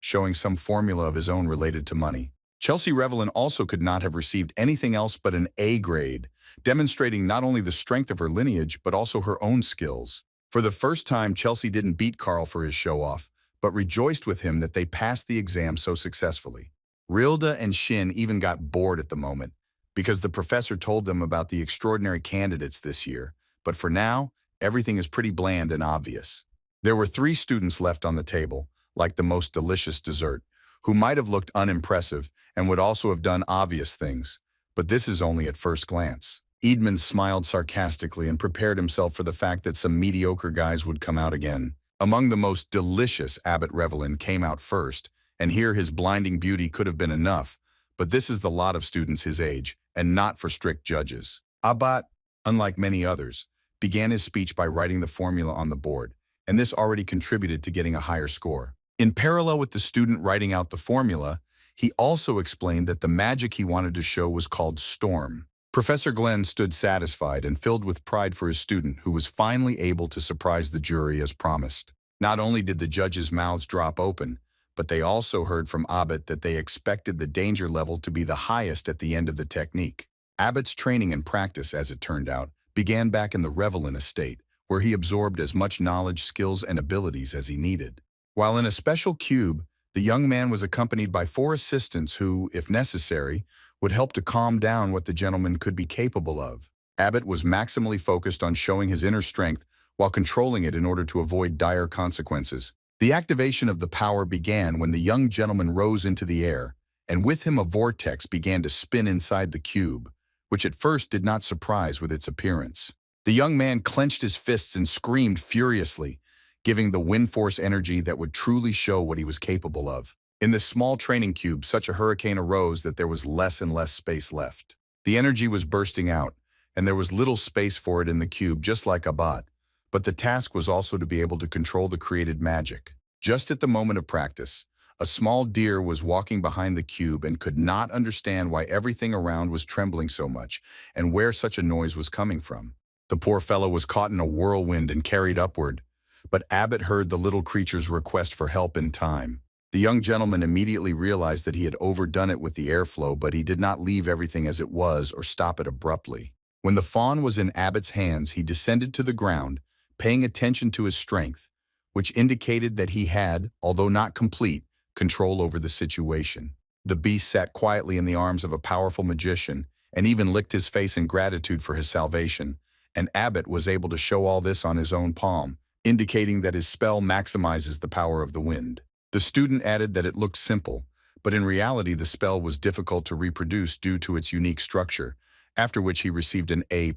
showing some formula of his own related to money. Chelsea Revelin also could not have received anything else but an A grade, demonstrating not only the strength of her lineage, but also her own skills. For the first time, Chelsea didn't beat Carl for his show-off, but rejoiced with him that they passed the exam so successfully. Rilda and Shin even got bored at the moment, because the professor told them about the extraordinary candidates this year, but for now, everything is pretty bland and obvious. There were 3 students left on the table, like the most delicious dessert, who might have looked unimpressive and would also have done obvious things, but this is only at first glance. Eidman smiled sarcastically and prepared himself for the fact that some mediocre guys would come out again. Among the most delicious, Abbott Revelin came out first, and here his blinding beauty could have been enough, but this is the lot of students his age, and not for strict judges. Abbott, unlike many others, began his speech by writing the formula on the board, and this already contributed to getting a higher score. In parallel with the student writing out the formula, he also explained that the magic he wanted to show was called Storm. Professor Glenn stood satisfied and filled with pride for his student, who was finally able to surprise the jury as promised. Not only did the judges' mouths drop open, but they also heard from Abbott that they expected the danger level to be the highest at the end of the technique. Abbott's training and practice, as it turned out, began back in the Revelin estate, where he absorbed as much knowledge, skills, and abilities as he needed. While in a special cube, the young man was accompanied by 4 assistants who, if necessary, would help to calm down what the gentleman could be capable of. Abbott was maximally focused on showing his inner strength while controlling it in order to avoid dire consequences. The activation of the power began when the young gentleman rose into the air, and with him a vortex began to spin inside the cube, which at first did not surprise with its appearance. The young man clenched his fists and screamed furiously, giving the wind force energy that would truly show what he was capable of. In this small training cube, such a hurricane arose that there was less and less space left. The energy was bursting out, and there was little space for it in the cube, just like a bot. But the task was also to be able to control the created magic. Just at the moment of practice, a small deer was walking behind the cube and could not understand why everything around was trembling so much and where such a noise was coming from. The poor fellow was caught in a whirlwind and carried upward, but Abbott heard the little creature's request for help in time. The young gentleman immediately realized that he had overdone it with the airflow, but he did not leave everything as it was or stop it abruptly. When the fawn was in Abbott's hands, he descended to the ground, paying attention to his strength, which indicated that he had, although not complete, control over the situation. The beast sat quietly in the arms of a powerful magician and even licked his face in gratitude for his salvation, and Abbott was able to show all this on his own palm, indicating that his spell maximizes the power of the wind. The student added that it looked simple, but in reality the spell was difficult to reproduce due to its unique structure, after which he received an A+.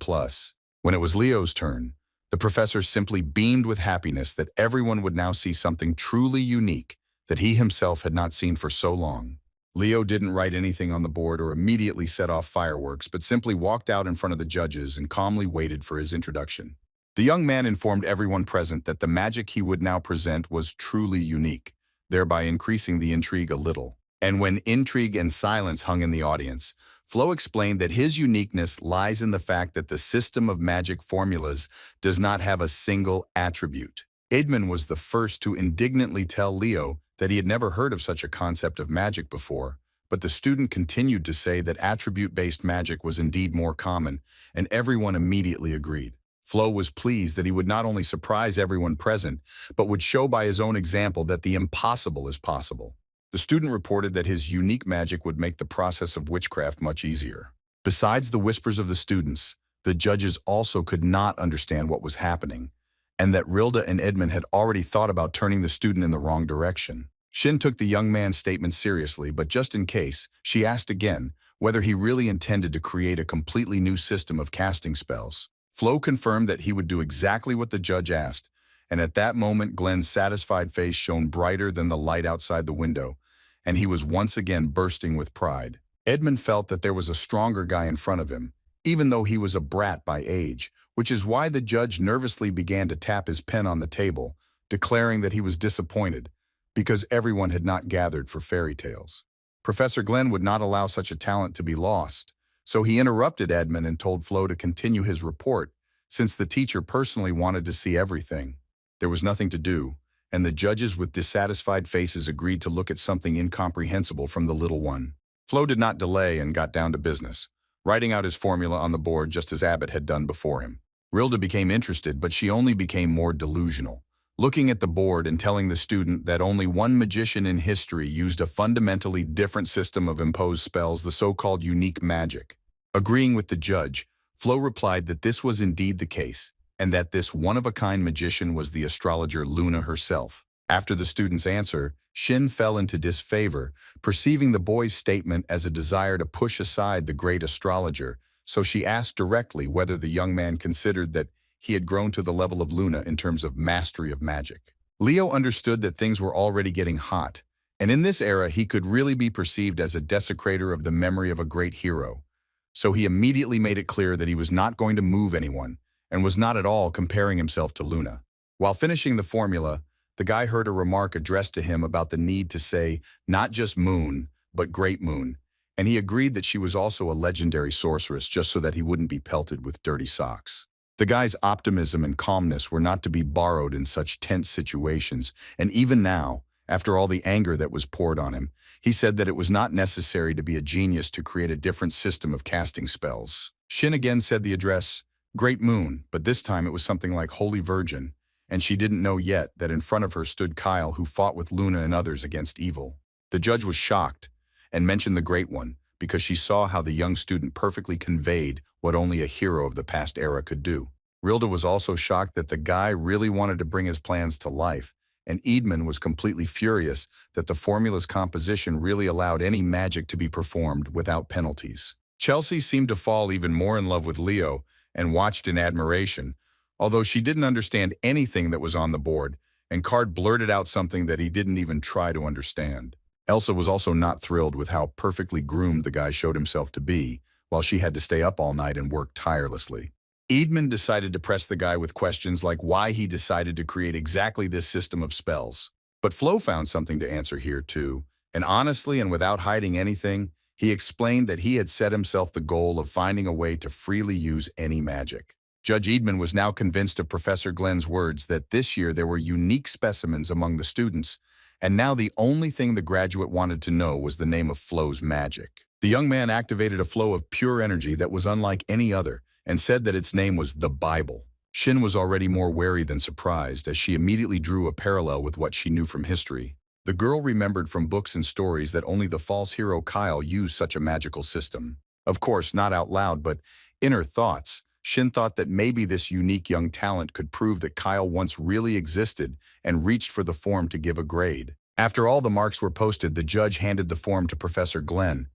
When it was Leo's turn, the professor simply beamed with happiness that everyone would now see something truly unique that he himself had not seen for so long. Leo didn't write anything on the board or immediately set off fireworks, but simply walked out in front of the judges and calmly waited for his introduction. The young man informed everyone present that the magic he would now present was truly unique, thereby increasing the intrigue a little. And when intrigue and silence hung in the audience, Flo explained that his uniqueness lies in the fact that the system of magic formulas does not have a single attribute. Edmund was the first to indignantly tell Leo that he had never heard of such a concept of magic before, but the student continued to say that attribute-based magic was indeed more common, and everyone immediately agreed. Flo was pleased that he would not only surprise everyone present, but would show by his own example that the impossible is possible. The student reported that his unique magic would make the process of witchcraft much easier. Besides the whispers of the students, the judges also could not understand what was happening, and that Rilda and Edmund had already thought about turning the student in the wrong direction. Shin took the young man's statement seriously, but just in case, she asked again whether he really intended to create a completely new system of casting spells. Flo confirmed that he would do exactly what the judge asked, and at that moment Glenn's satisfied face shone brighter than the light outside the window, and he was once again bursting with pride. Edmund felt that there was a stronger guy in front of him, even though he was a brat by age, which is why the judge nervously began to tap his pen on the table, declaring that he was disappointed, because everyone had not gathered for fairy tales. Professor Glenn would not allow such a talent to be lost, so he interrupted Edmund and told Flo to continue his report, since the teacher personally wanted to see everything. There was nothing to do, and the judges with dissatisfied faces agreed to look at something incomprehensible from the little one. Flo did not delay and got down to business, writing out his formula on the board just as Abbott had done before him. Rilda became interested, but she only became more delusional, looking at the board and telling the student that only one magician in history used a fundamentally different system of imposed spells, the so-called unique magic. Agreeing with the judge, Flo replied that this was indeed the case, and that this one-of-a-kind magician was the astrologer Luna herself. After the student's answer, Shin fell into disfavor, perceiving the boy's statement as a desire to push aside the great astrologer, so she asked directly whether the young man considered that he had grown to the level of Luna in terms of mastery of magic. Leo understood that things were already getting hot, and in this era he could really be perceived as a desecrator of the memory of a great hero. So he immediately made it clear that he was not going to move anyone, and was not at all comparing himself to Luna. While finishing the formula, the guy heard a remark addressed to him about the need to say not just moon, but great moon, and he agreed that she was also a legendary sorceress just so that he wouldn't be pelted with dirty socks. The guy's optimism and calmness were not to be borrowed in such tense situations, and even now, after all the anger that was poured on him, he said that it was not necessary to be a genius to create a different system of casting spells. Shin again said the address, Great Moon, but this time it was something like Holy Virgin, and she didn't know yet that in front of her stood Kyle, who fought with Luna and others against evil. The judge was shocked and mentioned the Great One because she saw how the young student perfectly conveyed what only a hero of the past era could do. Rilda was also shocked that the guy really wanted to bring his plans to life, and Edmund was completely furious that the formula's composition really allowed any magic to be performed without penalties. Chelsea seemed to fall even more in love with Leo and watched in admiration, although she didn't understand anything that was on the board, and Card blurted out something that he didn't even try to understand. Elsa was also not thrilled with how perfectly groomed the guy showed himself to be, while she had to stay up all night and work tirelessly. Edmund decided to press the guy with questions like why he decided to create exactly this system of spells. But Flo found something to answer here too, and honestly and without hiding anything, he explained that he had set himself the goal of finding a way to freely use any magic. Judge Edmund was now convinced of Professor Glenn's words that this year there were unique specimens among the students, and now the only thing the graduate wanted to know was the name of Flo's magic. The young man activated a flow of pure energy that was unlike any other, and said that its name was the Bible. Shin was already more wary than surprised, as she immediately drew a parallel with what she knew from history. The girl remembered from books and stories that only the false hero Kyle used such a magical system. Of course, not out loud, but in her thoughts, Shin thought that maybe this unique young talent could prove that Kyle once really existed and reached for the form to give a grade. After all the marks were posted, the judge handed the form to Professor Glenn,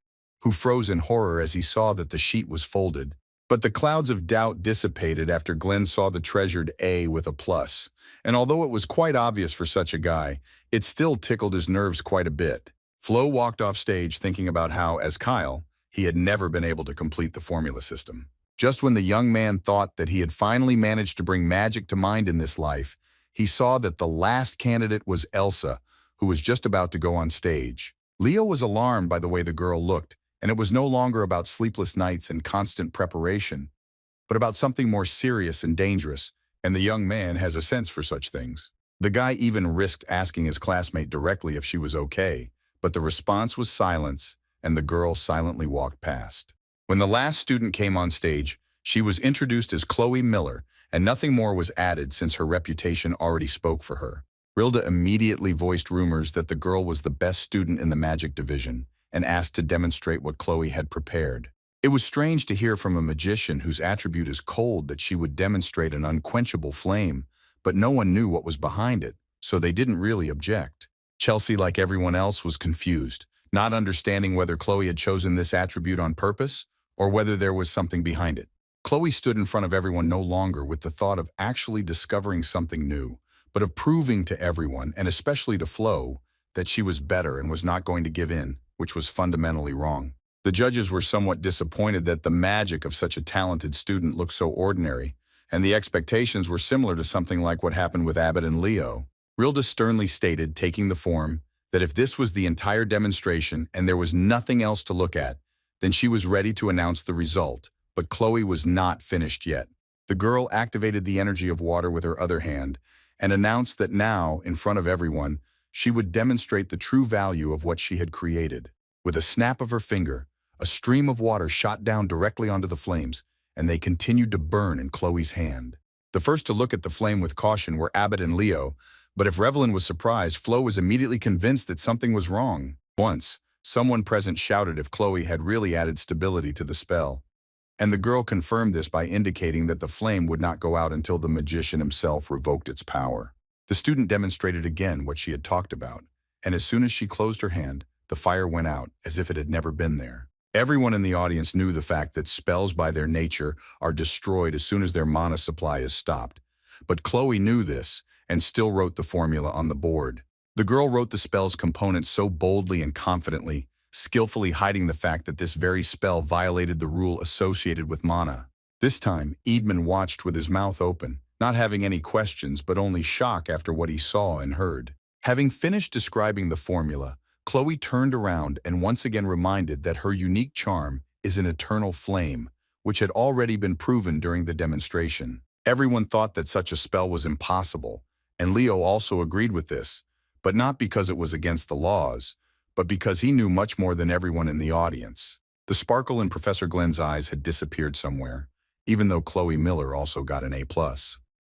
who froze in horror as he saw that the sheet was folded. But the clouds of doubt dissipated after Glenn saw the treasured A with a plus, and although it was quite obvious for such a guy, it still tickled his nerves quite a bit. Flo walked off stage thinking about how, as Kyle, he had never been able to complete the formula system. Just when the young man thought that he had finally managed to bring magic to mind in this life, he saw that the last candidate was Elsa, who was just about to go on stage. Leo was alarmed by the way the girl looked, and it was no longer about sleepless nights and constant preparation, but about something more serious and dangerous, and the young man has a sense for such things. The guy even risked asking his classmate directly if she was okay, but the response was silence, and the girl silently walked past. When the last student came on stage, she was introduced as Chloe Miller, and nothing more was added since her reputation already spoke for her. Rilda immediately voiced rumors that the girl was the best student in the magic division, and asked to demonstrate what Chloe had prepared. It was strange to hear from a magician whose attribute is cold that she would demonstrate an unquenchable flame, but no one knew what was behind it, so they didn't really object. Chelsea, like everyone else, was confused, not understanding whether Chloe had chosen this attribute on purpose or whether there was something behind it. Chloe stood in front of everyone no longer with the thought of actually discovering something new, but of proving to everyone, and especially to Flo, that she was better and was not going to give in, which was fundamentally wrong. The judges were somewhat disappointed that the magic of such a talented student looked so ordinary, and the expectations were similar to something like what happened with Abbott and Leo. Rilda sternly stated, taking the form, that if this was the entire demonstration and there was nothing else to look at, then she was ready to announce the result, but Chloe was not finished yet. The girl activated the energy of water with her other hand and announced that now, in front of everyone, she would demonstrate the true value of what she had created. With a snap of her finger, a stream of water shot down directly onto the flames, and they continued to burn in Chloe's hand. The first to look at the flame with caution were Abbott and Leo, but if Revelin was surprised, Flo was immediately convinced that something was wrong. Once, someone present shouted if Chloe had really added stability to the spell, and the girl confirmed this by indicating that the flame would not go out until the magician himself revoked its power. The student demonstrated again what she had talked about, and as soon as she closed her hand, the fire went out as if it had never been there. Everyone in the audience knew the fact that spells by their nature are destroyed as soon as their mana supply is stopped. But Chloe knew this and still wrote the formula on the board. The girl wrote the spell's components so boldly and confidently, skillfully hiding the fact that this very spell violated the rule associated with mana. This time, Edmund watched with his mouth open, not having any questions but only shock after what he saw and heard. Having finished describing the formula, Chloe turned around and once again reminded that her unique charm is an eternal flame, which had already been proven during the demonstration. Everyone thought that such a spell was impossible, and Leo also agreed with this, but not because it was against the laws, but because he knew much more than everyone in the audience. The sparkle in Professor Glenn's eyes had disappeared somewhere, even though Chloe Miller also got an A+.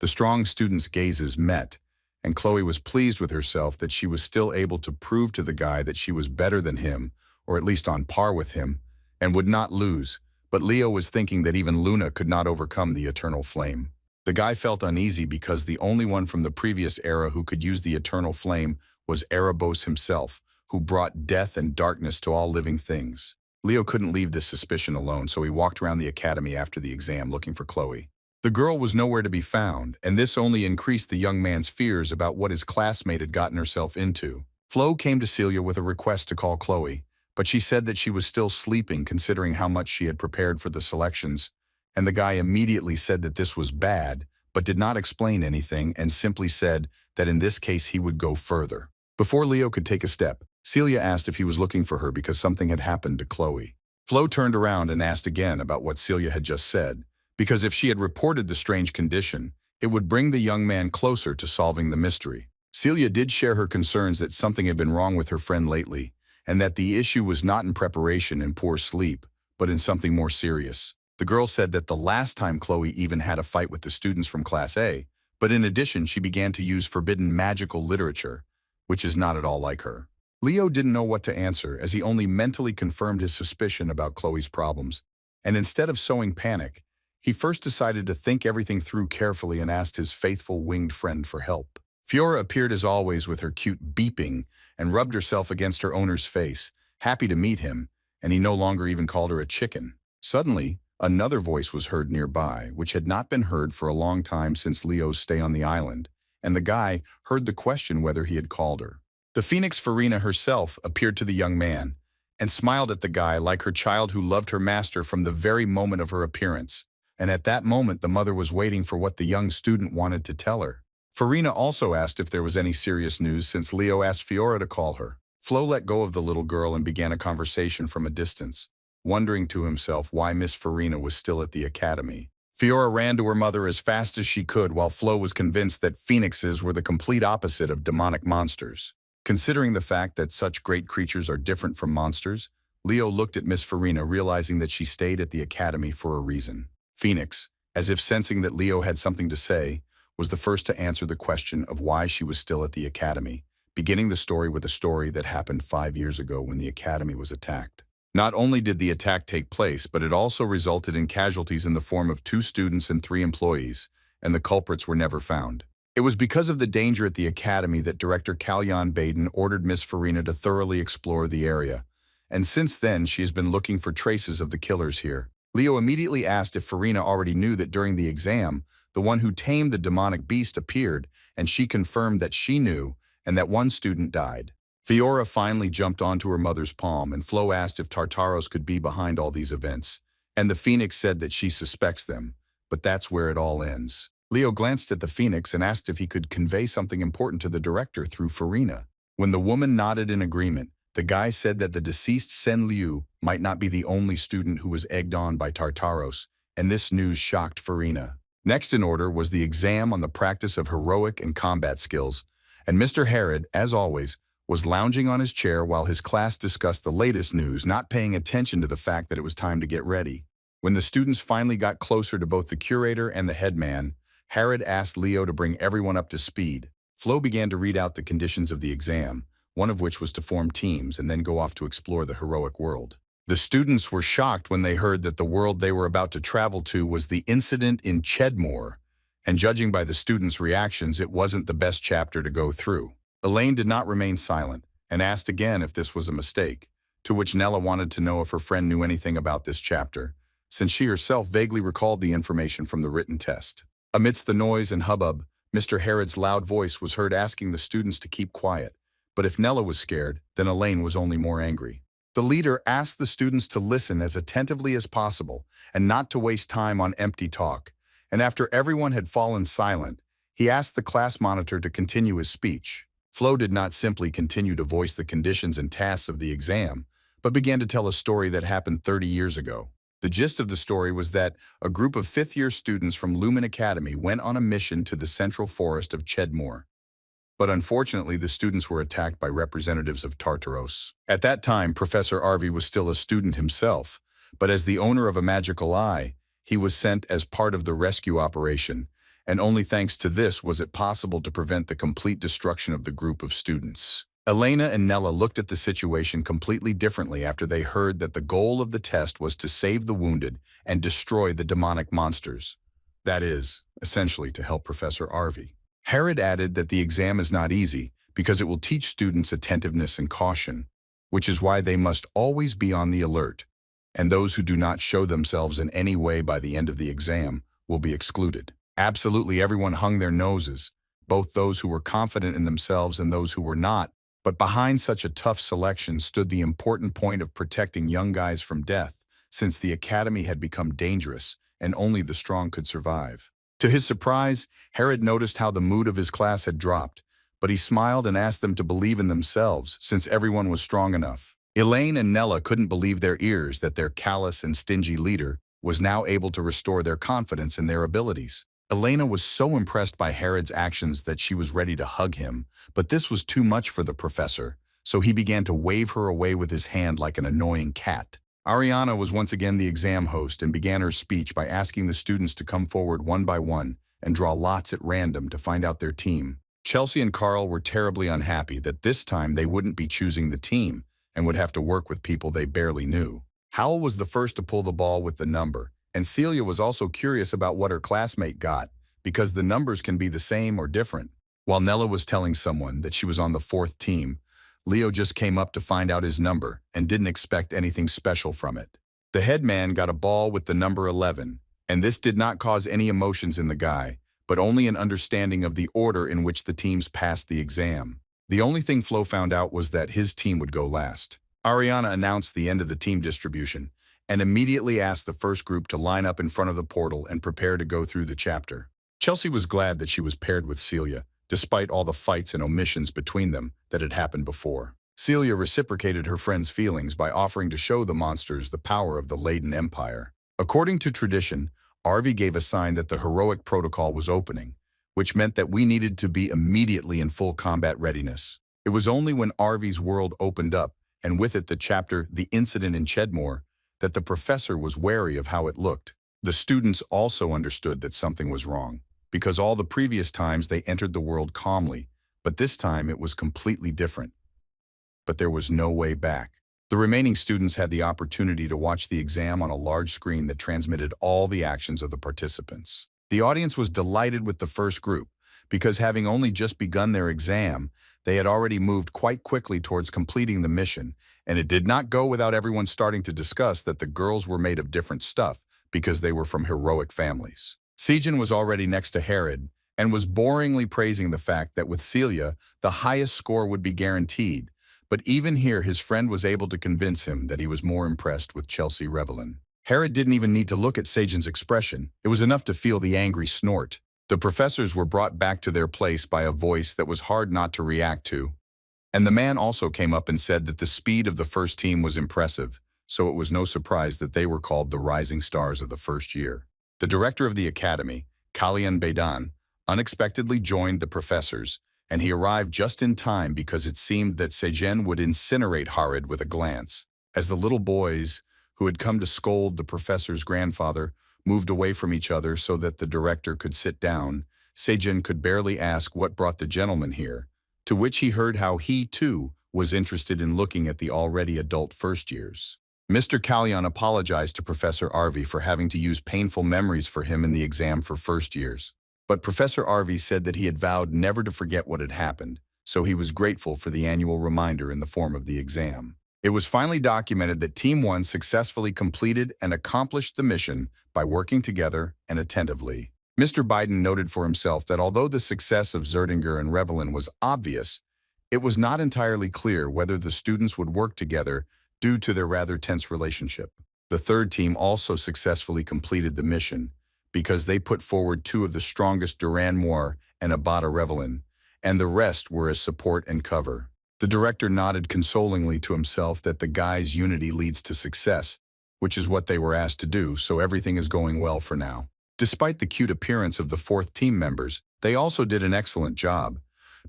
The strong students' gazes met, and Chloe was pleased with herself that she was still able to prove to the guy that she was better than him, or at least on par with him, and would not lose. But Leo was thinking that even Luna could not overcome the eternal flame. The guy felt uneasy because the only one from the previous era who could use the eternal flame was Erebos himself, who brought death and darkness to all living things. Leo couldn't leave this suspicion alone, so he walked around the academy after the exam looking for Chloe. The girl was nowhere to be found, and this only increased the young man's fears about what his classmate had gotten herself into. Flo came to Celia with a request to call Chloe, but she said that she was still sleeping considering how much she had prepared for the selections, and the guy immediately said that this was bad, but did not explain anything and simply said that in this case he would go further. Before Leo could take a step, Celia asked if he was looking for her because something had happened to Chloe. Flo turned around and asked again about what Celia had just said, because if she had reported the strange condition, it would bring the young man closer to solving the mystery. Celia did share her concerns that something had been wrong with her friend lately, and that the issue was not in preparation and poor sleep, but in something more serious. The girl said that the last time Chloe even had a fight with the students from Class A, but in addition she began to use forbidden magical literature, which is not at all like her. Leo didn't know what to answer as he only mentally confirmed his suspicion about Chloe's problems, and instead of sowing panic, he first decided to think everything through carefully and asked his faithful winged friend for help. Fiora appeared as always with her cute beeping and rubbed herself against her owner's face, happy to meet him, and he no longer even called her a chicken. Suddenly, another voice was heard nearby, which had not been heard for a long time since Leo's stay on the island, and the guy heard the question whether he had called her. The phoenix Farina herself appeared to the young man and smiled at the guy like her child who loved her master from the very moment of her appearance. And at that moment the mother was waiting for what the young student wanted to tell her. Farina also asked if there was any serious news since Leo asked Fiora to call her. Flo let go of the little girl and began a conversation from a distance, wondering to himself why Miss Farina was still at the academy. Fiora ran to her mother as fast as she could while Flo was convinced that phoenixes were the complete opposite of demonic monsters. Considering the fact that such great creatures are different from monsters, Leo looked at Miss Farina realizing that she stayed at the academy for a reason. Phoenix, as if sensing that Leo had something to say, was the first to answer the question of why she was still at the academy, beginning the story with a story that happened 5 years ago when the academy was attacked. Not only did the attack take place, but it also resulted in casualties in the form of 2 students and 3 employees, and the culprits were never found. It was because of the danger at the academy that Director Kalyan Baden ordered Miss Farina to thoroughly explore the area, and since then she has been looking for traces of the killers here. Leo immediately asked if Farina already knew that during the exam, the one who tamed the demonic beast appeared, and she confirmed that she knew and that 1 student died. Fiora finally jumped onto her mother's palm, and Flo asked if Tartaros could be behind all these events, and the phoenix said that she suspects them, but that's where it all ends. Leo glanced at the phoenix and asked if he could convey something important to the director through Farina. When the woman nodded in agreement, the guy said that the deceased Sen Liu might not be the only student who was egged on by Tartaros, and this news shocked Farina. Next in order was the exam on the practice of heroic and combat skills, and Mr. Herod, as always, was lounging on his chair while his class discussed the latest news, not paying attention to the fact that it was time to get ready. When the students finally got closer to both the curator and the headman, Herod asked Leo to bring everyone up to speed. Flo began to read out the conditions of the exam, one of which was to form teams and then go off to explore the heroic world. The students were shocked when they heard that the world they were about to travel to was the incident in Chedmore, and judging by the students' reactions, it wasn't the best chapter to go through. Elaine did not remain silent and asked again if this was a mistake, to which Nella wanted to know if her friend knew anything about this chapter, since she herself vaguely recalled the information from the written test. Amidst the noise and hubbub, Mr. Herod's loud voice was heard asking the students to keep quiet, but if Nella was scared, then Elaine was only more angry. The leader asked the students to listen as attentively as possible and not to waste time on empty talk, and after everyone had fallen silent, he asked the class monitor to continue his speech. Flo did not simply continue to voice the conditions and tasks of the exam, but began to tell a story that happened 30 years ago. The gist of the story was that a group of 5th-year students from Lumen Academy went on a mission to the central forest of Chedmore. But unfortunately, the students were attacked by representatives of Tartaros. At that time, Professor Arvi was still a student himself, but as the owner of a magical eye, he was sent as part of the rescue operation, and only thanks to this was it possible to prevent the complete destruction of the group of students. Elena and Nella looked at the situation completely differently after they heard that the goal of the test was to save the wounded and destroy the demonic monsters. That is, essentially to help Professor Arvi. Herod added that the exam is not easy because it will teach students attentiveness and caution, which is why they must always be on the alert, and those who do not show themselves in any way by the end of the exam will be excluded. Absolutely everyone hung their noses, both those who were confident in themselves and those who were not, But behind such a tough selection stood the important point of protecting young guys from death, since the academy had become dangerous and only the strong could survive. To his surprise, Herod noticed how the mood of his class had dropped, but he smiled and asked them to believe in themselves since everyone was strong enough. Elaine and Nella couldn't believe their ears that their callous and stingy leader was now able to restore their confidence in their abilities. Elena was so impressed by Herod's actions that she was ready to hug him, but this was too much for the professor, so he began to wave her away with his hand like an annoying cat. Ariana was once again the exam host and began her speech by asking the students to come forward one by one and draw lots at random to find out their team. Chelsea and Carl were terribly unhappy that this time they wouldn't be choosing the team and would have to work with people they barely knew. Howell was the first to pull the ball with the number, and Celia was also curious about what her classmate got, because the numbers can be the same or different. While Nella was telling someone that she was on the fourth team, Leo just came up to find out his number and didn't expect anything special from it. The headman got a ball with the number 11, and this did not cause any emotions in the guy, but only an understanding of the order in which the teams passed the exam. The only thing Flo found out was that his team would go last. Ariana announced the end of the team distribution and immediately asked the first group to line up in front of the portal and prepare to go through the chapter. Chelsea was glad that she was paired with Celia, despite all the fights and omissions between them that had happened before. Celia reciprocated her friend's feelings by offering to show the monsters the power of the Leyden Empire. According to tradition, Arvi gave a sign that the heroic protocol was opening, which meant that we needed to be immediately in full combat readiness. It was only when Arvi's world opened up, and with it the chapter The Incident in Chedmore, that the professor was wary of how it looked. The students also understood that something was wrong, because all the previous times they entered the world calmly, but this time it was completely different. But there was no way back. The remaining students had the opportunity to watch the exam on a large screen that transmitted all the actions of the participants. The audience was delighted with the first group, because having only just begun their exam, they had already moved quite quickly towards completing the mission, and it did not go without everyone starting to discuss that the girls were made of different stuff because they were from heroic families. Sejin was already next to Herod and was boringly praising the fact that with Celia, the highest score would be guaranteed, but even here his friend was able to convince him that he was more impressed with Chelsea Revelin. Herod didn't even need to look at Sejin's expression. It was enough to feel the angry snort. The professors were brought back to their place by a voice that was hard not to react to. And the man also came up and said that the speed of the first team was impressive, so it was no surprise that they were called the rising stars of the first year. The director of the academy, Kalyan Baidan, unexpectedly joined the professors, and he arrived just in time because it seemed that Sejin would incinerate Herod with a glance. As the little boys, who had come to scold the professor's grandfather, moved away from each other so that the director could sit down, Sejin could barely ask what brought the gentleman here, to which he heard how he, too, was interested in looking at the already adult first years. Mr. Kalyan apologized to Professor Arvi for having to use painful memories for him in the exam for first years. But Professor Arvi said that he had vowed never to forget what had happened, so he was grateful for the annual reminder in the form of the exam. It was finally documented that Team 1 successfully completed and accomplished the mission by working together and attentively. Mr. Biden noted for himself that although the success of Zeringer and Revelin was obvious, it was not entirely clear whether the students would work together due to their rather tense relationship. The third team also successfully completed the mission because they put forward two of the strongest Duran Moore and Abada Revelin, and the rest were as support and cover. The director nodded consolingly to himself that the guys' unity leads to success, which is what they were asked to do, so everything is going well for now. Despite the cute appearance of the fourth team members, they also did an excellent job,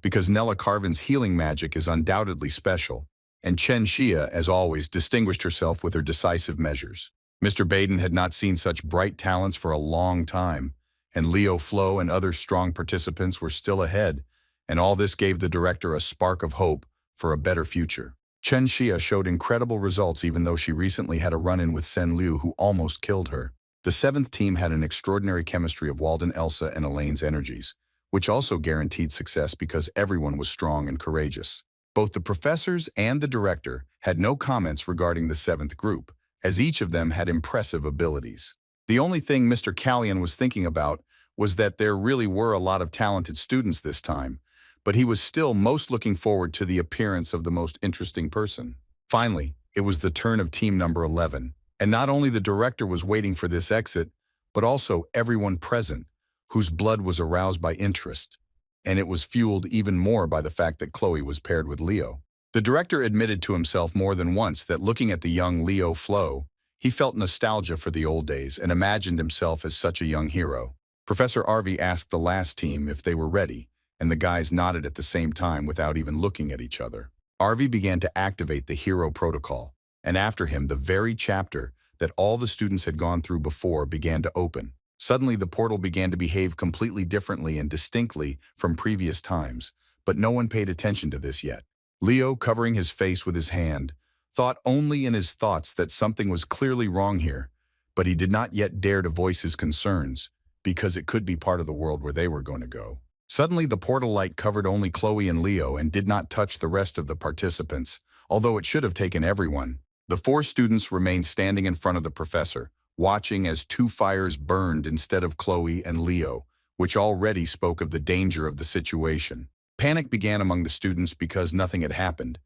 because Nella Carvin's healing magic is undoubtedly special, and Chen Xia, as always, distinguished herself with her decisive measures. Mr. Baden had not seen such bright talents for a long time, and Leo Flo and other strong participants were still ahead, and all this gave the director a spark of hope for a better future. Chen Xia showed incredible results even though she recently had a run-in with Sen Liu who almost killed her. The seventh team had an extraordinary chemistry of Walden, Elsa, and Elaine's energies, which also guaranteed success because everyone was strong and courageous. Both the professors and the director had no comments regarding the seventh group, as each of them had impressive abilities. The only thing Mr. Kalyan was thinking about was that there really were a lot of talented students this time, but he was still most looking forward to the appearance of the most interesting person. Finally, it was the turn of team number 11, and not only the director was waiting for this exit, but also everyone present, whose blood was aroused by interest, and it was fueled even more by the fact that Chloe was paired with Leo. The director admitted to himself more than once that looking at the young Leo Flo, he felt nostalgia for the old days and imagined himself as such a young hero. Professor Arvey asked the last team if they were ready, and the guys nodded at the same time without even looking at each other. Arvey began to activate the hero protocol, and after him the very chapter that all the students had gone through before began to open. Suddenly the portal began to behave completely differently and distinctly from previous times, but no one paid attention to this yet. Leo, covering his face with his hand, thought only in his thoughts that something was clearly wrong here, but he did not yet dare to voice his concerns, because it could be part of the world where they were going to go. Suddenly the portal light covered only Chloe and Leo and did not touch the rest of the participants, although it should have taken everyone. The 4 students remained standing in front of the professor, watching as 2 fires burned instead of Chloe and Leo, which already spoke of the danger of the situation. Panic began among the students because nothing had happened,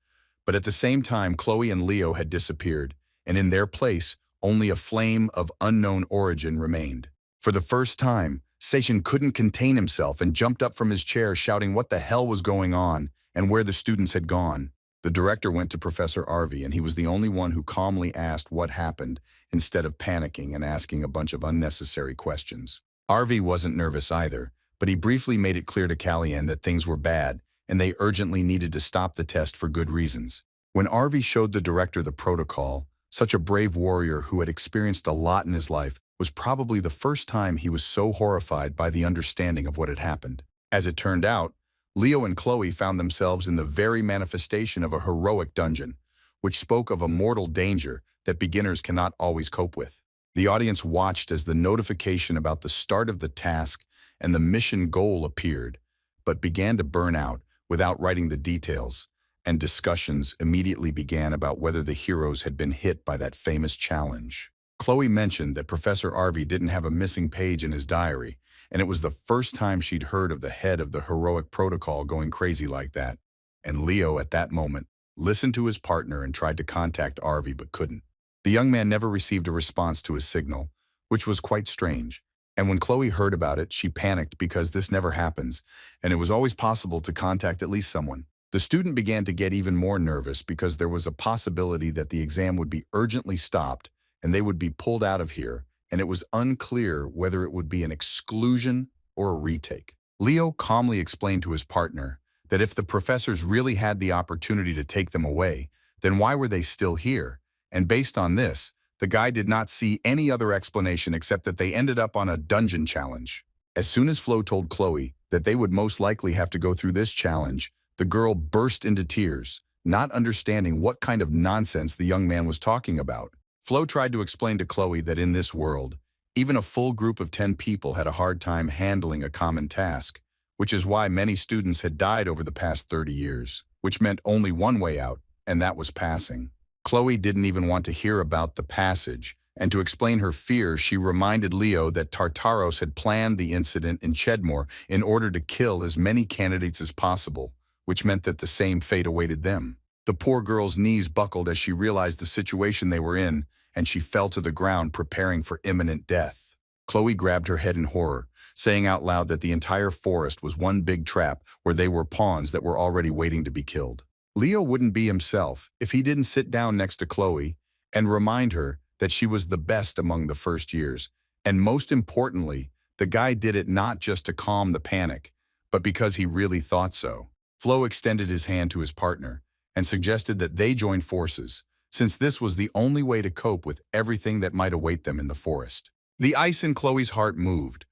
but at the same time Chloe and Leo had disappeared, and in their place only a flame of unknown origin remained. For the first time, Seishin couldn't contain himself and jumped up from his chair shouting what the hell was going on and where the students had gone. The director went to Professor Arvey, and he was the only one who calmly asked what happened instead of panicking and asking a bunch of unnecessary questions. Arvey wasn't nervous either, but he briefly made it clear to Kalyan that things were bad and they urgently needed to stop the test for good reasons. When Arvey showed the director the protocol, such a brave warrior who had experienced a lot in his life was probably the first time he was so horrified by the understanding of what had happened. As it turned out, Leo and Chloe found themselves in the very manifestation of a heroic dungeon, which spoke of a mortal danger that beginners cannot always cope with. The audience watched as the notification about the start of the task and the mission goal appeared, but began to burn out without writing the details, and discussions immediately began about whether the heroes had been hit by that famous challenge. Chloe mentioned that Professor Arvey didn't have a missing page in his diary, and it was the first time she'd heard of the head of the heroic protocol going crazy like that. And Leo, at that moment, listened to his partner and tried to contact Arvey but couldn't. The young man never received a response to his signal, which was quite strange. And when Chloe heard about it, she panicked because this never happens, and it was always possible to contact at least someone. The student began to get even more nervous because there was a possibility that the exam would be urgently stopped and they would be pulled out of here, and it was unclear whether it would be an exclusion or a retake. Leo calmly explained to his partner that if the professors really had the opportunity to take them away, then why were they still here? And based on this, the guy did not see any other explanation except that they ended up on a dungeon challenge. As soon as Flo told Chloe that they would most likely have to go through this challenge, the girl burst into tears, not understanding what kind of nonsense the young man was talking about. Flo tried to explain to Chloe that in this world, even a full group of 10 people had a hard time handling a common task, which is why many students had died over the past 30 years, which meant only one way out, and that was passing. Chloe didn't even want to hear about the passage, and to explain her fear, she reminded Leo that Tartaros had planned the incident in Chedmore in order to kill as many candidates as possible, which meant that the same fate awaited them. The poor girl's knees buckled as she realized the situation they were in, and she fell to the ground preparing for imminent death. Chloe grabbed her head in horror, saying out loud that the entire forest was one big trap where they were pawns that were already waiting to be killed. Leo wouldn't be himself if he didn't sit down next to Chloe and remind her that she was the best among the first years. And most importantly, the guy did it not just to calm the panic, but because he really thought so. Flo extended his hand to his partner and suggested that they join forces, since this was the only way to cope with everything that might await them in the forest. The ice in Chloe's heart moved,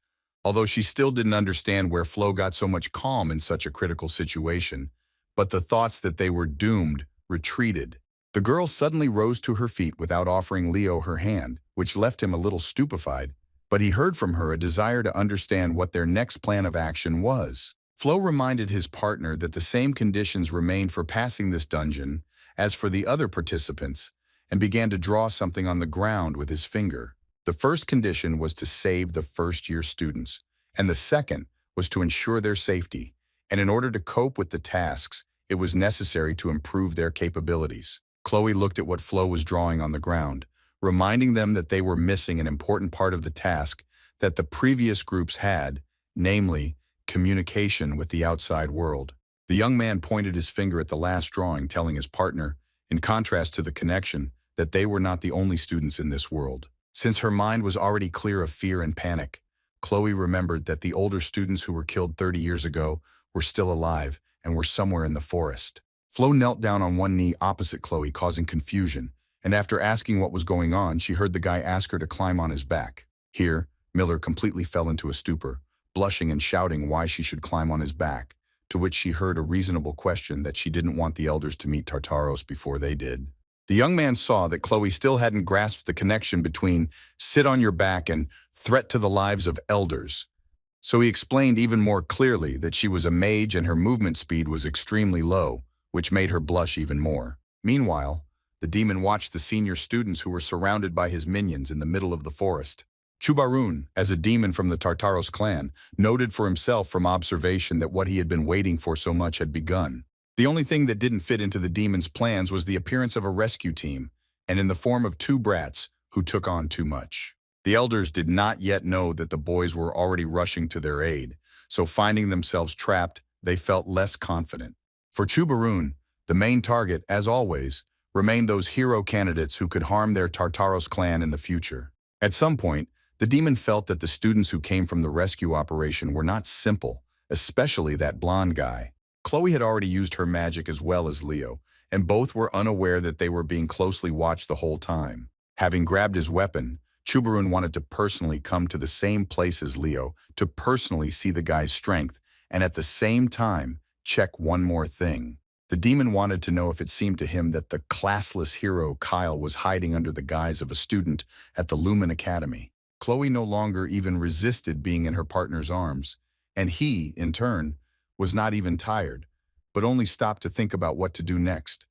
although she still didn't understand where Flo got so much calm in such a critical situation, but the thoughts that they were doomed retreated. The girl suddenly rose to her feet without offering Leo her hand, which left him a little stupefied, but he heard from her a desire to understand what their next plan of action was. Flo reminded his partner that the same conditions remained for passing this dungeon as for the other participants, and began to draw something on the ground with his finger. The first condition was to save the first-year students, and the second was to ensure their safety, and in order to cope with the tasks, it was necessary to improve their capabilities. Chloe looked at what Flo was drawing on the ground, reminding them that they were missing an important part of the task that the previous groups had, namely, communication with the outside world. The young man pointed his finger at the last drawing, telling his partner, in contrast to the connection, that they were not the only students in this world. Since her mind was already clear of fear and panic, Chloe remembered that the older students who were killed 30 years ago were still alive and were somewhere in the forest. Flo knelt down on one knee opposite Chloe, causing confusion, and after asking what was going on, she heard the guy ask her to climb on his back. Here, Miller completely fell into a stupor, blushing and shouting why she should climb on his back, to which she heard a reasonable question that she didn't want the elders to meet Tartaros before they did. The young man saw that Chloe still hadn't grasped the connection between sit on your back and threat to the lives of elders. So he explained even more clearly that she was a mage and her movement speed was extremely low, which made her blush even more. Meanwhile, the demon watched the senior students who were surrounded by his minions in the middle of the forest. Chubarun, as a demon from the Tartaros clan, noted for himself from observation that what he had been waiting for so much had begun. The only thing that didn't fit into the demon's plans was the appearance of a rescue team, and in the form of two brats who took on too much. The elders did not yet know that the boys were already rushing to their aid, so finding themselves trapped, they felt less confident. For Chubarun, the main target, as always, remained those hero candidates who could harm their Tartaros clan in the future. At some point, the demon felt that the students who came from the rescue operation were not simple, especially that blonde guy. Chloe had already used her magic as well as Leo, and both were unaware that they were being closely watched the whole time. Having grabbed his weapon, Chubarun wanted to personally come to the same place as Leo to personally see the guy's strength, and at the same time, check one more thing. The demon wanted to know if it seemed to him that the classless hero Kyle was hiding under the guise of a student at the Lumen Academy. Chloe no longer even resisted being in her partner's arms, and he, in turn, was not even tired, but only stopped to think about what to do next,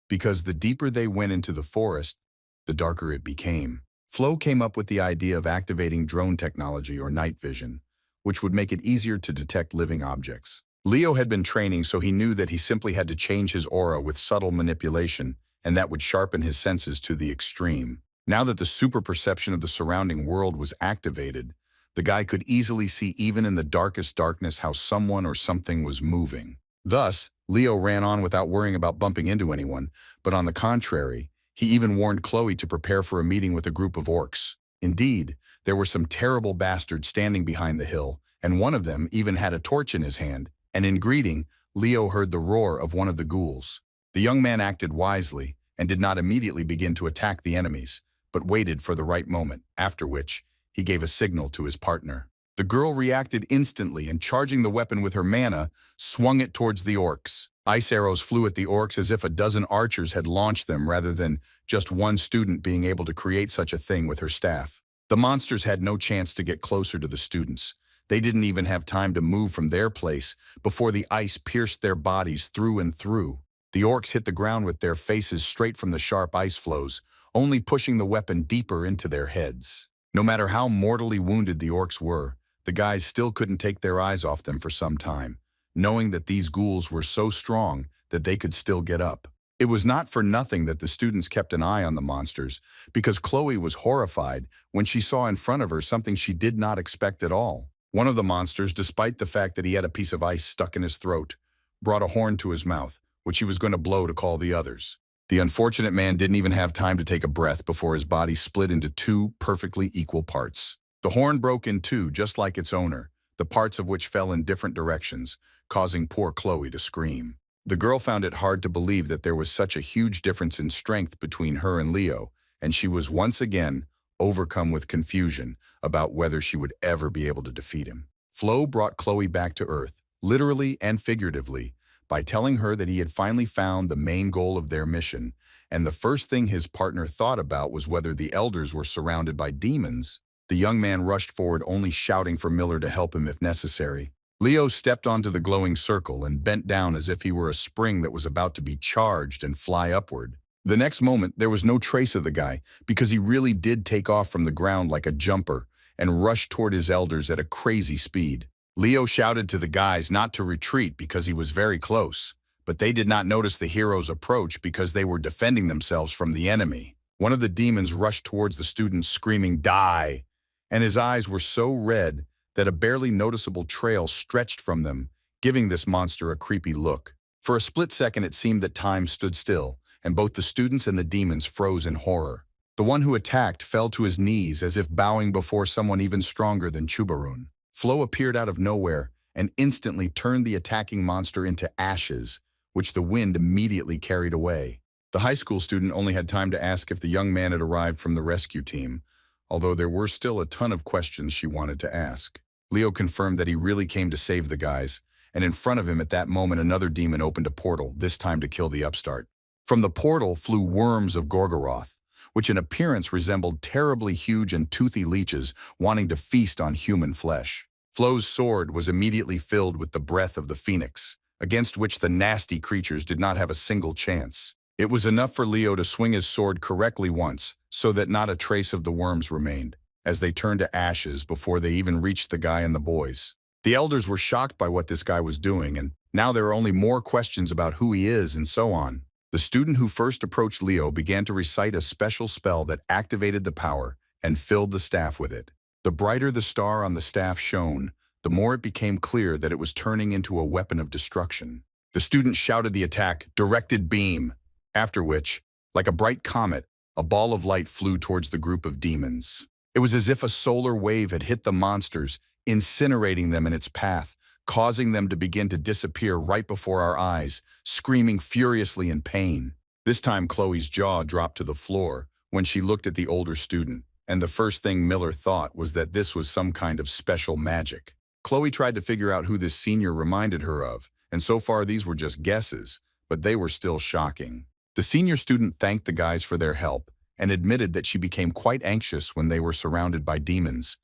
because the deeper they went into the forest, the darker it became. Flo came up with the idea of activating drone technology or night vision, which would make it easier to detect living objects. Leo had been training, so he knew that he simply had to change his aura with subtle manipulation, and that would sharpen his senses to the extreme. Now that the super perception of the surrounding world was activated, the guy could easily see even in the darkest darkness how someone or something was moving. Thus, Leo ran on without worrying about bumping into anyone, but on the contrary, he even warned Chloe to prepare for a meeting with a group of orcs. Indeed, there were some terrible bastards standing behind the hill, and one of them even had a torch in his hand, and in greeting, Leo heard the roar of one of the ghouls. The young man acted wisely and did not immediately begin to attack the enemies, but waited for the right moment, after which he gave a signal to his partner. The girl reacted instantly and, charging the weapon with her mana, swung it towards the orcs. Ice arrows flew at the orcs as if a dozen archers had launched them rather than just one student being able to create such a thing with her staff. The monsters had no chance to get closer to the students. They didn't even have time to move from their place before the ice pierced their bodies through and through. The orcs hit the ground with their faces straight from the sharp ice flows, only pushing the weapon deeper into their heads. No matter how mortally wounded the orcs were, the guys still couldn't take their eyes off them for some time, knowing that these ghouls were so strong that they could still get up. It was not for nothing that the students kept an eye on the monsters, because Chloe was horrified when she saw in front of her something she did not expect at all. One of the monsters, despite the fact that he had a piece of ice stuck in his throat, brought a horn to his mouth, which he was going to blow to call the others. The unfortunate man didn't even have time to take a breath before his body split into two perfectly equal parts. The horn broke in two, just like its owner, the parts of which fell in different directions, causing poor Chloe to scream. The girl found it hard to believe that there was such a huge difference in strength between her and Leo, and she was once again overcome with confusion about whether she would ever be able to defeat him. Flo brought Chloe back to Earth, literally and figuratively, by telling her that he had finally found the main goal of their mission, and the first thing his partner thought about was whether the elders were surrounded by demons. The young man rushed forward, only shouting for Miller to help him if necessary. Leo stepped onto the glowing circle and bent down as if he were a spring that was about to be charged and fly upward. The next moment, there was no trace of the guy, because he really did take off from the ground like a jumper and rushed toward his elders at a crazy speed. Leo shouted to the guys not to retreat because he was very close, but they did not notice the hero's approach because they were defending themselves from the enemy. One of the demons rushed towards the students screaming, "Die!" and his eyes were so red that a barely noticeable trail stretched from them, giving this monster a creepy look. For a split second it seemed that time stood still, and both the students and the demons froze in horror. The one who attacked fell to his knees as if bowing before someone even stronger than Chubarun. Flo appeared out of nowhere and instantly turned the attacking monster into ashes, which the wind immediately carried away. The high school student only had time to ask if the young man had arrived from the rescue team, although there were still a ton of questions she wanted to ask. Leo confirmed that he really came to save the guys, and in front of him at that moment another demon opened a portal, this time to kill the upstart. From the portal flew worms of Gorgoroth, which in appearance resembled terribly huge and toothy leeches wanting to feast on human flesh. Flo's sword was immediately filled with the breath of the phoenix, against which the nasty creatures did not have a single chance. It was enough for Leo to swing his sword correctly once, so that not a trace of the worms remained, as they turned to ashes before they even reached the guy and the boys. The elders were shocked by what this guy was doing, and now there are only more questions about who he is and so on. The student who first approached Leo began to recite a special spell that activated the power and filled the staff with it. The brighter the star on the staff shone, the more it became clear that it was turning into a weapon of destruction. The student shouted the attack, "Directed beam," after which, like a bright comet, a ball of light flew towards the group of demons. It was as if a solar wave had hit the monsters, incinerating them in its path, causing them to begin to disappear right before our eyes, screaming furiously in pain. This time Chloe's jaw dropped to the floor when she looked at the older student, and the first thing Miller thought was that this was some kind of special magic. Chloe tried to figure out who this senior reminded her of, and so far these were just guesses, but they were still shocking. The senior student thanked the guys for their help and admitted that she became quite anxious when they were surrounded by demons,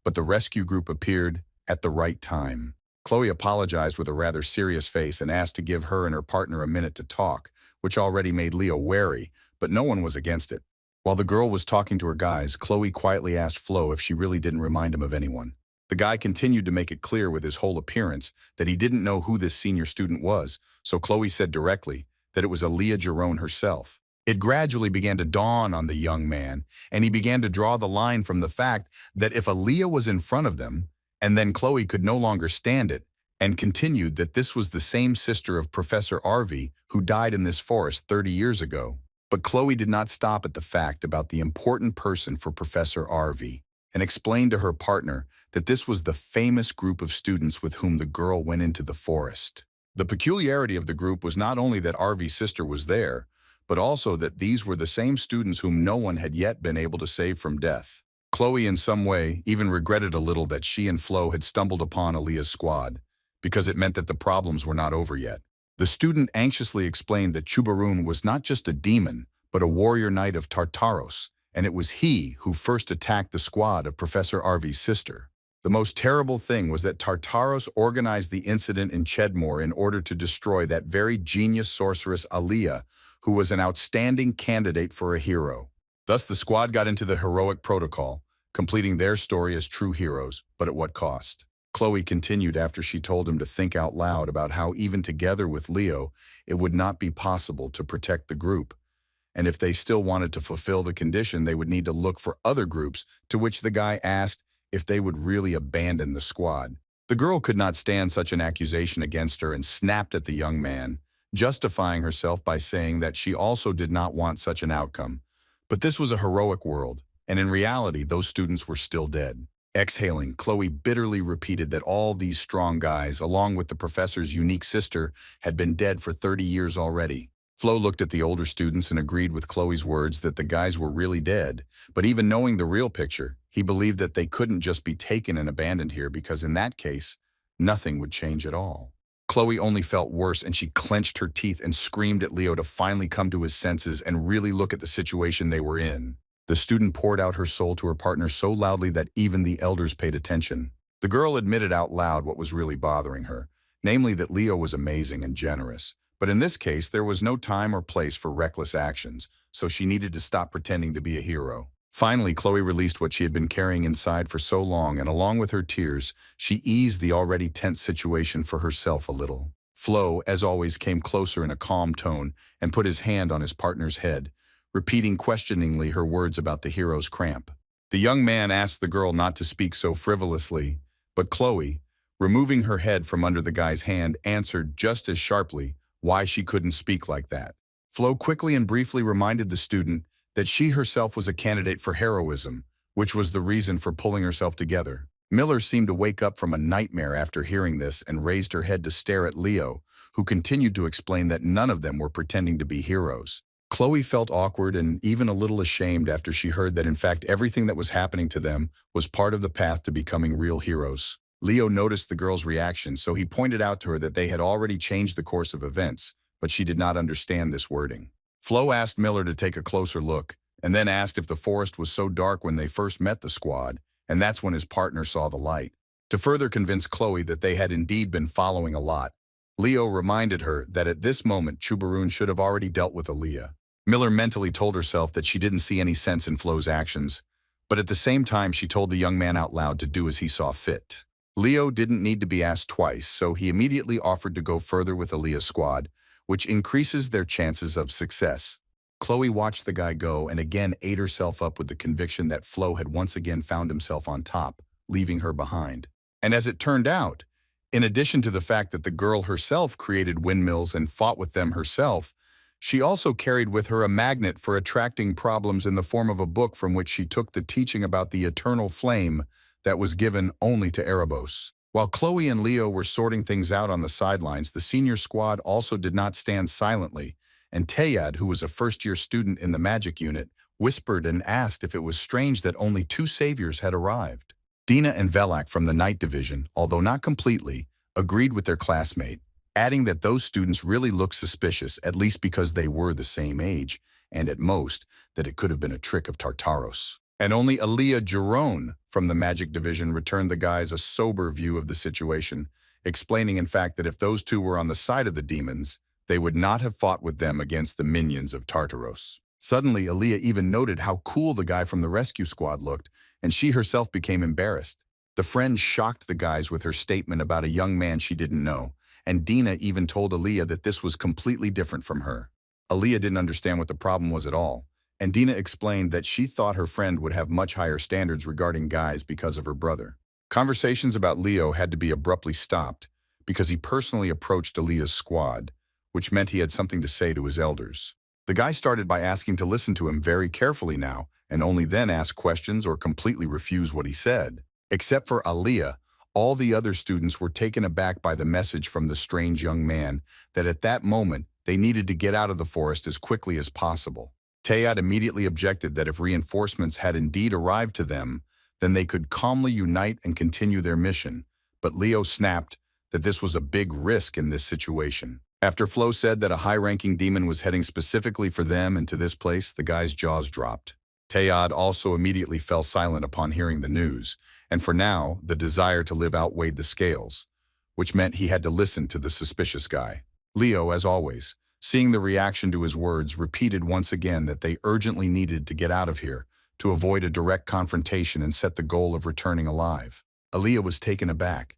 but the rescue group appeared at the right time. Chloe apologized with a rather serious face and asked to give her and her partner a minute to talk, which already made Leo wary, but no one was against it. While the girl was talking to her guys, Chloe quietly asked Flo if she really didn't remind him of anyone. The guy continued to make it clear with his whole appearance that he didn't know who this senior student was, so Chloe said directly that it was Aaliyah Jerome herself. It gradually began to dawn on the young man, and he began to draw the line from the fact that if Aaliyah was in front of them, and then Chloe could no longer stand it, and continued that this was the same sister of Professor Arvey who died in this forest 30 years ago. But Chloe did not stop at the fact about the important person for Professor Arvey, and explained to her partner that this was the famous group of students with whom the girl went into the forest. The peculiarity of the group was not only that Arvey's sister was there, but also that these were the same students whom no one had yet been able to save from death. Chloe in some way even regretted a little that she and Flo had stumbled upon Aaliyah's squad, because it meant that the problems were not over yet. The student anxiously explained that Chubarun was not just a demon, but a warrior knight of Tartaros, and it was he who first attacked the squad of Professor Arvey's sister. The most terrible thing was that Tartaros organized the incident in Chedmore in order to destroy that very genius sorceress Aaliyah, who was an outstanding candidate for a hero. Thus the squad got into the heroic protocol, completing their story as true heroes, but at what cost? Chloe continued after she told him to think out loud about how even together with Leo, it would not be possible to protect the group. And if they still wanted to fulfill the condition, they would need to look for other groups, to which the guy asked if they would really abandon the squad. The girl could not stand such an accusation against her and snapped at the young man, justifying herself by saying that she also did not want such an outcome. But this was a heroic world, and in reality, those students were still dead. Exhaling, Chloe bitterly repeated that all these strong guys, along with the professor's unique sister, had been dead for 30 years already. Flo looked at the older students and agreed with Chloe's words that the guys were really dead, but even knowing the real picture, he believed that they couldn't just be taken and abandoned here because in that case, nothing would change at all. Chloe only felt worse and she clenched her teeth and screamed at Leo to finally come to his senses and really look at the situation they were in. The student poured out her soul to her partner so loudly that even the elders paid attention. The girl admitted out loud what was really bothering her, namely that Leo was amazing and generous. But in this case, there was no time or place for reckless actions, so she needed to stop pretending to be a hero. Finally, Chloe released what she had been carrying inside for so long, and along with her tears, she eased the already tense situation for herself a little. Flo, as always, came closer in a calm tone and put his hand on his partner's head, repeating questioningly her words about the hero's cramp. The young man asked the girl not to speak so frivolously, but Chloe, removing her head from under the guy's hand, answered just as sharply why she couldn't speak like that. Flo quickly and briefly reminded the student that she herself was a candidate for heroism, which was the reason for pulling herself together. Miller seemed to wake up from a nightmare after hearing this and raised her head to stare at Leo, who continued to explain that none of them were pretending to be heroes. Chloe felt awkward and even a little ashamed after she heard that in fact everything that was happening to them was part of the path to becoming real heroes. Leo noticed the girl's reaction, so he pointed out to her that they had already changed the course of events, but she did not understand this wording. Flo asked Miller to take a closer look, and then asked if the forest was so dark when they first met the squad, and that's when his partner saw the light. To further convince Chloe that they had indeed been following a lot, Leo reminded her that at this moment Chubaroon should have already dealt with Aaliyah. Miller mentally told herself that she didn't see any sense in Flo's actions, but at the same time she told the young man out loud to do as he saw fit. Leo didn't need to be asked twice, so he immediately offered to go further with Aaliyah's squad, which increases their chances of success. Chloe watched the guy go and again ate herself up with the conviction that Flo had once again found himself on top, leaving her behind. And as it turned out, in addition to the fact that the girl herself created windmills and fought with them herself, she also carried with her a magnet for attracting problems in the form of a book from which she took the teaching about the eternal flame that was given only to Erebos. While Chloe and Leo were sorting things out on the sidelines, the senior squad also did not stand silently, and Teyad, who was a first-year student in the magic unit, whispered and asked if it was strange that only 2 saviors had arrived. Dina and Velak from the Night Division, although not completely, agreed with their classmate, adding that those students really looked suspicious, at least because they were the same age, and at most, that it could have been a trick of Tartaros. And only Aaliyah Jerome from the Magic Division returned the guys a sober view of the situation, explaining in fact that if those 2 were on the side of the demons, they would not have fought with them against the minions of Tartaros. Suddenly, Aaliyah even noted how cool the guy from the rescue squad looked, and she herself became embarrassed. The friend shocked the guys with her statement about a young man she didn't know, and Dina even told Aaliyah that this was completely different from her. Aaliyah didn't understand what the problem was at all, and Dina explained that she thought her friend would have much higher standards regarding guys because of her brother. Conversations about Leo had to be abruptly stopped because he personally approached Aaliyah's squad, which meant he had something to say to his elders. The guy started by asking to listen to him very carefully now, and only then ask questions or completely refuse what he said. Except for Aaliyah, all the other students were taken aback by the message from the strange young man that at that moment they needed to get out of the forest as quickly as possible. Teyad immediately objected that if reinforcements had indeed arrived to them, then they could calmly unite and continue their mission, but Leo snapped that this was a big risk in this situation. After Flo said that a high-ranking demon was heading specifically for them and to this place, the guy's jaws dropped. Teyad also immediately fell silent upon hearing the news, and for now, the desire to live outweighed the scales, which meant he had to listen to the suspicious guy. Leo, as always, seeing the reaction to his words, repeated once again that they urgently needed to get out of here to avoid a direct confrontation and set the goal of returning alive. Aaliyah was taken aback,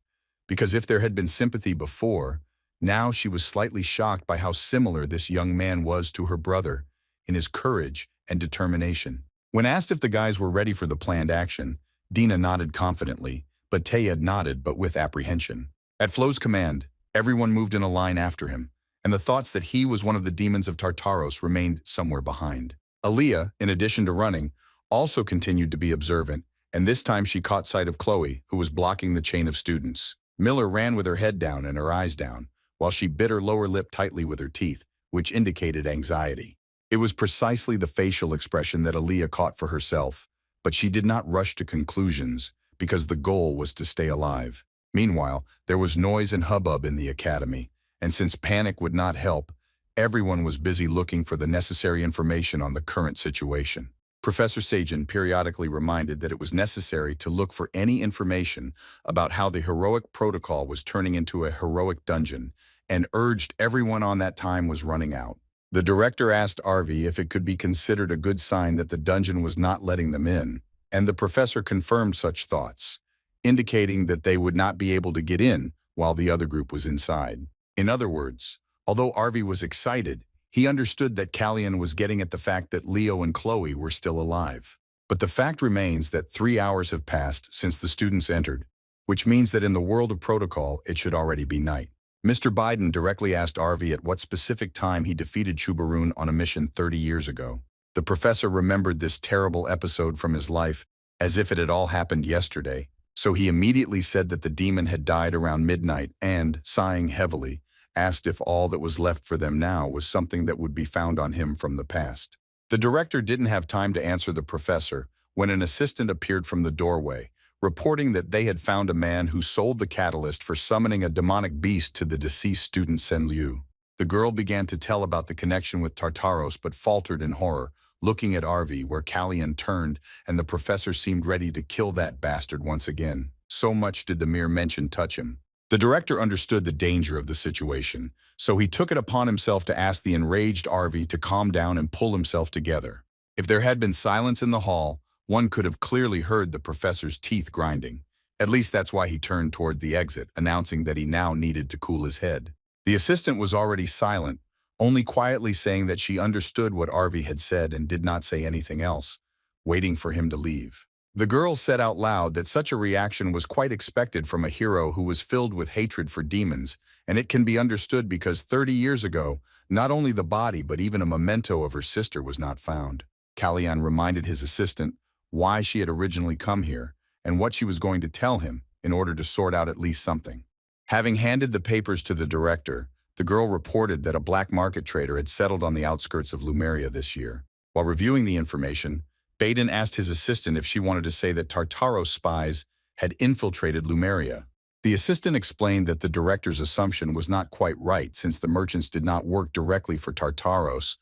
because if there had been sympathy before, now she was slightly shocked by how similar this young man was to her brother in his courage and determination. When asked if the guys were ready for the planned action, Dina nodded confidently, but Teyad nodded but with apprehension. At Flo's command, everyone moved in a line after him, and the thoughts that he was one of the demons of Tartaros remained somewhere behind. Aaliyah, in addition to running, also continued to be observant, and this time she caught sight of Chloe, who was blocking the chain of students. Miller ran with her head down and her eyes down, while she bit her lower lip tightly with her teeth, which indicated anxiety. It was precisely the facial expression that Aaliyah caught for herself, but she did not rush to conclusions, because the goal was to stay alive. Meanwhile, there was noise and hubbub in the academy, and since panic would not help, everyone was busy looking for the necessary information on the current situation. Professor Sajin periodically reminded that it was necessary to look for any information about how the heroic protocol was turning into a heroic dungeon, and urged everyone on that time was running out. The director asked Arvi if it could be considered a good sign that the dungeon was not letting them in, and the professor confirmed such thoughts, indicating that they would not be able to get in while the other group was inside. In other words, although Arvi was excited, he understood that Kalyan was getting at the fact that Leo and Chloe were still alive. But the fact remains that 3 hours have passed since the students entered, which means that in the world of protocol, it should already be night. Mr. Biden directly asked Arvi at what specific time he defeated Chubarun on a mission 30 years ago. The professor remembered this terrible episode from his life as if it had all happened yesterday, so he immediately said that the demon had died around midnight and, sighing heavily, asked if all that was left for them now was something that would be found on him from the past. The director didn't have time to answer the professor when an assistant appeared from the doorway, reporting that they had found a man who sold the catalyst for summoning a demonic beast to the deceased student Sen Liu. The girl began to tell about the connection with Tartaros but faltered in horror, looking at Arvi where Kalyan turned and the professor seemed ready to kill that bastard once again. So much did the mere mention touch him. The director understood the danger of the situation, so he took it upon himself to ask the enraged Arvi to calm down and pull himself together. If there had been silence in the hall, one could have clearly heard the professor's teeth grinding. At least that's why he turned toward the exit, announcing that he now needed to cool his head. The assistant was already silent, only quietly saying that she understood what Arvi had said and did not say anything else, waiting for him to leave. The girl said out loud that such a reaction was quite expected from a hero who was filled with hatred for demons, and it can be understood because 30 years ago, not only the body but even a memento of her sister was not found. Kalyan reminded his assistant why she had originally come here and what she was going to tell him in order to sort out at least something. Having handed the papers to the director, the girl reported that a black market trader had settled on the outskirts of Lumeria this year. While reviewing the information, Baden asked his assistant if she wanted to say that Tartaros spies had infiltrated Lumeria. The assistant explained that the director's assumption was not quite right since the merchants did not work directly for Tartaros,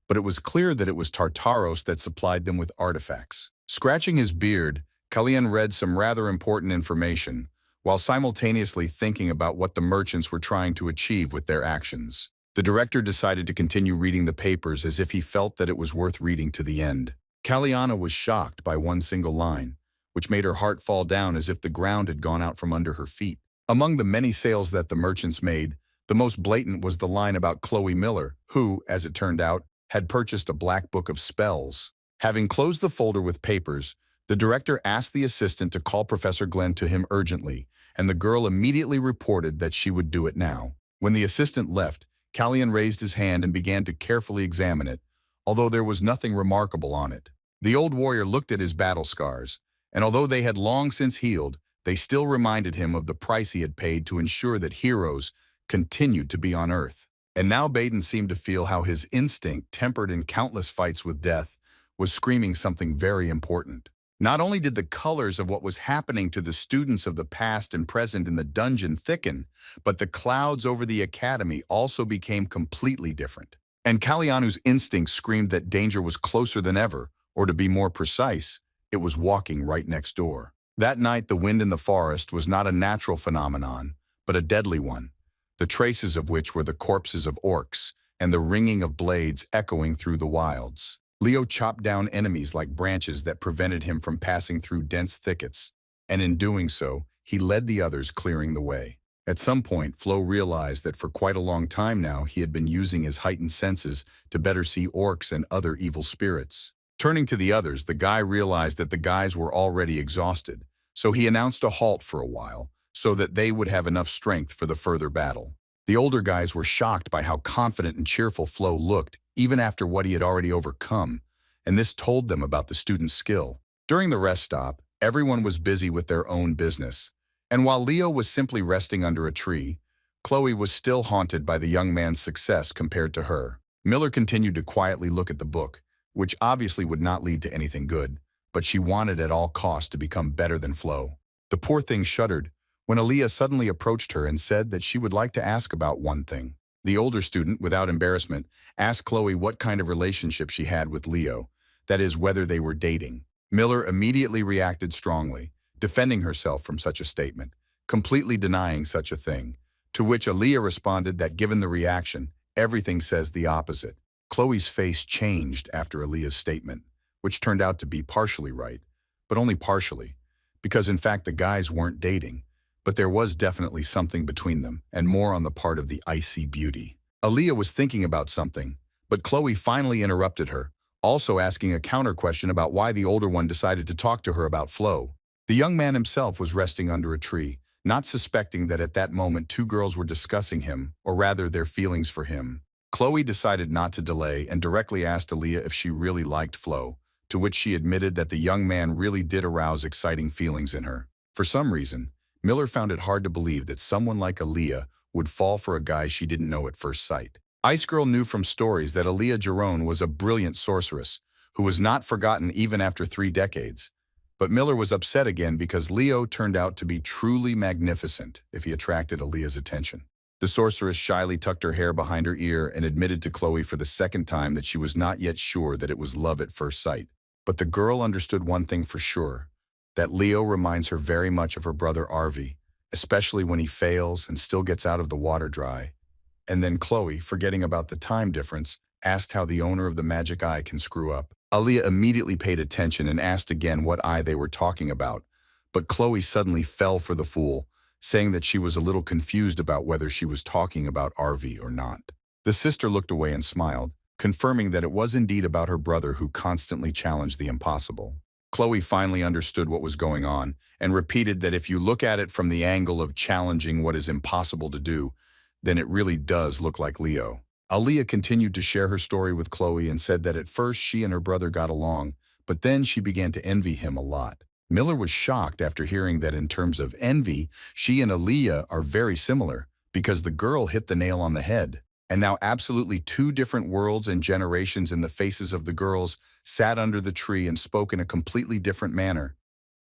but it was clear that it was Tartaros that supplied them with artifacts. Scratching his beard, Kalyan read some rather important information, while simultaneously thinking about what the merchants were trying to achieve with their actions. The director decided to continue reading the papers as if he felt that it was worth reading to the end. Kalyana was shocked by one single line, which made her heart fall down as if the ground had gone out from under her feet. Among the many sales that the merchants made, the most blatant was the line about Chloe Miller, who, as it turned out, had purchased a black book of spells. Having closed the folder with papers, the director asked the assistant to call Professor Glenn to him urgently, and the girl immediately reported that she would do it now. When the assistant left, Kalyan raised his hand and began to carefully examine it, although there was nothing remarkable on it. The old warrior looked at his battle scars, and although they had long since healed, they still reminded him of the price he had paid to ensure that heroes continued to be on Earth. And now Baden seemed to feel how his instinct, tempered in countless fights with death, was screaming something very important. Not only did the colors of what was happening to the students of the past and present in the dungeon thicken, but the clouds over the academy also became completely different. And Kalyanu's instinct screamed that danger was closer than ever, or to be more precise, it was walking right next door. That night, the wind in the forest was not a natural phenomenon, but a deadly one, the traces of which were the corpses of orcs and the ringing of blades echoing through the wilds. Leo chopped down enemies like branches that prevented him from passing through dense thickets, and in doing so, he led the others, clearing the way. At some point, Flo realized that for quite a long time now he had been using his heightened senses to better see orcs and other evil spirits. Turning to the others, the guy realized that the guys were already exhausted, so he announced a halt for a while, so that they would have enough strength for the further battle. The older guys were shocked by how confident and cheerful Flo looked, even after what he had already overcome, and this told them about the student's skill. During the rest stop, everyone was busy with their own business, and while Leo was simply resting under a tree, Chloe was still haunted by the young man's success compared to her. Miller continued to quietly look at the book, which obviously would not lead to anything good, but she wanted at all costs to become better than Flo. The poor thing shuddered when Aaliyah suddenly approached her and said that she would like to ask about one thing. The older student, without embarrassment, asked Chloe what kind of relationship she had with Leo, that is, whether they were dating. Miller immediately reacted strongly, defending herself from such a statement, completely denying such a thing, to which Aaliyah responded that given the reaction, everything says the opposite. Chloe's face changed after Aaliyah's statement, which turned out to be partially right, but only partially, because in fact the guys weren't dating, but there was definitely something between them, and more on the part of the icy beauty. Aaliyah was thinking about something, but Chloe finally interrupted her, also asking a counter question about why the older one decided to talk to her about Flo. The young man himself was resting under a tree, not suspecting that at that moment two girls were discussing him, or rather their feelings for him. Chloe decided not to delay and directly asked Aaliyah if she really liked Flo, to which she admitted that the young man really did arouse exciting feelings in her. For some reason, Miller found it hard to believe that someone like Aaliyah would fall for a guy she didn't know at first sight. Ice Girl knew from stories that Aaliyah Jerome was a brilliant sorceress, who was not forgotten even after 3 decades. But Miller was upset again because Leo turned out to be truly magnificent if he attracted Aaliyah's attention. The sorceress shyly tucked her hair behind her ear and admitted to Chloe for the second time that she was not yet sure that it was love at first sight. But the girl understood one thing for sure, that Leo reminds her very much of her brother Arvi, especially when he fails and still gets out of the water dry. And then Chloe, forgetting about the time difference, asked how the owner of the magic eye can screw up. Aaliyah immediately paid attention and asked again what eye they were talking about, but Chloe suddenly fell for the fool, saying that she was a little confused about whether she was talking about Arvi or not. The sister looked away and smiled, confirming that it was indeed about her brother who constantly challenged the impossible. Chloe finally understood what was going on and repeated that if you look at it from the angle of challenging what is impossible to do, then it really does look like Leo. Aaliyah continued to share her story with Chloe and said that at first she and her brother got along, but then she began to envy him a lot. Miller was shocked after hearing that in terms of envy, she and Aaliyah are very similar, because the girl hit the nail on the head. And now absolutely 2 different worlds and generations in the faces of the girls sat under the tree and spoke in a completely different manner.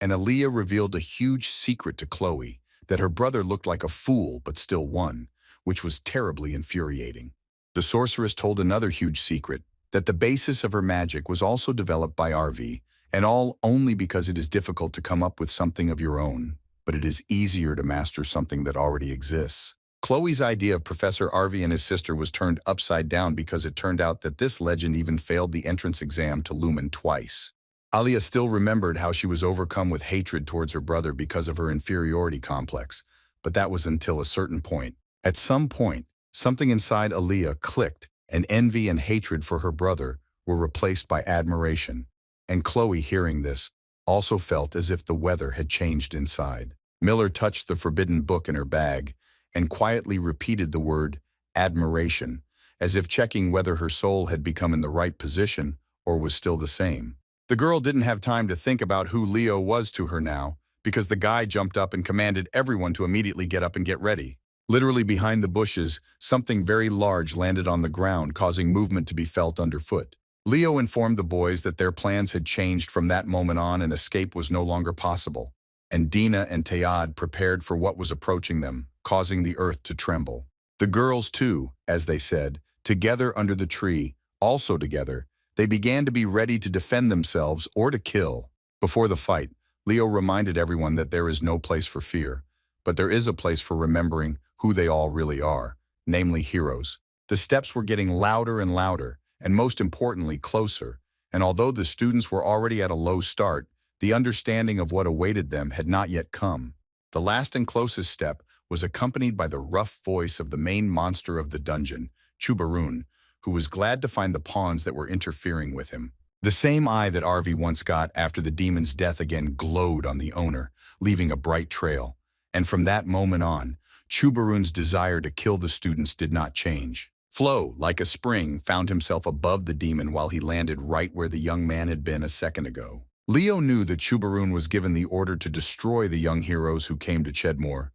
And Aaliyah revealed a huge secret to Chloe, that her brother looked like a fool but still won, which was terribly infuriating. The sorceress told another huge secret, that the basis of her magic was also developed by Arvi, and all only because it is difficult to come up with something of your own, but it is easier to master something that already exists. Chloe's idea of Professor Arvi and his sister was turned upside down because it turned out that this legend even failed the entrance exam to Lumen twice. Aaliyah still remembered how she was overcome with hatred towards her brother because of her inferiority complex, but that was until a certain point. At some point, something inside Aaliyah clicked, and envy and hatred for her brother were replaced by admiration. And Chloe, hearing this, also felt as if the weather had changed inside. Miller touched the forbidden book in her bag and quietly repeated the word admiration, as if checking whether her soul had become in the right position or was still the same. The girl didn't have time to think about who Leo was to her now, because the guy jumped up and commanded everyone to immediately get up and get ready. Literally behind the bushes, something very large landed on the ground, causing movement to be felt underfoot. Leo informed the boys that their plans had changed from that moment on and escape was no longer possible. And Dina and Tayad prepared for what was approaching them, causing the earth to tremble. The girls too, as they said, together under the tree, also together, they began to be ready to defend themselves or to kill. Before the fight, Leo reminded everyone that there is no place for fear, but there is a place for remembering who they all really are, namely heroes. The steps were getting louder and louder, and most importantly, closer, and although the students were already at a low start, the understanding of what awaited them had not yet come. The last and closest step was accompanied by the rough voice of the main monster of the dungeon, Chubarun, who was glad to find the pawns that were interfering with him. The same eye that Arvi once got after the demon's death again glowed on the owner, leaving a bright trail. And from that moment on, Chubarun's desire to kill the students did not change. Flo, like a spring, found himself above the demon while he landed right where the young man had been a second ago. Leo knew that Chubarun was given the order to destroy the young heroes who came to Chedmore,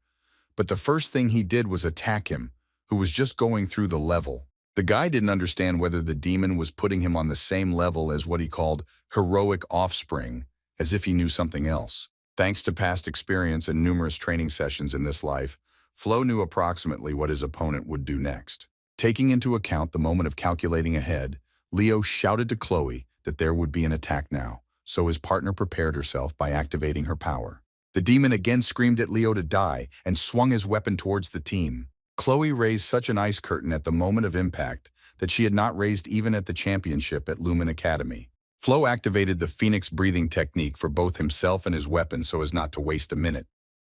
but the first thing he did was attack him, who was just going through the level. The guy didn't understand whether the demon was putting him on the same level as what he called heroic offspring, as if he knew something else. Thanks to past experience and numerous training sessions in this life, Flo knew approximately what his opponent would do next. Taking into account the moment of calculating ahead, Leo shouted to Chloe that there would be an attack now, so his partner prepared herself by activating her power. The demon again screamed at Leo to die and swung his weapon towards the team. Chloe raised such an ice curtain at the moment of impact that she had not raised even at the championship at Lumen Academy. Flo activated the Phoenix breathing technique for both himself and his weapon so as not to waste a minute,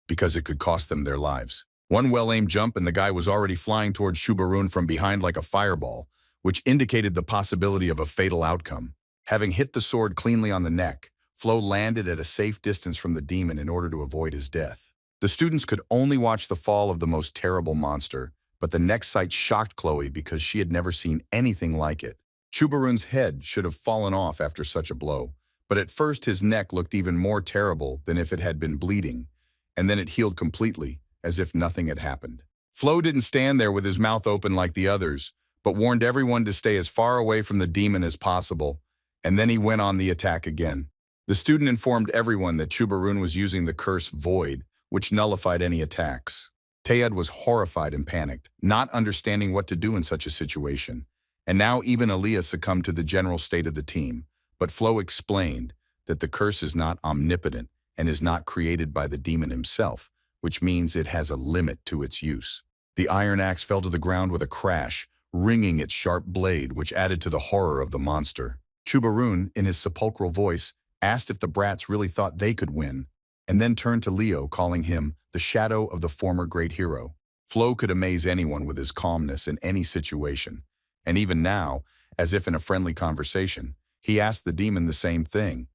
because it could cost them their lives. One well-aimed jump and the guy was already flying towards Shubarun from behind like a fireball, which indicated the possibility of a fatal outcome. Having hit the sword cleanly on the neck, Flo landed at a safe distance from the demon in order to avoid his death. The students could only watch the fall of the most terrible monster, but the next sight shocked Chloe because she had never seen anything like it. Shubarun's head should have fallen off after such a blow, but at first his neck looked even more terrible than if it had been bleeding, and then it healed completely, as if nothing had happened. Flo didn't stand there with his mouth open like the others, but warned everyone to stay as far away from the demon as possible, and then he went on the attack again. The student informed everyone that Shubarun was using the curse Void, which nullified any attacks. Tayad was horrified and panicked, not understanding what to do in such a situation. And now even Aaliyah succumbed to the general state of the team. But Flo explained that the curse is not omnipotent and is not created by the demon himself, which means it has a limit to its use. The iron axe fell to the ground with a crash, ringing its sharp blade, which added to the horror of the monster. Shubarun, in his sepulchral voice, asked if the brats really thought they could win, and then turned to Leo, calling him the shadow of the former great hero. Flo could amaze anyone with his calmness in any situation, and even now, as if in a friendly conversation, he asked the demon the same thing,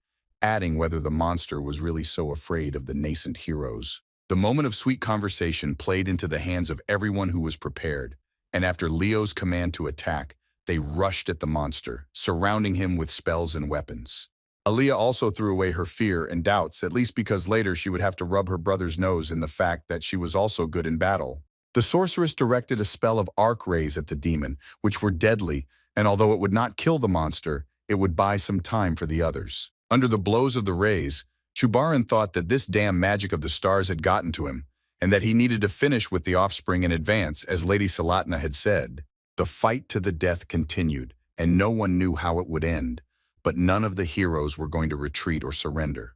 adding whether the monster was really so afraid of the nascent heroes. The moment of sweet conversation played into the hands of everyone who was prepared, and after Leo's command to attack, they rushed at the monster, surrounding him with spells and weapons. Aaliyah also threw away her fear and doubts, at least because later she would have to rub her brother's nose in the fact that she was also good in battle. The sorceress directed a spell of arc rays at the demon, which were deadly, and although it would not kill the monster, it would buy some time for the others. Under the blows of the rays, Shubarun thought that this damn magic of the stars had gotten to him, and that he needed to finish with the offspring in advance, as Lady Salatna had said. The fight to the death continued, and no one knew how it would end, but none of the heroes were going to retreat or surrender.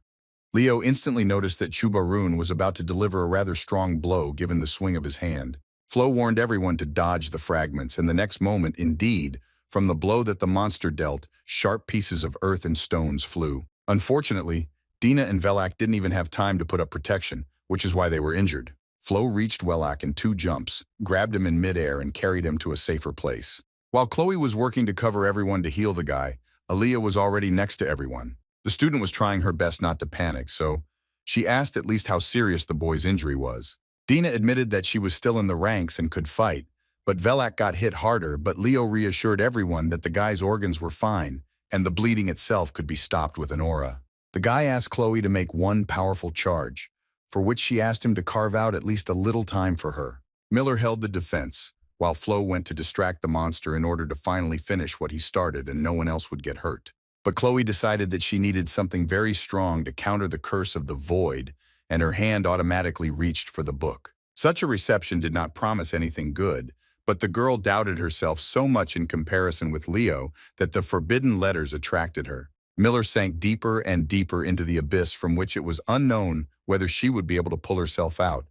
Leo instantly noticed that Shubarun was about to deliver a rather strong blow given the swing of his hand. Flo warned everyone to dodge the fragments, and the next moment, indeed, from the blow that the monster dealt, sharp pieces of earth and stones flew. Unfortunately, Dina and Velak didn't even have time to put up protection, which is why they were injured. Flo reached Velak in 2 jumps, grabbed him in midair, and carried him to a safer place. While Chloe was working to cover everyone to heal the guy, Aaliyah was already next to everyone. The student was trying her best not to panic, so she asked at least how serious the boy's injury was. Dina admitted that she was still in the ranks and could fight, but Velak got hit harder, but Leo reassured everyone that the guy's organs were fine, and the bleeding itself could be stopped with an aura. The guy asked Chloe to make one powerful charge, for which she asked him to carve out at least a little time for her. Miller held the defense, while Flo went to distract the monster in order to finally finish what he started and no one else would get hurt. But Chloe decided that she needed something very strong to counter the curse of the void, and her hand automatically reached for the book. Such a reception did not promise anything good, but the girl doubted herself so much in comparison with Leo that the forbidden letters attracted her. Miller sank deeper and deeper into the abyss from which it was unknown whether she would be able to pull herself out,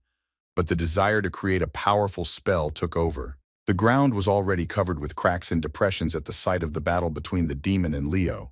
but the desire to create a powerful spell took over. The ground was already covered with cracks and depressions at the site of the battle between the demon and Leo,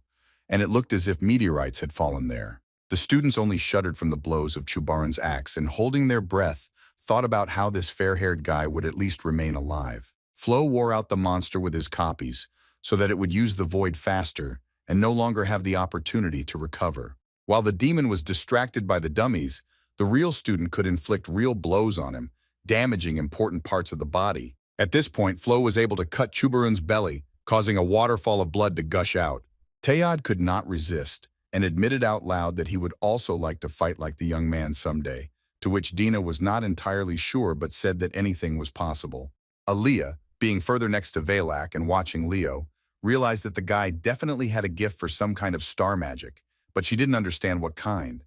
and it looked as if meteorites had fallen there. The students only shuddered from the blows of Shubarun's axe and, holding their breath, thought about how this fair-haired guy would at least remain alive. Flo wore out the monster with his copies so that it would use the void faster and no longer have the opportunity to recover. While the demon was distracted by the dummies, the real student could inflict real blows on him, damaging important parts of the body. At this point, Flo was able to cut Shubarun's belly, causing a waterfall of blood to gush out. Tayad could not resist and admitted out loud that he would also like to fight like the young man someday, to which Dina was not entirely sure but said that anything was possible. Aaliyah, being further next to Velak and watching Leo, realized that the guy definitely had a gift for some kind of star magic, but she didn't understand what kind.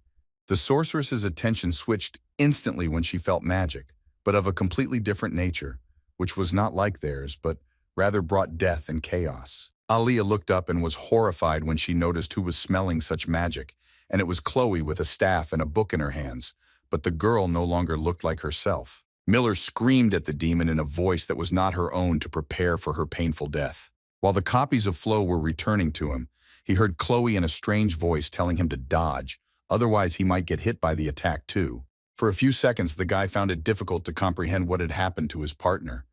The sorceress's attention switched instantly when she felt magic, but of a completely different nature, which was not like theirs, but rather brought death and chaos. Aaliyah looked up and was horrified when she noticed who was smelling such magic, and it was Chloe with a staff and a book in her hands, but the girl no longer looked like herself. Miller screamed at the demon in a voice that was not her own to prepare for her painful death. While the copies of Flo were returning to him, he heard Chloe in a strange voice telling him to dodge, otherwise he might get hit by the attack too. For a few seconds, the guy found it difficult to comprehend what had happened to his partner.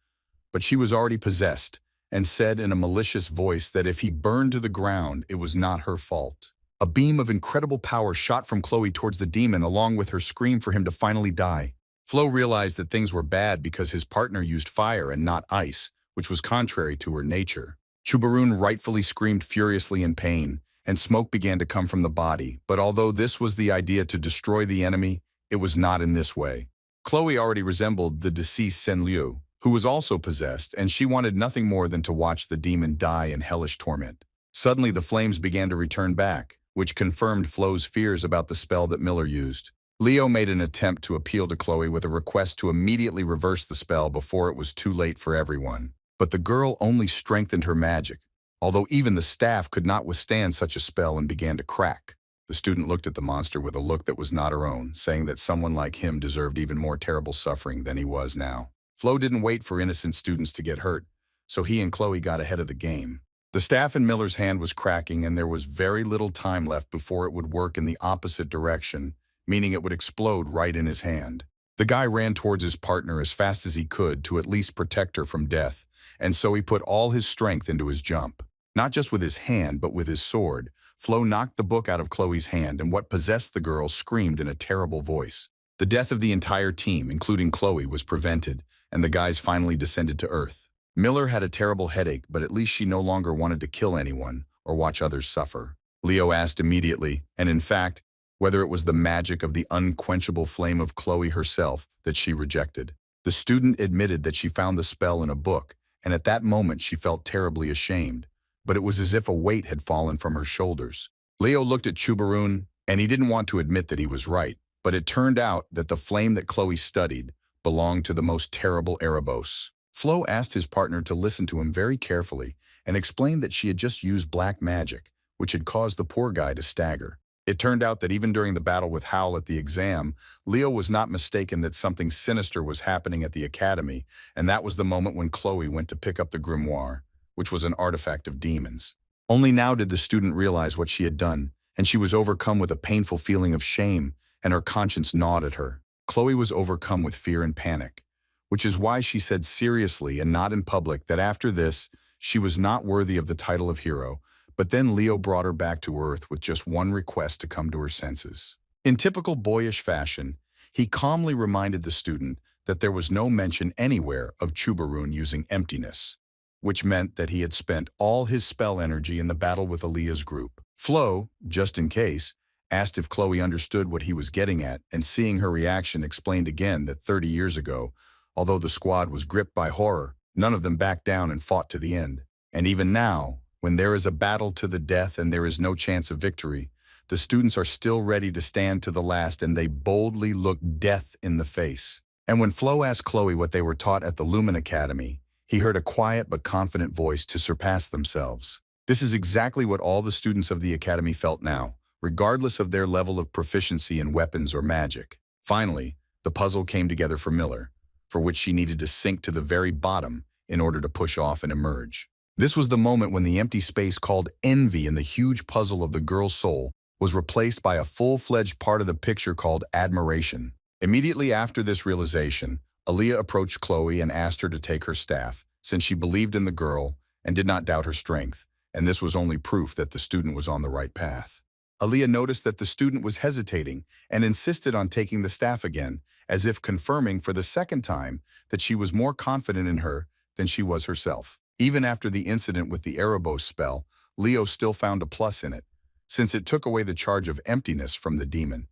But she was already possessed, and said in a malicious voice that if he burned to the ground, it was not her fault. A beam of incredible power shot from Chloe towards the demon along with her scream for him to finally die. Flo realized that things were bad because his partner used fire and not ice, which was contrary to her nature. Chubarun rightfully screamed furiously in pain, and smoke began to come from the body, but although this was the idea to destroy the enemy, it was not in this way. Chloe already resembled the deceased Senliu, who was also possessed, and she wanted nothing more than to watch the demon die in hellish torment. Suddenly the flames began to return back, which confirmed Flo's fears about the spell that Miller used. Leo made an attempt to appeal to Chloe with a request to immediately reverse the spell before it was too late for everyone. But the girl only strengthened her magic, although even the staff could not withstand such a spell and began to crack. The student looked at the monster with a look that was not her own, saying that someone like him deserved even more terrible suffering than he was now. Flo didn't wait for innocent students to get hurt, so he and Chloe got ahead of the game. The staff in Miller's hand was cracking, and there was very little time left before it would work in the opposite direction, meaning it would explode right in his hand. The guy ran towards his partner as fast as he could to at least protect her from death, and so he put all his strength into his jump. Not just with his hand, but with his sword. Flo knocked the book out of Chloe's hand, and what possessed the girl screamed in a terrible voice. The death of the entire team, including Chloe, was prevented, and the guys finally descended to Earth. Miller had a terrible headache, but at least she no longer wanted to kill anyone or watch others suffer. Leo asked immediately, and in fact, whether it was the magic of the unquenchable flame of Chloe herself that she rejected. The student admitted that she found the spell in a book, and at that moment she felt terribly ashamed, but it was as if a weight had fallen from her shoulders. Leo looked at Chubarun, and he didn't want to admit that he was right, but it turned out that the flame that Chloe studied belonged to the most terrible Erebos. Flo asked his partner to listen to him very carefully and explained that she had just used black magic, which had caused the poor guy to stagger. It turned out that even during the battle with Howl at the exam, Leo was not mistaken that something sinister was happening at the academy, and that was the moment when Chloe went to pick up the grimoire, which was an artifact of demons. Only now did the student realize what she had done, and she was overcome with a painful feeling of shame, and her conscience gnawed at her. Chloe was overcome with fear and panic, which is why she said seriously and not in public that after this, she was not worthy of the title of hero. But then Leo brought her back to Earth with just one request to come to her senses. In typical boyish fashion, he calmly reminded the student that there was no mention anywhere of Chubarun using emptiness, which meant that he had spent all his spell energy in the battle with Aaliyah's group. Flo, just in case, asked if Chloe understood what he was getting at, and seeing her reaction explained again that 30 years ago, although the squad was gripped by horror, none of them backed down and fought to the end. And even now, when there is a battle to the death and there is no chance of victory, the students are still ready to stand to the last, and they boldly look death in the face. And when Flo asked Chloe what they were taught at the Lumen Academy, he heard a quiet but confident voice to surpass themselves. This is exactly what all the students of the academy felt now, regardless of their level of proficiency in weapons or magic. Finally, the puzzle came together for Miller, for which she needed to sink to the very bottom in order to push off and emerge. This was the moment when the empty space called envy in the huge puzzle of the girl's soul was replaced by a full-fledged part of the picture called admiration. Immediately after this realization, Aaliyah approached Chloe and asked her to take her staff, since she believed in the girl and did not doubt her strength, and this was only proof that the student was on the right path. Aaliyah noticed that the student was hesitating and insisted on taking the staff again, as if confirming for the second time that she was more confident in her than she was herself. Even after the incident with the Erebos spell, Leo still found a plus in it, since it took away the charge of emptiness from the demon,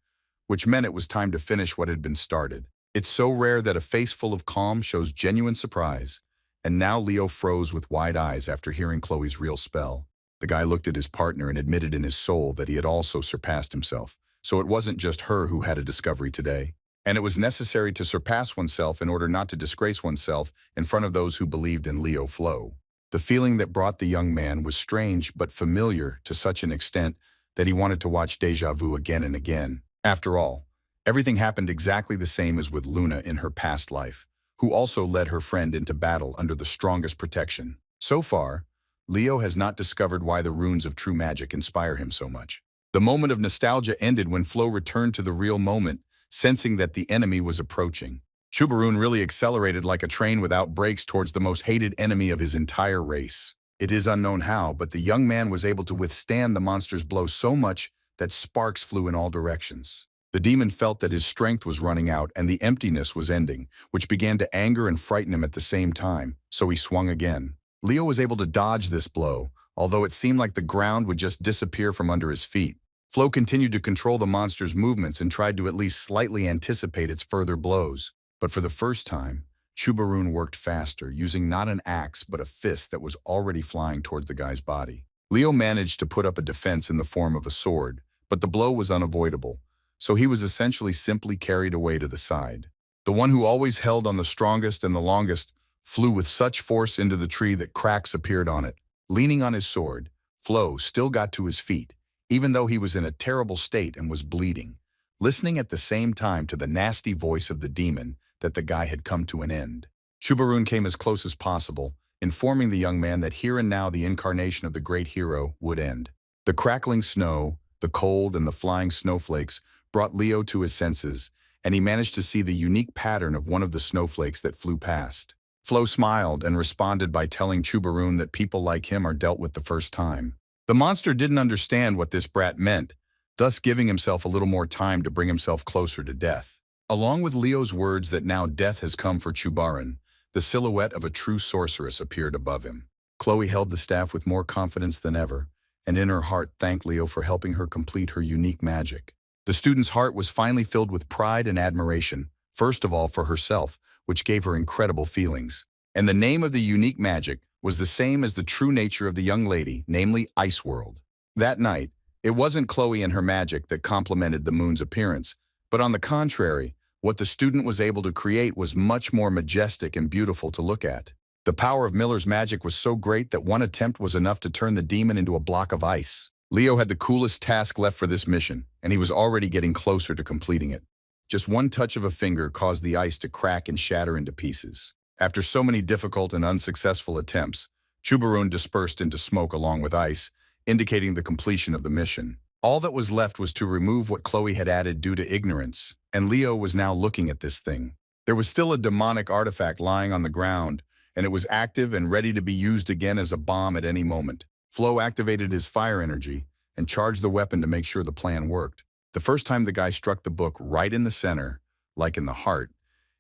which meant it was time to finish what had been started. It's so rare that a face full of calm shows genuine surprise, and now Leo froze with wide eyes after hearing Chloe's real spell. The guy looked at his partner and admitted in his soul that he had also surpassed himself, so it wasn't just her who had a discovery today. And it was necessary to surpass oneself in order not to disgrace oneself in front of those who believed in Leo Flo. The feeling that brought the young man was strange but familiar to such an extent that he wanted to watch Deja Vu again and again. After all, everything happened exactly the same as with Luna in her past life, who also led her friend into battle under the strongest protection. So far, Leo has not discovered why the runes of true magic inspire him so much. The moment of nostalgia ended when Flo returned to the real moment, sensing that the enemy was approaching. Chubarun really accelerated like a train without brakes towards the most hated enemy of his entire race. It is unknown how, but the young man was able to withstand the monster's blow so much that sparks flew in all directions. The demon felt that his strength was running out and the emptiness was ending, which began to anger and frighten him at the same time, so he swung again. Leo was able to dodge this blow, although it seemed like the ground would just disappear from under his feet. Flo continued to control the monster's movements and tried to at least slightly anticipate its further blows. But for the first time, Chubarun worked faster, using not an axe but a fist that was already flying towards the guy's body. Leo managed to put up a defense in the form of a sword, but the blow was unavoidable, so he was essentially simply carried away to the side. The one who always held on the strongest and the longest flew with such force into the tree that cracks appeared on it. Leaning on his sword, Flo still got to his feet, even though he was in a terrible state and was bleeding, listening at the same time to the nasty voice of the demon that the guy had come to an end. Chubarun came as close as possible, informing the young man that here and now the incarnation of the great hero would end. The crackling snow, the cold, and the flying snowflakes brought Leo to his senses, and he managed to see the unique pattern of one of the snowflakes that flew past. Flo smiled and responded by telling Chubarun that people like him are dealt with the first time. The monster didn't understand what this brat meant, thus giving himself a little more time to bring himself closer to death. Along with Leo's words that now death has come for Chubarun, the silhouette of a true sorceress appeared above him. Chloe held the staff with more confidence than ever, and in her heart thanked Leo for helping her complete her unique magic. The student's heart was finally filled with pride and admiration, first of all for herself, which gave her incredible feelings. And the name of the unique magic was the same as the true nature of the young lady, namely Ice World. That night, it wasn't Chloe and her magic that complemented the moon's appearance, but on the contrary, what the student was able to create was much more majestic and beautiful to look at. The power of Miller's magic was so great that one attempt was enough to turn the demon into a block of ice. Leo had the coolest task left for this mission, and he was already getting closer to completing it. Just one touch of a finger caused the ice to crack and shatter into pieces. After so many difficult and unsuccessful attempts, Chubarun dispersed into smoke along with ice, indicating the completion of the mission. All that was left was to remove what Chloe had added due to ignorance, and Leo was now looking at this thing. There was still a demonic artifact lying on the ground, and it was active and ready to be used again as a bomb at any moment. Flo activated his fire energy and charged the weapon to make sure the plan worked. The first time the guy struck the book right in the center, like in the heart,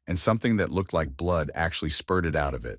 and something that looked like blood actually spurted out of it.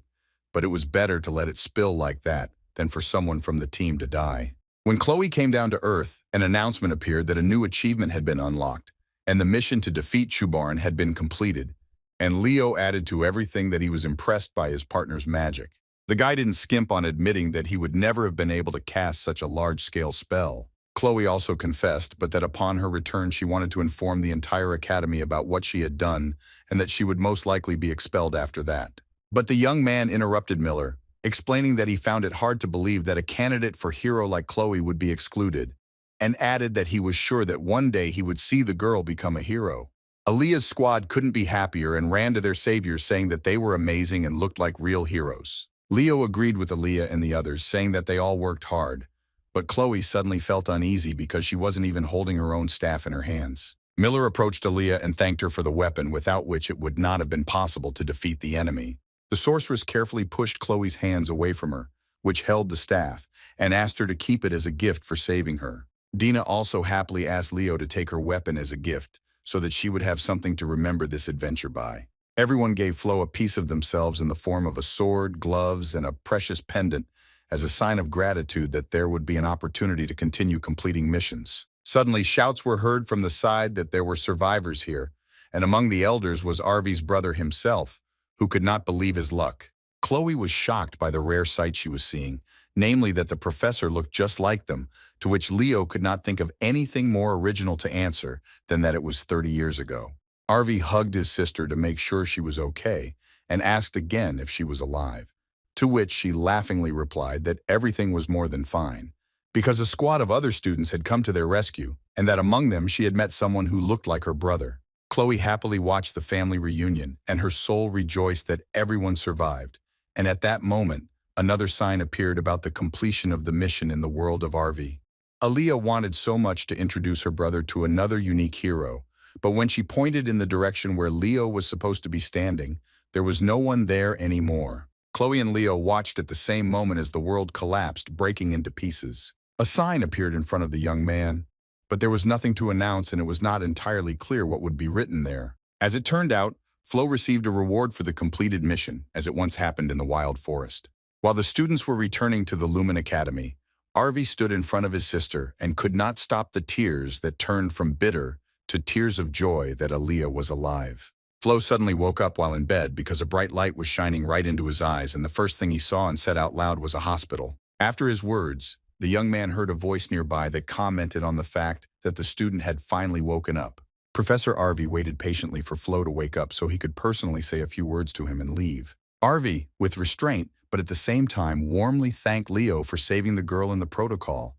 But it was better to let it spill like that than for someone from the team to die. When Chloe came down to Earth, an announcement appeared that a new achievement had been unlocked, and the mission to defeat Chubarun had been completed, and Leo added to everything that he was impressed by his partner's magic. The guy didn't skimp on admitting that he would never have been able to cast such a large-scale spell. Chloe also confessed, but that upon her return she wanted to inform the entire academy about what she had done, and that she would most likely be expelled after that. But the young man interrupted Miller, explaining that he found it hard to believe that a candidate for hero like Chloe would be excluded, and added that he was sure that one day he would see the girl become a hero. Aaliyah's squad couldn't be happier and ran to their saviors saying that they were amazing and looked like real heroes. Leo agreed with Aaliyah and the others, saying that they all worked hard, but Chloe suddenly felt uneasy because she wasn't even holding her own staff in her hands. Miller approached Aaliyah and thanked her for the weapon without which it would not have been possible to defeat the enemy. The sorceress carefully pushed Chloe's hands away from her, which held the staff, and asked her to keep it as a gift for saving her. Dina also happily asked Leo to take her weapon as a gift, so that she would have something to remember this adventure by. Everyone gave Flo a piece of themselves in the form of a sword, gloves, and a precious pendant as a sign of gratitude that there would be an opportunity to continue completing missions. Suddenly, shouts were heard from the side that there were survivors here, and among the elders was Arvy's brother himself, who could not believe his luck. Chloe was shocked by the rare sight she was seeing, namely that the professor looked just like them, to which Leo could not think of anything more original to answer than that it was 30 years ago. Arvy hugged his sister to make sure she was okay and asked again if she was alive, to which she laughingly replied that everything was more than fine, because a squad of other students had come to their rescue, and that among them she had met someone who looked like her brother. Chloe happily watched the family reunion, and her soul rejoiced that everyone survived, and at that moment, Another sign appeared about the completion of the mission in the world of RV. Aaliyah wanted so much to introduce her brother to another unique hero, but when she pointed in the direction where Leo was supposed to be standing, there was no one there anymore. Chloe and Leo watched at the same moment as the world collapsed, breaking into pieces. A sign appeared in front of the young man, but there was nothing to announce and it was not entirely clear what would be written there. As it turned out, Flo received a reward for the completed mission, as it once happened in the wild forest. While the students were returning to the Lumen Academy, Arvi stood in front of his sister and could not stop the tears that turned from bitter to tears of joy that Aaliyah was alive. Flo suddenly woke up while in bed because a bright light was shining right into his eyes, and the first thing he saw and said out loud was a hospital. After his words, the young man heard a voice nearby that commented on the fact that the student had finally woken up. Professor Arvi waited patiently for Flo to wake up so he could personally say a few words to him and leave. Arvi, with restraint, but at the same time warmly thanked Leo for saving the girl in the protocol.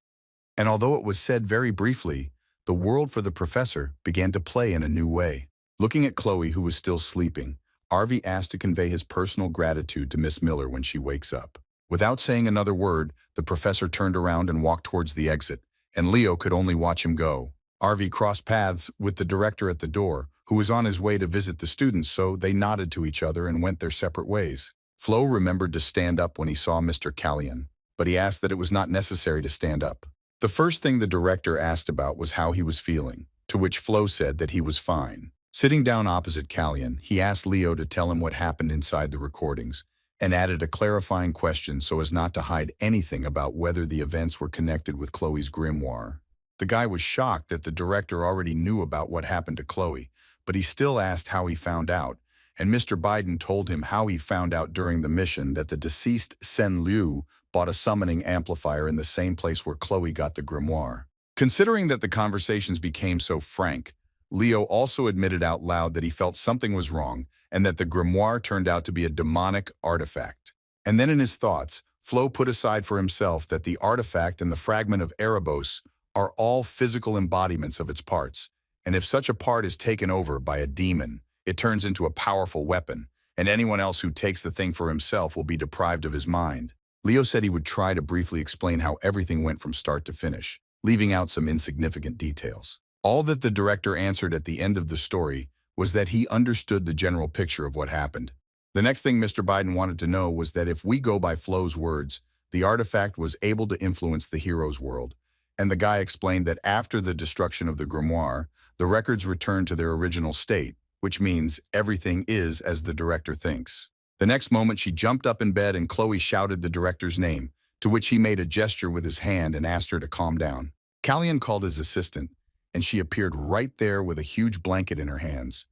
And although it was said very briefly, the world for the professor began to play in a new way. Looking at Chloe, who was still sleeping, Arvi asked to convey his personal gratitude to Miss Miller when she wakes up. Without saying another word, the professor turned around and walked towards the exit, and Leo could only watch him go. Arvi crossed paths with the director at the door, who was on his way to visit the students, so they nodded to each other and went their separate ways. Flo remembered to stand up when he saw Mr. Callion, but he asked that it was not necessary to stand up. The first thing the director asked about was how he was feeling, to which Flo said that he was fine. Sitting down opposite Callion, he asked Leo to tell him what happened inside the recordings, and added a clarifying question so as not to hide anything about whether the events were connected with Chloe's grimoire. The guy was shocked that the director already knew about what happened to Chloe, but he still asked how he found out, and Mr. Biden told him how he found out during the mission that the deceased Sen Liu bought a summoning amplifier in the same place where Chloe got the grimoire. Considering that the conversations became so frank, Leo also admitted out loud that he felt something was wrong and that the grimoire turned out to be a demonic artifact. And then in his thoughts, Flo put aside for himself that the artifact and the fragment of Erebos are all physical embodiments of its parts, and if such a part is taken over by a demon, it turns into a powerful weapon, and anyone else who takes the thing for himself will be deprived of his mind. Leo said he would try to briefly explain how everything went from start to finish, leaving out some insignificant details. All that the director answered at the end of the story was that he understood the general picture of what happened. The next thing Mr. Biden wanted to know was that if we go by Flo's words, the artifact was able to influence the hero's world, and the guy explained that after the destruction of the grimoire, the records returned to their original state, which means everything is as the director thinks. The next moment, she jumped up in bed and Chloe shouted the director's name, to which he made a gesture with his hand and asked her to calm down. Callion called his assistant, and she appeared right there with a huge blanket in her hands.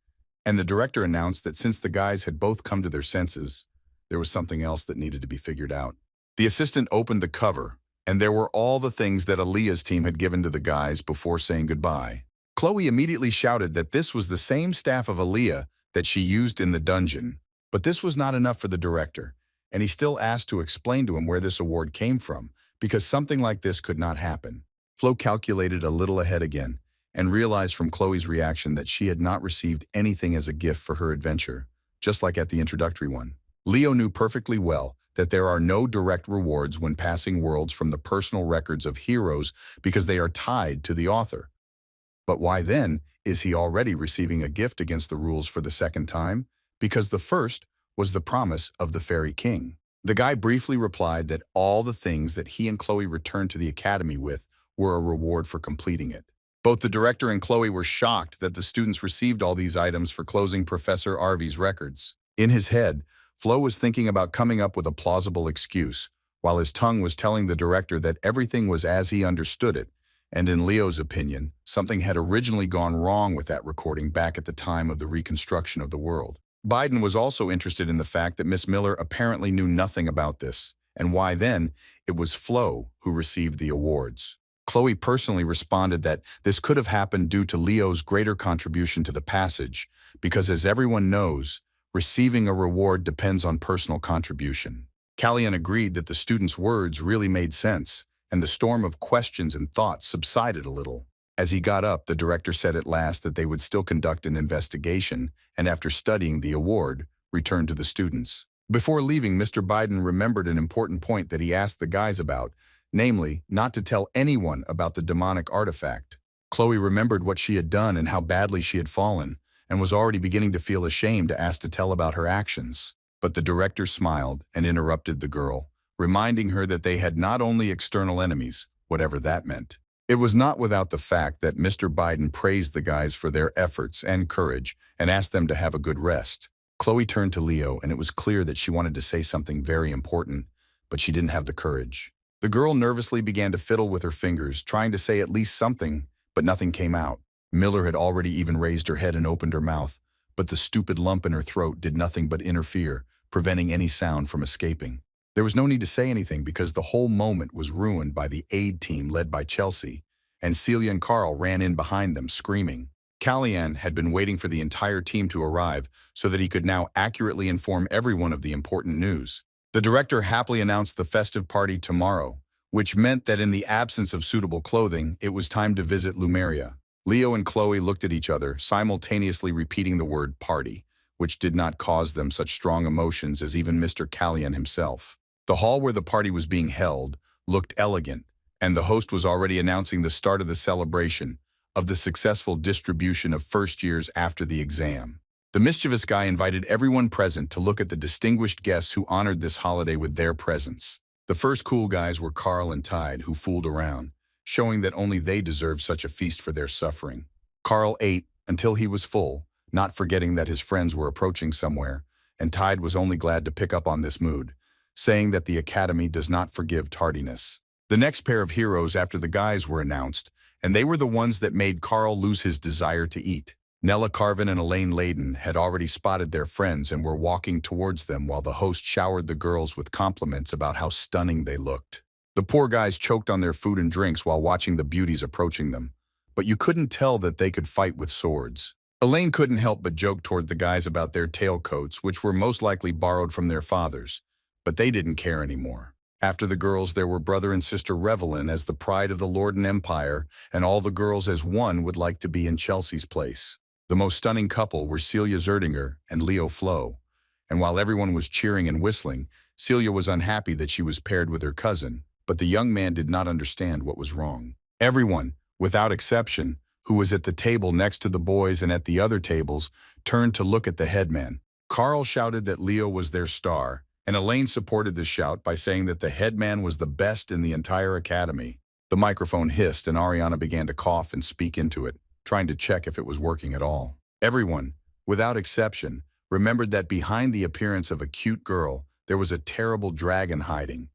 And the director announced that since the guys had both come to their senses, there was something else that needed to be figured out. The assistant opened the cover, and there were all the things that Aaliyah's team had given to the guys before saying goodbye. Chloe immediately shouted that this was the same staff of Aaliyah that she used in the dungeon. But this was not enough for the director, and he still asked to explain to him where this award came from, because something like this could not happen. Flo calculated a little ahead again, and realized from Chloe's reaction that she had not received anything as a gift for her adventure, just like at the introductory one. Leo knew perfectly well that there are no direct rewards when passing worlds from the personal records of heroes because they are tied to the author. But why then is he already receiving a gift against the rules for the second time? Because the first was the promise of the Fairy King. The guy briefly replied that all the things that he and Chloe returned to the academy with were a reward for completing it. Both the director and Chloe were shocked that the students received all these items for closing Professor Arvi's records. In his head, Flo was thinking about coming up with a plausible excuse, while his tongue was telling the director that everything was as he understood it, and in Leo's opinion, something had originally gone wrong with that recording back at the time of the reconstruction of the world. Biden was also interested in the fact that Miss Miller apparently knew nothing about this, and why then it was Flo who received the awards. Chloe personally responded that this could have happened due to Leo's greater contribution to the passage, because as everyone knows, receiving a reward depends on personal contribution. Callion agreed that the student's words really made sense, and the storm of questions and thoughts subsided a little. As he got up, the director said at last that they would still conduct an investigation, and after studying the award, return to the students. Before leaving, Mr. Biden remembered an important point that he asked the guys about, namely, not to tell anyone about the demonic artifact. Chloe remembered what she had done and how badly she had fallen, and was already beginning to feel ashamed to ask to tell about her actions. But the director smiled and interrupted the girl, reminding her that they had not only external enemies, whatever that meant. It was not without the fact that Mr. Biden praised the guys for their efforts and courage and asked them to have a good rest. Chloe turned to Leo, and it was clear that she wanted to say something very important, but she didn't have the courage. The girl nervously began to fiddle with her fingers, trying to say at least something, but nothing came out. Miller had already even raised her head and opened her mouth, but the stupid lump in her throat did nothing but interfere, preventing any sound from escaping. There was no need to say anything because the whole moment was ruined by the aid team led by Chelsea, and Celia and Carl ran in behind them, screaming. Callahan had been waiting for the entire team to arrive so that he could now accurately inform everyone of the important news. The director happily announced the festive party tomorrow, which meant that in the absence of suitable clothing, it was time to visit Lumeria. Leo and Chloe looked at each other, simultaneously repeating the word party, which did not cause them such strong emotions as even Mr. Callahan himself. The hall where the party was being held looked elegant, and the host was already announcing the start of the celebration of the successful distribution of first years after the exam. The mischievous guy invited everyone present to look at the distinguished guests who honored this holiday with their presence. The first cool guys were Carl and Tide, who fooled around, showing that only they deserved such a feast for their suffering. Carl ate until he was full, not forgetting that his friends were approaching somewhere, and Tide was only glad to pick up on this mood, saying that the Academy does not forgive tardiness. The next pair of heroes after the guys were announced, and they were the ones that made Carl lose his desire to eat. Nella Carvin and Elaine Layden had already spotted their friends and were walking towards them while the host showered the girls with compliments about how stunning they looked. The poor guys choked on their food and drinks while watching the beauties approaching them, but you couldn't tell that they could fight with swords. Elaine couldn't help but joke toward the guys about their tailcoats, which were most likely borrowed from their fathers, but they didn't care anymore. After the girls, there were brother and sister Revelin as the pride of the Lord and Empire, and all the girls as one would like to be in Chelsea's place. The most stunning couple were Celia Zeringer and Leo Flo, and while everyone was cheering and whistling, Celia was unhappy that she was paired with her cousin, but the young man did not understand what was wrong. Everyone, without exception, who was at the table next to the boys and at the other tables, turned to look at the headman. Carl shouted that Leo was their star, and Elaine supported the shout by saying that the headman was the best in the entire academy. The microphone hissed and Ariana began to cough and speak into it, trying to check if it was working at all. Everyone, without exception, remembered that behind the appearance of a cute girl, there was a terrible dragon hiding.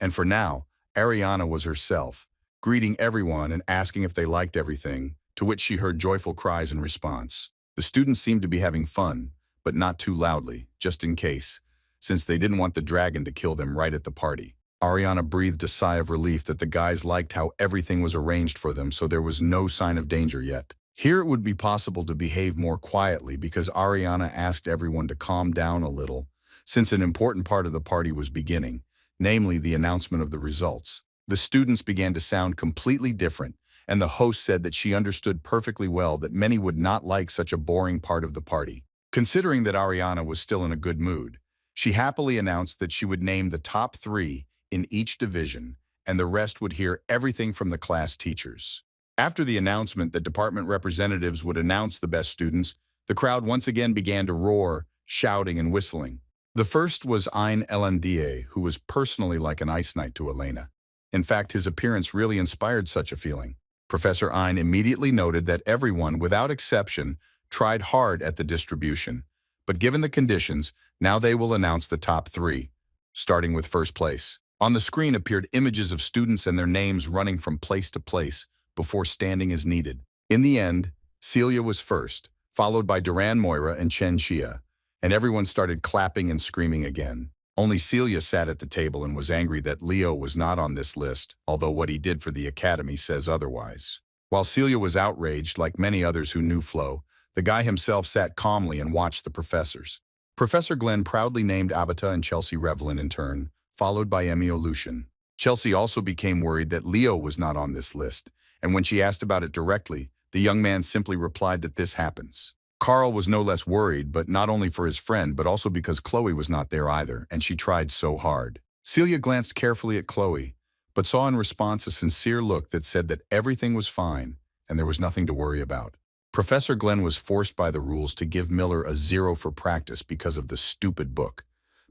And for now, Ariana was herself, greeting everyone and asking if they liked everything, to which she heard joyful cries in response. The students seemed to be having fun, but not too loudly, just in case, since they didn't want the dragon to kill them right at the party. Ariana breathed a sigh of relief that the guys liked how everything was arranged for them, so there was no sign of danger yet. Here it would be possible to behave more quietly because Ariana asked everyone to calm down a little, since an important part of the party was beginning, namely the announcement of the results. The students began to sound completely different, and the host said that she understood perfectly well that many would not like such a boring part of the party. Considering that Ariana was still in a good mood, she happily announced that she would name the top 3 in each division, and the rest would hear everything from the class teachers. After the announcement that department representatives would announce the best students, the crowd once again began to roar, shouting and whistling. The first was Ein Elendie, who was personally like an ice knight to Elena. In fact, his appearance really inspired such a feeling. Professor Ein immediately noted that everyone, without exception, tried hard at the distribution, but given the conditions, now they will announce the top 3, starting with first place. On the screen appeared images of students and their names running from place to place before standing as needed. In the end, Celia was first, followed by Duran Moira and Chen Xia, and everyone started clapping and screaming again. Only Celia sat at the table and was angry that Leo was not on this list, although what he did for the academy says otherwise. While Celia was outraged, like many others who knew Flo, the guy himself sat calmly and watched the professors. Professor Glenn proudly named Abata and Chelsea Revelin in turn, followed by Emio Lucian. Chelsea also became worried that Leo was not on this list, and when she asked about it directly, the young man simply replied that this happens. Carl was no less worried, but not only for his friend, but also because Chloe was not there either, and she tried so hard. Celia glanced carefully at Chloe, but saw in response a sincere look that said that everything was fine and there was nothing to worry about. Professor Glenn was forced by the rules to give Miller a 0 for practice because of the stupid book,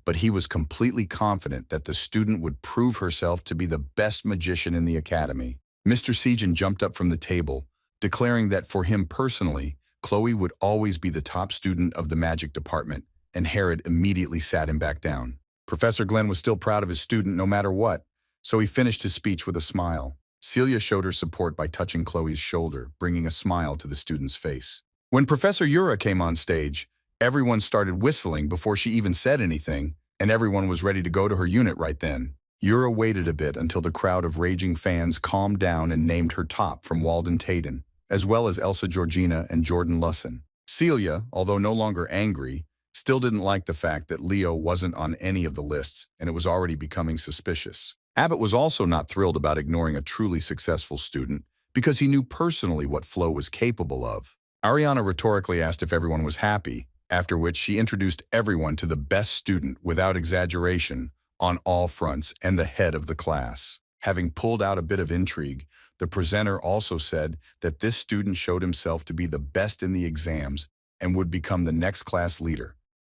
but he was completely confident that the student would prove herself to be the best magician in the academy. Mr. Sejan jumped up from the table, declaring that for him personally, Chloe would always be the top student of the magic department, and Herod immediately sat him back down. Professor Glenn was still proud of his student no matter what, so he finished his speech with a smile. Celia showed her support by touching Chloe's shoulder, bringing a smile to the student's face. When Professor Yura came on stage, everyone started whistling before she even said anything, and everyone was ready to go to her unit right then. Yura waited a bit until the crowd of raging fans calmed down and named her top from Walden Tayden, as well as Elsa Georgina and Jordan Lusson. Celia, although no longer angry, still didn't like the fact that Leo wasn't on any of the lists, and it was already becoming suspicious. Abbott was also not thrilled about ignoring a truly successful student because he knew personally what Flo was capable of. Ariana rhetorically asked if everyone was happy, after which she introduced everyone to the best student without exaggeration on all fronts and the head of the class. Having pulled out a bit of intrigue, the presenter also said that this student showed himself to be the best in the exams and would become the next class leader.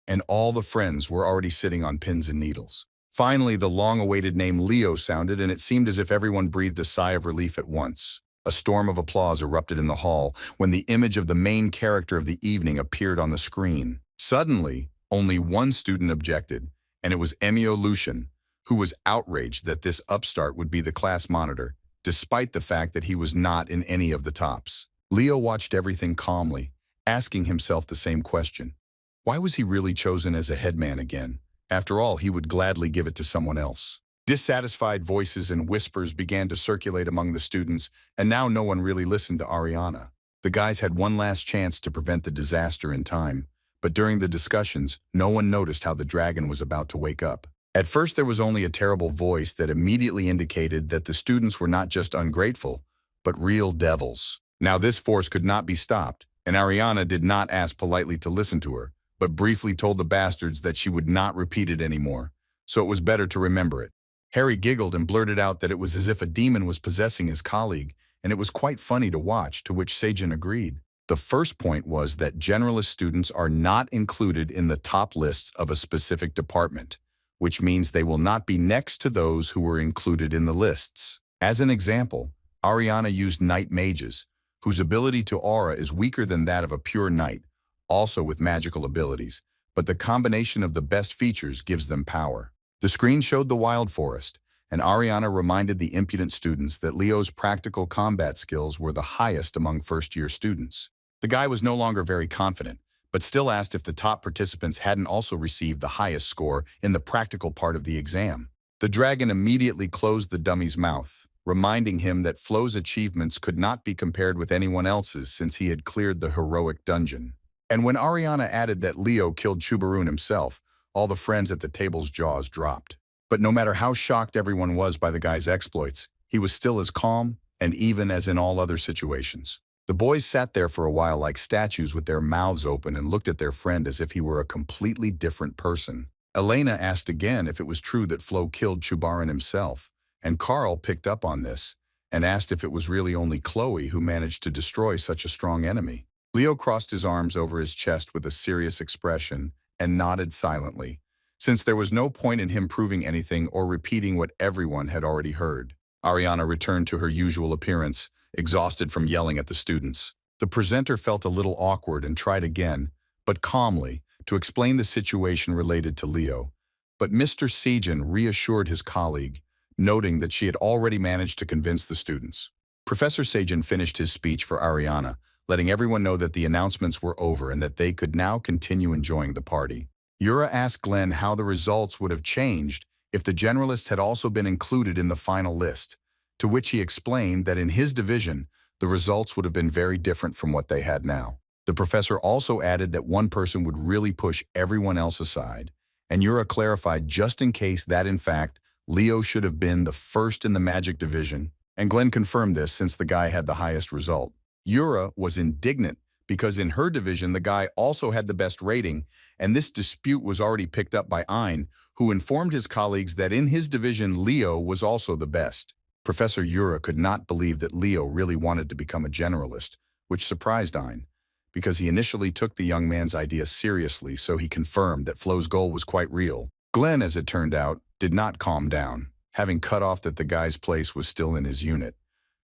And all the friends were already sitting on pins and needles. Finally, the long-awaited name Leo sounded, and it seemed as if everyone breathed a sigh of relief at once. A storm of applause erupted in the hall when the image of the main character of the evening appeared on the screen. Suddenly, only one student objected, and it was Emio Lucian, who was outraged that this upstart would be the class monitor, despite the fact that he was not in any of the tops. Leo watched everything calmly, asking himself the same question. Why was he really chosen as a headman again? After all, he would gladly give it to someone else. Dissatisfied voices and whispers began to circulate among the students, and now no one really listened to Ariana. The guys had one last chance to prevent the disaster in time, but during the discussions, no one noticed how the dragon was about to wake up. At first, there was only a terrible voice that immediately indicated that the students were not just ungrateful, but real devils. Now this force could not be stopped, and Ariana did not ask politely to listen to her, but briefly told the bastards that she would not repeat it anymore, so it was better to remember it. Harry giggled and blurted out that it was as if a demon was possessing his colleague, and it was quite funny to watch, to which Sejan agreed. The first point was that generalist students are not included in the top lists of a specific department, which means they will not be next to those who were included in the lists. As an example, Ariana used knight mages, whose ability to aura is weaker than that of a pure knight, also with magical abilities, but the combination of the best features gives them power. The screen showed the wild forest, and Ariana reminded the impudent students that Leo's practical combat skills were the highest among first-year students. The guy was no longer very confident, but still asked if the top participants hadn't also received the highest score in the practical part of the exam. The dragon immediately closed the dummy's mouth, reminding him that Flo's achievements could not be compared with anyone else's since he had cleared the heroic dungeon. And when Ariana added that Leo killed Chubaroon himself, all the friends at the table's jaws dropped. But no matter how shocked everyone was by the guy's exploits, he was still as calm and even as in all other situations. The boys sat there for a while like statues with their mouths open and looked at their friend as if he were a completely different person. Elena asked again if it was true that Flo killed Chubaron himself, and Carl picked up on this and asked if it was really only Chloe who managed to destroy such a strong enemy. Leo crossed his arms over his chest with a serious expression and nodded silently, since there was no point in him proving anything or repeating what everyone had already heard. Ariana returned to her usual appearance, exhausted from yelling at the students. The presenter felt a little awkward and tried again, but calmly, to explain the situation related to Leo. But Mr. Sejan reassured his colleague, noting that she had already managed to convince the students. Professor Sejan finished his speech for Ariana, letting everyone know that the announcements were over and that they could now continue enjoying the party. Yura asked Glenn how the results would have changed if the generalists had also been included in the final list, to which he explained that in his division, the results would have been very different from what they had now. The professor also added that one person would really push everyone else aside, and Yura clarified just in case that, in fact, Leo should have been the first in the magic division, and Glenn confirmed this since the guy had the highest result. Yura was indignant because in her division the guy also had the best rating, and this dispute was already picked up by Ein, who informed his colleagues that in his division Leo was also the best. Professor Yura could not believe that Leo really wanted to become a generalist, which surprised Ein, because he initially took the young man's idea seriously, so he confirmed that Flo's goal was quite real. Glenn, as it turned out, did not calm down, having cut off that the guy's place was still in his unit,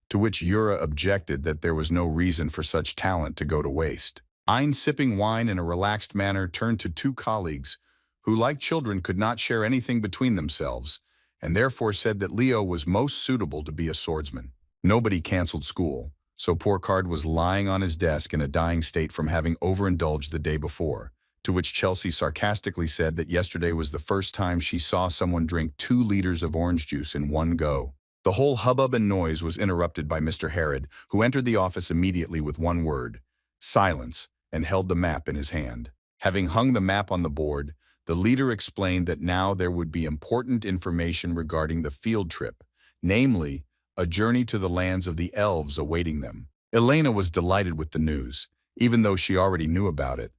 to which Yura objected that there was no reason for such talent to go to waste. Ein, sipping wine in a relaxed manner, turned to two colleagues who, like children, could not share anything between themselves, and therefore said that Leo was most suitable to be a swordsman. Nobody canceled school, so poor Card was lying on his desk in a dying state from having overindulged the day before, to which Chelsea sarcastically said that yesterday was the first time she saw someone drink 2 liters of orange juice in one go. The whole hubbub and noise was interrupted by Mr. Herod, who entered the office immediately with one word, silence, and held the map in his hand. Having hung the map on the board, the leader explained that now there would be important information regarding the field trip, namely, a journey to the lands of the elves awaiting them. Elena was delighted with the news, even though she already knew about it,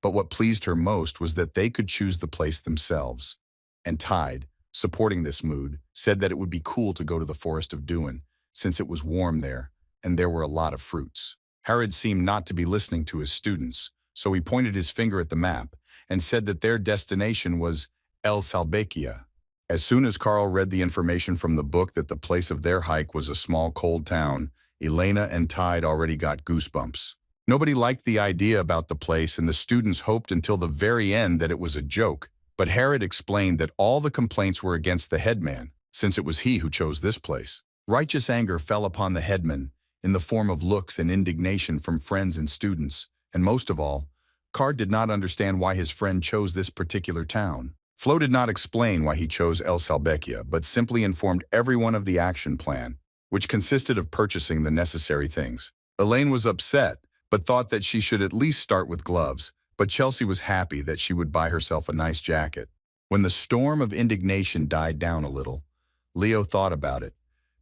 but what pleased her most was that they could choose the place themselves. And Tide, supporting this mood, said that it would be cool to go to the forest of Duel, since it was warm there, and there were a lot of fruits. Herod seemed not to be listening to his students, so he pointed his finger at the map and said that their destination was El Salvia. As soon as Carl read the information from the book that the place of their hike was a small cold town, Elena and Tide already got goosebumps. Nobody liked the idea about the place, and the students hoped until the very end that it was a joke, but Herod explained that all the complaints were against the headman, since it was he who chose this place. Righteous anger fell upon the headman, in the form of looks and indignation from friends and students, and most of all, Card did not understand why his friend chose this particular town. Flo did not explain why he chose El Salvia, but simply informed everyone of the action plan, which consisted of purchasing the necessary things. Elaine was upset, but thought that she should at least start with gloves, but Chelsea was happy that she would buy herself a nice jacket. When the storm of indignation died down a little, Leo thought about it,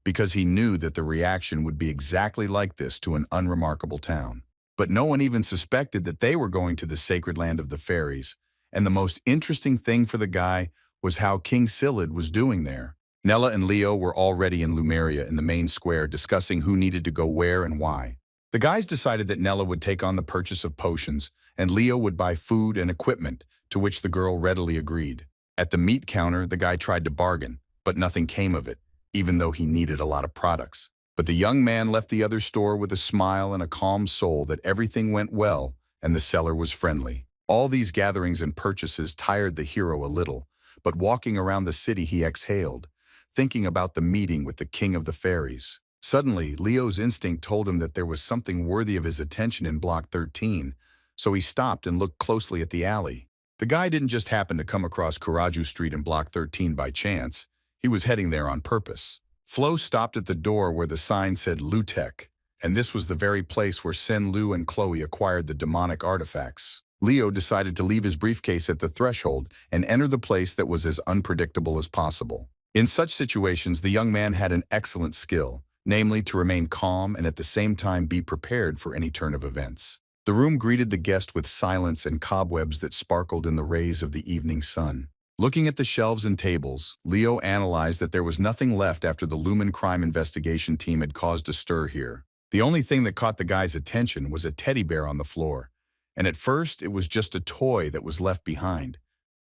because he knew that the reaction would be exactly like this to an unremarkable town. But no one even suspected that they were going to the sacred land of the fairies, and the most interesting thing for the guy was how King Silid was doing there. Nella and Leo were already in Lumeria in the main square discussing who needed to go where and why. The guys decided that Nella would take on the purchase of potions, and Leo would buy food and equipment, to which the girl readily agreed. At the meat counter, the guy tried to bargain, but nothing came of it, even though he needed a lot of products. But the young man left the other store with a smile and a calm soul that everything went well and the seller was friendly. All these gatherings and purchases tired the hero a little, but walking around the city he exhaled, thinking about the meeting with the king of the fairies. Suddenly, Leo's instinct told him that there was something worthy of his attention in Block 13, so he stopped and looked closely at the alley. The guy didn't just happen to come across Kuraju Street in Block 13 by chance. He was heading there on purpose. Flo stopped at the door where the sign said Lutek, and this was the very place where Sen Lu and Chloe acquired the demonic artifacts. Leo decided to leave his briefcase at the threshold and enter the place that was as unpredictable as possible. In such situations, the young man had an excellent skill, namely to remain calm and at the same time be prepared for any turn of events. The room greeted the guest with silence and cobwebs that sparkled in the rays of the evening sun. Looking at the shelves and tables, Leo analyzed that there was nothing left after the Lumen crime investigation team had caused a stir here. The only thing that caught the guy's attention was a teddy bear on the floor, and at first it was just a toy that was left behind.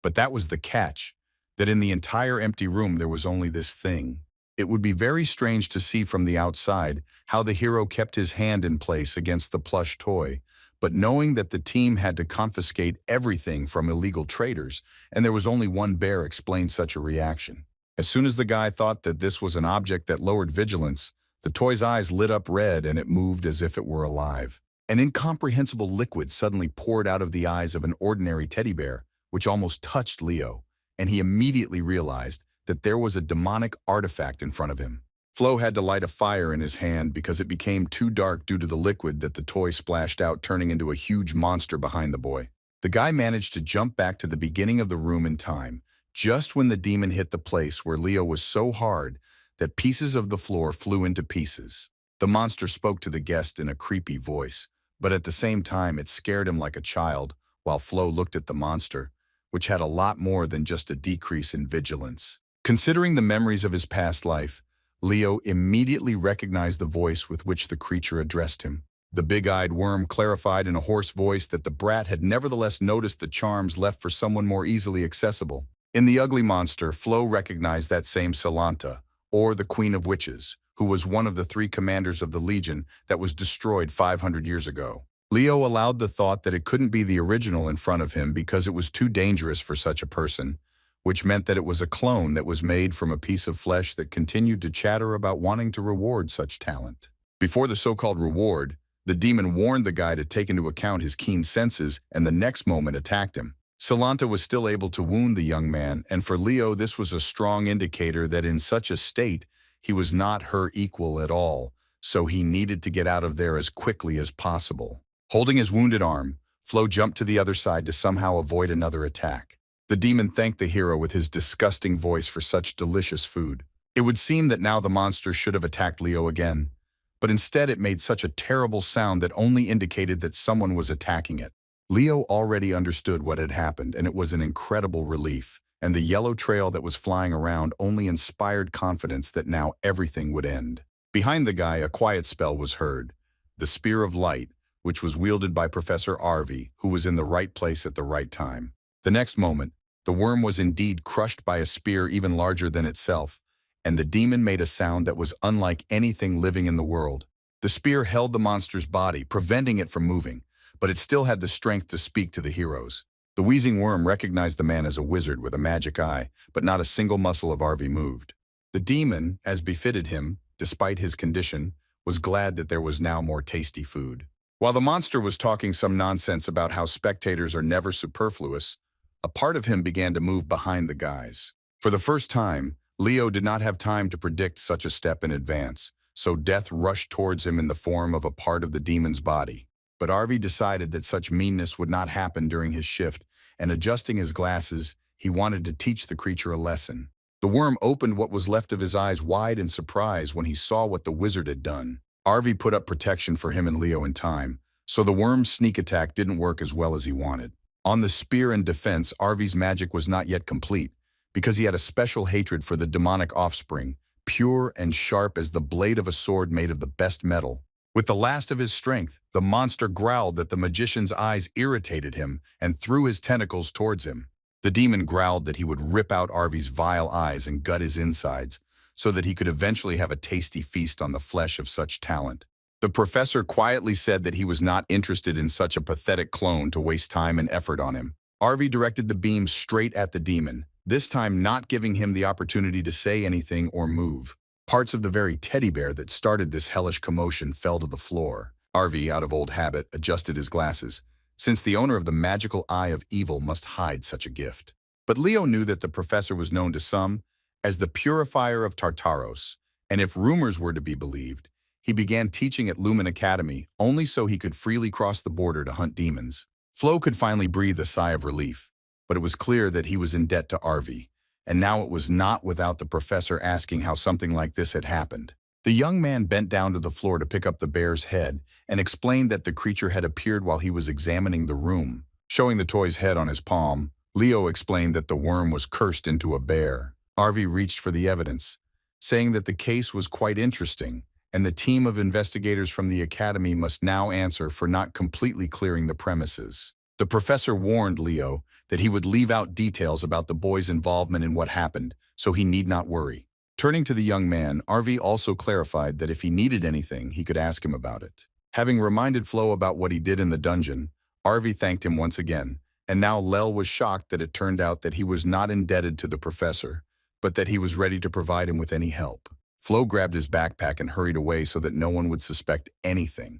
But that was the catch, that in the entire empty room there was only this thing. It would be very strange to see from the outside how the hero kept his hand in place against the plush toy, but knowing that the team had to confiscate everything from illegal traders, and there was only one bear, explained such a reaction. As soon as the guy thought that this was an object that lowered vigilance, the toy's eyes lit up red and it moved as if it were alive. An incomprehensible liquid suddenly poured out of the eyes of an ordinary teddy bear, which almost touched Leo, and he immediately realized that there was a demonic artifact in front of him. Flo had to light a fire in his hand because it became too dark due to the liquid that the toy splashed out, turning into a huge monster behind the boy. The guy managed to jump back to the beginning of the room in time, just when the demon hit the place where Leo was so hard that pieces of the floor flew into pieces. The monster spoke to the guest in a creepy voice, But at the same time, it scared him like a child, while Flo looked at the monster, which had a lot more than just a decrease in vigilance. Considering the memories of his past life, Leo immediately recognized the voice with which the creature addressed him. The big-eyed worm clarified in a hoarse voice that the brat had nevertheless noticed the charms left for someone more easily accessible. In the ugly monster, Flo recognized that same Salanta, or the Queen of Witches, who was one of the 3 commanders of the Legion that was destroyed 500 years ago. Leo allowed the thought that it couldn't be the original in front of him because it was too dangerous for such a person, which meant that it was a clone that was made from a piece of flesh that continued to chatter about wanting to reward such talent. Before the so-called reward, the demon warned the guy to take into account his keen senses and the next moment attacked him. Salanta was still able to wound the young man, and for Leo this was a strong indicator that in such a state, he was not her equal at all, so he needed to get out of there as quickly as possible. Holding his wounded arm, Flo jumped to the other side to somehow avoid another attack. The demon thanked the hero with his disgusting voice for such delicious food. It would seem that now the monster should have attacked Leo again, but instead it made such a terrible sound that only indicated that someone was attacking it. Leo already understood what had happened, and it was an incredible relief, and the yellow trail that was flying around only inspired confidence that now everything would end. Behind the guy, a quiet spell was heard, the Spear of Light, which was wielded by Professor Arvi, who was in the right place at the right time. The next moment, the worm was indeed crushed by a spear even larger than itself, and the demon made a sound that was unlike anything living in the world. The spear held the monster's body, preventing it from moving, but it still had the strength to speak to the heroes. The wheezing worm recognized the man as a wizard with a magic eye, but not a single muscle of Arvi moved. The demon, as befitted him, despite his condition, was glad that there was now more tasty food. While the monster was talking some nonsense about how spectators are never superfluous, a part of him began to move behind the guys. For the first time, Leo did not have time to predict such a step in advance, so death rushed towards him in the form of a part of the demon's body. But Arvi decided that such meanness would not happen during his shift, and adjusting his glasses, he wanted to teach the creature a lesson. The worm opened what was left of his eyes wide in surprise when he saw what the wizard had done. Arvi put up protection for him and Leo in time, so the worm's sneak attack didn't work as well as he wanted. On the spear and defense, Arvi's magic was not yet complete, because he had a special hatred for the demonic offspring, pure and sharp as the blade of a sword made of the best metal. With the last of his strength, the monster growled that the magician's eyes irritated him and threw his tentacles towards him. The demon growled that he would rip out Arvi's vile eyes and gut his insides, so that he could eventually have a tasty feast on the flesh of such talent. The professor quietly said that he was not interested in such a pathetic clone to waste time and effort on him. Arvi directed the beam straight at the demon, this time not giving him the opportunity to say anything or move. Parts of the very teddy bear that started this hellish commotion fell to the floor. Arvi, out of old habit, adjusted his glasses, since the owner of the magical eye of evil must hide such a gift. But Leo knew that the professor was known to some as the purifier of Tartaros, and if rumors were to be believed, he began teaching at Lumen Academy only so he could freely cross the border to hunt demons. Flo could finally breathe a sigh of relief, but it was clear that he was in debt to Arvi, and now it was not without the professor asking how something like this had happened. The young man bent down to the floor to pick up the bear's head and explained that the creature had appeared while he was examining the room. Showing the toy's head on his palm, Leo explained that the worm was cursed into a bear. Arvi reached for the evidence, saying that the case was quite interesting, and the team of investigators from the academy must now answer for not completely clearing the premises. The professor warned Leo that he would leave out details about the boy's involvement in what happened, so he need not worry. Turning to the young man, Arvi also clarified that if he needed anything, he could ask him about it. Having reminded Flo about what he did in the dungeon, Arvi thanked him once again, and now Lel was shocked that it turned out that he was not indebted to the professor, but that he was ready to provide him with any help. Flo grabbed his backpack and hurried away so that no one would suspect anything,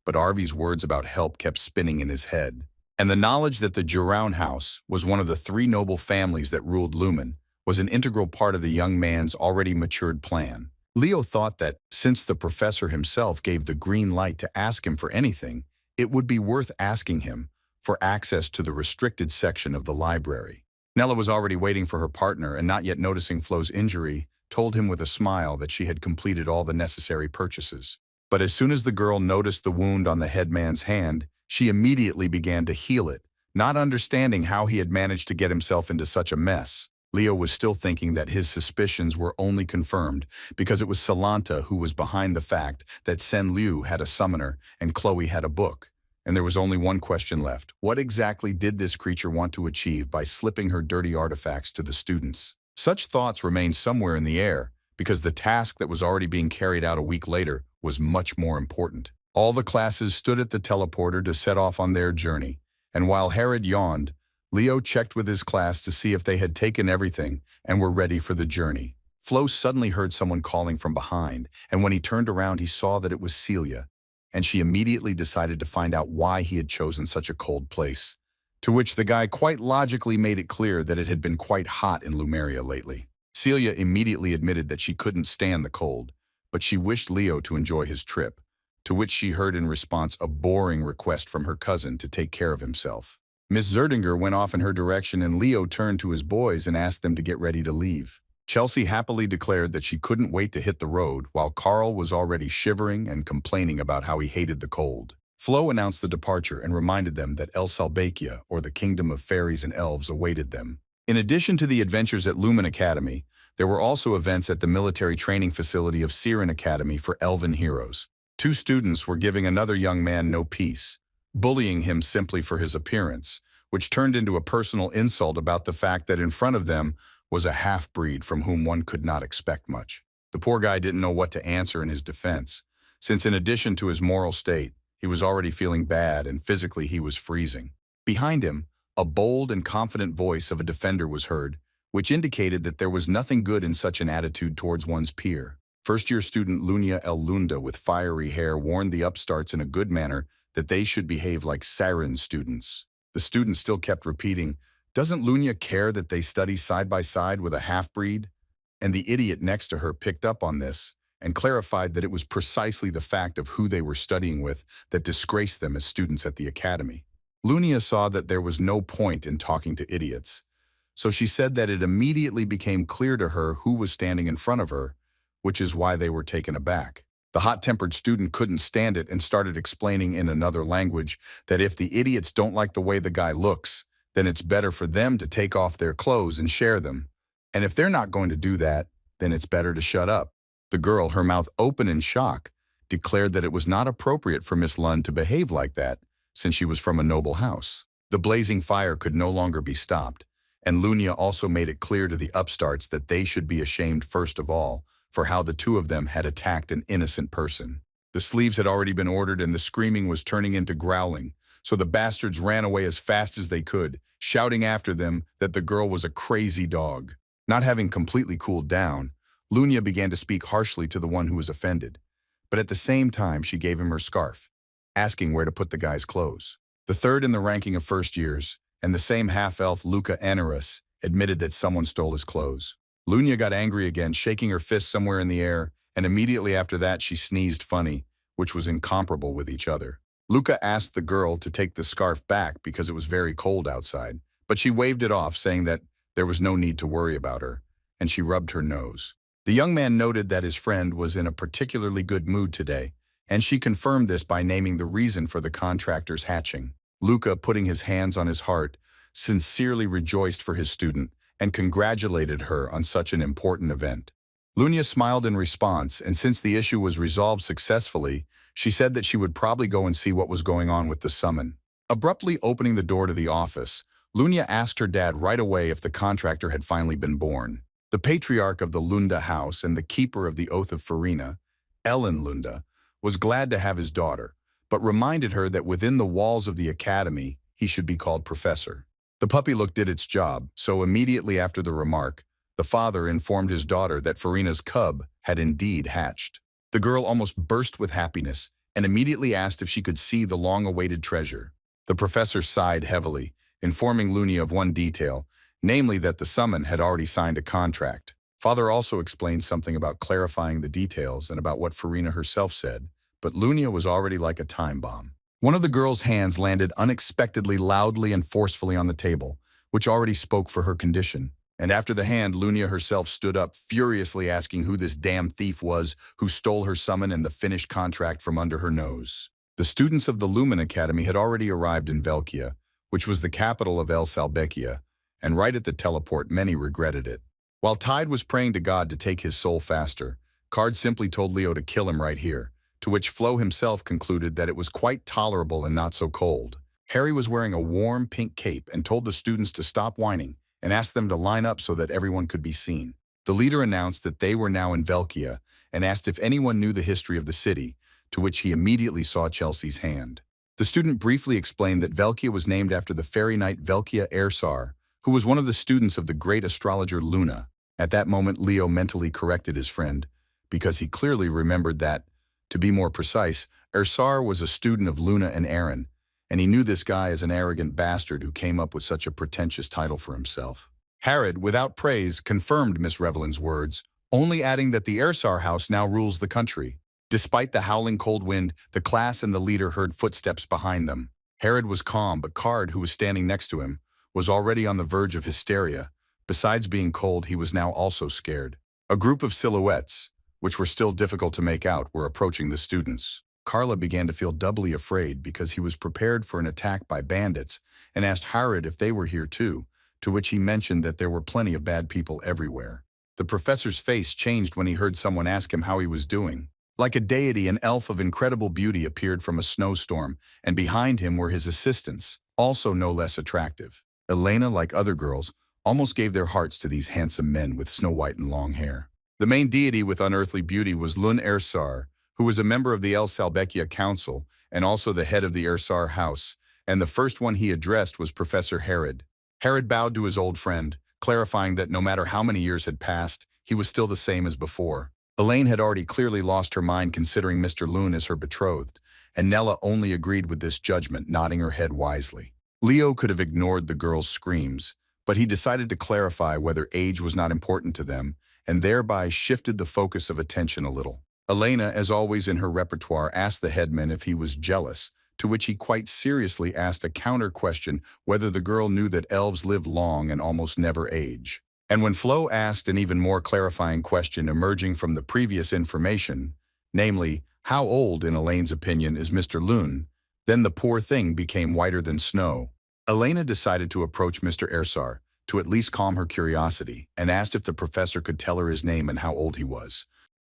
but Arvi's words about help kept spinning in his head. And the knowledge that the Juroun house was one of the 3 noble families that ruled Lumen was an integral part of the young man's already matured plan. Leo thought that, since the professor himself gave the green light to ask him for anything, it would be worth asking him for access to the restricted section of the library. Nella was already waiting for her partner and not yet noticing Flo's injury, told him with a smile that she had completed all the necessary purchases. But as soon as the girl noticed the wound on the headman's hand, she immediately began to heal it, not understanding how he had managed to get himself into such a mess. Leo was still thinking that his suspicions were only confirmed because it was Salanta who was behind the fact that Sen Liu had a summoner and Chloe had a book. And there was only one question left. What exactly did this creature want to achieve by slipping her dirty artifacts to the students? Such thoughts remained somewhere in the air because the task that was already being carried out a week later was much more important. All the classes stood at the teleporter to set off on their journey, and while Herod yawned, Leo checked with his class to see if they had taken everything and were ready for the journey. Flo suddenly heard someone calling from behind, and when he turned around he saw that it was Celia, and she immediately decided to find out why he had chosen such a cold place. To which the guy quite logically made it clear that it had been quite hot in Lumeria lately. Celia immediately admitted that she couldn't stand the cold, but she wished Leo to enjoy his trip, to which she heard in response a boring request from her cousin to take care of himself. Miss Zeringer went off in her direction and Leo turned to his boys and asked them to get ready to leave. Chelsea happily declared that she couldn't wait to hit the road, while Carl was already shivering and complaining about how he hated the cold. Flo announced the departure and reminded them that El Salvakia, or the kingdom of fairies and elves, awaited them. In addition to the adventures at Lumen Academy, there were also events at the military training facility of Siren Academy for elven heroes. 2 students were giving another young man no peace, bullying him simply for his appearance, which turned into a personal insult about the fact that in front of them was a half-breed from whom one could not expect much. The poor guy didn't know what to answer in his defense, since in addition to his moral state, he was already feeling bad and physically he was freezing. Behind him, a bold and confident voice of a defender was heard, which indicated that there was nothing good in such an attitude towards one's peer. First-year student Lunia El Lunda with fiery hair warned the upstarts in a good manner that they should behave like Siren students. The students still kept repeating, "Doesn't Lunia care that they study side by side with a half-breed?" And the idiot next to her picked up on this and clarified that it was precisely the fact of who they were studying with that disgraced them as students at the academy. Lunia saw that there was no point in talking to idiots, so she said that it immediately became clear to her who was standing in front of her, which is why they were taken aback. The hot-tempered student couldn't stand it and started explaining in another language that if the idiots don't like the way the guy looks, then it's better for them to take off their clothes and share them. And if they're not going to do that, then it's better to shut up. The girl, her mouth open in shock, declared that it was not appropriate for Miss Lund to behave like that, since she was from a noble house. The blazing fire could no longer be stopped, and Lunia also made it clear to the upstarts that they should be ashamed first of all for how the 2 of them had attacked an innocent person. The sleeves had already been ordered and the screaming was turning into growling, so the bastards ran away as fast as they could, shouting after them that the girl was a crazy dog. Not having completely cooled down, Lunia began to speak harshly to the one who was offended, but at the same time she gave him her scarf, asking where to put the guy's clothes. The third in the ranking of first years, and the same half-elf Luca Anaris, admitted that someone stole his clothes. Lunia got angry again, shaking her fist somewhere in the air, and immediately after that she sneezed funny, which was incomparable with each other. Luca asked the girl to take the scarf back because it was very cold outside, but she waved it off, saying that there was no need to worry about her, and she rubbed her nose. The young man noted that his friend was in a particularly good mood today, and she confirmed this by naming the reason for the contractor's hatching. Luca, putting his hands on his heart, sincerely rejoiced for his student and congratulated her on such an important event. Lunia smiled in response, and since the issue was resolved successfully, she said that she would probably go and see what was going on with the summon. Abruptly opening the door to the office, Lunia asked her dad right away if the contractor had finally been born. The patriarch of the Lunda house and the keeper of the Oath of Farina, Ellen Lunda, was glad to have his daughter, but reminded her that within the walls of the academy, he should be called professor. The puppy look did its job, so immediately after the remark, the father informed his daughter that Farina's cub had indeed hatched. The girl almost burst with happiness and immediately asked if she could see the long-awaited treasure. The professor sighed heavily, informing Lunia of one detail, namely that the summon had already signed a contract. Father also explained something about clarifying the details and about what Farina herself said, but Lunia was already like a time bomb. One of the girl's hands landed unexpectedly loudly and forcefully on the table, which already spoke for her condition, And after the hand, Lunia herself stood up, furiously asking who this damn thief was who stole her summon and the finished contract from under her nose. The students of the Lumen Academy had already arrived in Velkia, which was the capital of El Salbekia, and right at the teleport, many regretted it. While Tide was praying to God to take his soul faster, Card simply told Leo to kill him right here, to which Flo himself concluded that it was quite tolerable and not so cold. Harry was wearing a warm pink cape and told the students to stop whining and asked them to line up so that everyone could be seen. The leader announced that they were now in Velkia and asked if anyone knew the history of the city, to which he immediately saw Chelsea's hand. The student briefly explained that Velkia was named after the fairy knight Velkia Ersar, who was one of the students of the great astrologer Luna. At that moment, Leo mentally corrected his friend, because he clearly remembered that, to be more precise, Ersar was a student of Luna and Aaron, and he knew this guy as an arrogant bastard who came up with such a pretentious title for himself. Harrod, without praise, confirmed Miss Revelin's words, only adding that the Ersar house now rules the country. Despite the howling cold wind, the class and the leader heard footsteps behind them. Harrod was calm, but Card, who was standing next to him, was already on the verge of hysteria. Besides being cold, he was now also scared. A group of silhouettes, which were still difficult to make out, were approaching the students. Carla began to feel doubly afraid because he was prepared for an attack by bandits and asked Harrod if they were here too, to which he mentioned that there were plenty of bad people everywhere. The professor's face changed when he heard someone ask him how he was doing. Like a deity, an elf of incredible beauty appeared from a snowstorm, and behind him were his assistants, also no less attractive. Elena, like other girls, almost gave their hearts to these handsome men with snow-white and long hair. The main deity with unearthly beauty was Lun Ersar, who was a member of the El Salbekia Council and also the head of the Ersar house, and the first one he addressed was Professor Harrod. Harrod bowed to his old friend, clarifying that no matter how many years had passed, he was still the same as before. Elaine had already clearly lost her mind considering Mr. Lune as her betrothed, and Nella only agreed with this judgment, nodding her head wisely. Leo could have ignored the girl's screams, but he decided to clarify whether age was not important to them, and thereby shifted the focus of attention a little. Elena, as always in her repertoire, asked the headman if he was jealous, to which he quite seriously asked a counter-question whether the girl knew that elves live long and almost never age. And when Flo asked an even more clarifying question emerging from the previous information, namely, how old, in Elaine's opinion, is Mr. Lune, then the poor thing became whiter than snow. Elena decided to approach Mr. Ersar, to at least calm her curiosity, and asked if the professor could tell her his name and how old he was.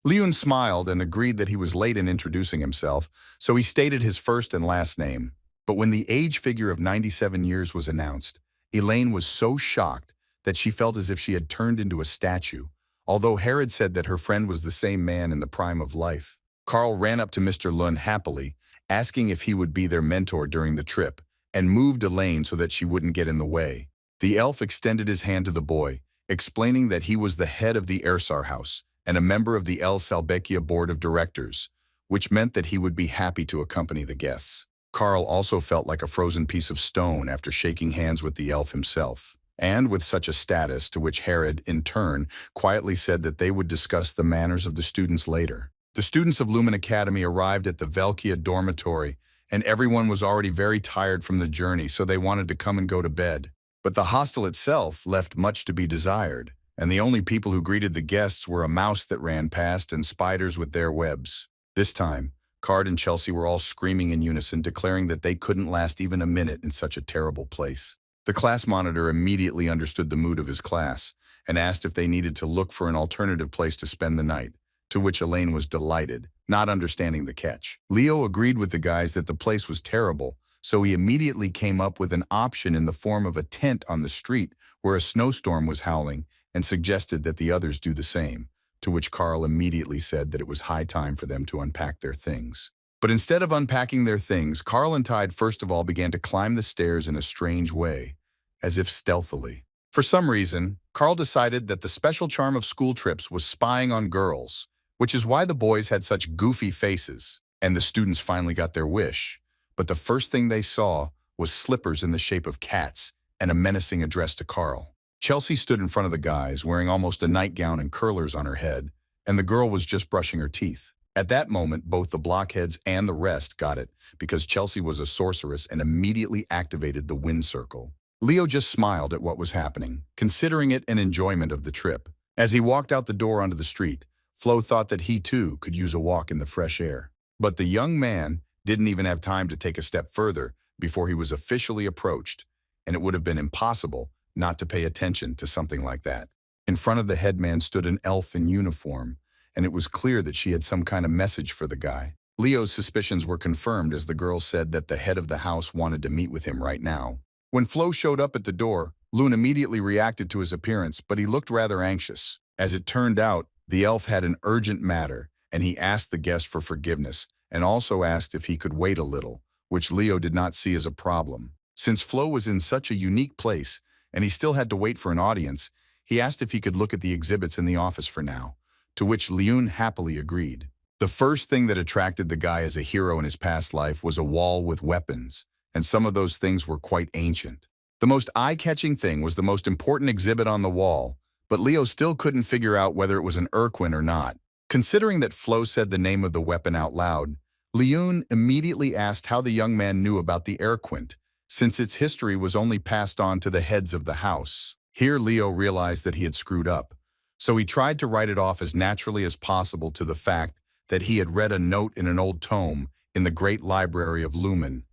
Leon smiled and agreed that he was late in introducing himself, so he stated his first and last name. But when the age figure of 97 years was announced, Elaine was so shocked that she felt as if she had turned into a statue, although Harrod said that her friend was the same man in the prime of life. Carl ran up to Mr. Lund happily, asking if he would be their mentor during the trip, and moved Elaine so that she wouldn't get in the way. The elf extended his hand to the boy, explaining that he was the head of the Ersar house and a member of the El Salbekia board of directors, which meant that he would be happy to accompany the guests. Carl also felt like a frozen piece of stone after shaking hands with the elf himself, and with such a status, to which Harrod, in turn, quietly said that they would discuss the manners of the students later. The students of Lumen Academy arrived at the Velkia dormitory, and everyone was already very tired from the journey, so they wanted to come and go to bed. But the hostel itself left much to be desired, and the only people who greeted the guests were a mouse that ran past and spiders with their webs. This time, Card and Chelsea were all screaming in unison, declaring that they couldn't last even a minute in such a terrible place. The class monitor immediately understood the mood of his class and asked if they needed to look for an alternative place to spend the night, to which Elaine was delighted, not understanding the catch. Leo agreed with the guys that the place was terrible, so he immediately came up with an option in the form of a tent on the street where a snowstorm was howling and suggested that the others do the same, to which Carl immediately said that it was high time for them to unpack their things. But instead of unpacking their things, Carl and Tide first of all began to climb the stairs in a strange way, as if stealthily. For some reason, Carl decided that the special charm of school trips was spying on girls, which is why the boys had such goofy faces, and the students finally got their wish. But the first thing they saw was slippers in the shape of cats and a menacing address to Carl. Chelsea stood in front of the guys, wearing almost a nightgown and curlers on her head, and the girl was just brushing her teeth. At that moment, both the blockheads and the rest got it, because Chelsea was a sorceress and immediately activated the wind circle. Leo just smiled at what was happening, considering it an enjoyment of the trip. As he walked out the door onto the street, Flo thought that he too could use a walk in the fresh air. But the young man didn't even have time to take a step further before he was officially approached, and it would have been impossible not to pay attention to something like that. In front of the headman stood an elf in uniform, and it was clear that she had some kind of message for the guy. Leo's suspicions were confirmed as the girl said that the head of the house wanted to meet with him right now. When Flo showed up at the door, Loon immediately reacted to his appearance, but he looked rather anxious. As it turned out, the elf had an urgent matter, and he asked the guest for forgiveness, and also asked if he could wait a little, which Leo did not see as a problem. Since Flo was in such a unique place, and he still had to wait for an audience, he asked if he could look at the exhibits in the office for now, to which Leon happily agreed. The first thing that attracted the guy as a hero in his past life was a wall with weapons, and some of those things were quite ancient. The most eye-catching thing was the most important exhibit on the wall, but Leo still couldn't figure out whether it was an Urquin or not. Considering that Flo said the name of the weapon out loud, Leon immediately asked how the young man knew about the Urquint, since its history was only passed on to the heads of the house. Here Leo realized that he had screwed up, so he tried to write it off as naturally as possible to the fact that he had read a note in an old tome in the great library of Lumen,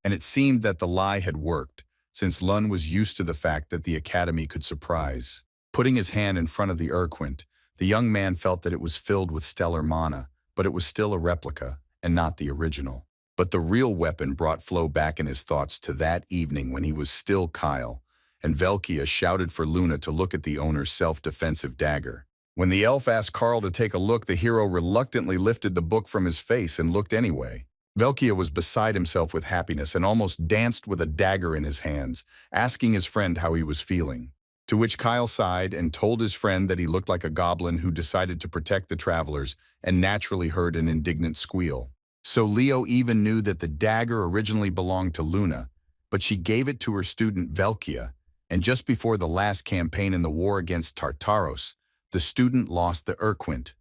and it seemed that the lie had worked, since Lun was used to the fact that the academy could surprise. Putting his hand in front of the Urquint, the young man felt that it was filled with stellar mana, but it was still a replica, and not the original. But the real weapon brought Flo back in his thoughts to that evening when he was still Kyle, and Velkia shouted for Luna to look at the owner's self-defensive dagger. When the elf asked Carl to take a look, the hero reluctantly lifted the book from his face and looked anyway. Velkia was beside himself with happiness and almost danced with a dagger in his hands, asking his friend how he was feeling. To which Kyle sighed and told his friend that he looked like a goblin who decided to protect the travelers and naturally heard an indignant squeal. So Leo even knew that the dagger originally belonged to Luna, but she gave it to her student Velkia, and just before the last campaign in the war against Tartaros, the student lost the Urquint.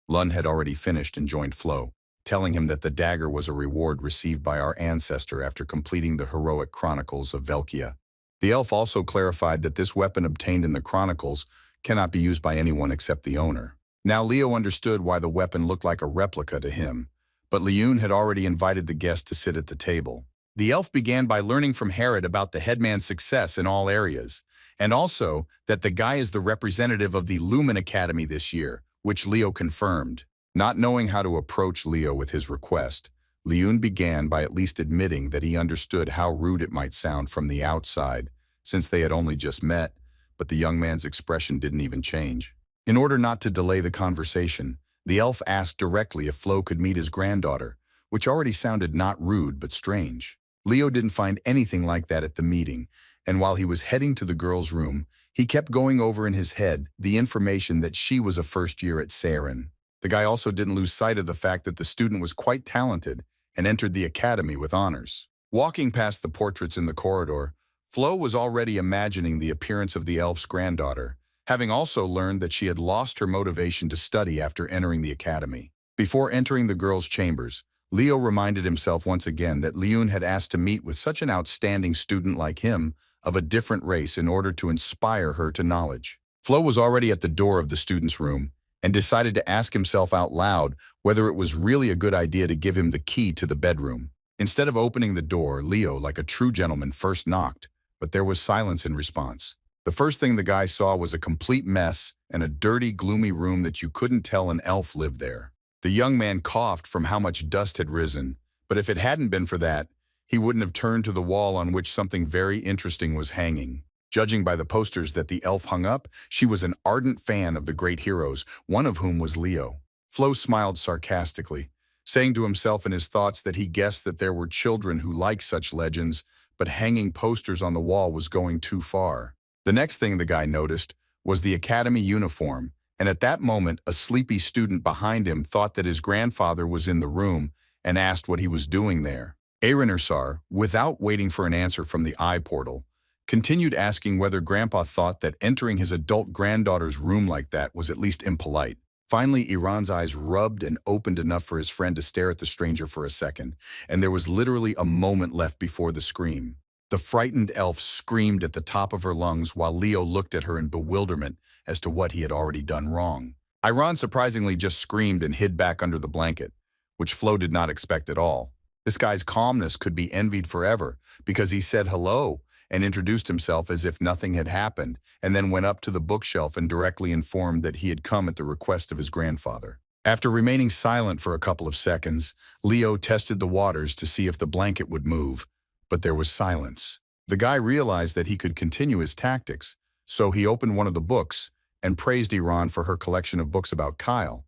Lun had already finished and joined Flo, telling him that the dagger was a reward received by our ancestor after completing the heroic chronicles of Velkia. The elf also clarified that this weapon obtained in the chronicles cannot be used by anyone except the owner. Now Leo understood why the weapon looked like a replica to him, but Leon had already invited the guest to sit at the table. The elf began by learning from Herod about the headman's success in all areas, and also that the guy is the representative of the Lumen Academy this year, which Leo confirmed. Not knowing how to approach Leo with his request, Leon began by at least admitting that he understood how rude it might sound from the outside, since they had only just met, but the young man's expression didn't even change. In order not to delay the conversation, the elf asked directly if Flo could meet his granddaughter, which already sounded not rude but strange. Leo didn't find anything like that at the meeting, and while he was heading to the girl's room, he kept going over in his head the information that she was a first year at Saren. The guy also didn't lose sight of the fact that the student was quite talented and entered the academy with honors. Walking past the portraits in the corridor, Flo was already imagining the appearance of the elf's granddaughter, having also learned that she had lost her motivation to study after entering the academy. Before entering the girl's chambers, Leo reminded himself once again that Leon had asked to meet with such an outstanding student like him of a different race in order to inspire her to knowledge. Flo was already at the door of the student's room and decided to ask himself out loud whether it was really a good idea to give him the key to the bedroom. Instead of opening the door, Leo, like a true gentleman, first knocked, but there was silence in response. The first thing the guy saw was a complete mess and a dirty, gloomy room that you couldn't tell an elf lived there. The young man coughed from how much dust had risen, but if it hadn't been for that, he wouldn't have turned to the wall on which something very interesting was hanging. Judging by the posters that the elf hung up, she was an ardent fan of the great heroes, one of whom was Leo. Flo smiled sarcastically, saying to himself in his thoughts that he guessed that there were children who liked such legends, but hanging posters on the wall was going too far. The next thing the guy noticed was the academy uniform, and at that moment a sleepy student behind him thought that his grandfather was in the room and asked what he was doing there. Arenersar, without waiting for an answer from the eye portal, continued asking whether Grandpa thought that entering his adult granddaughter's room like that was at least impolite. Finally, Iran's eyes rubbed and opened enough for his friend to stare at the stranger for a second, and there was literally a moment left before the scream. The frightened elf screamed at the top of her lungs while Leo looked at her in bewilderment as to what he had already done wrong. Iran surprisingly just screamed and hid back under the blanket, which Flo did not expect at all. This guy's calmness could be envied forever because he said hello and introduced himself as if nothing had happened, and then went up to the bookshelf and directly informed that he had come at the request of his grandfather. After remaining silent for a couple of seconds, Leo tested the waters to see if the blanket would move, but there was silence. The guy realized that he could continue his tactics, so he opened one of the books and praised Iran for her collection of books about Kyle,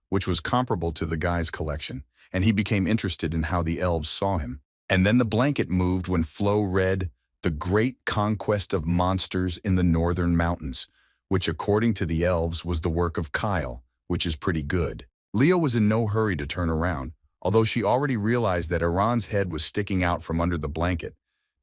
which was comparable to the guy's collection, and he became interested in how the elves saw him. And then the blanket moved when Flo read The Great Conquest of Monsters in the Northern Mountains, which according to the elves was the work of Kyle, which is pretty good. Leo was in no hurry to turn around, although she already realized that Iran's head was sticking out from under the blanket,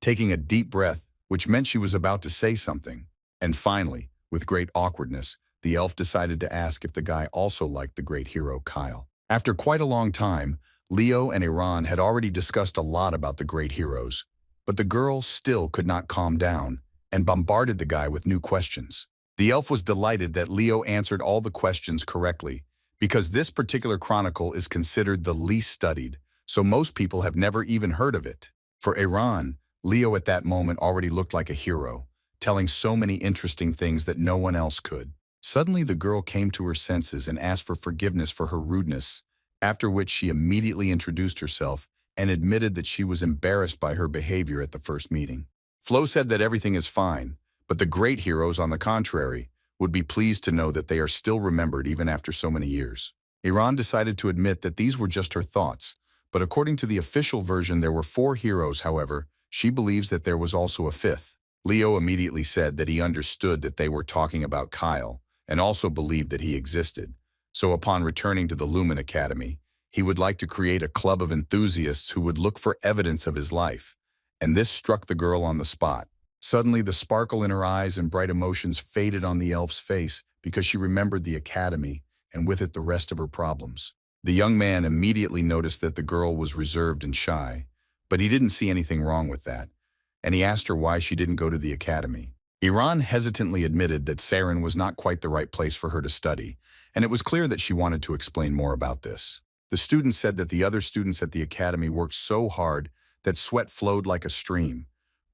taking a deep breath, which meant she was about to say something. And finally, with great awkwardness, the elf decided to ask if the guy also liked the great hero Kyle. After quite a long time, Leo and Iran had already discussed a lot about the great heroes, but the girl still could not calm down and bombarded the guy with new questions. The elf was delighted that Leo answered all the questions correctly, because this particular chronicle is considered the least studied, so most people have never even heard of it. For Iran, Leo at that moment already looked like a hero, telling so many interesting things that no one else could. Suddenly the girl came to her senses and asked for forgiveness for her rudeness, after which she immediately introduced herself and admitted that she was embarrassed by her behavior at the first meeting. Flo said that everything is fine, but the great heroes, on the contrary, would be pleased to know that they are still remembered even after so many years. Iran decided to admit that these were just her thoughts, but according to the official version there were 4 heroes. However, she believes that there was also a 5th. Leo immediately said that he understood that they were talking about Kyle, and also believed that he existed. So upon returning to the Lumen Academy, he would like to create a club of enthusiasts who would look for evidence of his life, and this struck the girl on the spot. Suddenly, the sparkle in her eyes and bright emotions faded on the elf's face because she remembered the academy, and with it the rest of her problems. The young man immediately noticed that the girl was reserved and shy, but he didn't see anything wrong with that, and he asked her why she didn't go to the academy. Iran hesitantly admitted that Saren was not quite the right place for her to study, and it was clear that she wanted to explain more about this. The student said that the other students at the academy worked so hard that sweat flowed like a stream,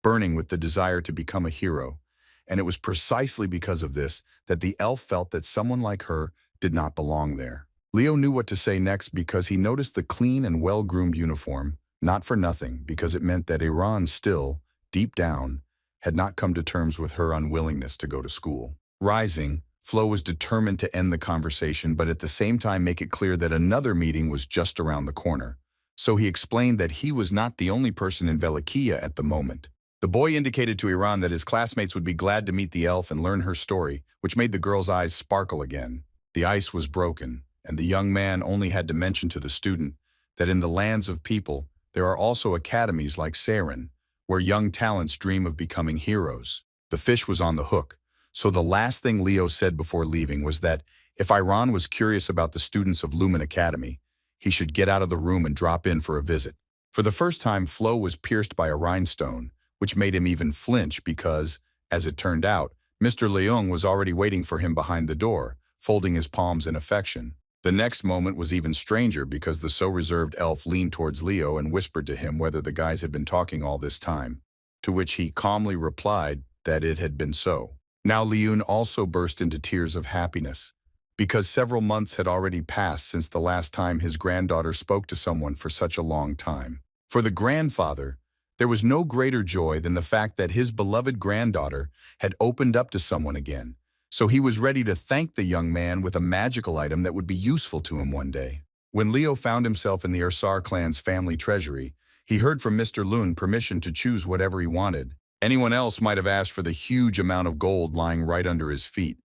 burning with the desire to become a hero, and it was precisely because of this that the elf felt that someone like her did not belong there. Leo knew what to say next because he noticed the clean and well-groomed uniform, not for nothing, because it meant that Iran still, deep down, had not come to terms with her unwillingness to go to school. Rising, Flo was determined to end the conversation, but at the same time make it clear that another meeting was just around the corner. So he explained that he was not the only person in Velikia at the moment. The boy indicated to Iran that his classmates would be glad to meet the elf and learn her story, which made the girl's eyes sparkle again. The ice was broken, and the young man only had to mention to the student that in the lands of people, there are also academies like Saren, where young talents dream of becoming heroes. The fish was on the hook, so the last thing Leo said before leaving was that if Iran was curious about the students of Lumen Academy, he should get out of the room and drop in for a visit. For the first time, Flo was pierced by a rhinestone, which made him even flinch because, as it turned out, Mr. Leung was already waiting for him behind the door, folding his palms in affection. The next moment was even stranger because the so-reserved elf leaned towards Leo and whispered to him whether the guys had been talking all this time, to which he calmly replied that it had been so. Now Leung also burst into tears of happiness, because several months had already passed since the last time his granddaughter spoke to someone for such a long time. For the grandfather, there was no greater joy than the fact that his beloved granddaughter had opened up to someone again, so he was ready to thank the young man with a magical item that would be useful to him one day. When Leo found himself in the Ursar clan's family treasury, he heard from Mr. Lun permission to choose whatever he wanted. Anyone else might have asked for the huge amount of gold lying right under his feet,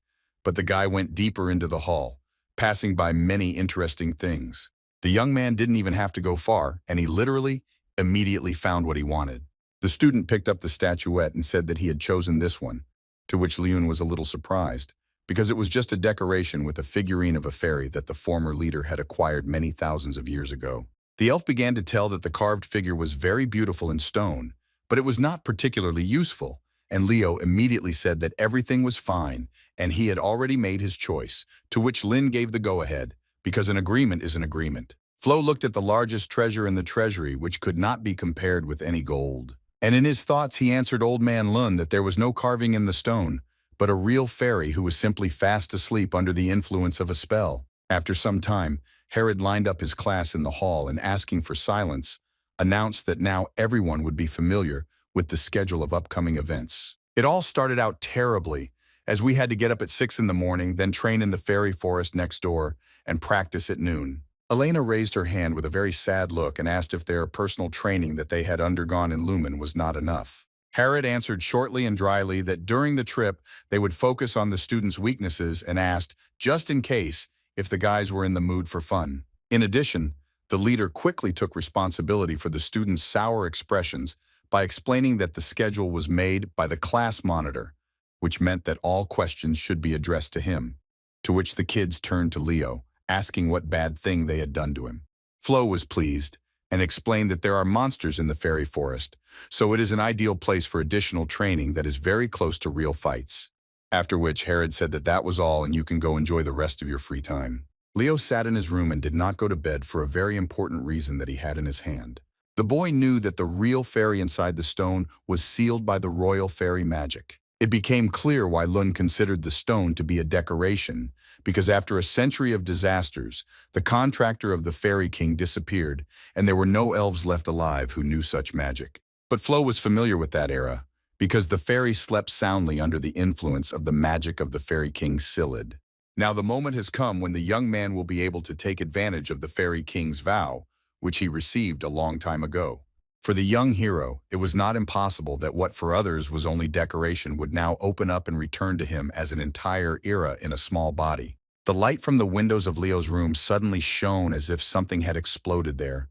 but the guy went deeper into the hall, passing by many interesting things. The young man didn't even have to go far, and he literally, immediately found what he wanted. The student picked up the statuette and said that he had chosen this one, to which Leun was a little surprised, because it was just a decoration with a figurine of a fairy that the former leader had acquired many thousands of years ago. The elf began to tell that the carved figure was very beautiful in stone, but it was not particularly useful, and Leo immediately said that everything was fine and he had already made his choice, to which Lin gave the go-ahead, because an agreement is an agreement. Flo looked at the largest treasure in the treasury, which could not be compared with any gold. And in his thoughts he answered Old Man Lun that there was no carving in the stone, but a real fairy who was simply fast asleep under the influence of a spell. After some time, Herod lined up his class in the hall and, asking for silence, announced that now everyone would be familiar with the schedule of upcoming events. It all started out terribly, as we had to get up at 6 in the morning, then train in the fairy forest next door, and practice at noon. Elena raised her hand with a very sad look and asked if their personal training that they had undergone in Lumen was not enough. Herod answered shortly and dryly that during the trip they would focus on the students' weaknesses and asked, just in case, if the guys were in the mood for fun. In addition, the leader quickly took responsibility for the students' sour expressions by explaining that the schedule was made by the class monitor, which meant that all questions should be addressed to him, to which the kids turned to Leo, asking what bad thing they had done to him. Flo was pleased and explained that there are monsters in the fairy forest, so it is an ideal place for additional training that is very close to real fights. After which Herod said that that was all and you can go enjoy the rest of your free time. Leo sat in his room and did not go to bed for a very important reason that he had in his hand. The boy knew that the real fairy inside the stone was sealed by the royal fairy magic. It became clear why Lun considered the stone to be a decoration, because after a century of disasters, the contractor of the Fairy King disappeared, and there were no elves left alive who knew such magic. But Flo was familiar with that era, because the fairy slept soundly under the influence of the magic of the Fairy King Silid. Now the moment has come when the young man will be able to take advantage of the Fairy King's vow, which he received a long time ago. For the young hero, it was not impossible that what for others was only decoration would now open up and return to him as an entire era in a small body. The light from the windows of Leo's room suddenly shone as if something had exploded there,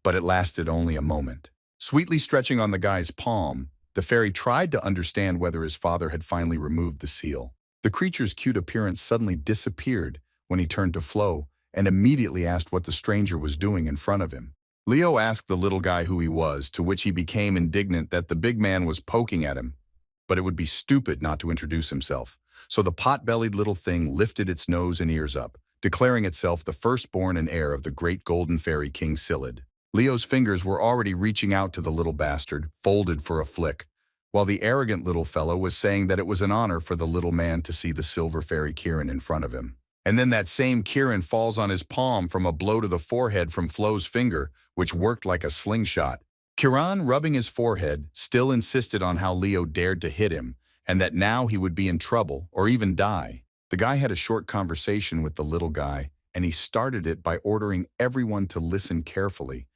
but it lasted only a moment. Sweetly stretching on the guy's palm, the fairy tried to understand whether his father had finally removed the seal. The creature's cute appearance suddenly disappeared when he turned to Flo and immediately asked what the stranger was doing in front of him. Leo asked the little guy who he was, to which he became indignant that the big man was poking at him, but it would be stupid not to introduce himself. So the pot-bellied little thing lifted its nose and ears up, declaring itself the firstborn and heir of the great golden fairy King Silid. Leo's fingers were already reaching out to the little bastard, folded for a flick, while the arrogant little fellow was saying that it was an honor for the little man to see the silver fairy Kirin in front of him. And then that same Kirin falls on his palm from a blow to the forehead from Flo's finger, which worked like a slingshot. Kiran, rubbing his forehead, still insisted on how Leo dared to hit him, and that now he would be in trouble, or even die. The guy had a short conversation with the little guy, and he started it by ordering everyone to listen carefully,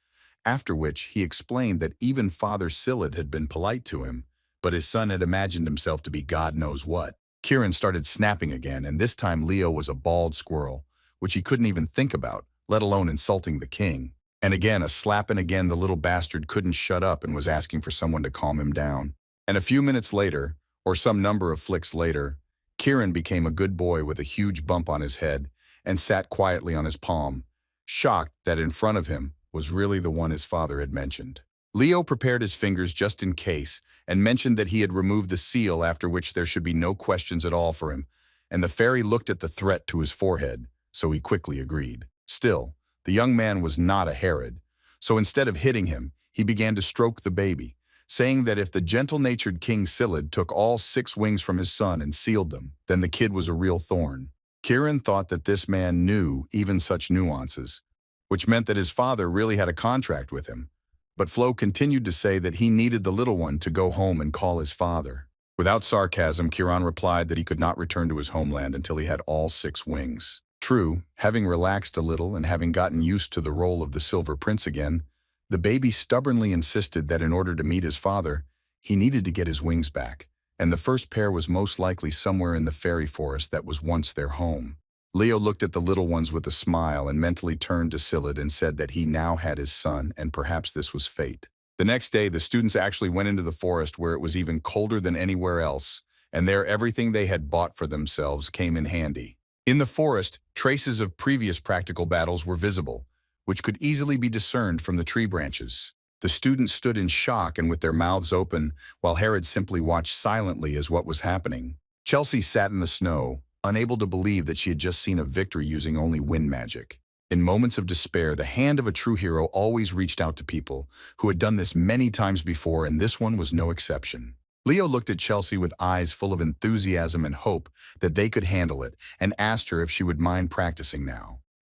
after which he explained that even Father Silid had been polite to him, but his son had imagined himself to be God knows what. Kirin started snapping again, and this time Leo was a bald squirrel, which he couldn't even think about, let alone insulting the king. And again a slap, and again the little bastard couldn't shut up and was asking for someone to calm him down. And a few minutes later, or some number of flicks later, Kirin became a good boy with a huge bump on his head and sat quietly on his palm, shocked that in front of him was really the one his father had mentioned. Leo prepared his fingers just in case and mentioned that he had removed the seal, after which there should be no questions at all for him, and the fairy looked at the threat to his forehead, so he quickly agreed. Still, the young man was not a Herod, so instead of hitting him, he began to stroke the baby, saying that if the gentle-natured King Silid took all 6 wings from his son and sealed them, then the kid was a real thorn. Kirin thought that this man knew even such nuances, which meant that his father really had a contract with him. But Flo continued to say that he needed the little one to go home and call his father. Without sarcasm, Kiran replied that he could not return to his homeland until he had all 6 wings. True, having relaxed a little and having gotten used to the role of the Silver Prince again, the baby stubbornly insisted that in order to meet his father, he needed to get his wings back, and the first pair was most likely somewhere in the fairy forest that was once their home. Leo looked at the little ones with a smile and mentally turned to Silid and said that he now had his son, and perhaps this was fate. The next day, the students actually went into the forest, where it was even colder than anywhere else, and there everything they had bought for themselves came in handy. In the forest, traces of previous practical battles were visible, which could easily be discerned from the tree branches. The students stood in shock and with their mouths open, while Herod simply watched silently as what was happening. Chelsea sat in the snow, unable to believe that she had just seen a victory using only wind magic. In moments of despair, the hand of a true hero always reached out to people who had done this many times before, and this one was no exception. Leo looked at Chelsea with eyes full of enthusiasm and hope that they could handle it, and asked her if she would mind practicing now.